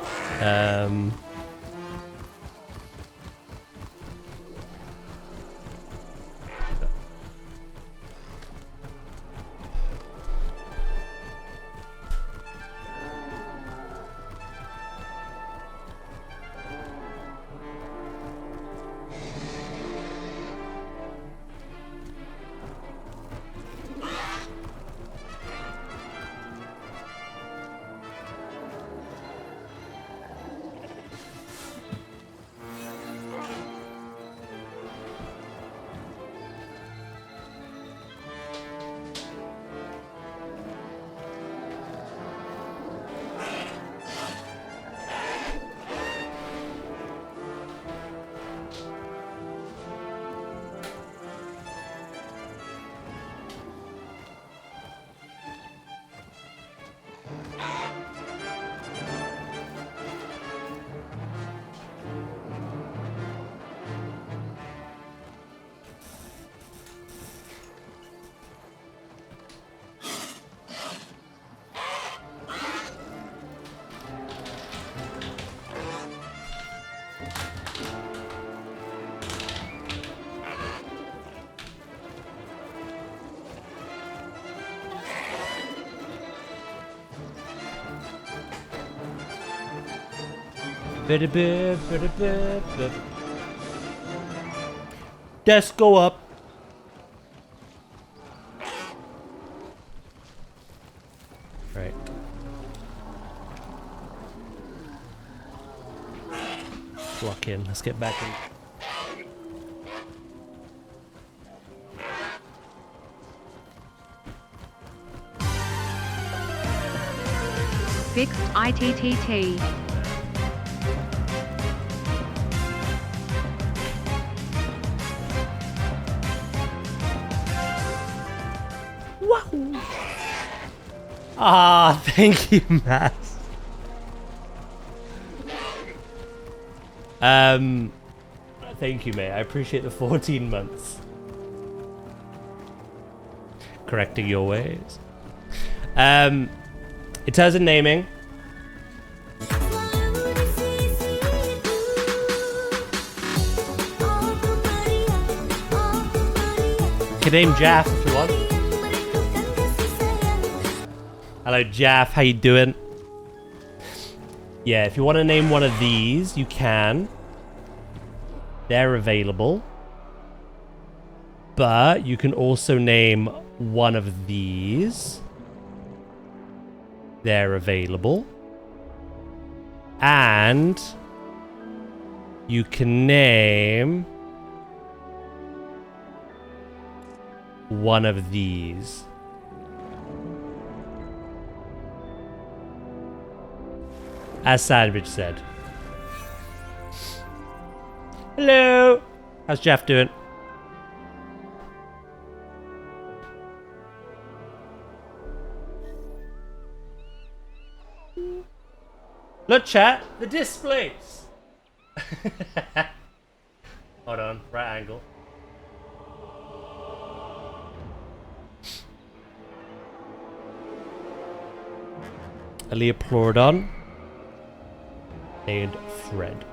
Speaker 1: Desk go up. Right. Lock in. Let's get back in.
Speaker 3: Fixed ITTT.
Speaker 1: Wahoo! Ah, thank you, Matt. Thank you, mate. I appreciate the 14 months. Correcting your ways. In terms of naming, you can name Jaff if you want. Hello, Jaff. How you doing? Yeah, if you want to name one of these, you can. They're available. But you can also name one of these. They're available. And you can name one of these. As Sandwich said. Hello! How's Jeff doing? Look, chat, the displays! Hold on, right angle. A Leopleurodon named Fred.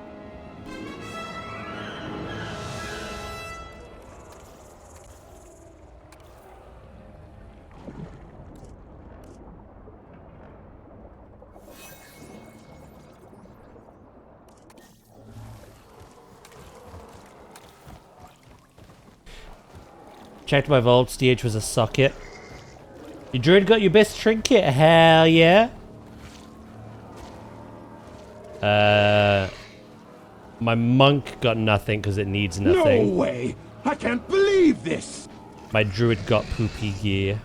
Speaker 1: Checked my vaults, DH was a socket. Your druid got your best trinket, hell yeah. My monk got nothing because it needs nothing.
Speaker 7: No way! I can't believe this!
Speaker 1: My druid got poopy gear,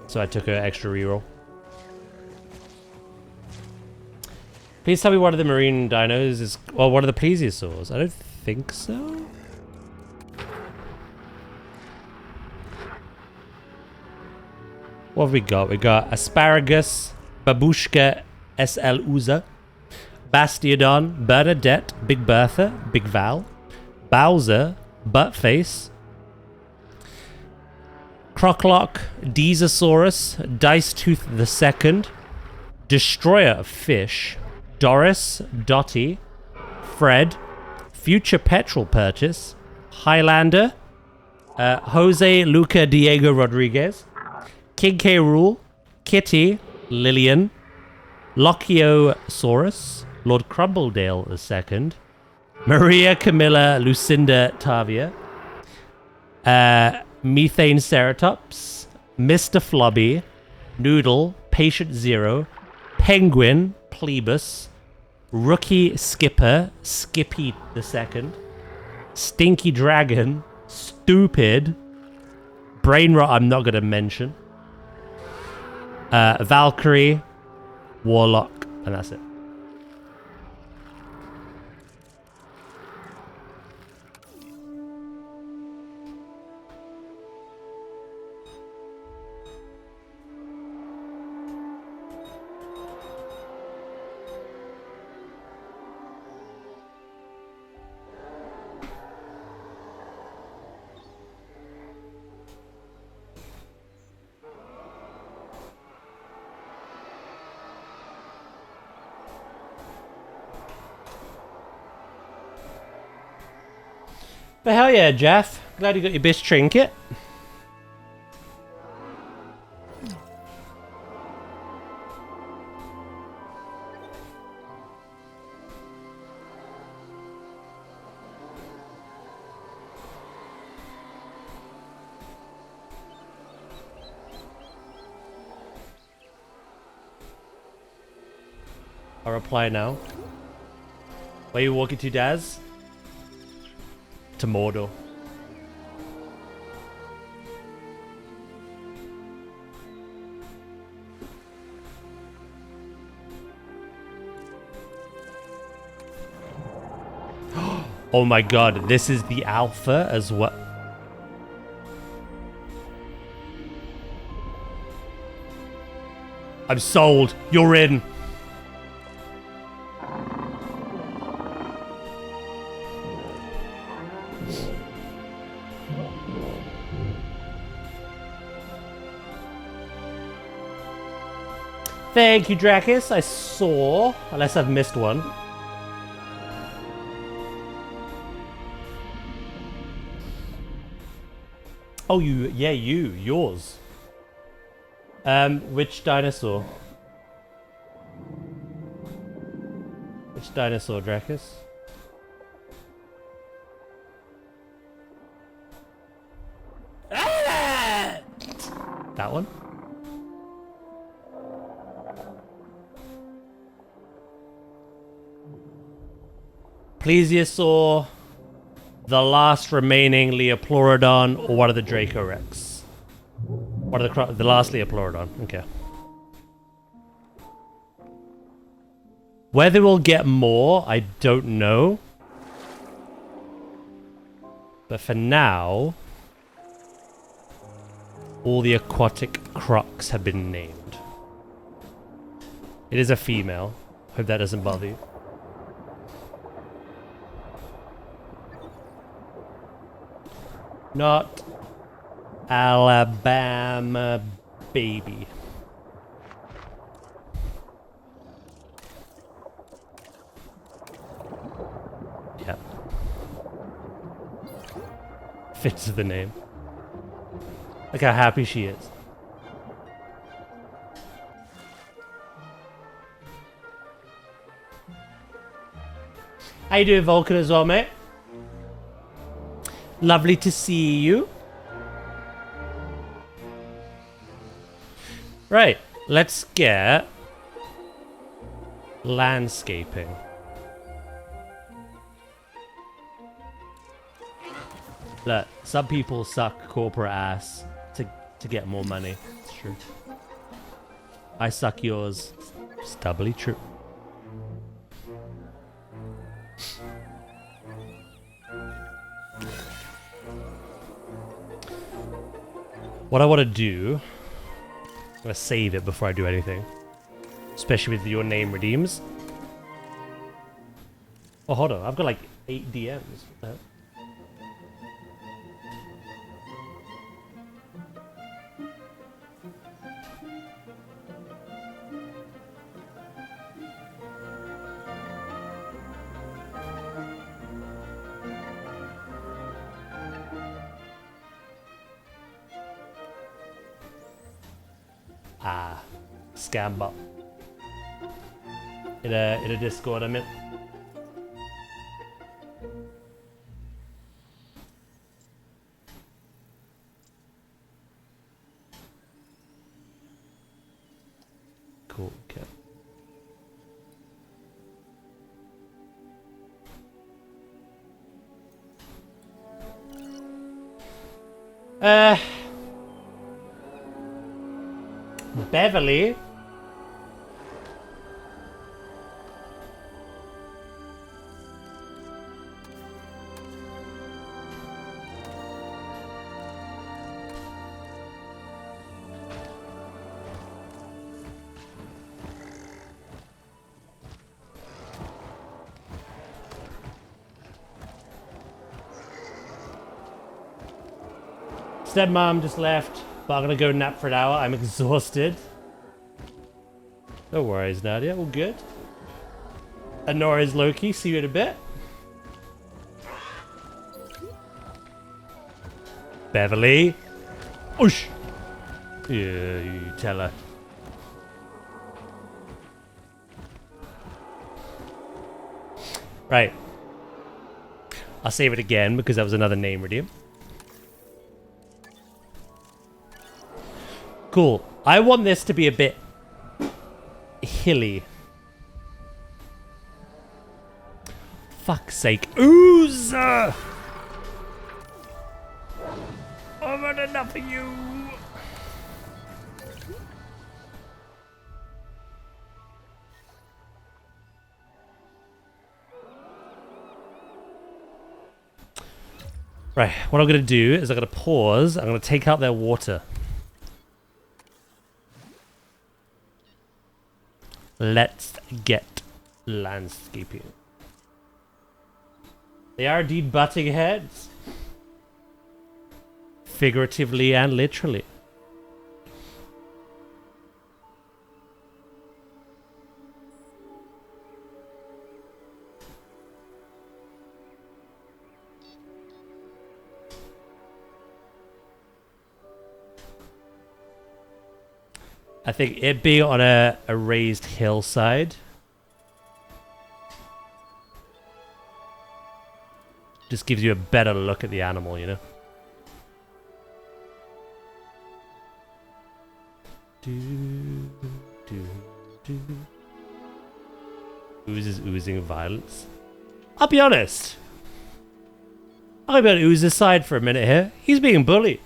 Speaker 1: so I took an extra reroll. Please tell me one of the marine dinos is... Well, one of the plesiosaurs. I don't think so. What have we got? We got Asparagus, Babushka, SL Uza, Bastiodon, Bernadette, Big Bertha, Big Val, Bowser, Buttface, Croclock, Deezosaurus, Dicetooth II, Destroyer of Fish, Doris, Dottie, Fred, Future Petrol Purchase, Highlander, Jose Luca Diego Rodriguez, King K. Rool, Kitty, Lillian, Lochiosaurus, Lord Crumbledale II, Maria Camilla Lucinda Tavia, Methane Ceratops, Mr. Flubby, Noodle, Patient Zero, Penguin, Plebus, Rookie Skipper, Skippy II, Stinky Dragon, Stupid, Brainrot I'm not going to mention, Valkyrie, Warlock, and that's it. But hell yeah, Jeff. Glad you got your best trinket. I'll reply now. Where you walking to, Daz? To Mordor. Oh my god, this is the alpha as well. I'm sold. You're in. Thank you, Dracus. I saw, unless I've missed one. Oh, yours. Which dinosaur? Which dinosaur, Dracus? That one? Plesiosaur, the last remaining Leopleurodon, or one of the Dracorex? One of the last Leopleurodon. Okay. Whether we'll get more, I don't know. But for now, all the aquatic crocs have been named. It is a female. Hope that doesn't bother you. Not Alabama baby. Yep. Fits the name. Look how happy she is. How you doing, Vulcan, as well, mate? Lovely to see you. Right, let's get landscaping. Look, some people suck corporate ass to get more money. It's true. I suck yours. It's doubly true. What I want to do, I'm going to save it before I do anything. Especially with your name redeems. Oh, hold on. I've got like 8 DMs. What the hell? Ah, scam bot. In a Discord, I meant. Cool. Okay. Beverly. Stepmom just left, but I'm gonna go nap for an hour. I'm exhausted. No worries, Nadia. All good. Anora's Loki. See you in a bit. Beverly. Oosh. Yeah, you tell her. Right. I'll save it again because that was another name redeem. Cool. I want this to be a bit hilly. fuck's sake. Ooze! I've had enough of you. Right, what I'm going to do is I'm going to pause. I'm going to take out their water. Let's get landscaping. They are indeed butting heads. Figuratively and literally. I think it being on a raised hillside just gives you a better look at the animal, you know? Ooze is oozing violence. I'll be honest. I'll be on Ooze's side for a minute here. He's being bullied.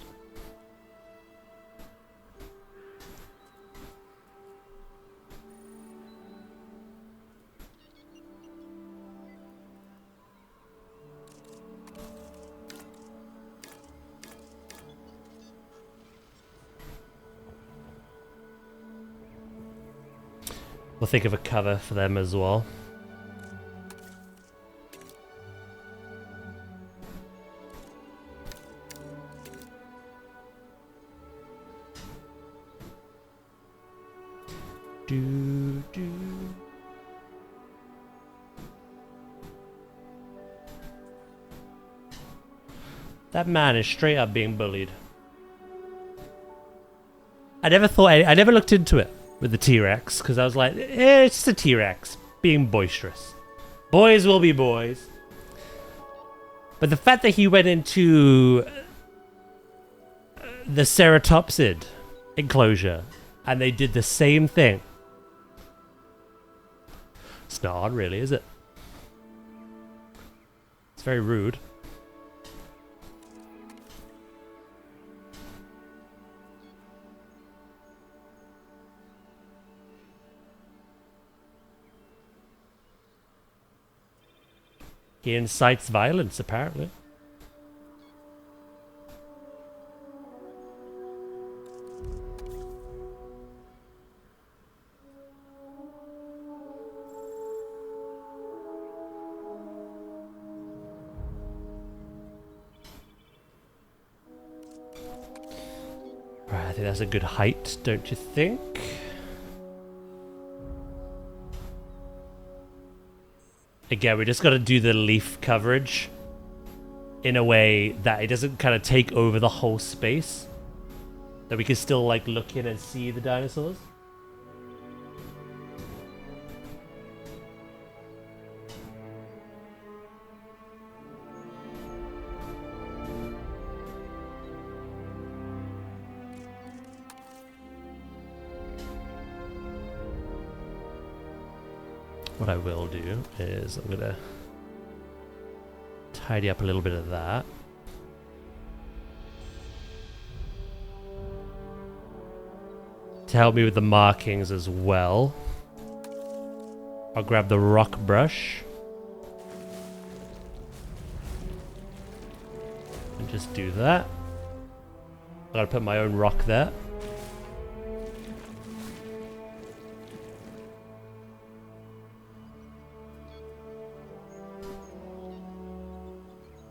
Speaker 1: We'll think of a cover for them as well. That man is straight up being bullied. I never looked into it with the T-Rex, because I was like, it's just a T-Rex being boisterous. Boys will be boys. But the fact that he went into the ceratopsid enclosure and they did the same thing. It's not odd, really, is it? It's very rude. He incites violence, apparently. Right, I think that's a good height, don't you think? Again, we just got to do the leaf coverage in a way that it doesn't kind of take over the whole space. That we can still like look in and see the dinosaurs. What I will do is I'm gonna tidy up a little bit of that. To help me with the markings as well, I'll grab the rock brush and just do that. I gotta put my own rock there.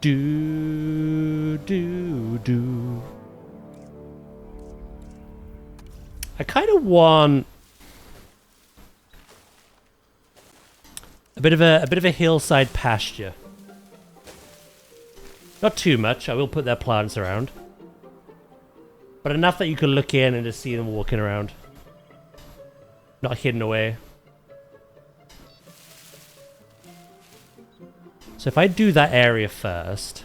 Speaker 1: Do. I kind of want a bit of a hillside pasture. Not too much. I will put their plants around, but enough that you can look in and just see them walking around, not hidden away. So if I do that area first,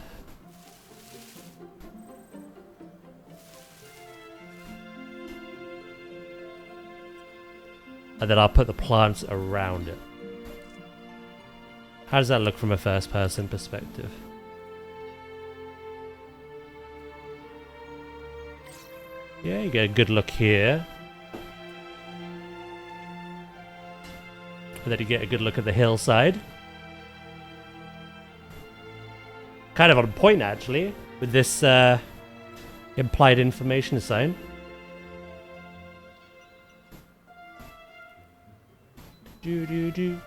Speaker 1: and then I'll put the plants around it. How does that look from a first-person perspective? Yeah, you get a good look here. And then you get a good look at the hillside. Kind of on point, actually, with this implied information sign. Do.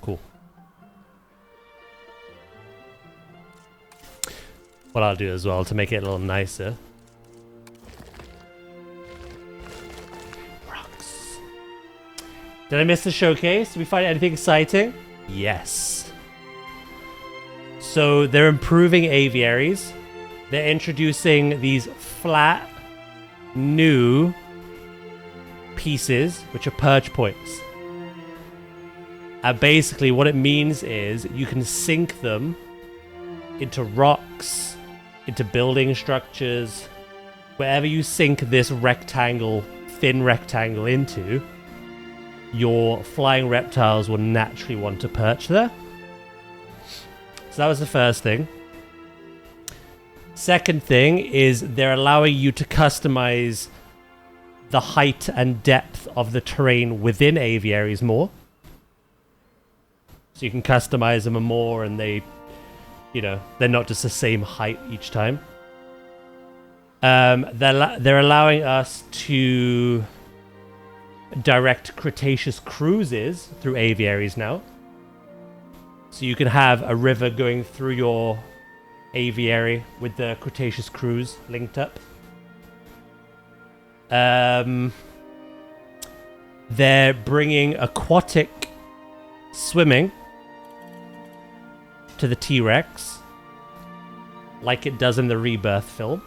Speaker 1: Cool. What I'll do as well to make it a little nicer. Rocks. Did I miss the showcase? Did we find anything exciting? Yes. So they're improving aviaries. They're introducing these flat, new pieces, which are perch points. And basically what it means is you can sink them into rocks, into building structures. Wherever you sink this rectangle, thin rectangle into, your flying reptiles will naturally want to perch there. So that was the first thing. Second thing is they're allowing you to customize the height and depth of the terrain within aviaries more. So you can customize them more and they, you know, they're not just the same height each time. They're allowing us to direct Cretaceous cruises through aviaries now. So you can have a river going through your aviary with the Cretaceous cruise linked up. They're bringing aquatic swimming to the T-Rex, like it does in the Rebirth film.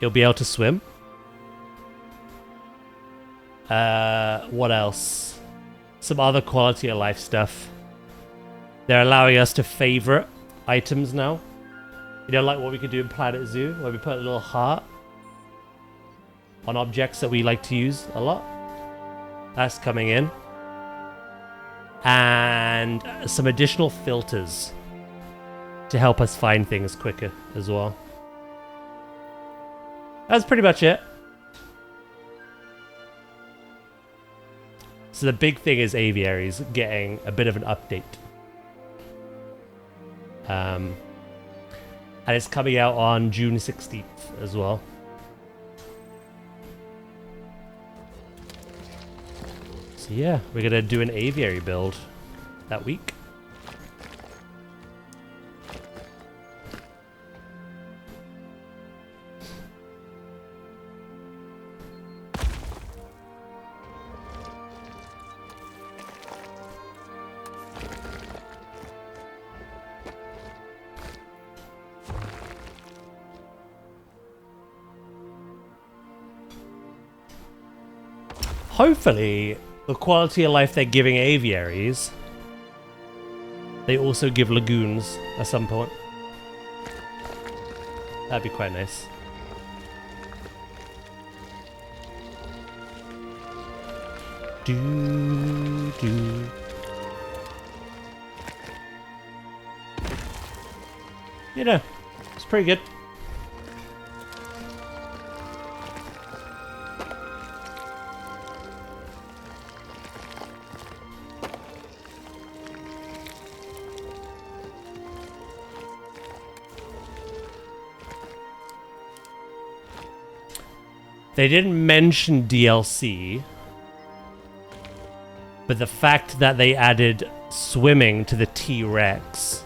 Speaker 1: It'll be able to swim. What else? Some other quality of life stuff. They're allowing us to favorite items now. You know, like what we could do in Planet Zoo, where we put a little heart on objects that we like to use a lot. That's coming in. And some additional filters to help us find things quicker as well. That's pretty much it. So the big thing is aviaries getting a bit of an update. And it's coming out on June 16th as well. So yeah, we're gonna do an aviary build that week. Hopefully, the quality of life they're giving aviaries, they also give lagoons at some point. That'd be quite nice. Do. You know, it's pretty good. They didn't mention DLC, but the fact that they added swimming to the T-Rex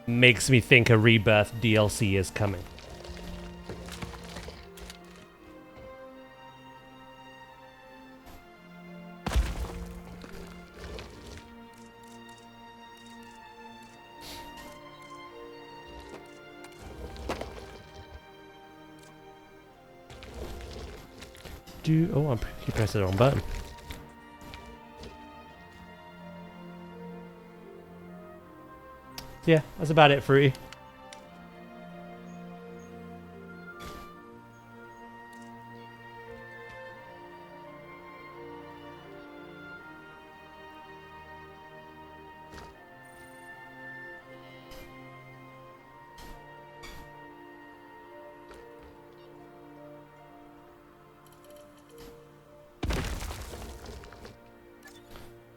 Speaker 1: makes me think a Rebirth DLC is coming. Oh, I keep pressing the wrong button. Yeah, that's about it, Fruity.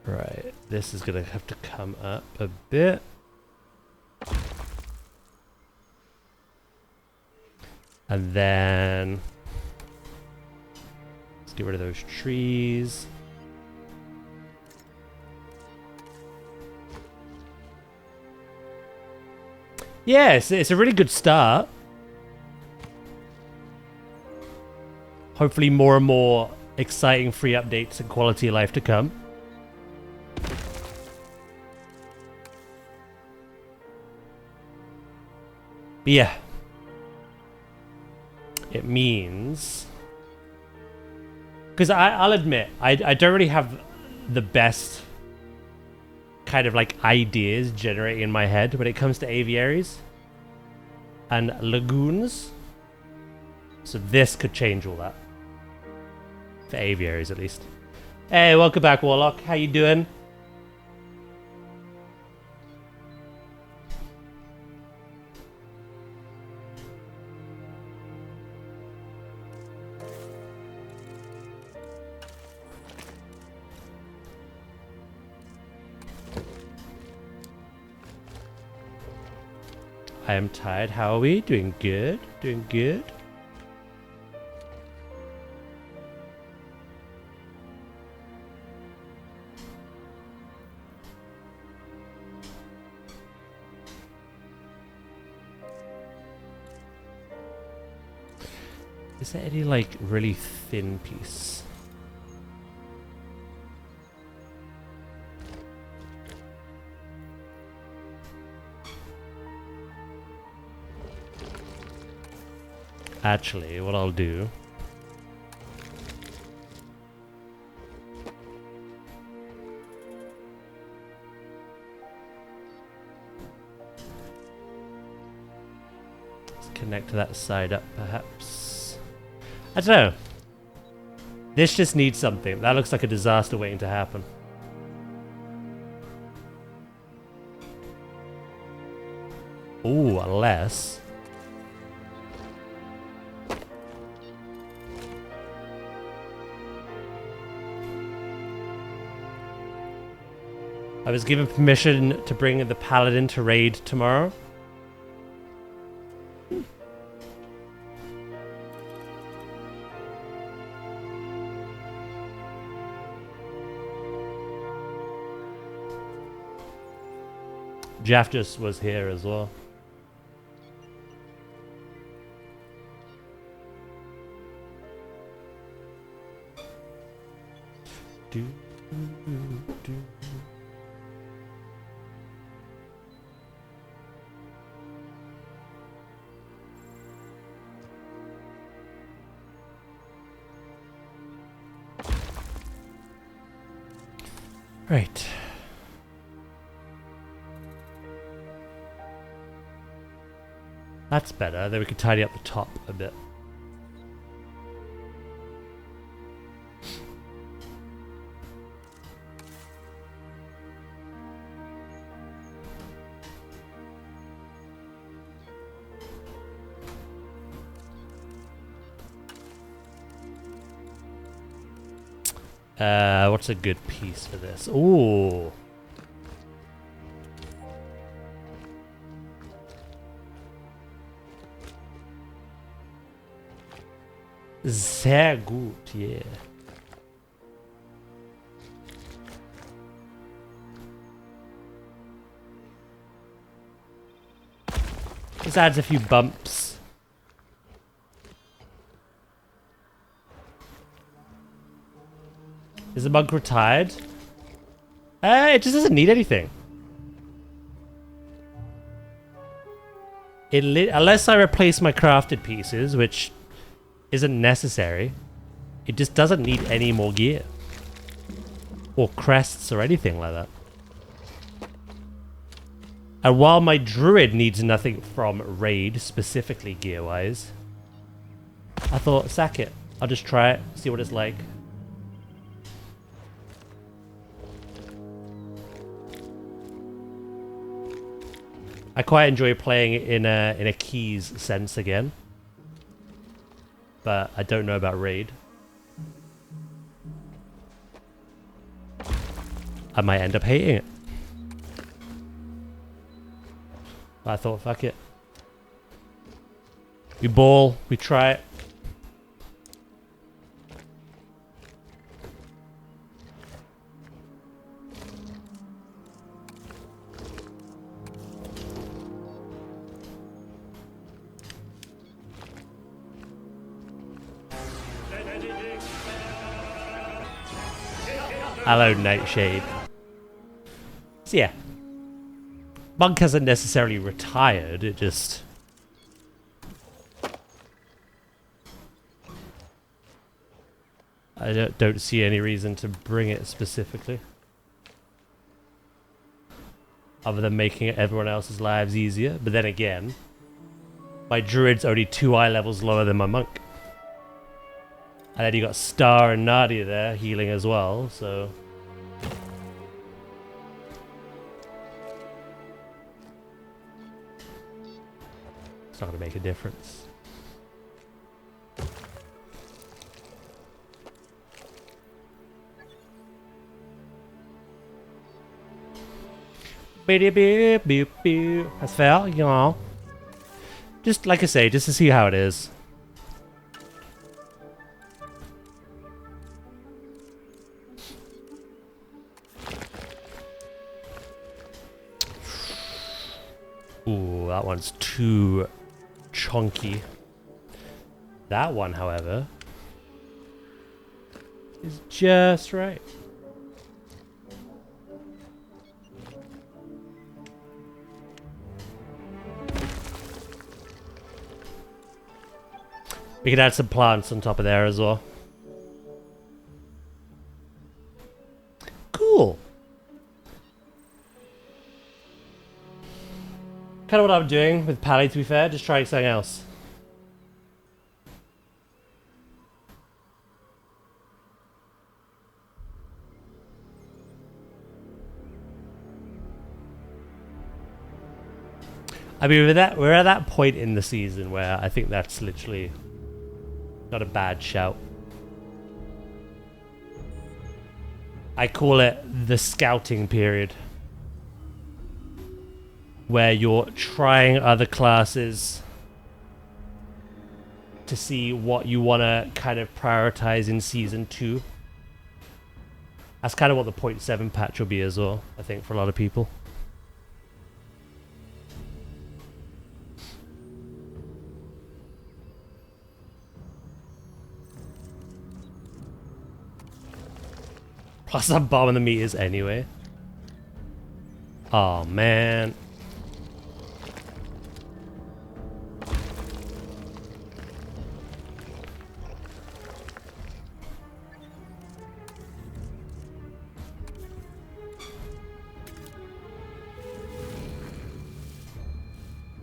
Speaker 1: Right, this is gonna have to come up a bit. And then let's get rid of those trees. Yes, it's a really good start. Hopefully more and more exciting free updates and quality of life to come. But yeah. It means... Because I'll admit, I don't really have the best kind of like ideas generating in my head when it comes to aviaries and lagoons. So this could change all that. For aviaries, at least. Hey, welcome back, Warlock. How you doing? I am tired. How are we? Doing good. Doing good. Is there any, like, really thin piece? Actually, what I'll do... Let's connect that side up, perhaps. I don't know. This just needs something. That looks like a disaster waiting to happen. Ooh, unless... I was given permission to bring the paladin to raid tomorrow. Jeff just was here as well. Do, do. Right. That's better. Then we can tidy up the top a bit. What's a good piece for this? Ooh. Sehr gut, yeah. This adds a few bumps. Is the monk retired? It just doesn't need anything. Unless I replace my crafted pieces, which isn't necessary, it just doesn't need any more gear. Or crests or anything like that. And while my druid needs nothing from raid, specifically gear-wise, I thought, sack it. I'll just try it, see what it's like. I quite enjoy playing it in a keys sense again. But I don't know about raid. I might end up hating it. But I thought, fuck it. We ball, we try it. Hello, Nightshade. So yeah. Monk hasn't necessarily retired, it just... I don't see any reason to bring it specifically. Other than making everyone else's lives easier. But then again, my druid's only 2 eye levels lower than my monk. And then you got Star and Nadia there healing as well, so... It's not going to make a difference. That's fair, you know. Just like I say, just to see how it is. Ooh, that one's too chunky. That one, however, is just right. We could add some plants on top of there as well. Cool. Kind of what I'm doing with Pally, to be fair, just trying something else. I mean, we're at that point in the season where I think that's literally not a bad shout. I call it the scouting period, where you're trying other classes to see what you want to kind of prioritize in Season 2. That's kind of what the 0.7 patch will be as well, I think, for a lot of people. Plus I'm bombing the meters anyway. Oh man.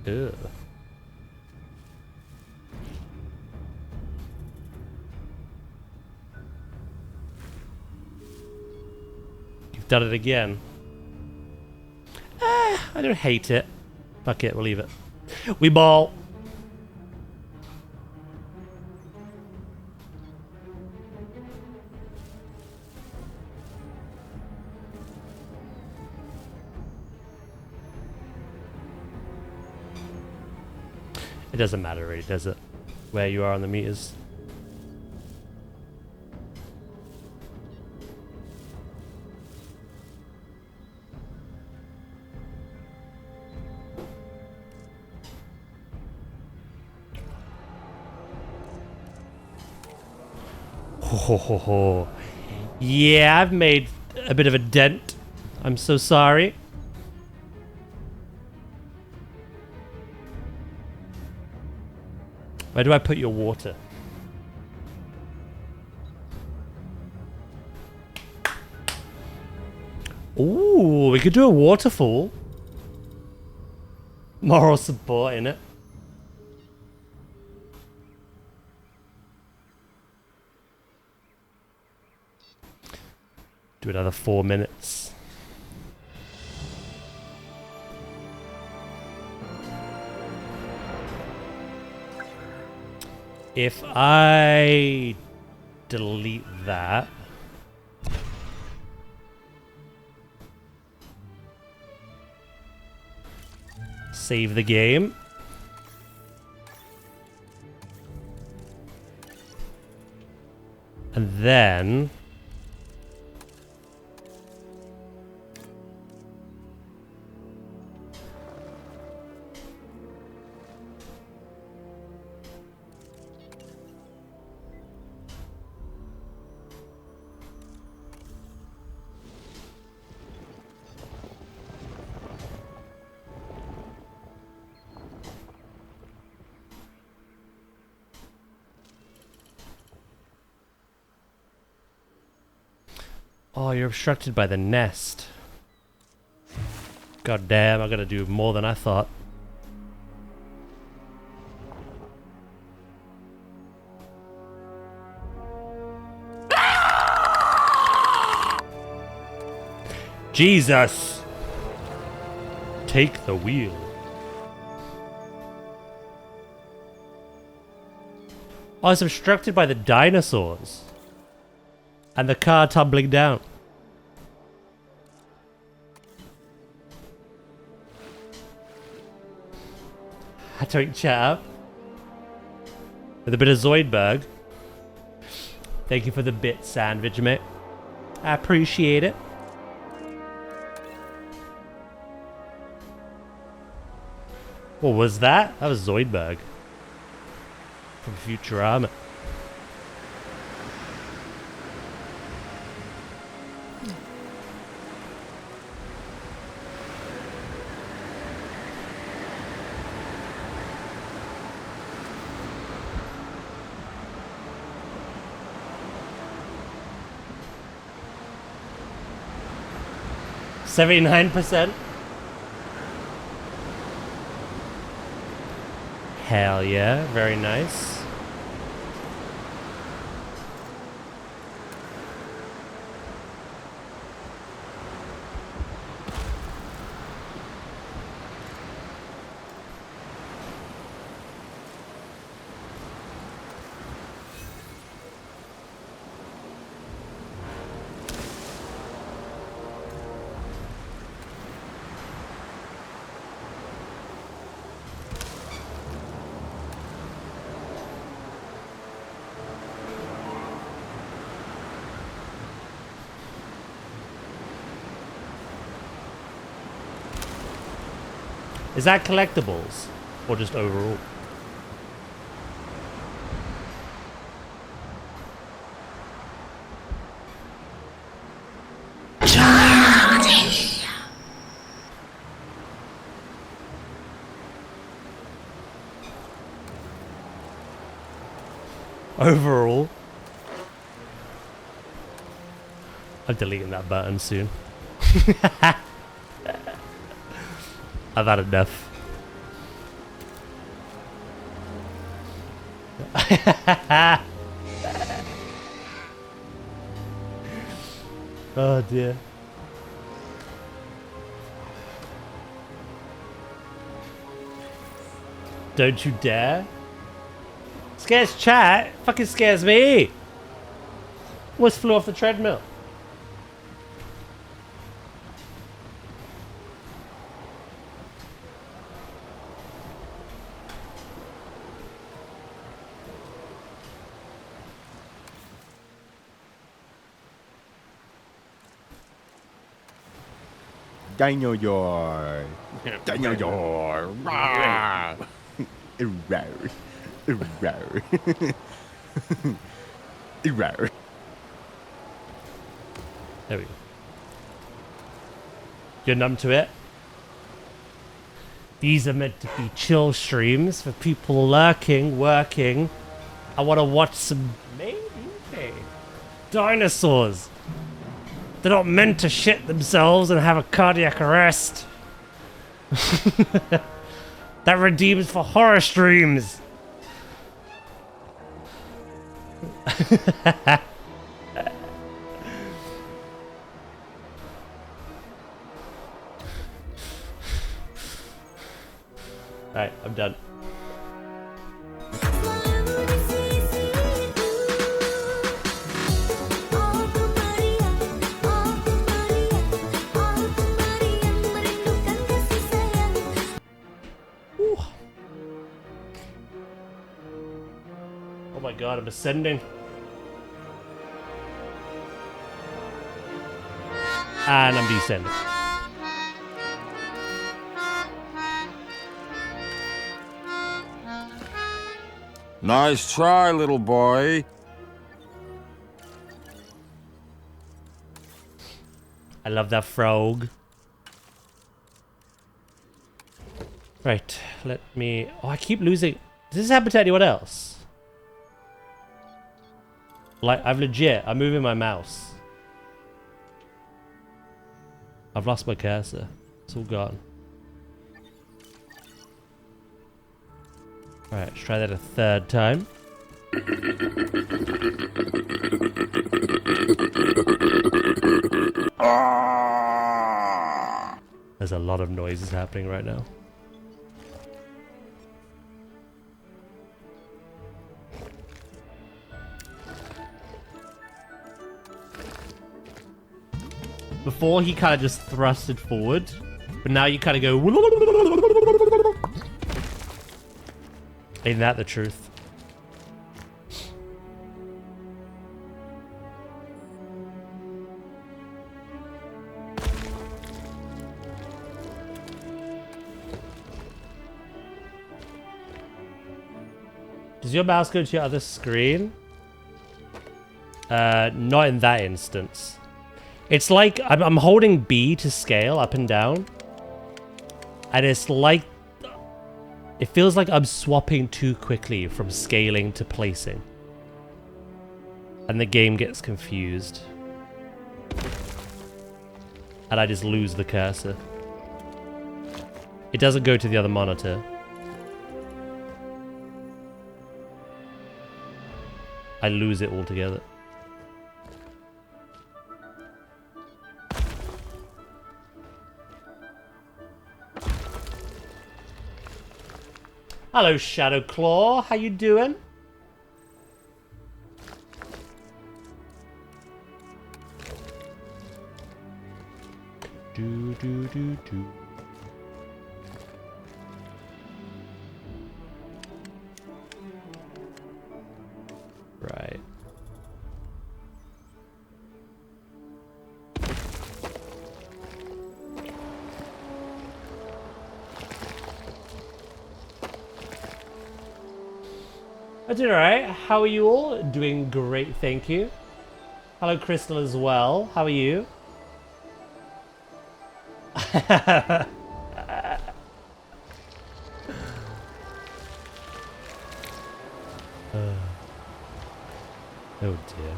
Speaker 1: Ugh. You've done it again. I don't hate it. Fuck it, we'll leave it. We ball. It doesn't matter really, does it? Where you are on the meters. Ho ho ho ho. Yeah, I've made a bit of a dent. I'm so sorry. Where do I put your water? Ooh, we could do a waterfall. Moral support in it. Do another 4 minutes. If I delete that, Save the game. And then... Oh, you're obstructed by the nest. God damn, I gotta do more than I thought. Jesus! Take the wheel. Oh, it's obstructed by the dinosaurs. And the car tumbling down. Had to chat up. With a bit of Zoidberg. Thank you for the bit sandwich, mate. I appreciate it. What was that? That was Zoidberg. From Futurama. $79%. Hell yeah, very nice. Is that collectibles? Or just overall? Overall? I'm deleting that button soon. I've had enough. Oh dear. Don't you dare. Scares chat. Fucking scares me. Almost flew off the treadmill.
Speaker 7: Dinosaur. Dinosaur. Rawr. Rawr. Rawr. Rawr.
Speaker 1: There we go. You're numb to it? These are meant to be chill streams for people lurking, working. I want to watch some maybe dinosaurs. They're not meant to shit themselves and have a cardiac arrest. That redeems for horror streams. Alright, I'm done. god, I'm ascending. And I'm descending.
Speaker 10: Nice try, little boy.
Speaker 1: I love that frog. Right, let me... Oh, I keep losing... Does this happen to anyone else? Like, I'm moving my mouse. I've lost my cursor. It's all gone. Alright, let's try that a third time. There's a lot of noises happening right now. Before he kind of just thrusted forward, but now you kind of go. Ain't that the truth? Does your mouse go to your other screen? Not in that instance. It's like I'm holding B to scale up and down. And it's like... It feels like I'm swapping too quickly from scaling to placing. And the game gets confused. And I just lose the cursor. It doesn't go to the other monitor. I lose it altogether. Hello, Shadow Claw. How you doing? Do do do do. Right. I did alright. How are you all? Doing great, thank you. Hello, Crystal, as well. How are you? Oh dear.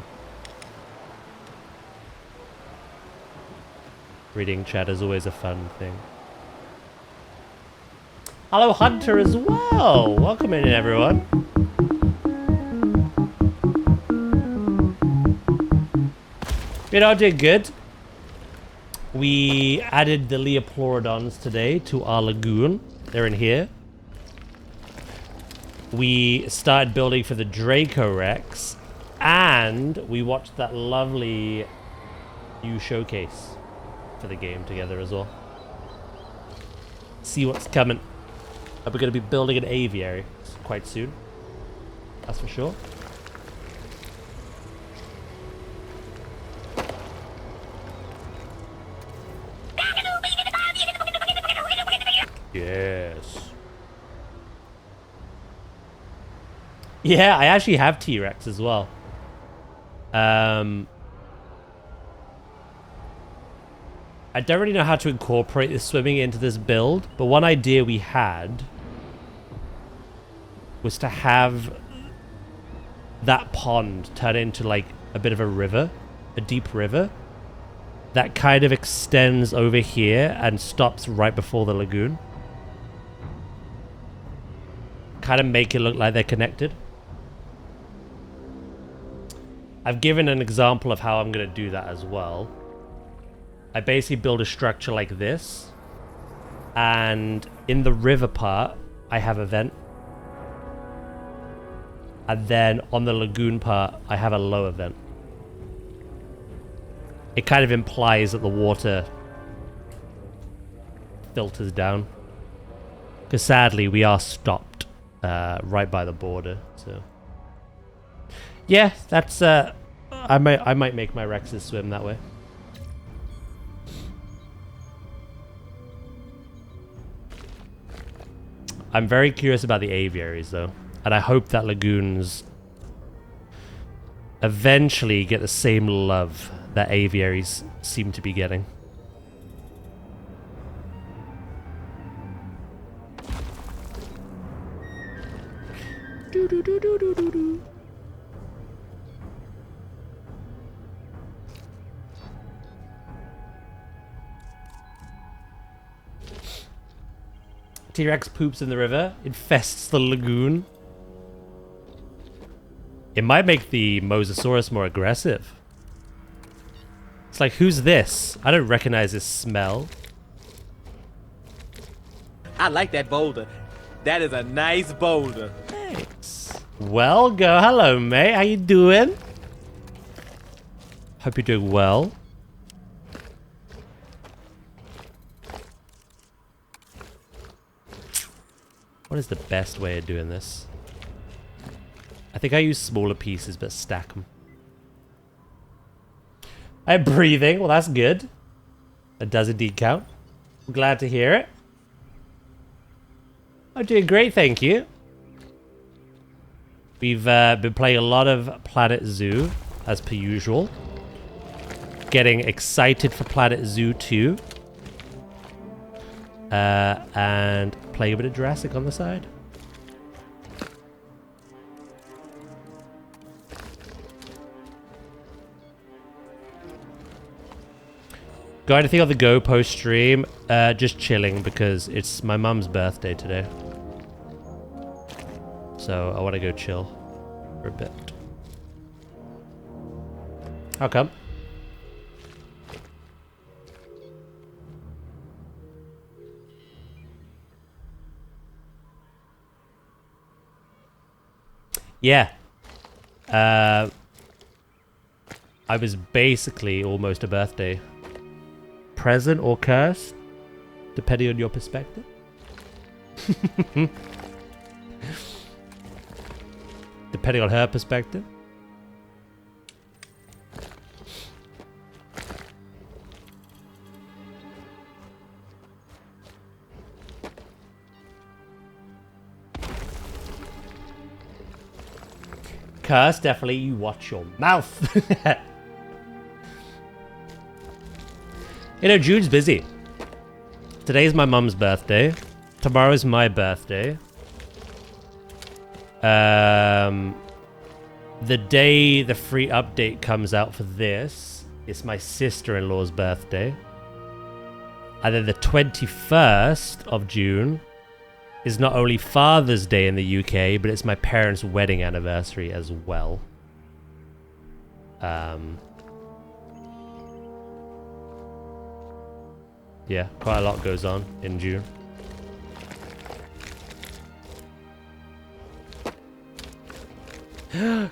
Speaker 1: Reading chat is always a fun thing. Hello, Hunter, as well. Welcome in, everyone. You know, I did good. We added the Leoplorodons today to our lagoon. They're in here. We started building for the Dracorex. And we watched that lovely new showcase for the game together as well. See what's coming. We're going to be building an aviary quite soon. That's for sure. Yes. Yeah, I actually have T-Rex as well. I don't really know how to incorporate the swimming into this build, but one idea we had was to have that pond turn into like a bit of a river, a deep river that kind of extends over here and stops right before the lagoon. Kind of make it look like they're connected. I've given an example of how I'm going to do that as well. I basically build a structure like this. And in the river part, I have a vent. And then on the lagoon part, I have a lower vent. It kind of implies that the water filters down. Because sadly, we are stopped right by the border, so... Yeah, that's I might make my Rexes swim that way. I'm very curious about the aviaries though, and I hope that lagoons eventually get the same love that aviaries seem to be getting. T-Rex poops in the river, infests the lagoon. It might make the Mosasaurus more aggressive. It's like, who's this? I don't recognize this smell.
Speaker 2: I like that boulder. That is a nice boulder.
Speaker 1: Thanks. Well, hello, mate. How you doing? Hope you're doing well. What is the best way of doing this? I think I use smaller pieces, but stack them. I'm breathing. Well, that's good. That does indeed count. I'm glad to hear it. I'm doing great, thank you. We've been playing a lot of Planet Zoo, as per usual. Getting excited for Planet Zoo 2. And playing a bit of Jurassic on the side. Got anything on the go post stream? Just chilling because it's my mum's birthday today. So I want to go chill for a bit. How come? Yeah. I was basically almost a birthday present or curse, depending on your perspective. Depending on her perspective. Curse, definitely you watch your mouth. You know, Jude's busy. Today's my mum's birthday. Tomorrow's my birthday. The day the free update comes out for this, it's my sister-in-law's birthday. And then the 21st of June is not only Father's Day in the UK, but it's my parents' wedding anniversary as well. Yeah, quite a lot goes on in June.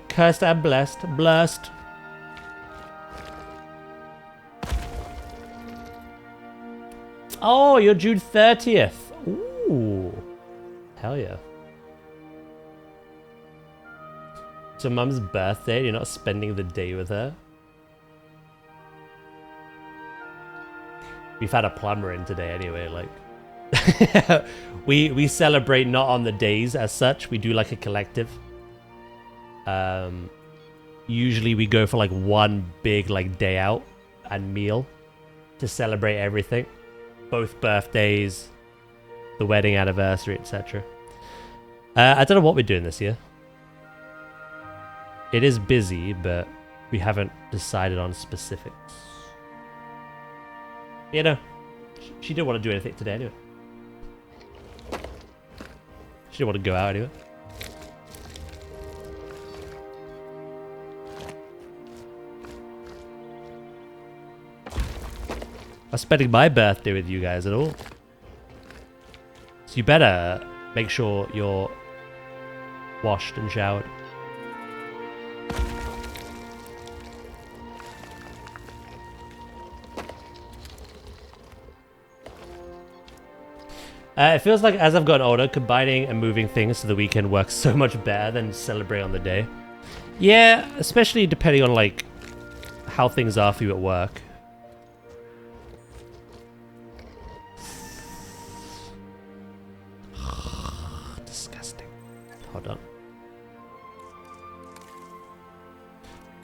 Speaker 1: Cursed and blessed. Blessed. Oh, you're June 30th. Ooh. Hell yeah. So mum's birthday, you're not spending the day with her? We've had a plumber in today anyway, like... we celebrate not on the days as such, we do like a collective. Usually we go for like one big like day out and meal to celebrate everything. Both birthdays, the wedding anniversary, etc. I don't know what we're doing this year. It is busy, but we haven't decided on specifics. You know, she didn't want to do anything today anyway. She didn't want to go out anyway. I'm spending my birthday with you guys at all. So you better make sure you're washed and showered. It feels like as I've gotten older, combining and moving things to the weekend works so much better than celebrate on the day. Yeah, especially depending on like how things are for you at work. Disgusting. Hold on.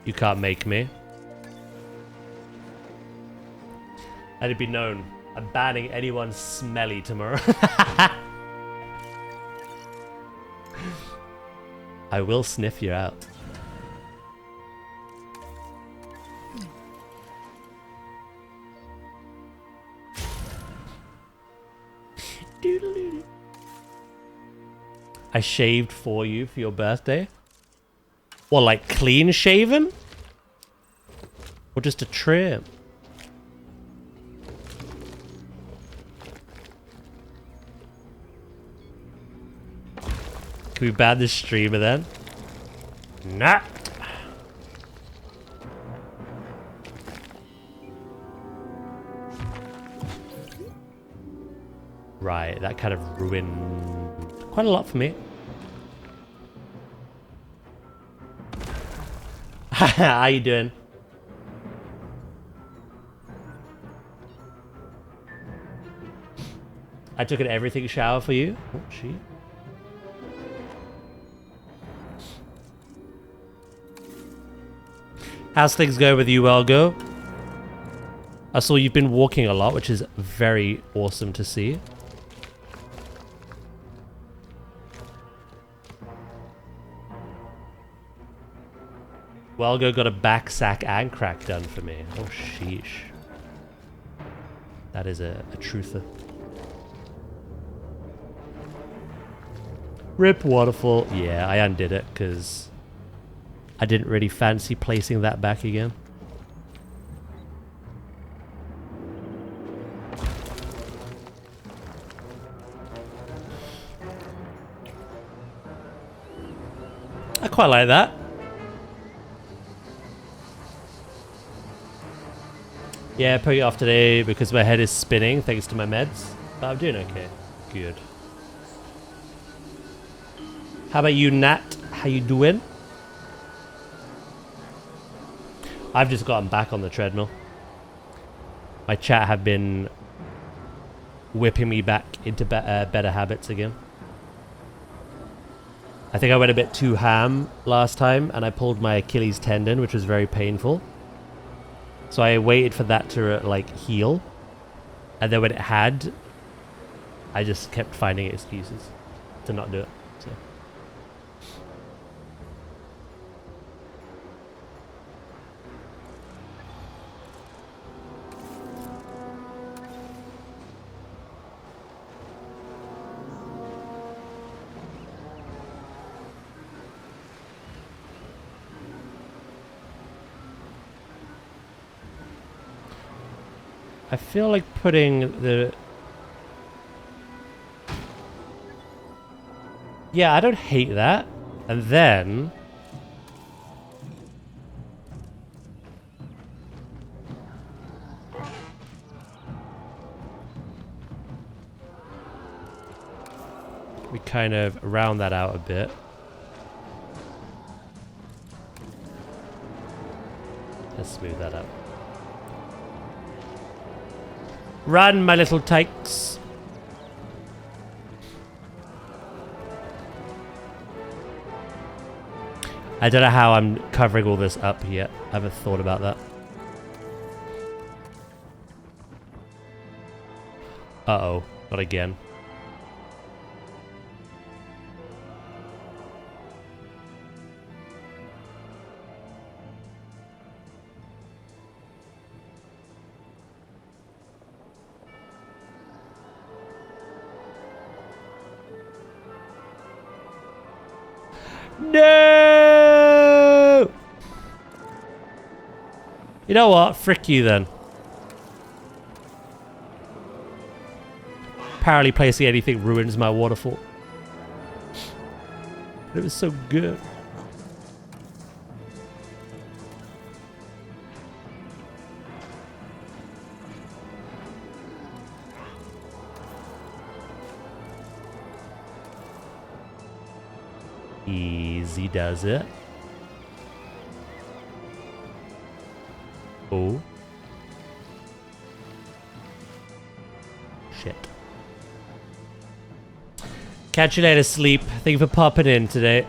Speaker 1: You can't make me. Let it be known, I'm banning anyone smelly tomorrow. I will sniff you out. I shaved for you for your birthday? What, like clean shaven? Or just a trim? Can we ban this streamer then? Nah. Right, that kind of ruined quite a lot for me. How you doing? I took an everything shower for you. Oh, gee. How's things going with you, Elgo? I saw you've been walking a lot, which is very awesome to see. Welgo got a back sack and crack done for me. Oh, sheesh. That is a truther. Rip waterfall. Yeah, I undid it because I didn't really fancy placing that back again. I quite like that. Yeah, putting it off today because my head is spinning thanks to my meds. But I'm doing okay. Good. How about you, Nat? How you doing? I've just gotten back on the treadmill. My chat have been whipping me back into better habits again. I think I went a bit too ham last time and I pulled my Achilles tendon, which was very painful. So I waited for that to like heal. And then when it had, I just kept finding excuses to not do it. So. I feel like putting the... Yeah, I don't hate that. And then... we kind of round that out a bit. Let's smooth that out. Run, my little tykes. I don't know how I'm covering all this up yet. I haven't thought about that. Uh-oh. Not again. No! You know what? Frick you then. Apparently placing anything ruins my waterfall. But it was so good. Easy does it. Oh. Shit. Catch you later, Sleep. Thank you for popping in today.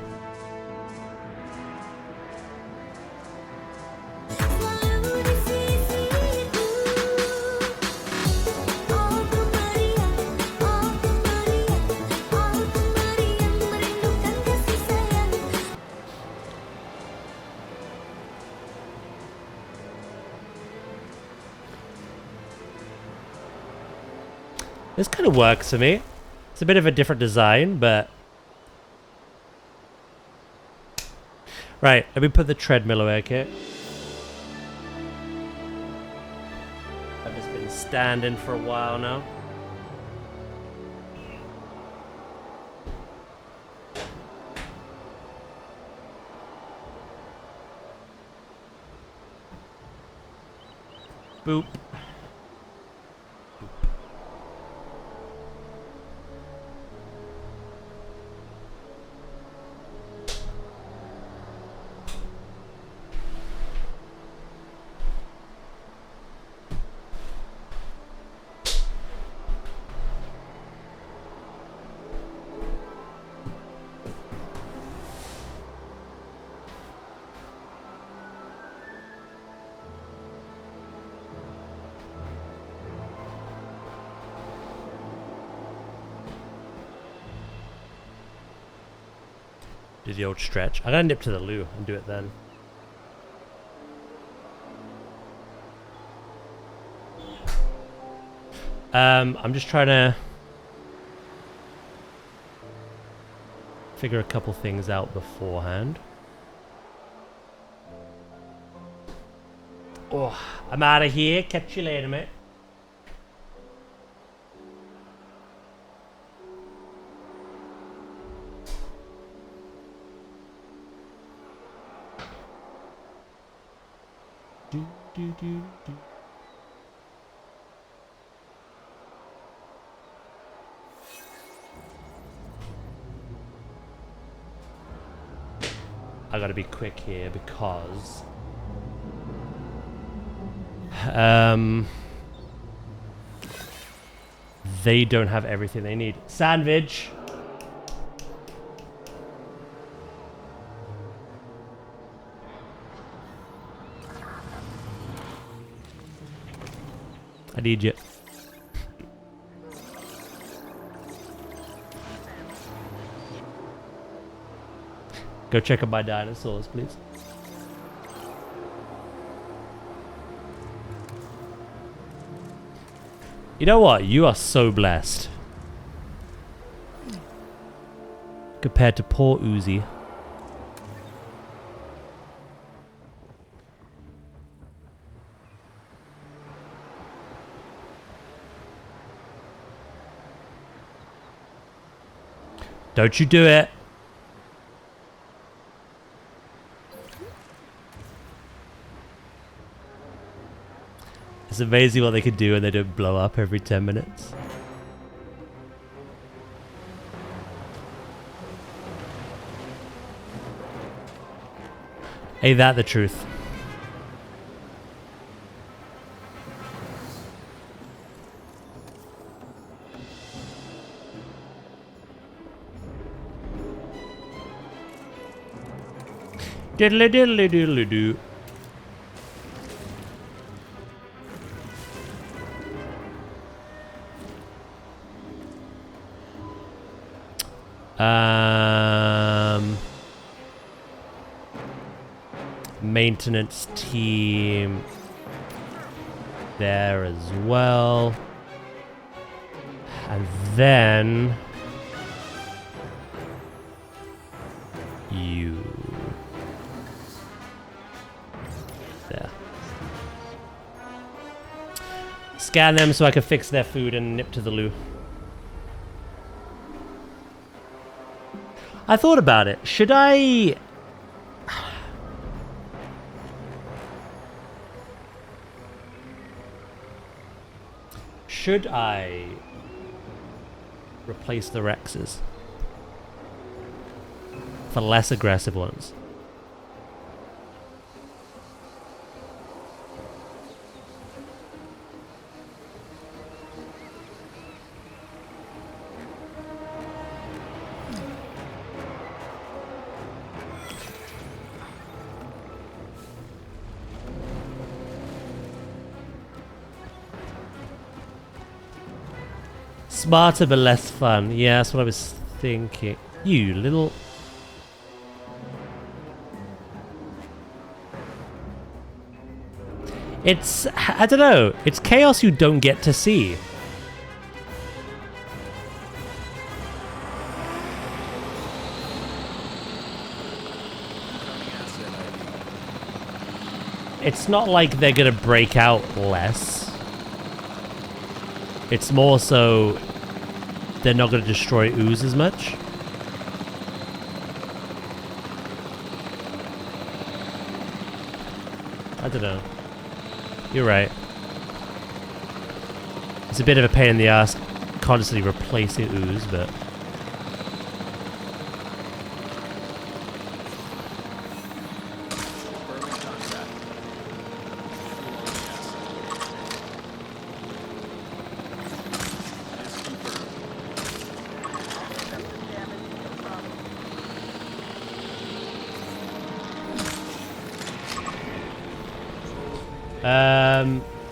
Speaker 1: This kind of works for me. It's a bit of a different design, but... Right, let me put the treadmill away, okay? I've just been standing for a while now. Boop. Do the old stretch. I gotta nip to the loo and do it then. I'm just trying to figure a couple things out beforehand. Oh, I'm out of here. Catch you later, mate. I gotta be quick here because they don't have everything they need. Sandwich. I need you. Go check on my dinosaurs, please. You know what? You are so blessed. Compared to poor Uzi. Don't you do it. It's amazing what they can do and they don't blow up every 10 minutes. Ain't that the truth? Diddly diddly diddly doo. Maintenance team there as well. And then you there. Scan them so I can fix their food and nip to the loo. I thought about it. Should I replace the Rexes for less aggressive ones? Smarter but less fun. Yeah, that's what I was thinking. You little... It's... I don't know. It's chaos you don't get to see. It's not like they're gonna break out less. It's more so they're not gonna destroy ooze as much. I don't know. You're right. It's a bit of a pain in the ass constantly replacing ooze, but...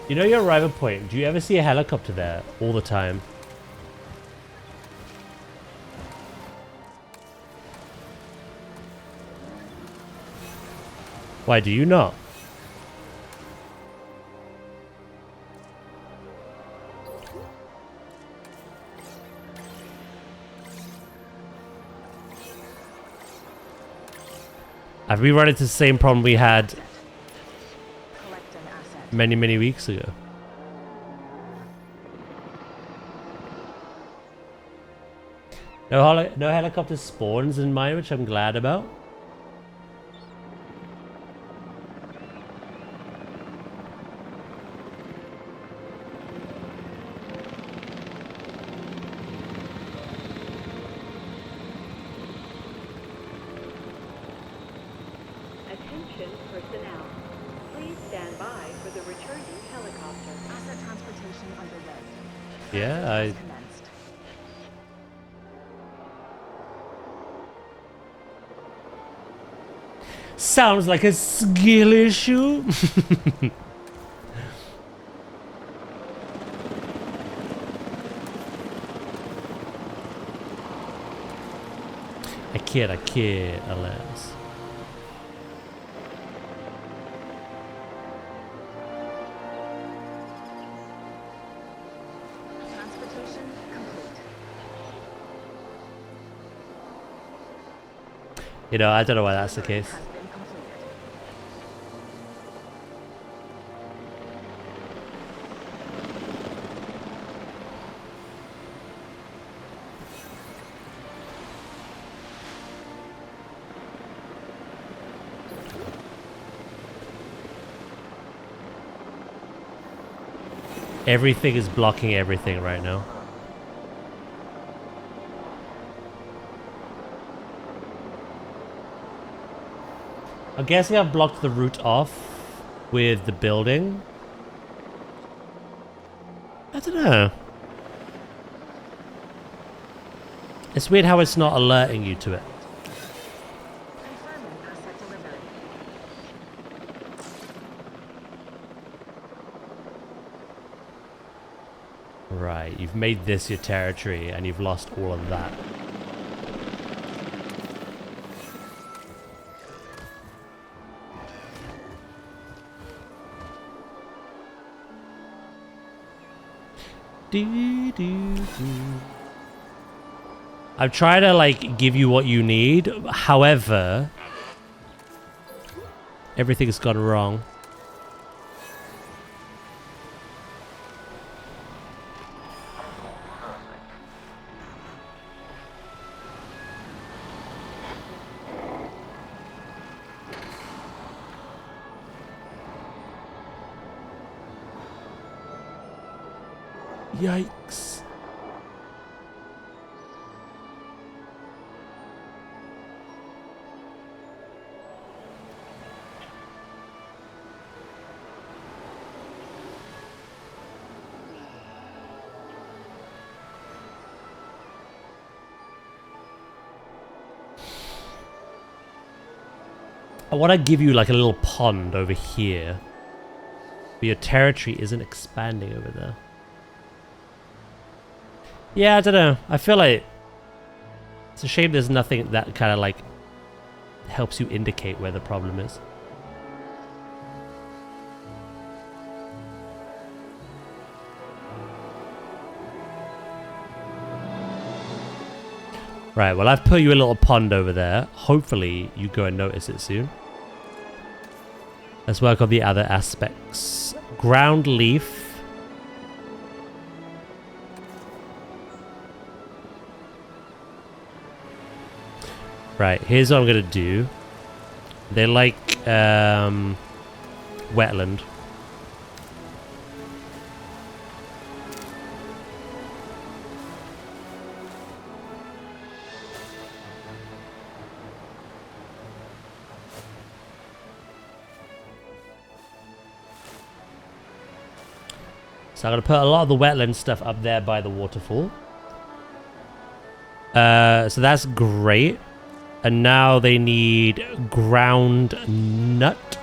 Speaker 1: You know your arrival point, do you ever see a helicopter there all the time? Why do you not? Have we run into the same problem we had many weeks ago? No helicopter spawns in mine, which I'm glad about.
Speaker 4: Attention personnel. Please stand by for the returning helicopter. Asset transportation underway.
Speaker 1: Yeah, sounds like a skill issue. I kid, alas.
Speaker 4: Transportation complete.
Speaker 1: You know, I don't know why that's the case. Everything is blocking everything right now. I'm guessing I've blocked the route off with the building. I don't know. It's weird how it's not alerting you to it.
Speaker 4: Confirming asset delivery.
Speaker 1: Right, you've made this your territory and you've lost all of that. I'm trying to like give you what you need, however, everything's gone wrong. Yikes. I want to give you like a little pond over here, but your territory isn't expanding over there. Yeah, I don't know. I feel like it's a shame there's nothing that kind of like helps you indicate where the problem is. Right, well I've put you a little pond over there. Hopefully you go and notice it soon. Let's work on the other aspects. Ground leaf. Right, here's what I'm gonna do. They like wetland. So I'm going to put a lot of the wetland stuff up there by the waterfall. So that's great. And now they need ground nut.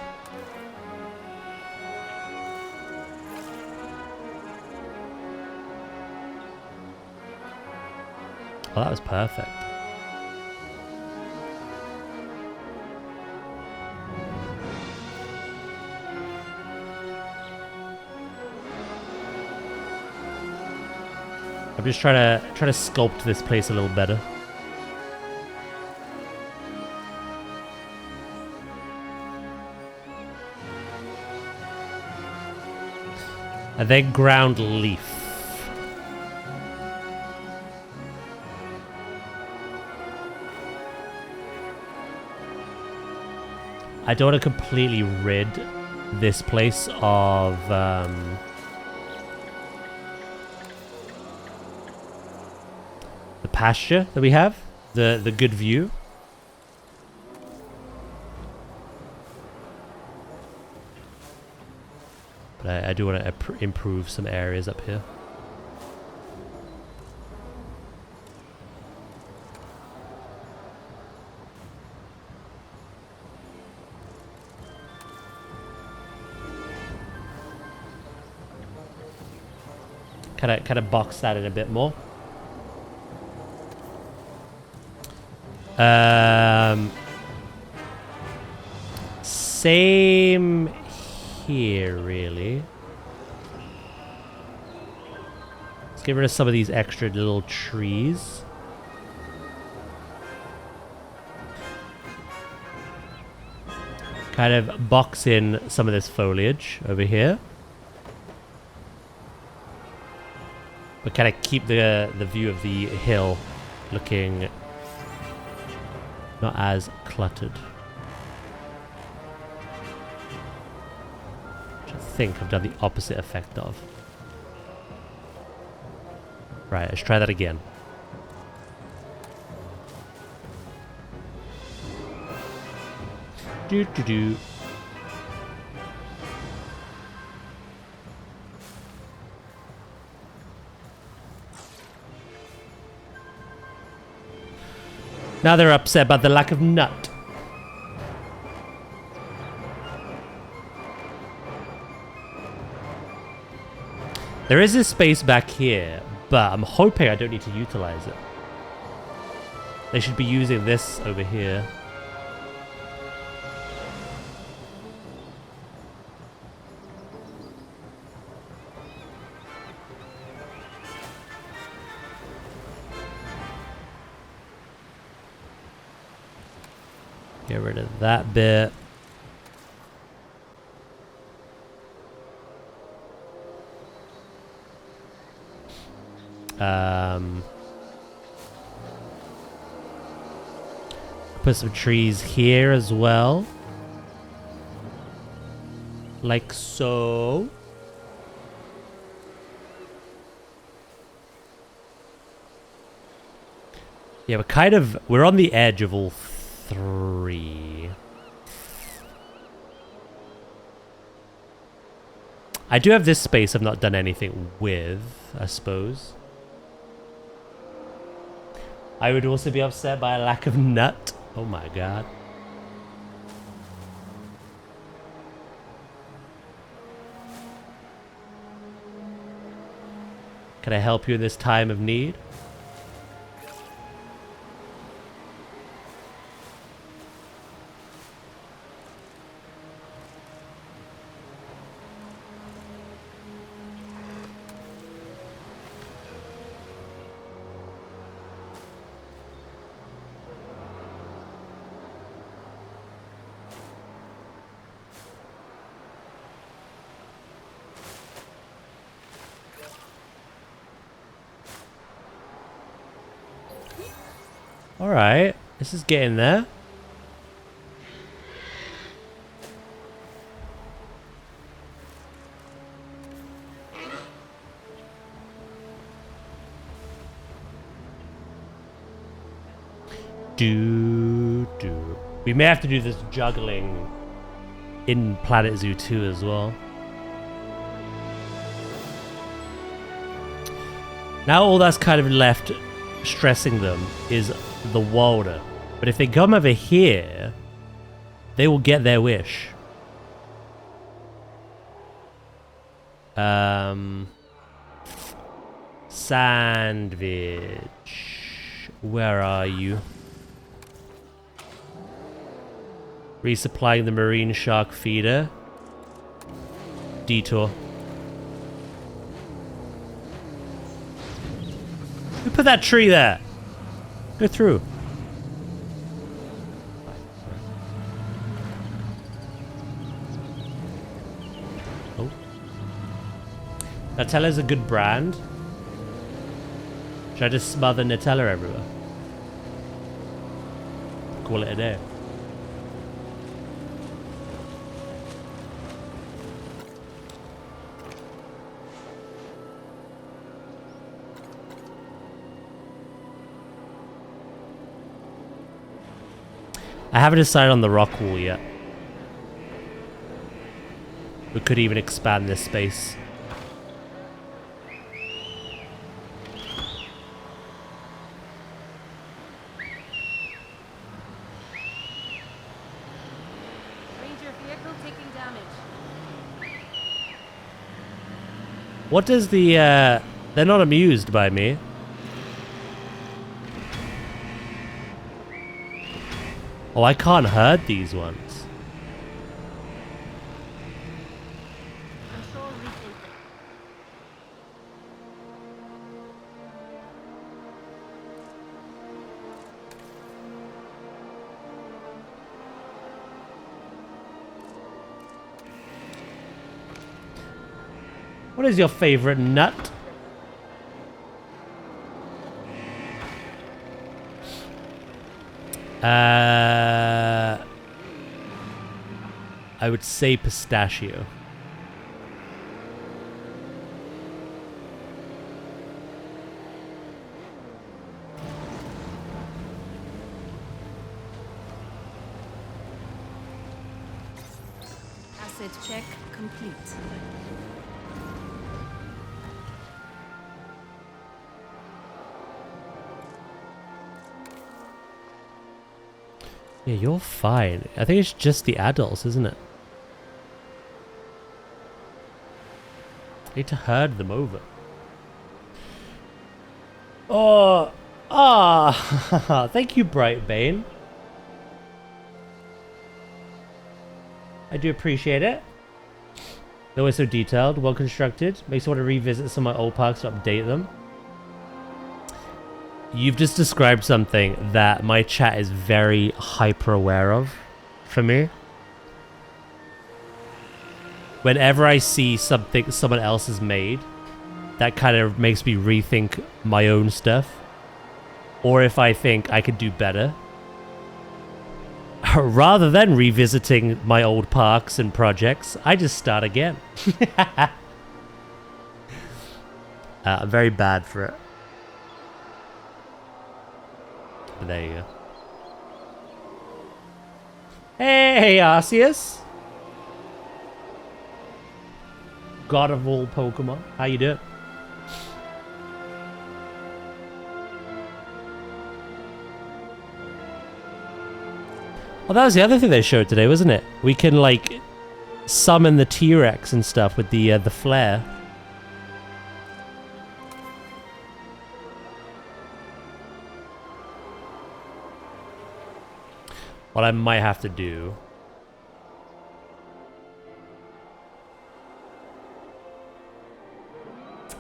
Speaker 1: Oh, that was perfect. I'm just trying to sculpt this place a little better. And then ground leaf. I don't want to completely rid this place of the pasture that we have, the good view. But I do want to improve some areas up here. Kind of box that in a bit more. Same here, really. Let's get rid of some of these extra little trees. Kind of box in some of this foliage over here. But kind of keep the view of the hill looking not as cluttered. Which I think I've done the opposite effect of. Right, let's try that again. Do do do. Now they're upset about the lack of nut. There is a space back here, but I'm hoping I don't need to utilize it. They should be using this over here. Get rid of that bit. Put some trees here as well. Like so. Yeah, we're on the edge of all three. I do have this space I've not done anything with, I suppose. I would also be upset by a lack of nut. Oh my god. Can I help you in this time of need? Alright, this is getting there. We may have to do this juggling in Planet Zoo 2 as well. Now all that's kind of left stressing them is the water. But if they come over here, they will get their wish. Sandwich. Where are you? Resupplying the marine shark feeder. Detour. Who put that tree there? Go through. Oh. Nutella's a good brand. Should I just smother Nutella everywhere? Call it a day. I haven't decided on the rock wall yet. We could even expand this space.
Speaker 11: Ranger vehicle taking damage.
Speaker 1: What does the, they're not amused by me. Oh, I can't herd these ones.
Speaker 11: Control retaken.
Speaker 1: What is your favorite nut? I would say pistachio.
Speaker 4: Asset check complete.
Speaker 1: Yeah, you're fine. I think it's just the adults, isn't it? Need to herd them over. Oh, thank you, Brightbane. I do appreciate it. They're always so detailed, well constructed. Makes me want to revisit some of my old parks to update them. You've just described something that my chat is very hyper aware of for me. Whenever I see something someone else has made, that kind of makes me rethink my own stuff. Or if I think I could do better. Rather than revisiting my old parks and projects, I just start again. I'm very bad for it. But there you go. Hey, Arceus! God of all Pokemon. How you doing? Well, that was the other thing they showed today, wasn't it? We can, like, summon the T-Rex and stuff with the flare. what I might have to do.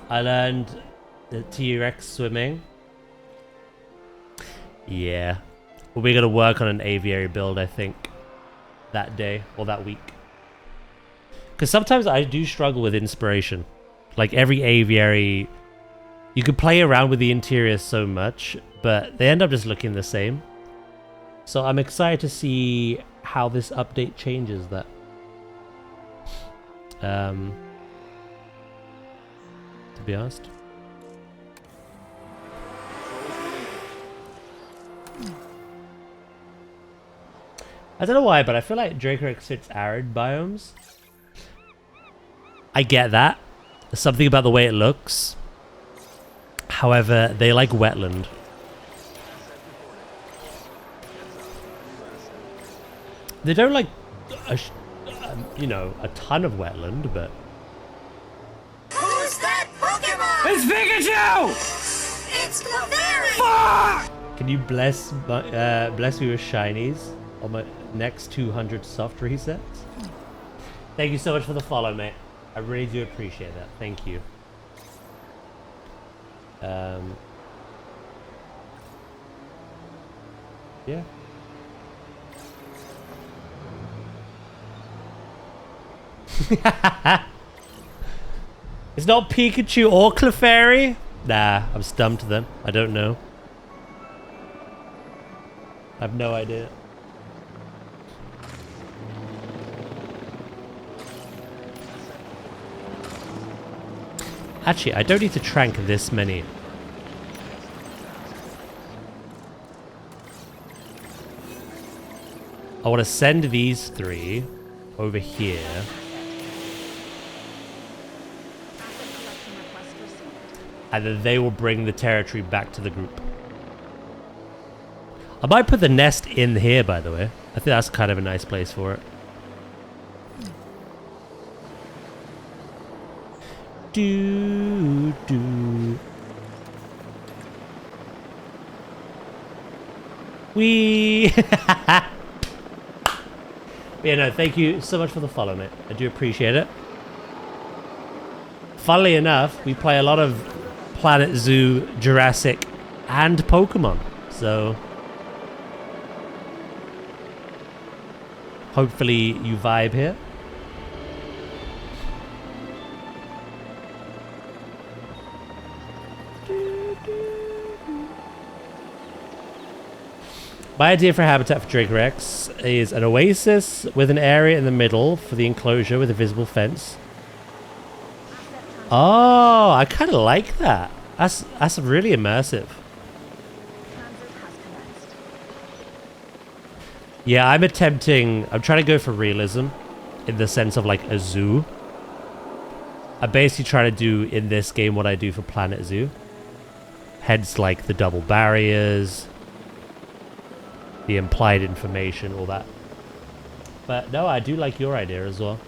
Speaker 1: I learned the T-Rex swimming. Yeah. Well, we're going to work on an aviary build, I think, that day or that week. Because sometimes I do struggle with inspiration. Like every aviary, you could play around with the interior so much, but they end up just looking the same. So I'm excited to see how this update changes that. To be honest. I don't know why, but I feel like Dracorex fits arid biomes. I get that. There's something about the way it looks. However, they like wetland. They don't like, you know, a ton of wetland, but...
Speaker 9: Who's that Pokemon?
Speaker 2: It's Pikachu!
Speaker 9: It's Clefairy!
Speaker 2: Fuck!
Speaker 1: Can you bless me with shinies on my next 200 soft resets? Thank you so much for the follow, mate. I really do appreciate that. Thank you. Yeah. It's not Pikachu or Clefairy? Nah, I'm stumped then. I don't know. I have no idea. Actually, I don't need to trank this many. I want to send these 3 over here. And then they will bring the territory back to the group. I might put the nest in here, by the way. I think that's kind of a nice place for it. Wee. Yeah, no, thank you so much for the follow, mate. I do appreciate it. Funnily enough, we play a lot of Planet Zoo, Jurassic, and Pokemon. So hopefully you vibe here. My idea for a habitat for Dracorex is an oasis with an area in the middle for the enclosure with a visible fence. Oh, I kind of like that. That's really immersive. Yeah, I'm trying to go for realism in the sense of like a zoo. I'm basically trying to do in this game what I do for Planet Zoo. Hence like the double barriers, the implied information, all that. But no, I do like your idea as well.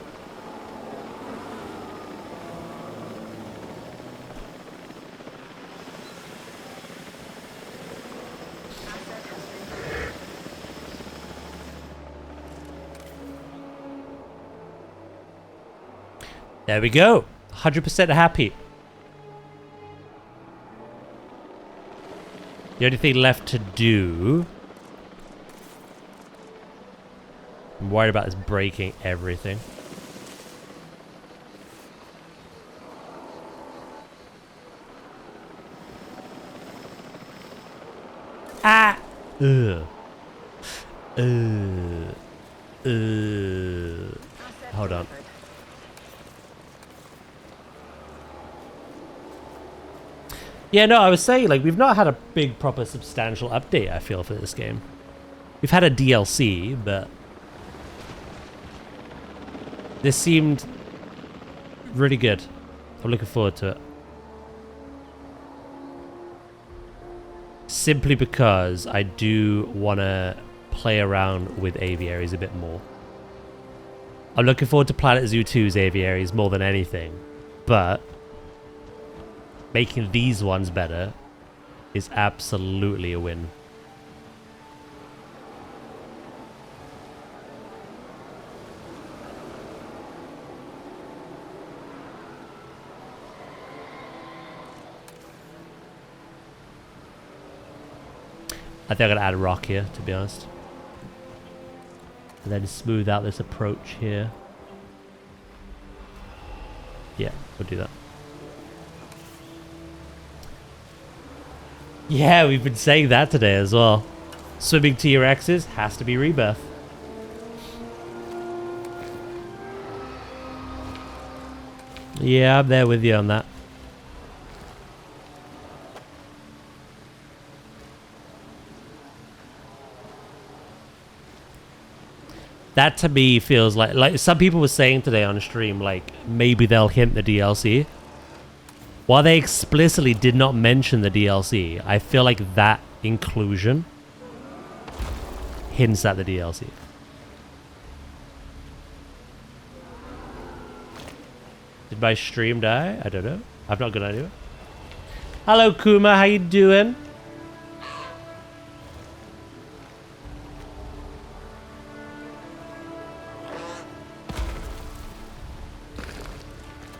Speaker 1: There we go. 100% happy. The only thing left to do... I'm worried about this breaking everything. Ah! Ugh. Hold on. Yeah, no, I was saying, like, we've not had a big, proper, substantial update, I feel, for this game. We've had a DLC, but... this seemed really good. I'm looking forward to it. Simply because I do want to play around with aviaries a bit more. I'm looking forward to Planet Zoo 2's aviaries more than anything. But making these ones better is absolutely a win. I think I'm gonna add a rock here, to be honest. And then smooth out this approach here. Yeah, we'll do that. Yeah, we've been saying that today as well. Swimming T-Rexes has to be rebirth. Yeah, I'm there with you on that. That to me feels like some people were saying today on stream, like maybe they'll hint the DLC. While they explicitly did not mention the DLC, I feel like that inclusion hints at the DLC. Did my stream die? I don't know. I've not got an idea. Hello Kuma, how you doing?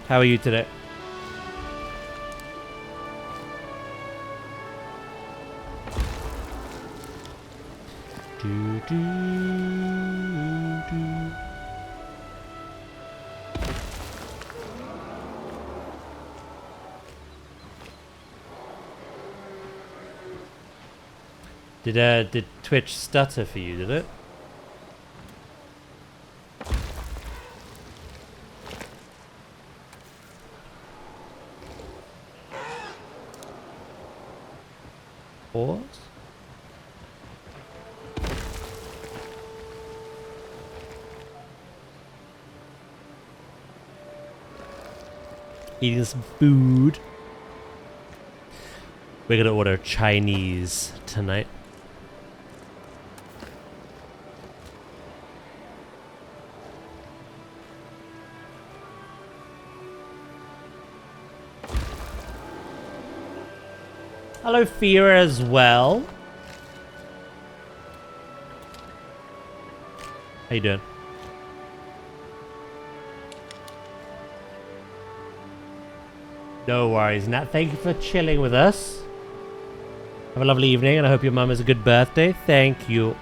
Speaker 1: How are you today? Do, do, do. Did Twitch stutter for you, did it? Pause. Eating some food. We're gonna order Chinese tonight. Hello, Fear, as well. How you doing? No worries, Nat. Thank you for chilling with us. Have a lovely evening, and I hope your mum has a good birthday. Thank you.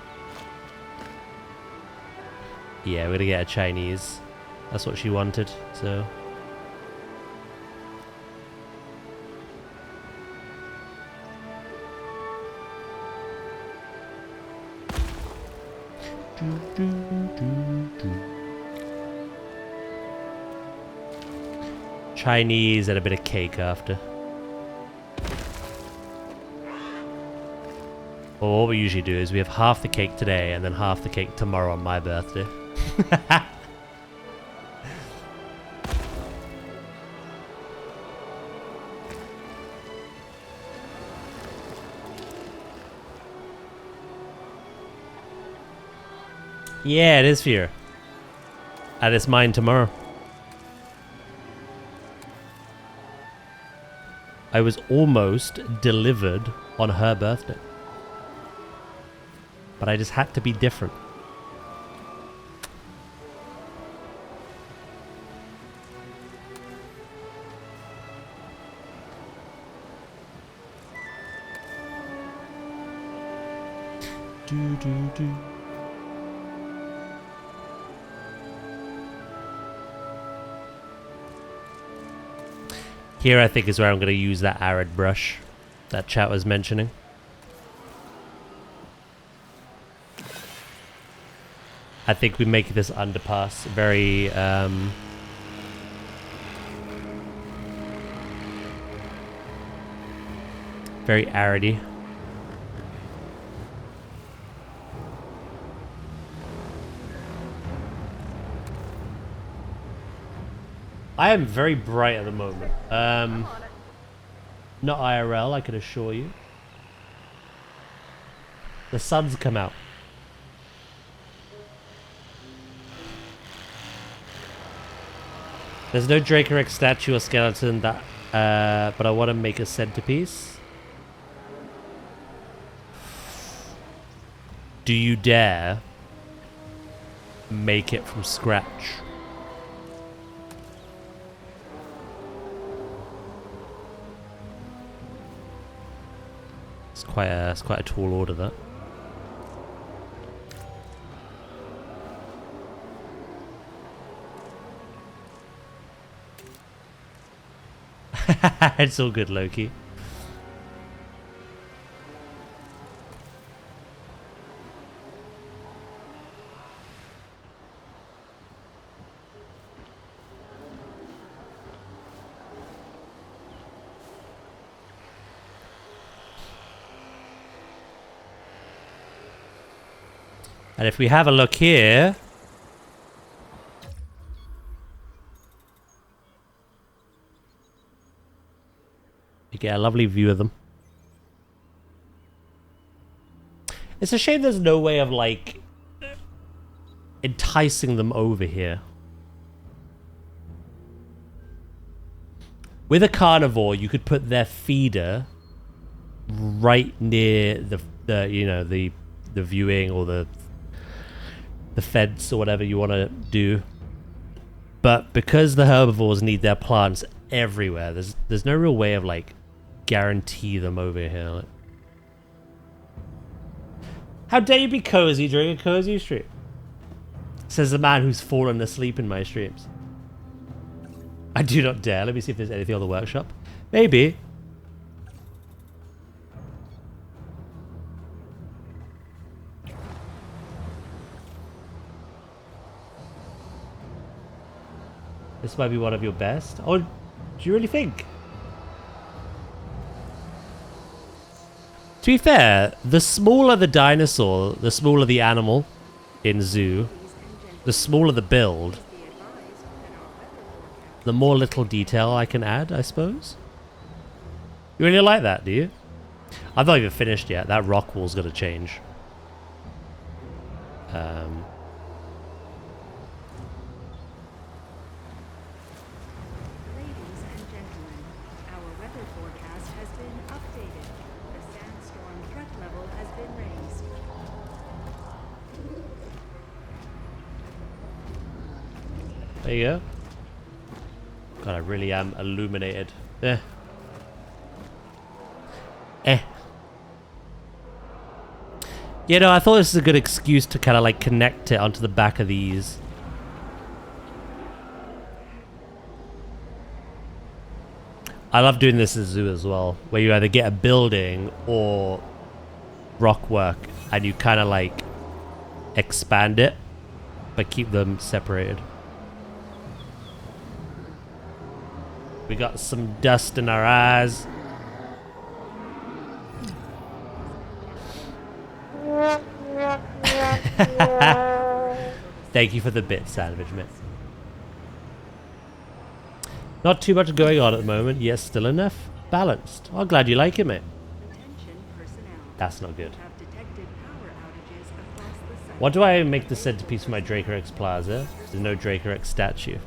Speaker 1: Yeah, we're gonna get a Chinese. That's what she wanted, so... Chinese and a bit of cake after. Well, what we usually do is we have half the cake today and then half the cake tomorrow on my birthday. Yeah, it is Fear. And it's mine tomorrow. I was almost delivered on her birthday. But I just had to be different. Do, do, do. Here I think is where I'm going to use that arid brush that chat was mentioning. I think we make this underpass very very aridy. I am very bright at the moment. Not IRL, I can assure you. The sun's come out. There's no Dracorex statue or skeleton that, but I want to make a centerpiece. Do you dare make it from scratch? It's quite a tall order, that. It's all good, Loki. And if we have a look here, you get a lovely view of them. It's a shame there's no way of, like, enticing them over here. With a carnivore, you could put their feeder right near the you know, the viewing or the fence or whatever you want to do. But because the herbivores need their plants everywhere, there's no real way of, like, guarantee them over here. Like, how dare you be cozy during a cozy stream? Says the man who's fallen asleep in my streams. I do not dare. Let me see if there's anything on the workshop. Maybe. This might be one of your best. Oh, do you really think? To be fair, the smaller the dinosaur, the smaller the animal in zoo, the smaller the build, the more little detail I can add, I suppose. You really like that, do you? I've not even finished yet. That rock wall's got to change. There you go. God, I really am illuminated. Yeah, no, I thought this is a good excuse to kind of, like, connect it onto the back of these. I love doing this in zoo as well, where you either get a building or rock work, and you kind of, like, expand it, but keep them separated. We got some dust in our eyes. Thank you for the bit, Sandwich Mate. Not too much going on at the moment. Yes, still enough. Balanced. I'm glad you like it, mate. That's not good. What do I make the centerpiece for my Dracorex Plaza? There's no Dracorex statue.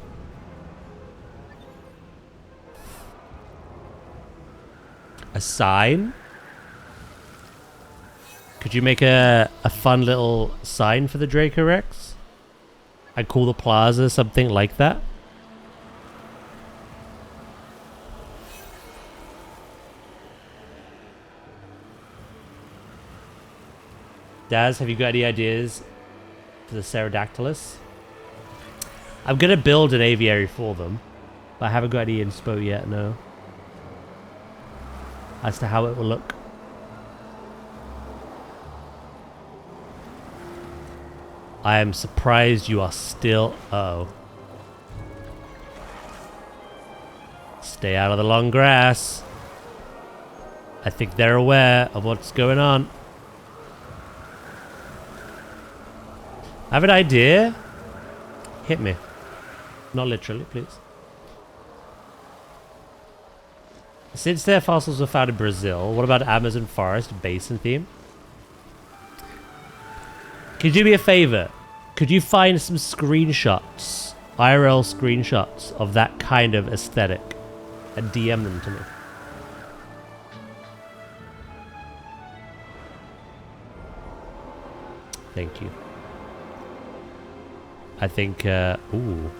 Speaker 1: A sign? Could you make a fun little sign for the Dracorex? I'd call the plaza something like that. Daz, have you got any ideas for the Pterodactylus? I'm gonna build an aviary for them, but I haven't got any inspo yet, no. As to how it will look. I am surprised you are still... Uh-oh. Stay out of the long grass. I think they're aware of what's going on. I have an idea. Hit me. Not literally, please. Since their fossils were found in Brazil, what about Amazon forest basin theme? Could you do me a favor? Could you find some screenshots, IRL screenshots of that kind of aesthetic and DM them to me? Thank you. I think, ooh.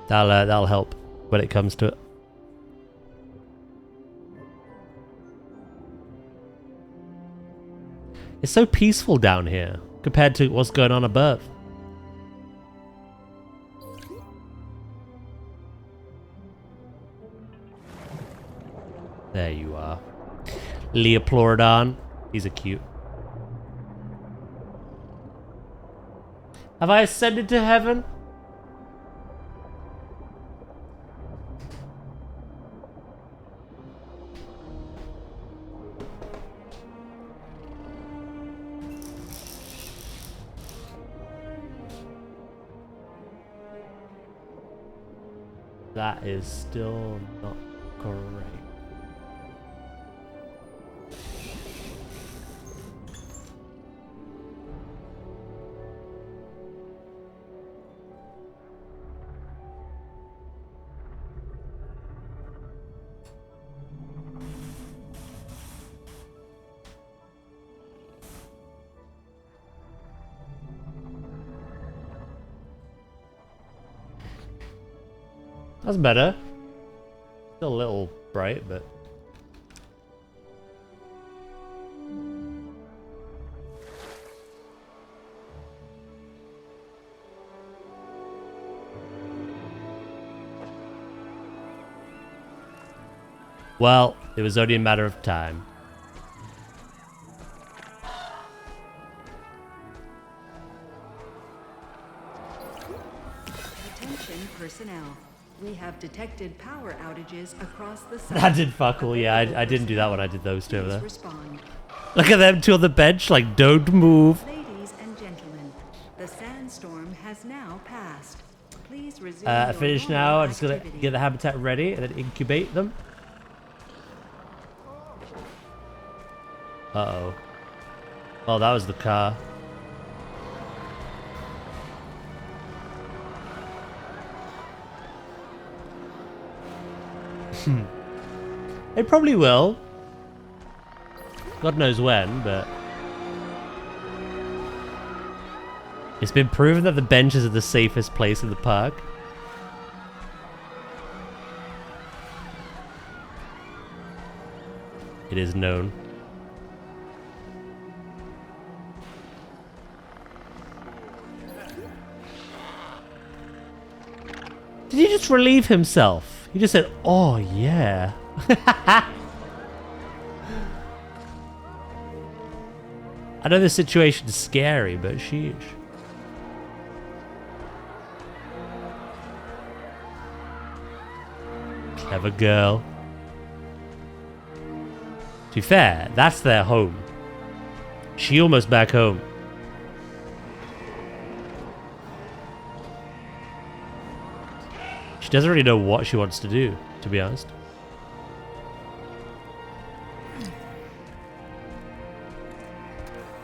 Speaker 1: That'll help when it comes to it. It's so peaceful down here compared to what's going on above. There you are. Leopleurodon. These are cute. Have I ascended to heaven? That is still not correct. That's better. Still a little bright, but... Well, it was only a matter of time.
Speaker 4: Attention personnel. We have detected power outages across the site.
Speaker 1: That did fuck all, yeah. I didn't do that when I did those two over there.
Speaker 4: Respond.
Speaker 1: Look at them two on the bench, like, don't move.
Speaker 4: Ladies and gentlemen, the sandstorm has now passed. Please resume
Speaker 1: Finish now. I'm just gonna get the habitat ready and then incubate them. Uh-oh. Oh, that was the car. It probably will. God knows when, but... It's been proven that the benches are the safest place in the park. It is known. Did he just relieve himself? He just said, oh yeah. I know this situation is scary, but sheesh. Clever girl. To be fair, that's their home. She almost back home. She doesn't really know what she wants to do, to be honest.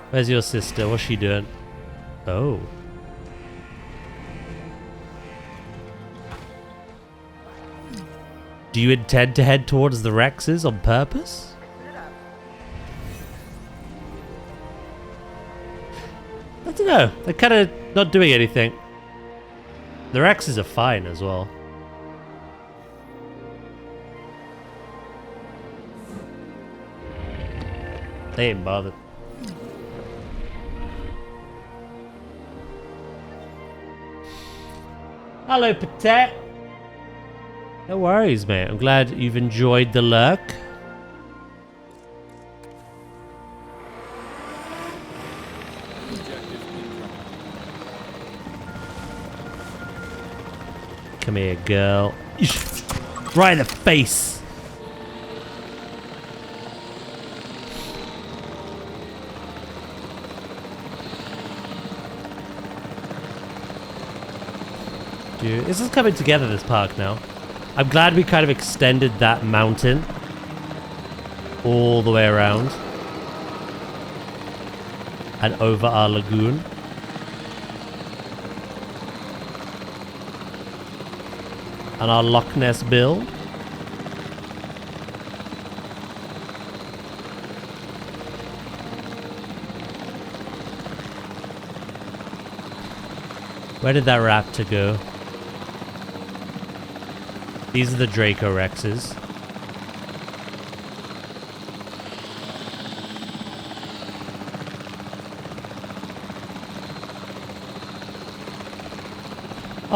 Speaker 1: Where's your sister? What's she doing? Oh. Do you intend to head towards the Rexes on purpose? I don't know. They're kind of not doing anything. The Rexes are fine as well. They ain't bothered. Hello, Patet. No worries, mate. I'm glad you've enjoyed the lurk. Come here, girl. Right in the face. Dude, this is coming together, this park now. I'm glad we kind of extended that mountain all the way around and over our lagoon. And our Loch Ness build. Where did that raptor go? These are the Dracorexes.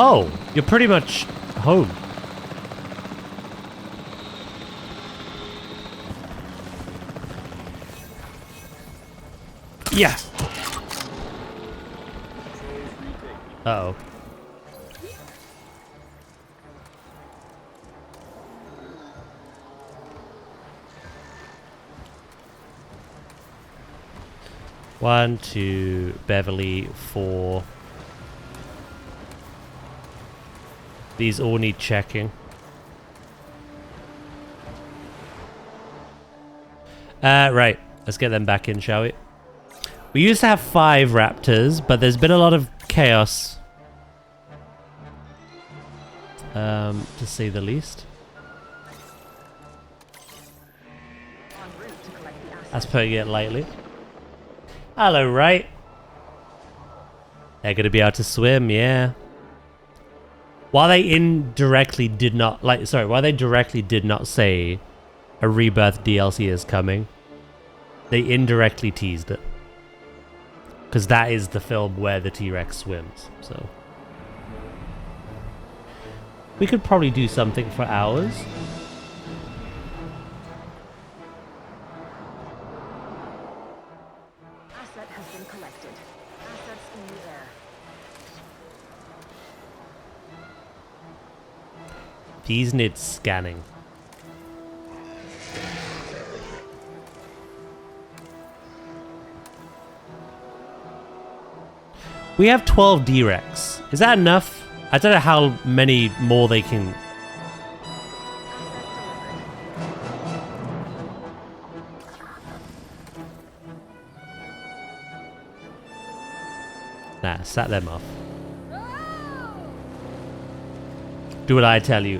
Speaker 1: Oh, you're pretty much home. Yeah. Uh-oh. One, two, Beverly, 4. These all need checking. Right. Let's get them back in, shall we? We used to have 5 raptors, but there's been a lot of chaos. To say the least. That's putting it lightly. Hello, right? They're gonna be able to swim, yeah. While they indirectly did not, while they directly did not say a Rebirth DLC is coming, they indirectly teased it. Because that is the film where the T-Rex swims, so. We could probably do something for ours.
Speaker 4: Asset has been collected. Assets in the air.
Speaker 1: These need scanning. We have 12 D-Rex. Is that enough? I don't know how many more they can... Nah, sat them off. Do what I tell you.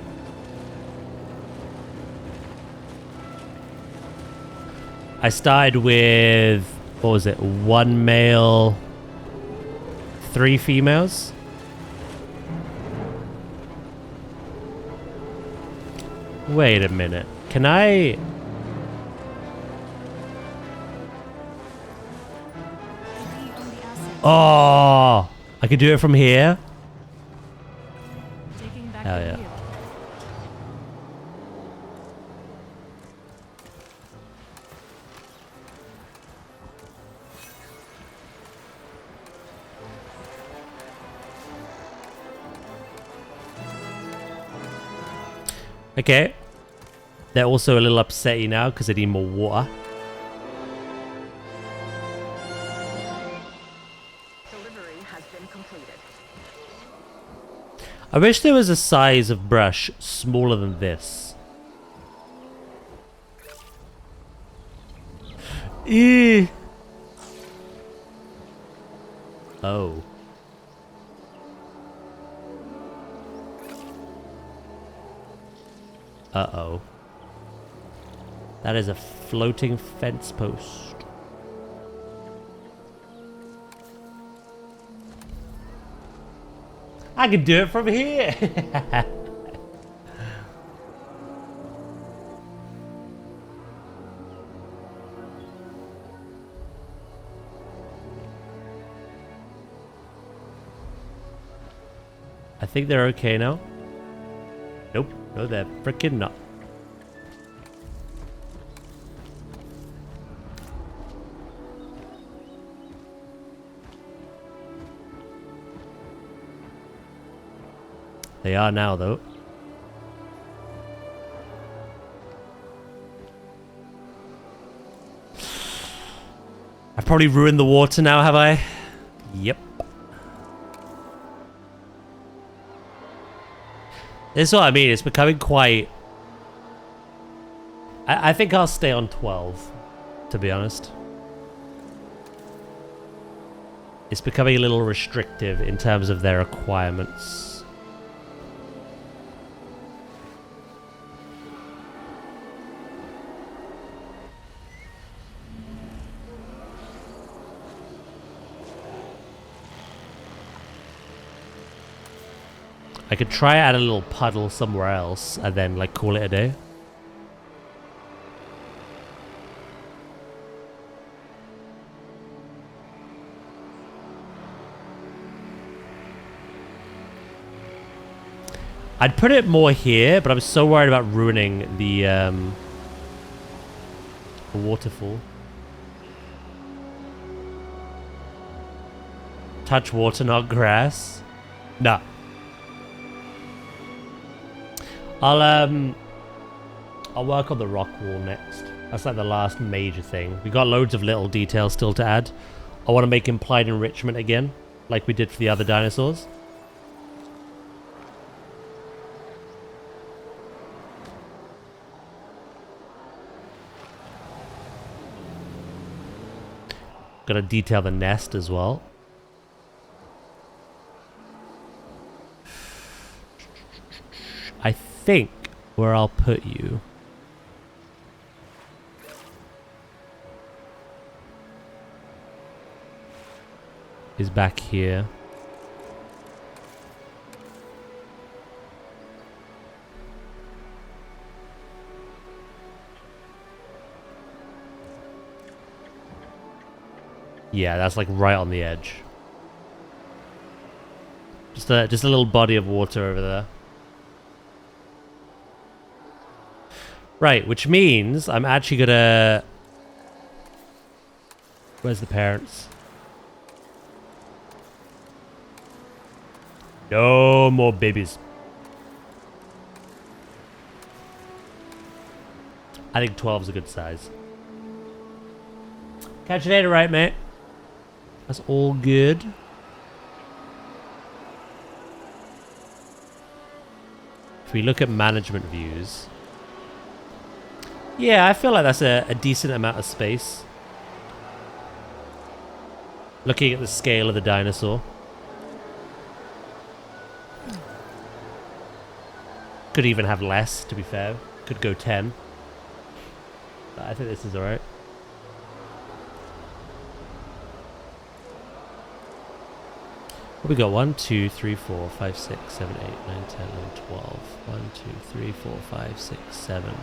Speaker 1: I started with, what was it, 1 male, 3 females. Wait a minute. Can I... Oh! I can do it from here? Hell yeah. Okay. They're also a little upsetty now because they need more water.
Speaker 4: Delivery has been completed.
Speaker 1: I wish there was a size of brush smaller than this. Ew. Oh. Uh-oh. That is a floating fence post. I can do it from here. I think they're okay now. Nope. No, they're freaking not. They are now, though. I've probably ruined the water now, have I? Yep. This is what I mean. It's becoming quite... I think I'll stay on 12, to be honest. It's becoming a little restrictive in terms of their requirements. I could try at a little puddle somewhere else and then like call it a day. I'd put it more here, but I'm so worried about ruining the waterfall. Touch water, not grass. Nah. I'll work on the rock wall next. That's like the last major thing. We got loads of little details still to add. I want to make implied enrichment again, like we did for the other dinosaurs. Gotta detail the nest as well. I think where I'll put you is back here. Yeah, that's like right on the edge. Just a little body of water over there. Right, which means I'm actually gonna... Where's the parents? No more babies. I think 12 is a good size. Catch you later, right, mate? That's all good. If we look at management views... Yeah, I feel like that's a decent amount of space. Looking at the scale of the dinosaur. Could even have less, to be fair. Could go 10. But I think this is alright. We got 1, 2, 3, 4, 5, 6, 7, 8, 9, 10, 11, 12. 1, 2, 3, 4, 5, 6, 7.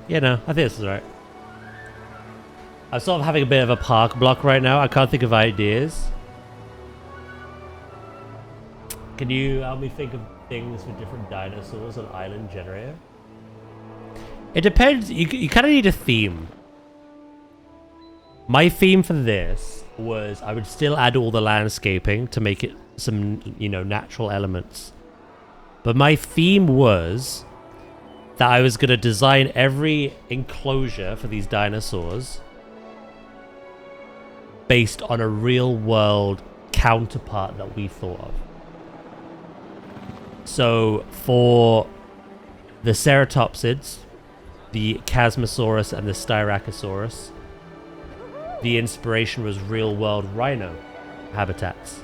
Speaker 1: Yeah, no, I think this is right. I'm sort of having a bit of a park block right now. I can't think of ideas. Can you help me think of things for different dinosaurs on Island Generator? It depends. You kind of need a theme. My theme for this was I would still add all the landscaping to make it some, you know, natural elements. But my theme was that I was going to design every enclosure for these dinosaurs based on a real world counterpart that we thought of. So for the ceratopsids, the Chasmosaurus and the Styracosaurus, the inspiration was real world rhino habitats.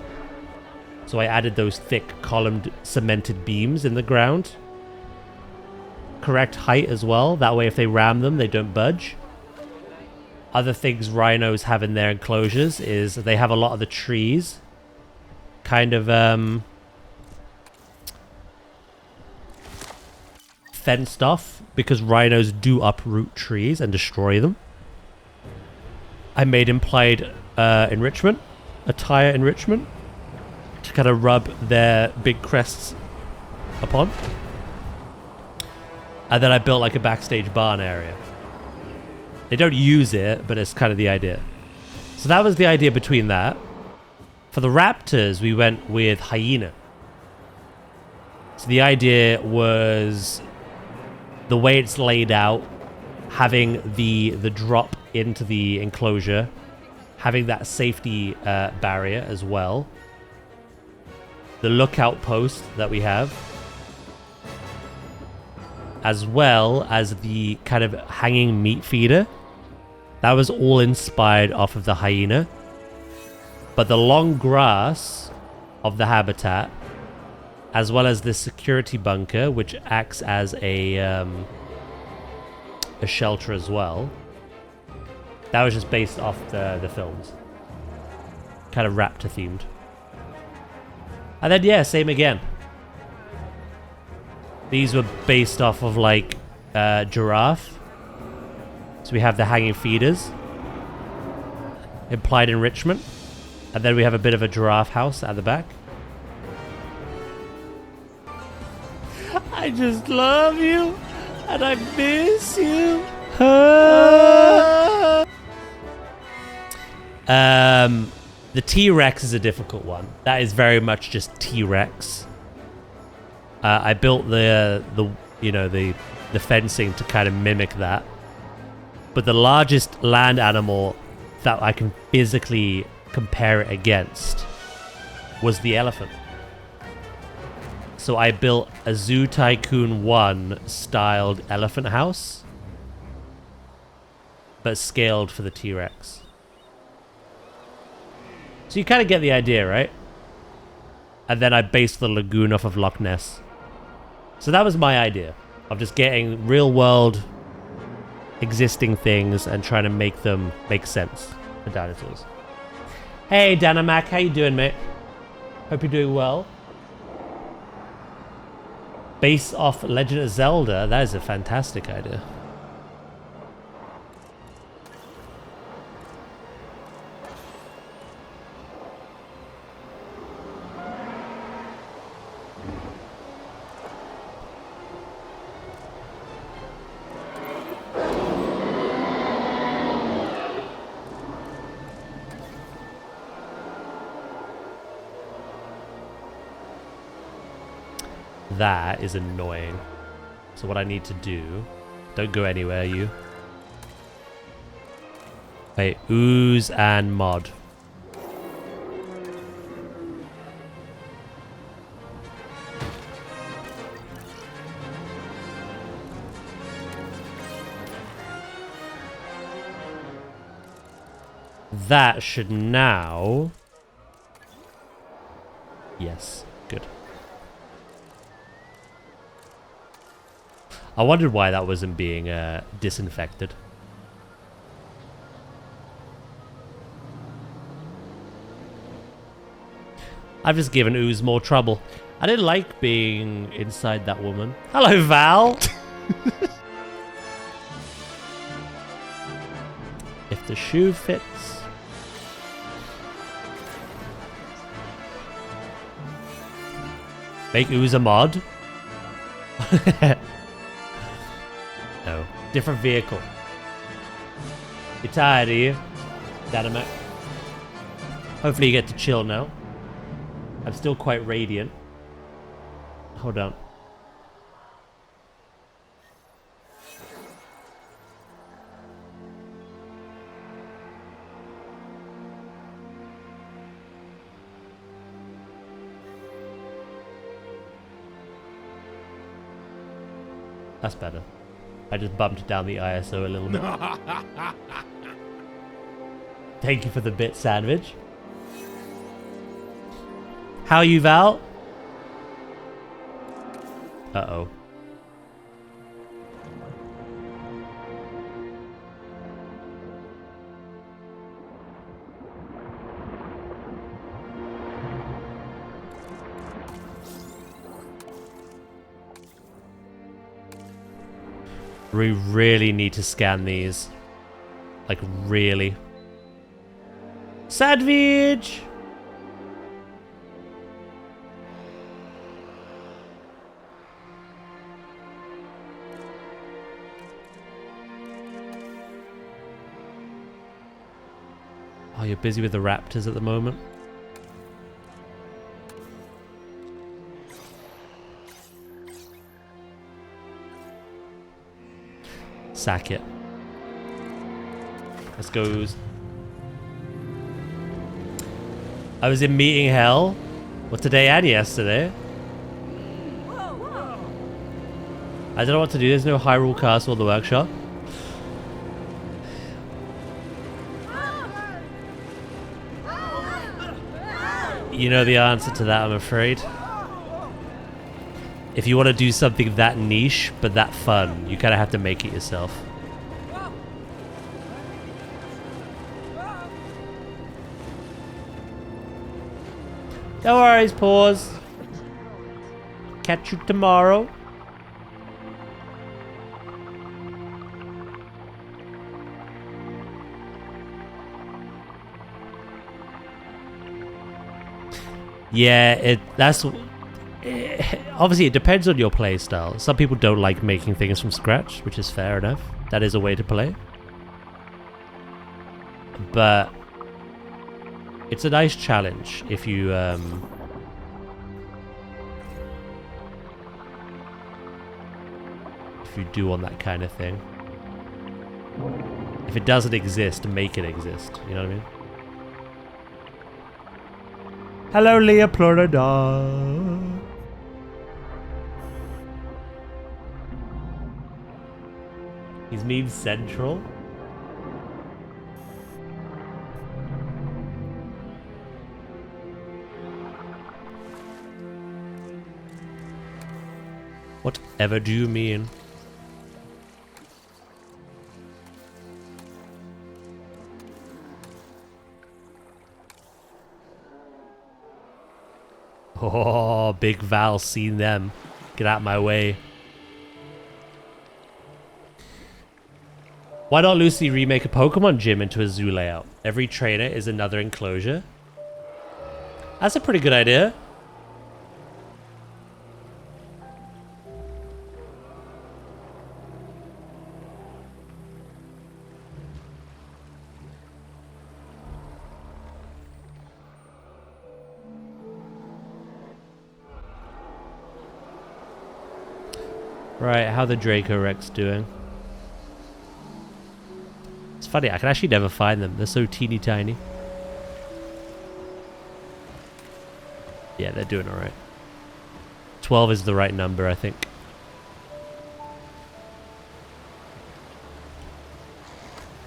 Speaker 1: So I added those thick columned cemented beams in the ground. Correct height as well. That way if they ram them, they don't budge. Other things rhinos have in their enclosures is they have a lot of the trees kind of fenced off because rhinos do uproot trees and destroy them. I made implied enrichment, a tire enrichment, to kind of rub their big crests upon. And then I built like a backstage barn area. They don't use it, but it's kind of the idea. So that was the idea between that. For the raptors, we went with hyena. So the idea was the way it's laid out, having the drop into the enclosure, having that safety barrier as well, the lookout post that we have, as well as the kind of hanging meat feeder. That was all inspired off of the hyena. But the long grass of the habitat, as well as the security bunker, which acts as a shelter as well, that was just based off the films. Kind of raptor themed. And then, yeah, same again. These were based off of like giraffe. So we have the hanging feeders, implied enrichment, and then we have a bit of a giraffe house at the back. I just love you, and I miss you. The T-Rex is a difficult one. That is very much just T-Rex. I built the fencing to kind of mimic that. But the largest land animal that I can physically compare it against was the elephant. So I built a Zoo Tycoon 1 styled elephant house, but scaled for the T-Rex. So you kind of get the idea, right? And then I based the lagoon off of Loch Ness. So that was my idea of just getting real world existing things and trying to make them make sense for dinosaurs. Hey Dynamac, how you doing, mate? Hope you're doing well. Base off Legend of Zelda, that is a fantastic idea. That is annoying. So what I need to do... Don't go anywhere, you. Wait, ooze and mod. That should now... Yes, good. I wondered why that wasn't being disinfected. I've just given Ooze more trouble. I didn't like being inside that woman. Hello, Val! If the shoe fits. Make Ooze a mod? No. Different vehicle. You're tired, are you? Dynamac. Hopefully you get to chill now. I'm still quite radiant. Hold on. That's better. I just bumped down the ISO a little bit. Thank you for the bit sandwich. How are you, Val? Uh-oh. We really need to scan these. Like, really. Sandwich! Oh, you're busy with the raptors at the moment? Sack it. Let's go. I was in meeting hell. Well, today and yesterday. I don't know what to do. There's no Hyrule Castle in the workshop. You know the answer to that, I'm afraid. If you want to do something that niche, but that fun, you kind of have to make it yourself. No worries, pause. Catch you tomorrow. Yeah, obviously it depends on your play style. Some people don't like making things from scratch, which is fair enough. That is a way to play. But it's a nice challenge if you do want that kind of thing. If it doesn't exist, make it exist. You know what I mean? Hello, Leoplorida. He's meme central. Whatever do you mean? Oh, Big Val, seen them. Get out my way. Why not Lucy remake a Pokemon gym into a zoo layout? Every trainer is another enclosure. That's a pretty good idea. Right, how the Dracorex doing? It's funny, I can actually never find them. They're so teeny tiny. Yeah, they're doing alright. 12 is the right number, I think.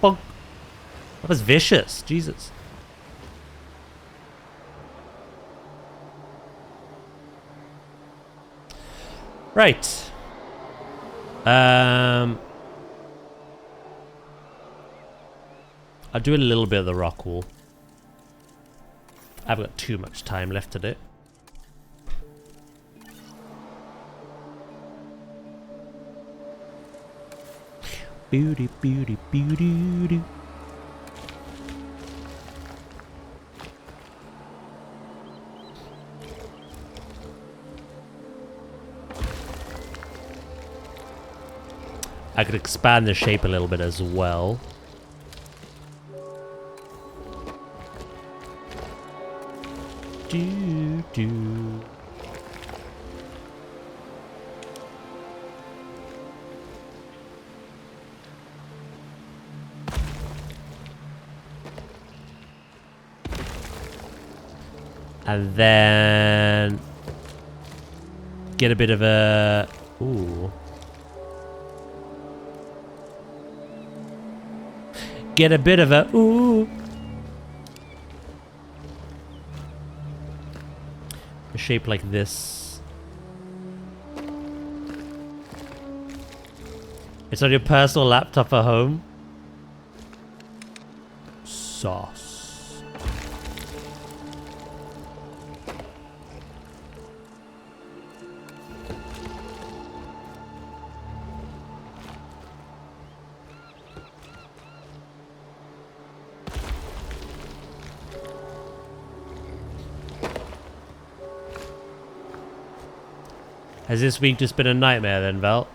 Speaker 1: Bonk. That was vicious. Jesus. Right. I'll do a little bit of the rock wall. I haven't got too much time left to do. Beauty, beauty, beauty. I could expand the shape a little bit as well. Do. And then get a bit of a... Ooh. Get a bit of a... Ooh. A shape like this. It's on your personal laptop at home. Sauce. Has this week just been a nightmare then, Val?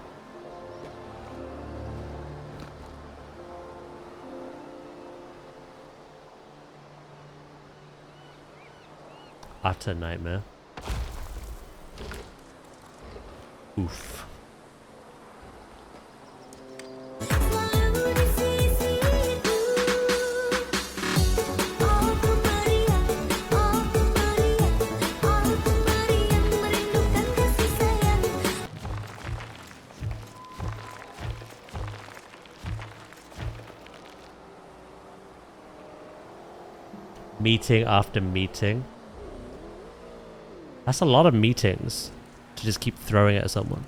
Speaker 1: Utter nightmare. Oof. Meeting after meeting. That's a lot of meetings to just keep throwing it at someone.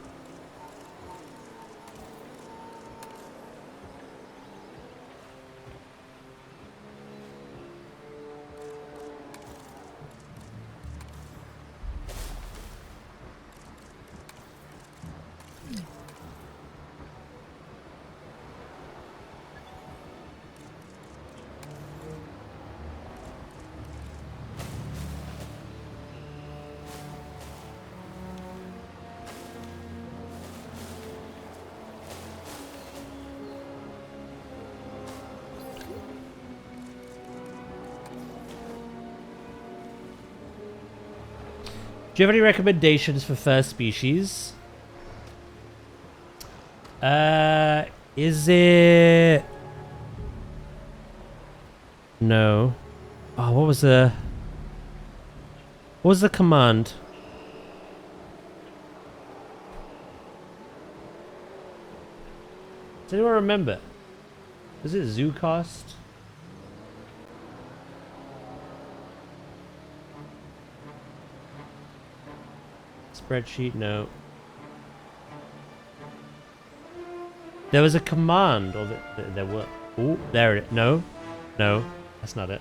Speaker 1: Do you have any recommendations for first species? Is it... No. Oh, what was the command? Does anyone remember? Is it ZooCast? Spreadsheet, no. There was a command, or there were. Oh, there it. No, no, that's not it.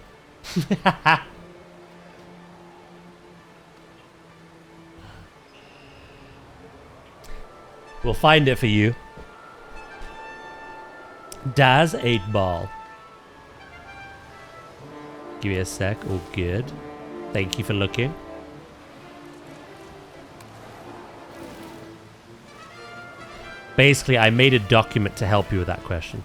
Speaker 1: We'll find it for you. Daz 8-ball. Give me a sec. Oh, good. Thank you for looking. Basically, I made a document to help you with that question,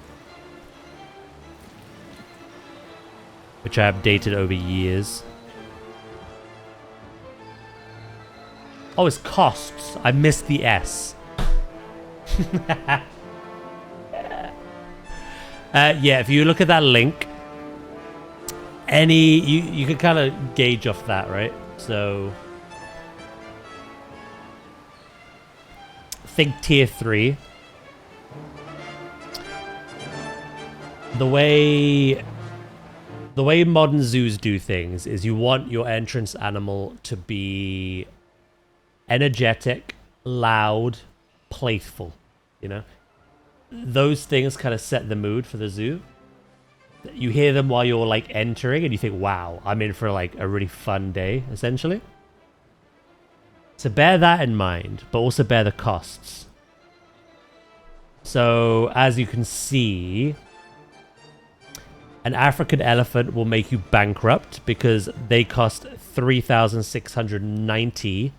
Speaker 1: which I updated over years. Oh, it's costs. I missed the S. Yeah, if you look at that link, you can kind of gauge off that, right? So think tier 3. The way modern zoos do things is you want your entrance animal to be energetic, loud, playful, you know? Those things kind of set the mood for the zoo. You hear them while you're like entering and you think, wow, I'm in for like a really fun day, essentially. So bear that in mind, but also bear the costs. So as you can see, an African elephant will make you bankrupt because they cost $3,690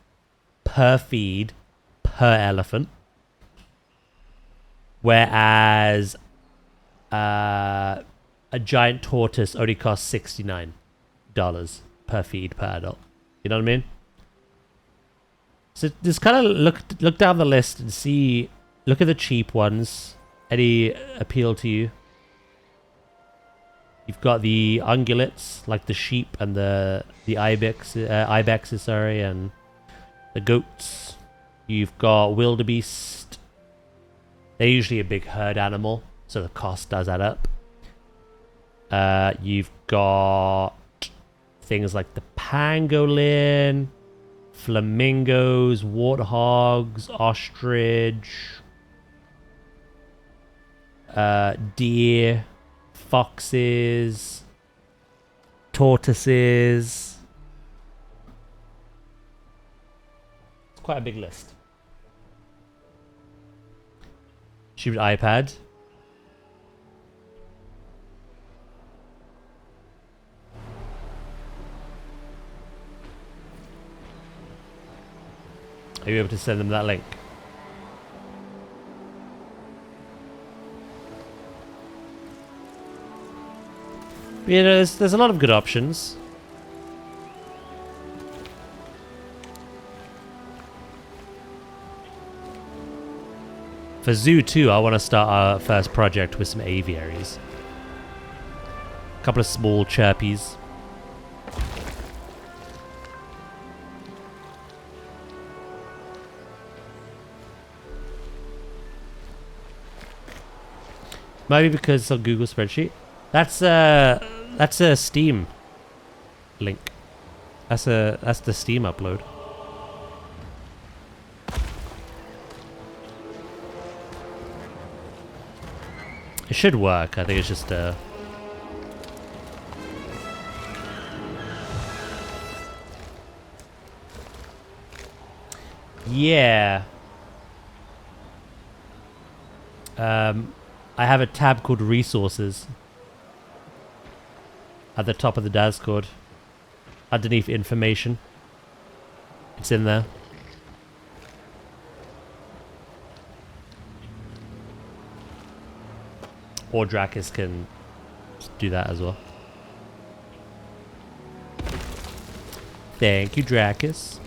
Speaker 1: per feed per elephant. Whereas a giant tortoise only costs $69 per feed per adult. You know what I mean? So just kind of look down the list and see, look at the cheap ones. Any appeal to you? You've got the ungulates, like the sheep and the ibexes, sorry, and the goats. You've got wildebeest. They're usually a big herd animal, so the cost does add up. You've got things like the pangolin, flamingos, warthogs, ostrich, deer, foxes, tortoises. It's quite a big list. Shoot iPad. Are you able to send them that link? But, you know, there's a lot of good options. For Zoo 2, I want to start our first project with some aviaries. A couple of small chirpies. Maybe because it's on Google spreadsheet. That's a Steam link. That's the Steam upload. It should work. I think it's just yeah. I have a tab called Resources at the top of the dashboard, underneath Information. It's in there. Or Dracus can do that as well. Thank you, Dracus.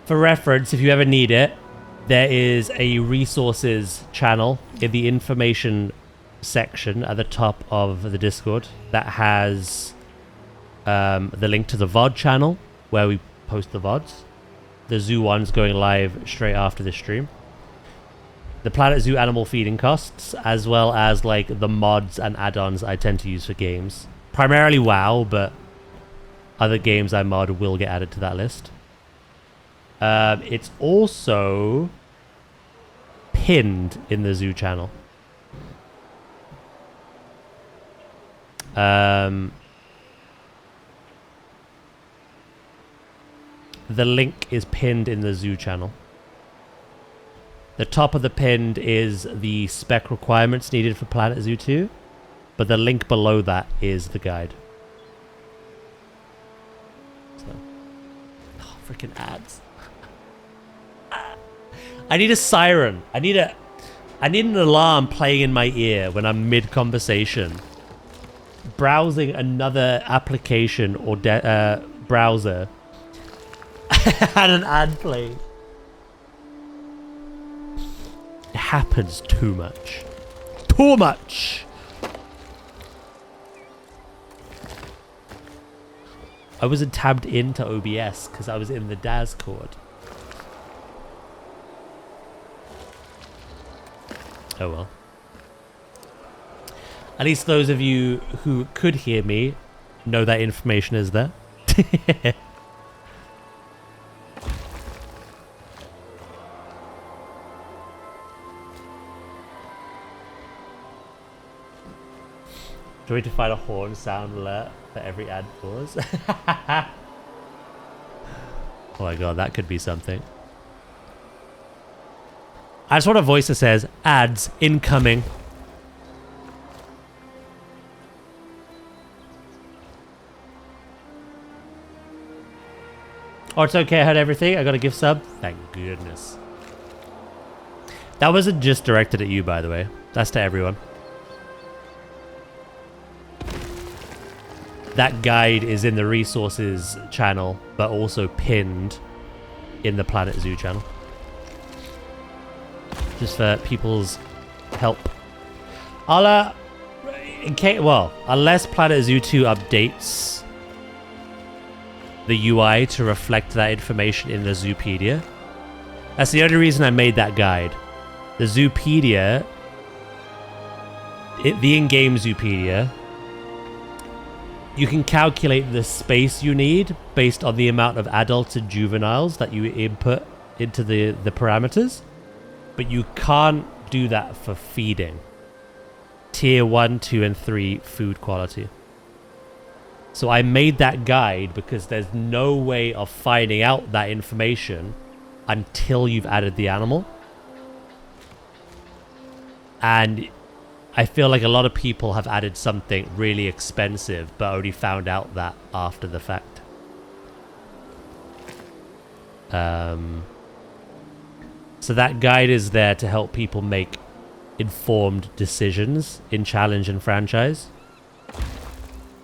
Speaker 1: For reference, if you ever need it, there is a resources channel in the information section at the top of the Discord that has the link to the VOD channel where we post the VODs. The zoo one's going live straight after this stream. The Planet Zoo animal feeding costs, as well as like the mods and add-ons I tend to use for games. Primarily WoW, but other games I mod will get added to that list. It's also pinned in the zoo channel. The link is pinned in the zoo channel. The top of the pinned is the spec requirements needed for Planet Zoo 2, but the link below that is the guide. So, oh, freaking ads. I need a siren. I need an alarm playing in my ear when I'm mid-conversation. Browsing another application or browser and an ad playing. It happens too much. Too much! I wasn't tabbed into OBS because I was in the Discord. Oh well. At least those of you who could hear me know that information is there. Do we need to find a horn sound alert for every ad pause? Oh my god, that could be something. I just want a voice that says, ads incoming. Oh, it's okay, I heard everything. I got a gift sub. Thank goodness. That wasn't just directed at you, by the way. That's to everyone. That guide is in the resources channel, but also pinned in the Planet Zoo channel. Just for people's help. I'll, well, unless Planet Zoo 2 updates the UI to reflect that information in the Zoopedia. That's the only reason I made that guide. The Zoopedia, the in-game Zoopedia, you can calculate the space you need based on the amount of adults and juveniles that you input into the parameters. But you can't do that for feeding. Tier 1, 2, and 3 food quality. So I made that guide because there's no way of finding out that information until you've added the animal. And I feel like a lot of people have added something really expensive but only found out that after the fact. So that guide is there to help people make informed decisions in challenge and franchise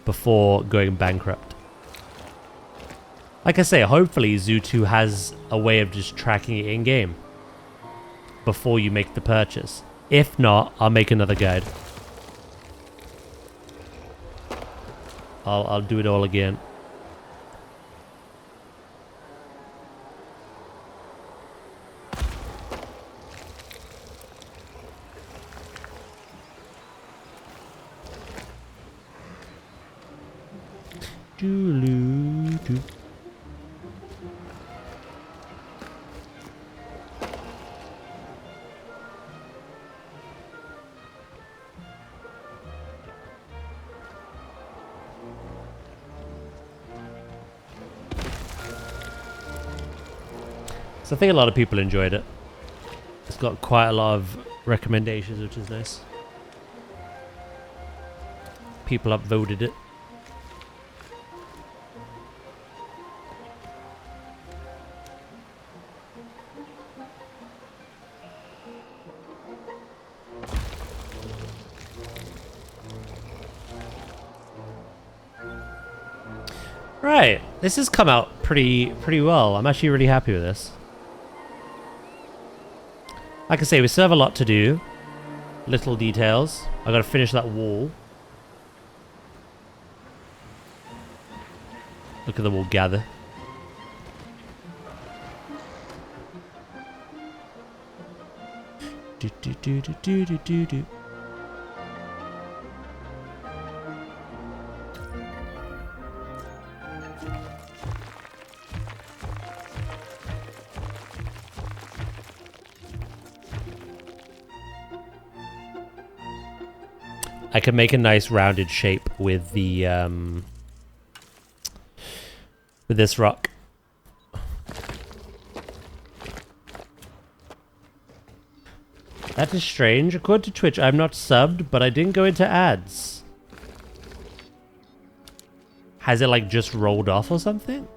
Speaker 1: before going bankrupt. Like I say, hopefully Zoo 2 has a way of just tracking it in-game before you make the purchase. If not, I'll make another guide. I'll do it all again. Doo-loo-doo. So I think a lot of people enjoyed it. It's got quite a lot of recommendations, which is nice. People upvoted it. Right, this has come out pretty well. I'm actually really happy with this. Like I say, we still have a lot to do. Little details. I gotta finish that wall. Look at the wall gather. Do do do do do do do do. I can make a nice rounded shape with the with this rock. That is strange. According to Twitch, I'm not subbed, but I didn't go into ads. Has it like just rolled off or something?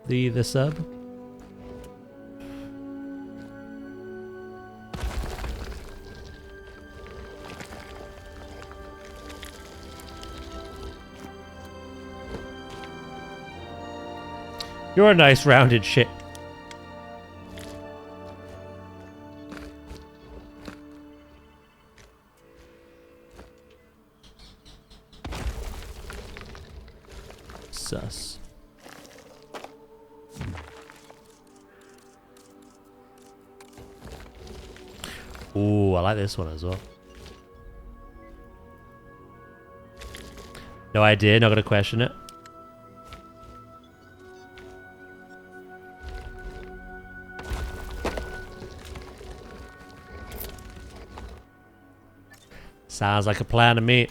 Speaker 1: The sub? You're a nice rounded shit. Sus. Ooh, I like this one as well. No idea, not gonna question it. Sounds like a plan to me.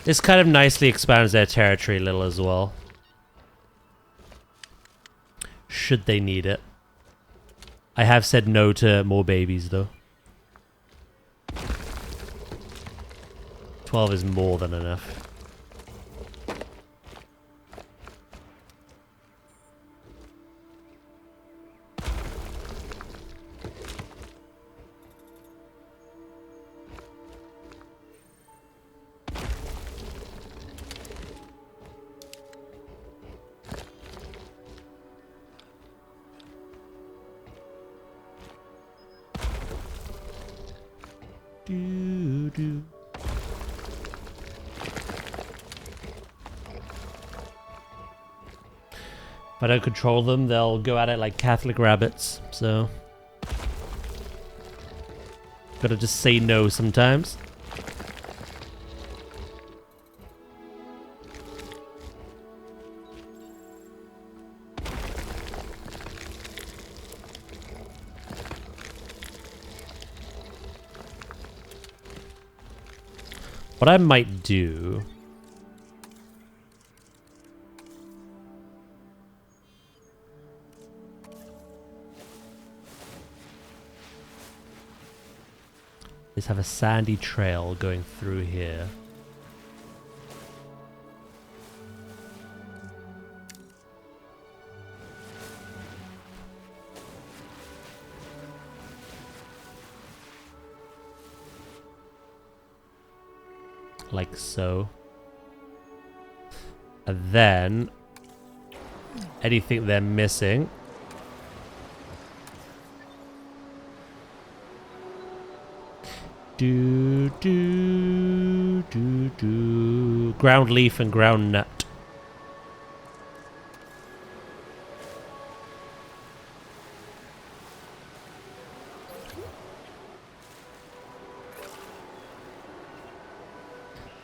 Speaker 1: This kind of nicely expands their territory a little as well. Should they need it. I have said no to more babies though. 12 is more than enough. Do. If I don't control them, they'll go at it like Catholic rabbits, so... Gotta just say no sometimes. What I might do is have a sandy trail going through here. Like so. And then anything they're missing do ground leaf and ground nut.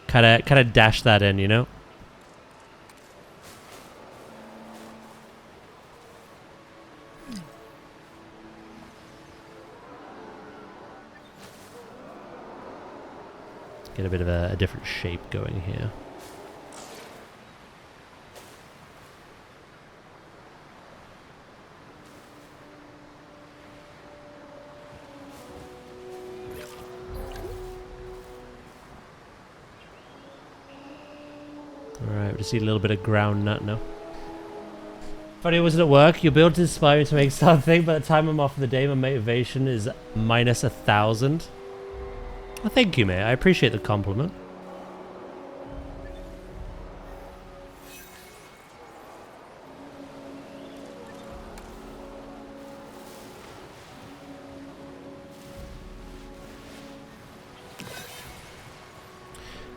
Speaker 1: Kind of dash that in, you know? Get a bit of a different shape going here. just need a little bit of ground nut now. Funny, it wasn't at work. Your build is inspiring to make something. By the time I'm off for the day, my motivation is minus 1,000. Well, thank you, mate. I appreciate the compliment.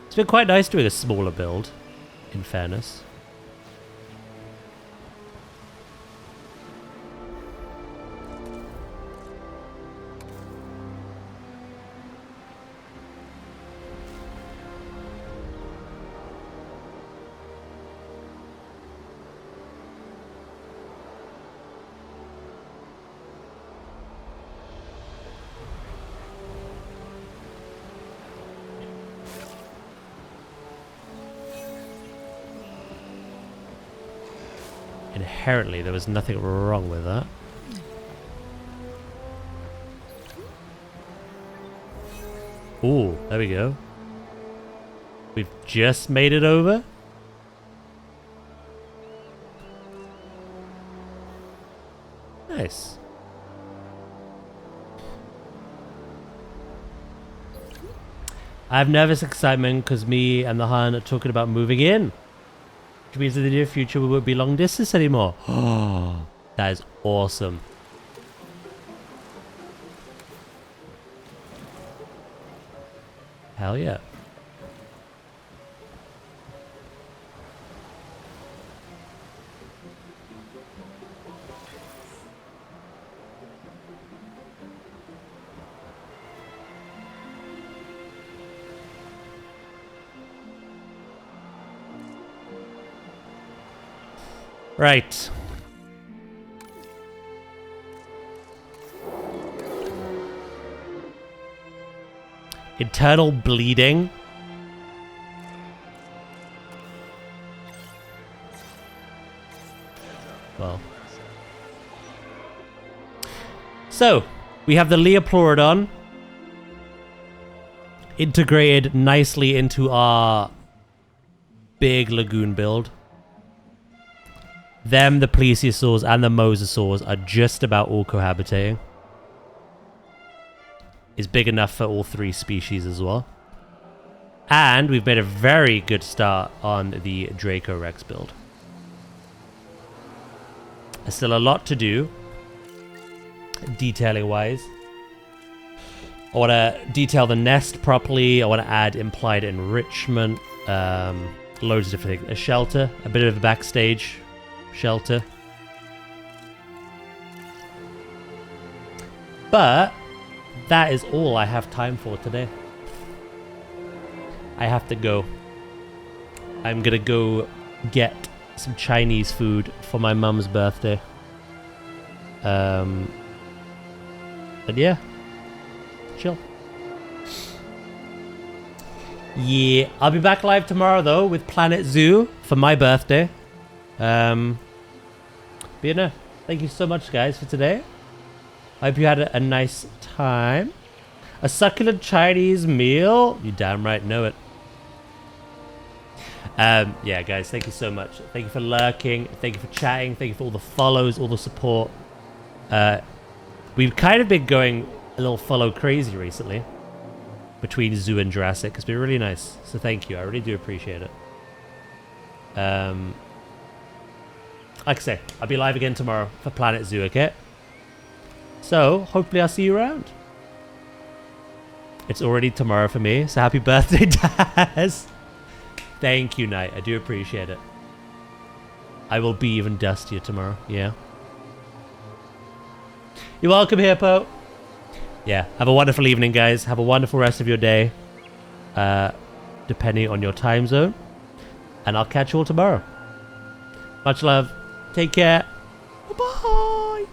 Speaker 1: It's been quite nice doing a smaller build, in fairness. Inherently, there was nothing wrong with that. Ooh, there we go. We've just made it over. Nice. I have nervous excitement because me and the Han are talking about moving in. Which means in the near future we won't be long distance anymore. Oh, that is awesome. Hell yeah. Right. Internal bleeding. Well. So, we have the Leoplorodon integrated nicely into our big lagoon build. Them, the plesiosaurs, and the mosasaurs are just about all cohabitating. Is big enough for all three species as well. And we've made a very good start on the Dracorex build. There's still a lot to do, detailing wise. I want to detail the nest properly. I want to add implied enrichment. Loads of different things. A shelter, a bit of a backstage shelter. But that is all I have time for today. I have to go. I'm gonna go get some Chinese food for my mum's birthday. And yeah, chill. Yeah, I'll be back live tomorrow though with Planet Zoo for my birthday. But you know, thank you so much guys for today. I hope you had a nice time. A succulent Chinese meal? You damn right know it. Yeah guys, thank you so much. Thank you for lurking. Thank you for chatting. Thank you for all the follows, all the support. We've kind of been going a little follow crazy recently between Zoo and Jurassic. It's been really nice. So thank you. I really do appreciate it. Like I say, I'll be live again tomorrow for Planet Zoo, okay? So, hopefully I'll see you around. It's already tomorrow for me, so happy birthday, Daz! Thank you, Knight. I do appreciate it. I will be even dustier tomorrow, yeah? You're welcome here, Po. Yeah, have a wonderful evening, guys. Have a wonderful rest of your day. Depending on your time zone. And I'll catch you all tomorrow. Much love. Take care. Bye-bye.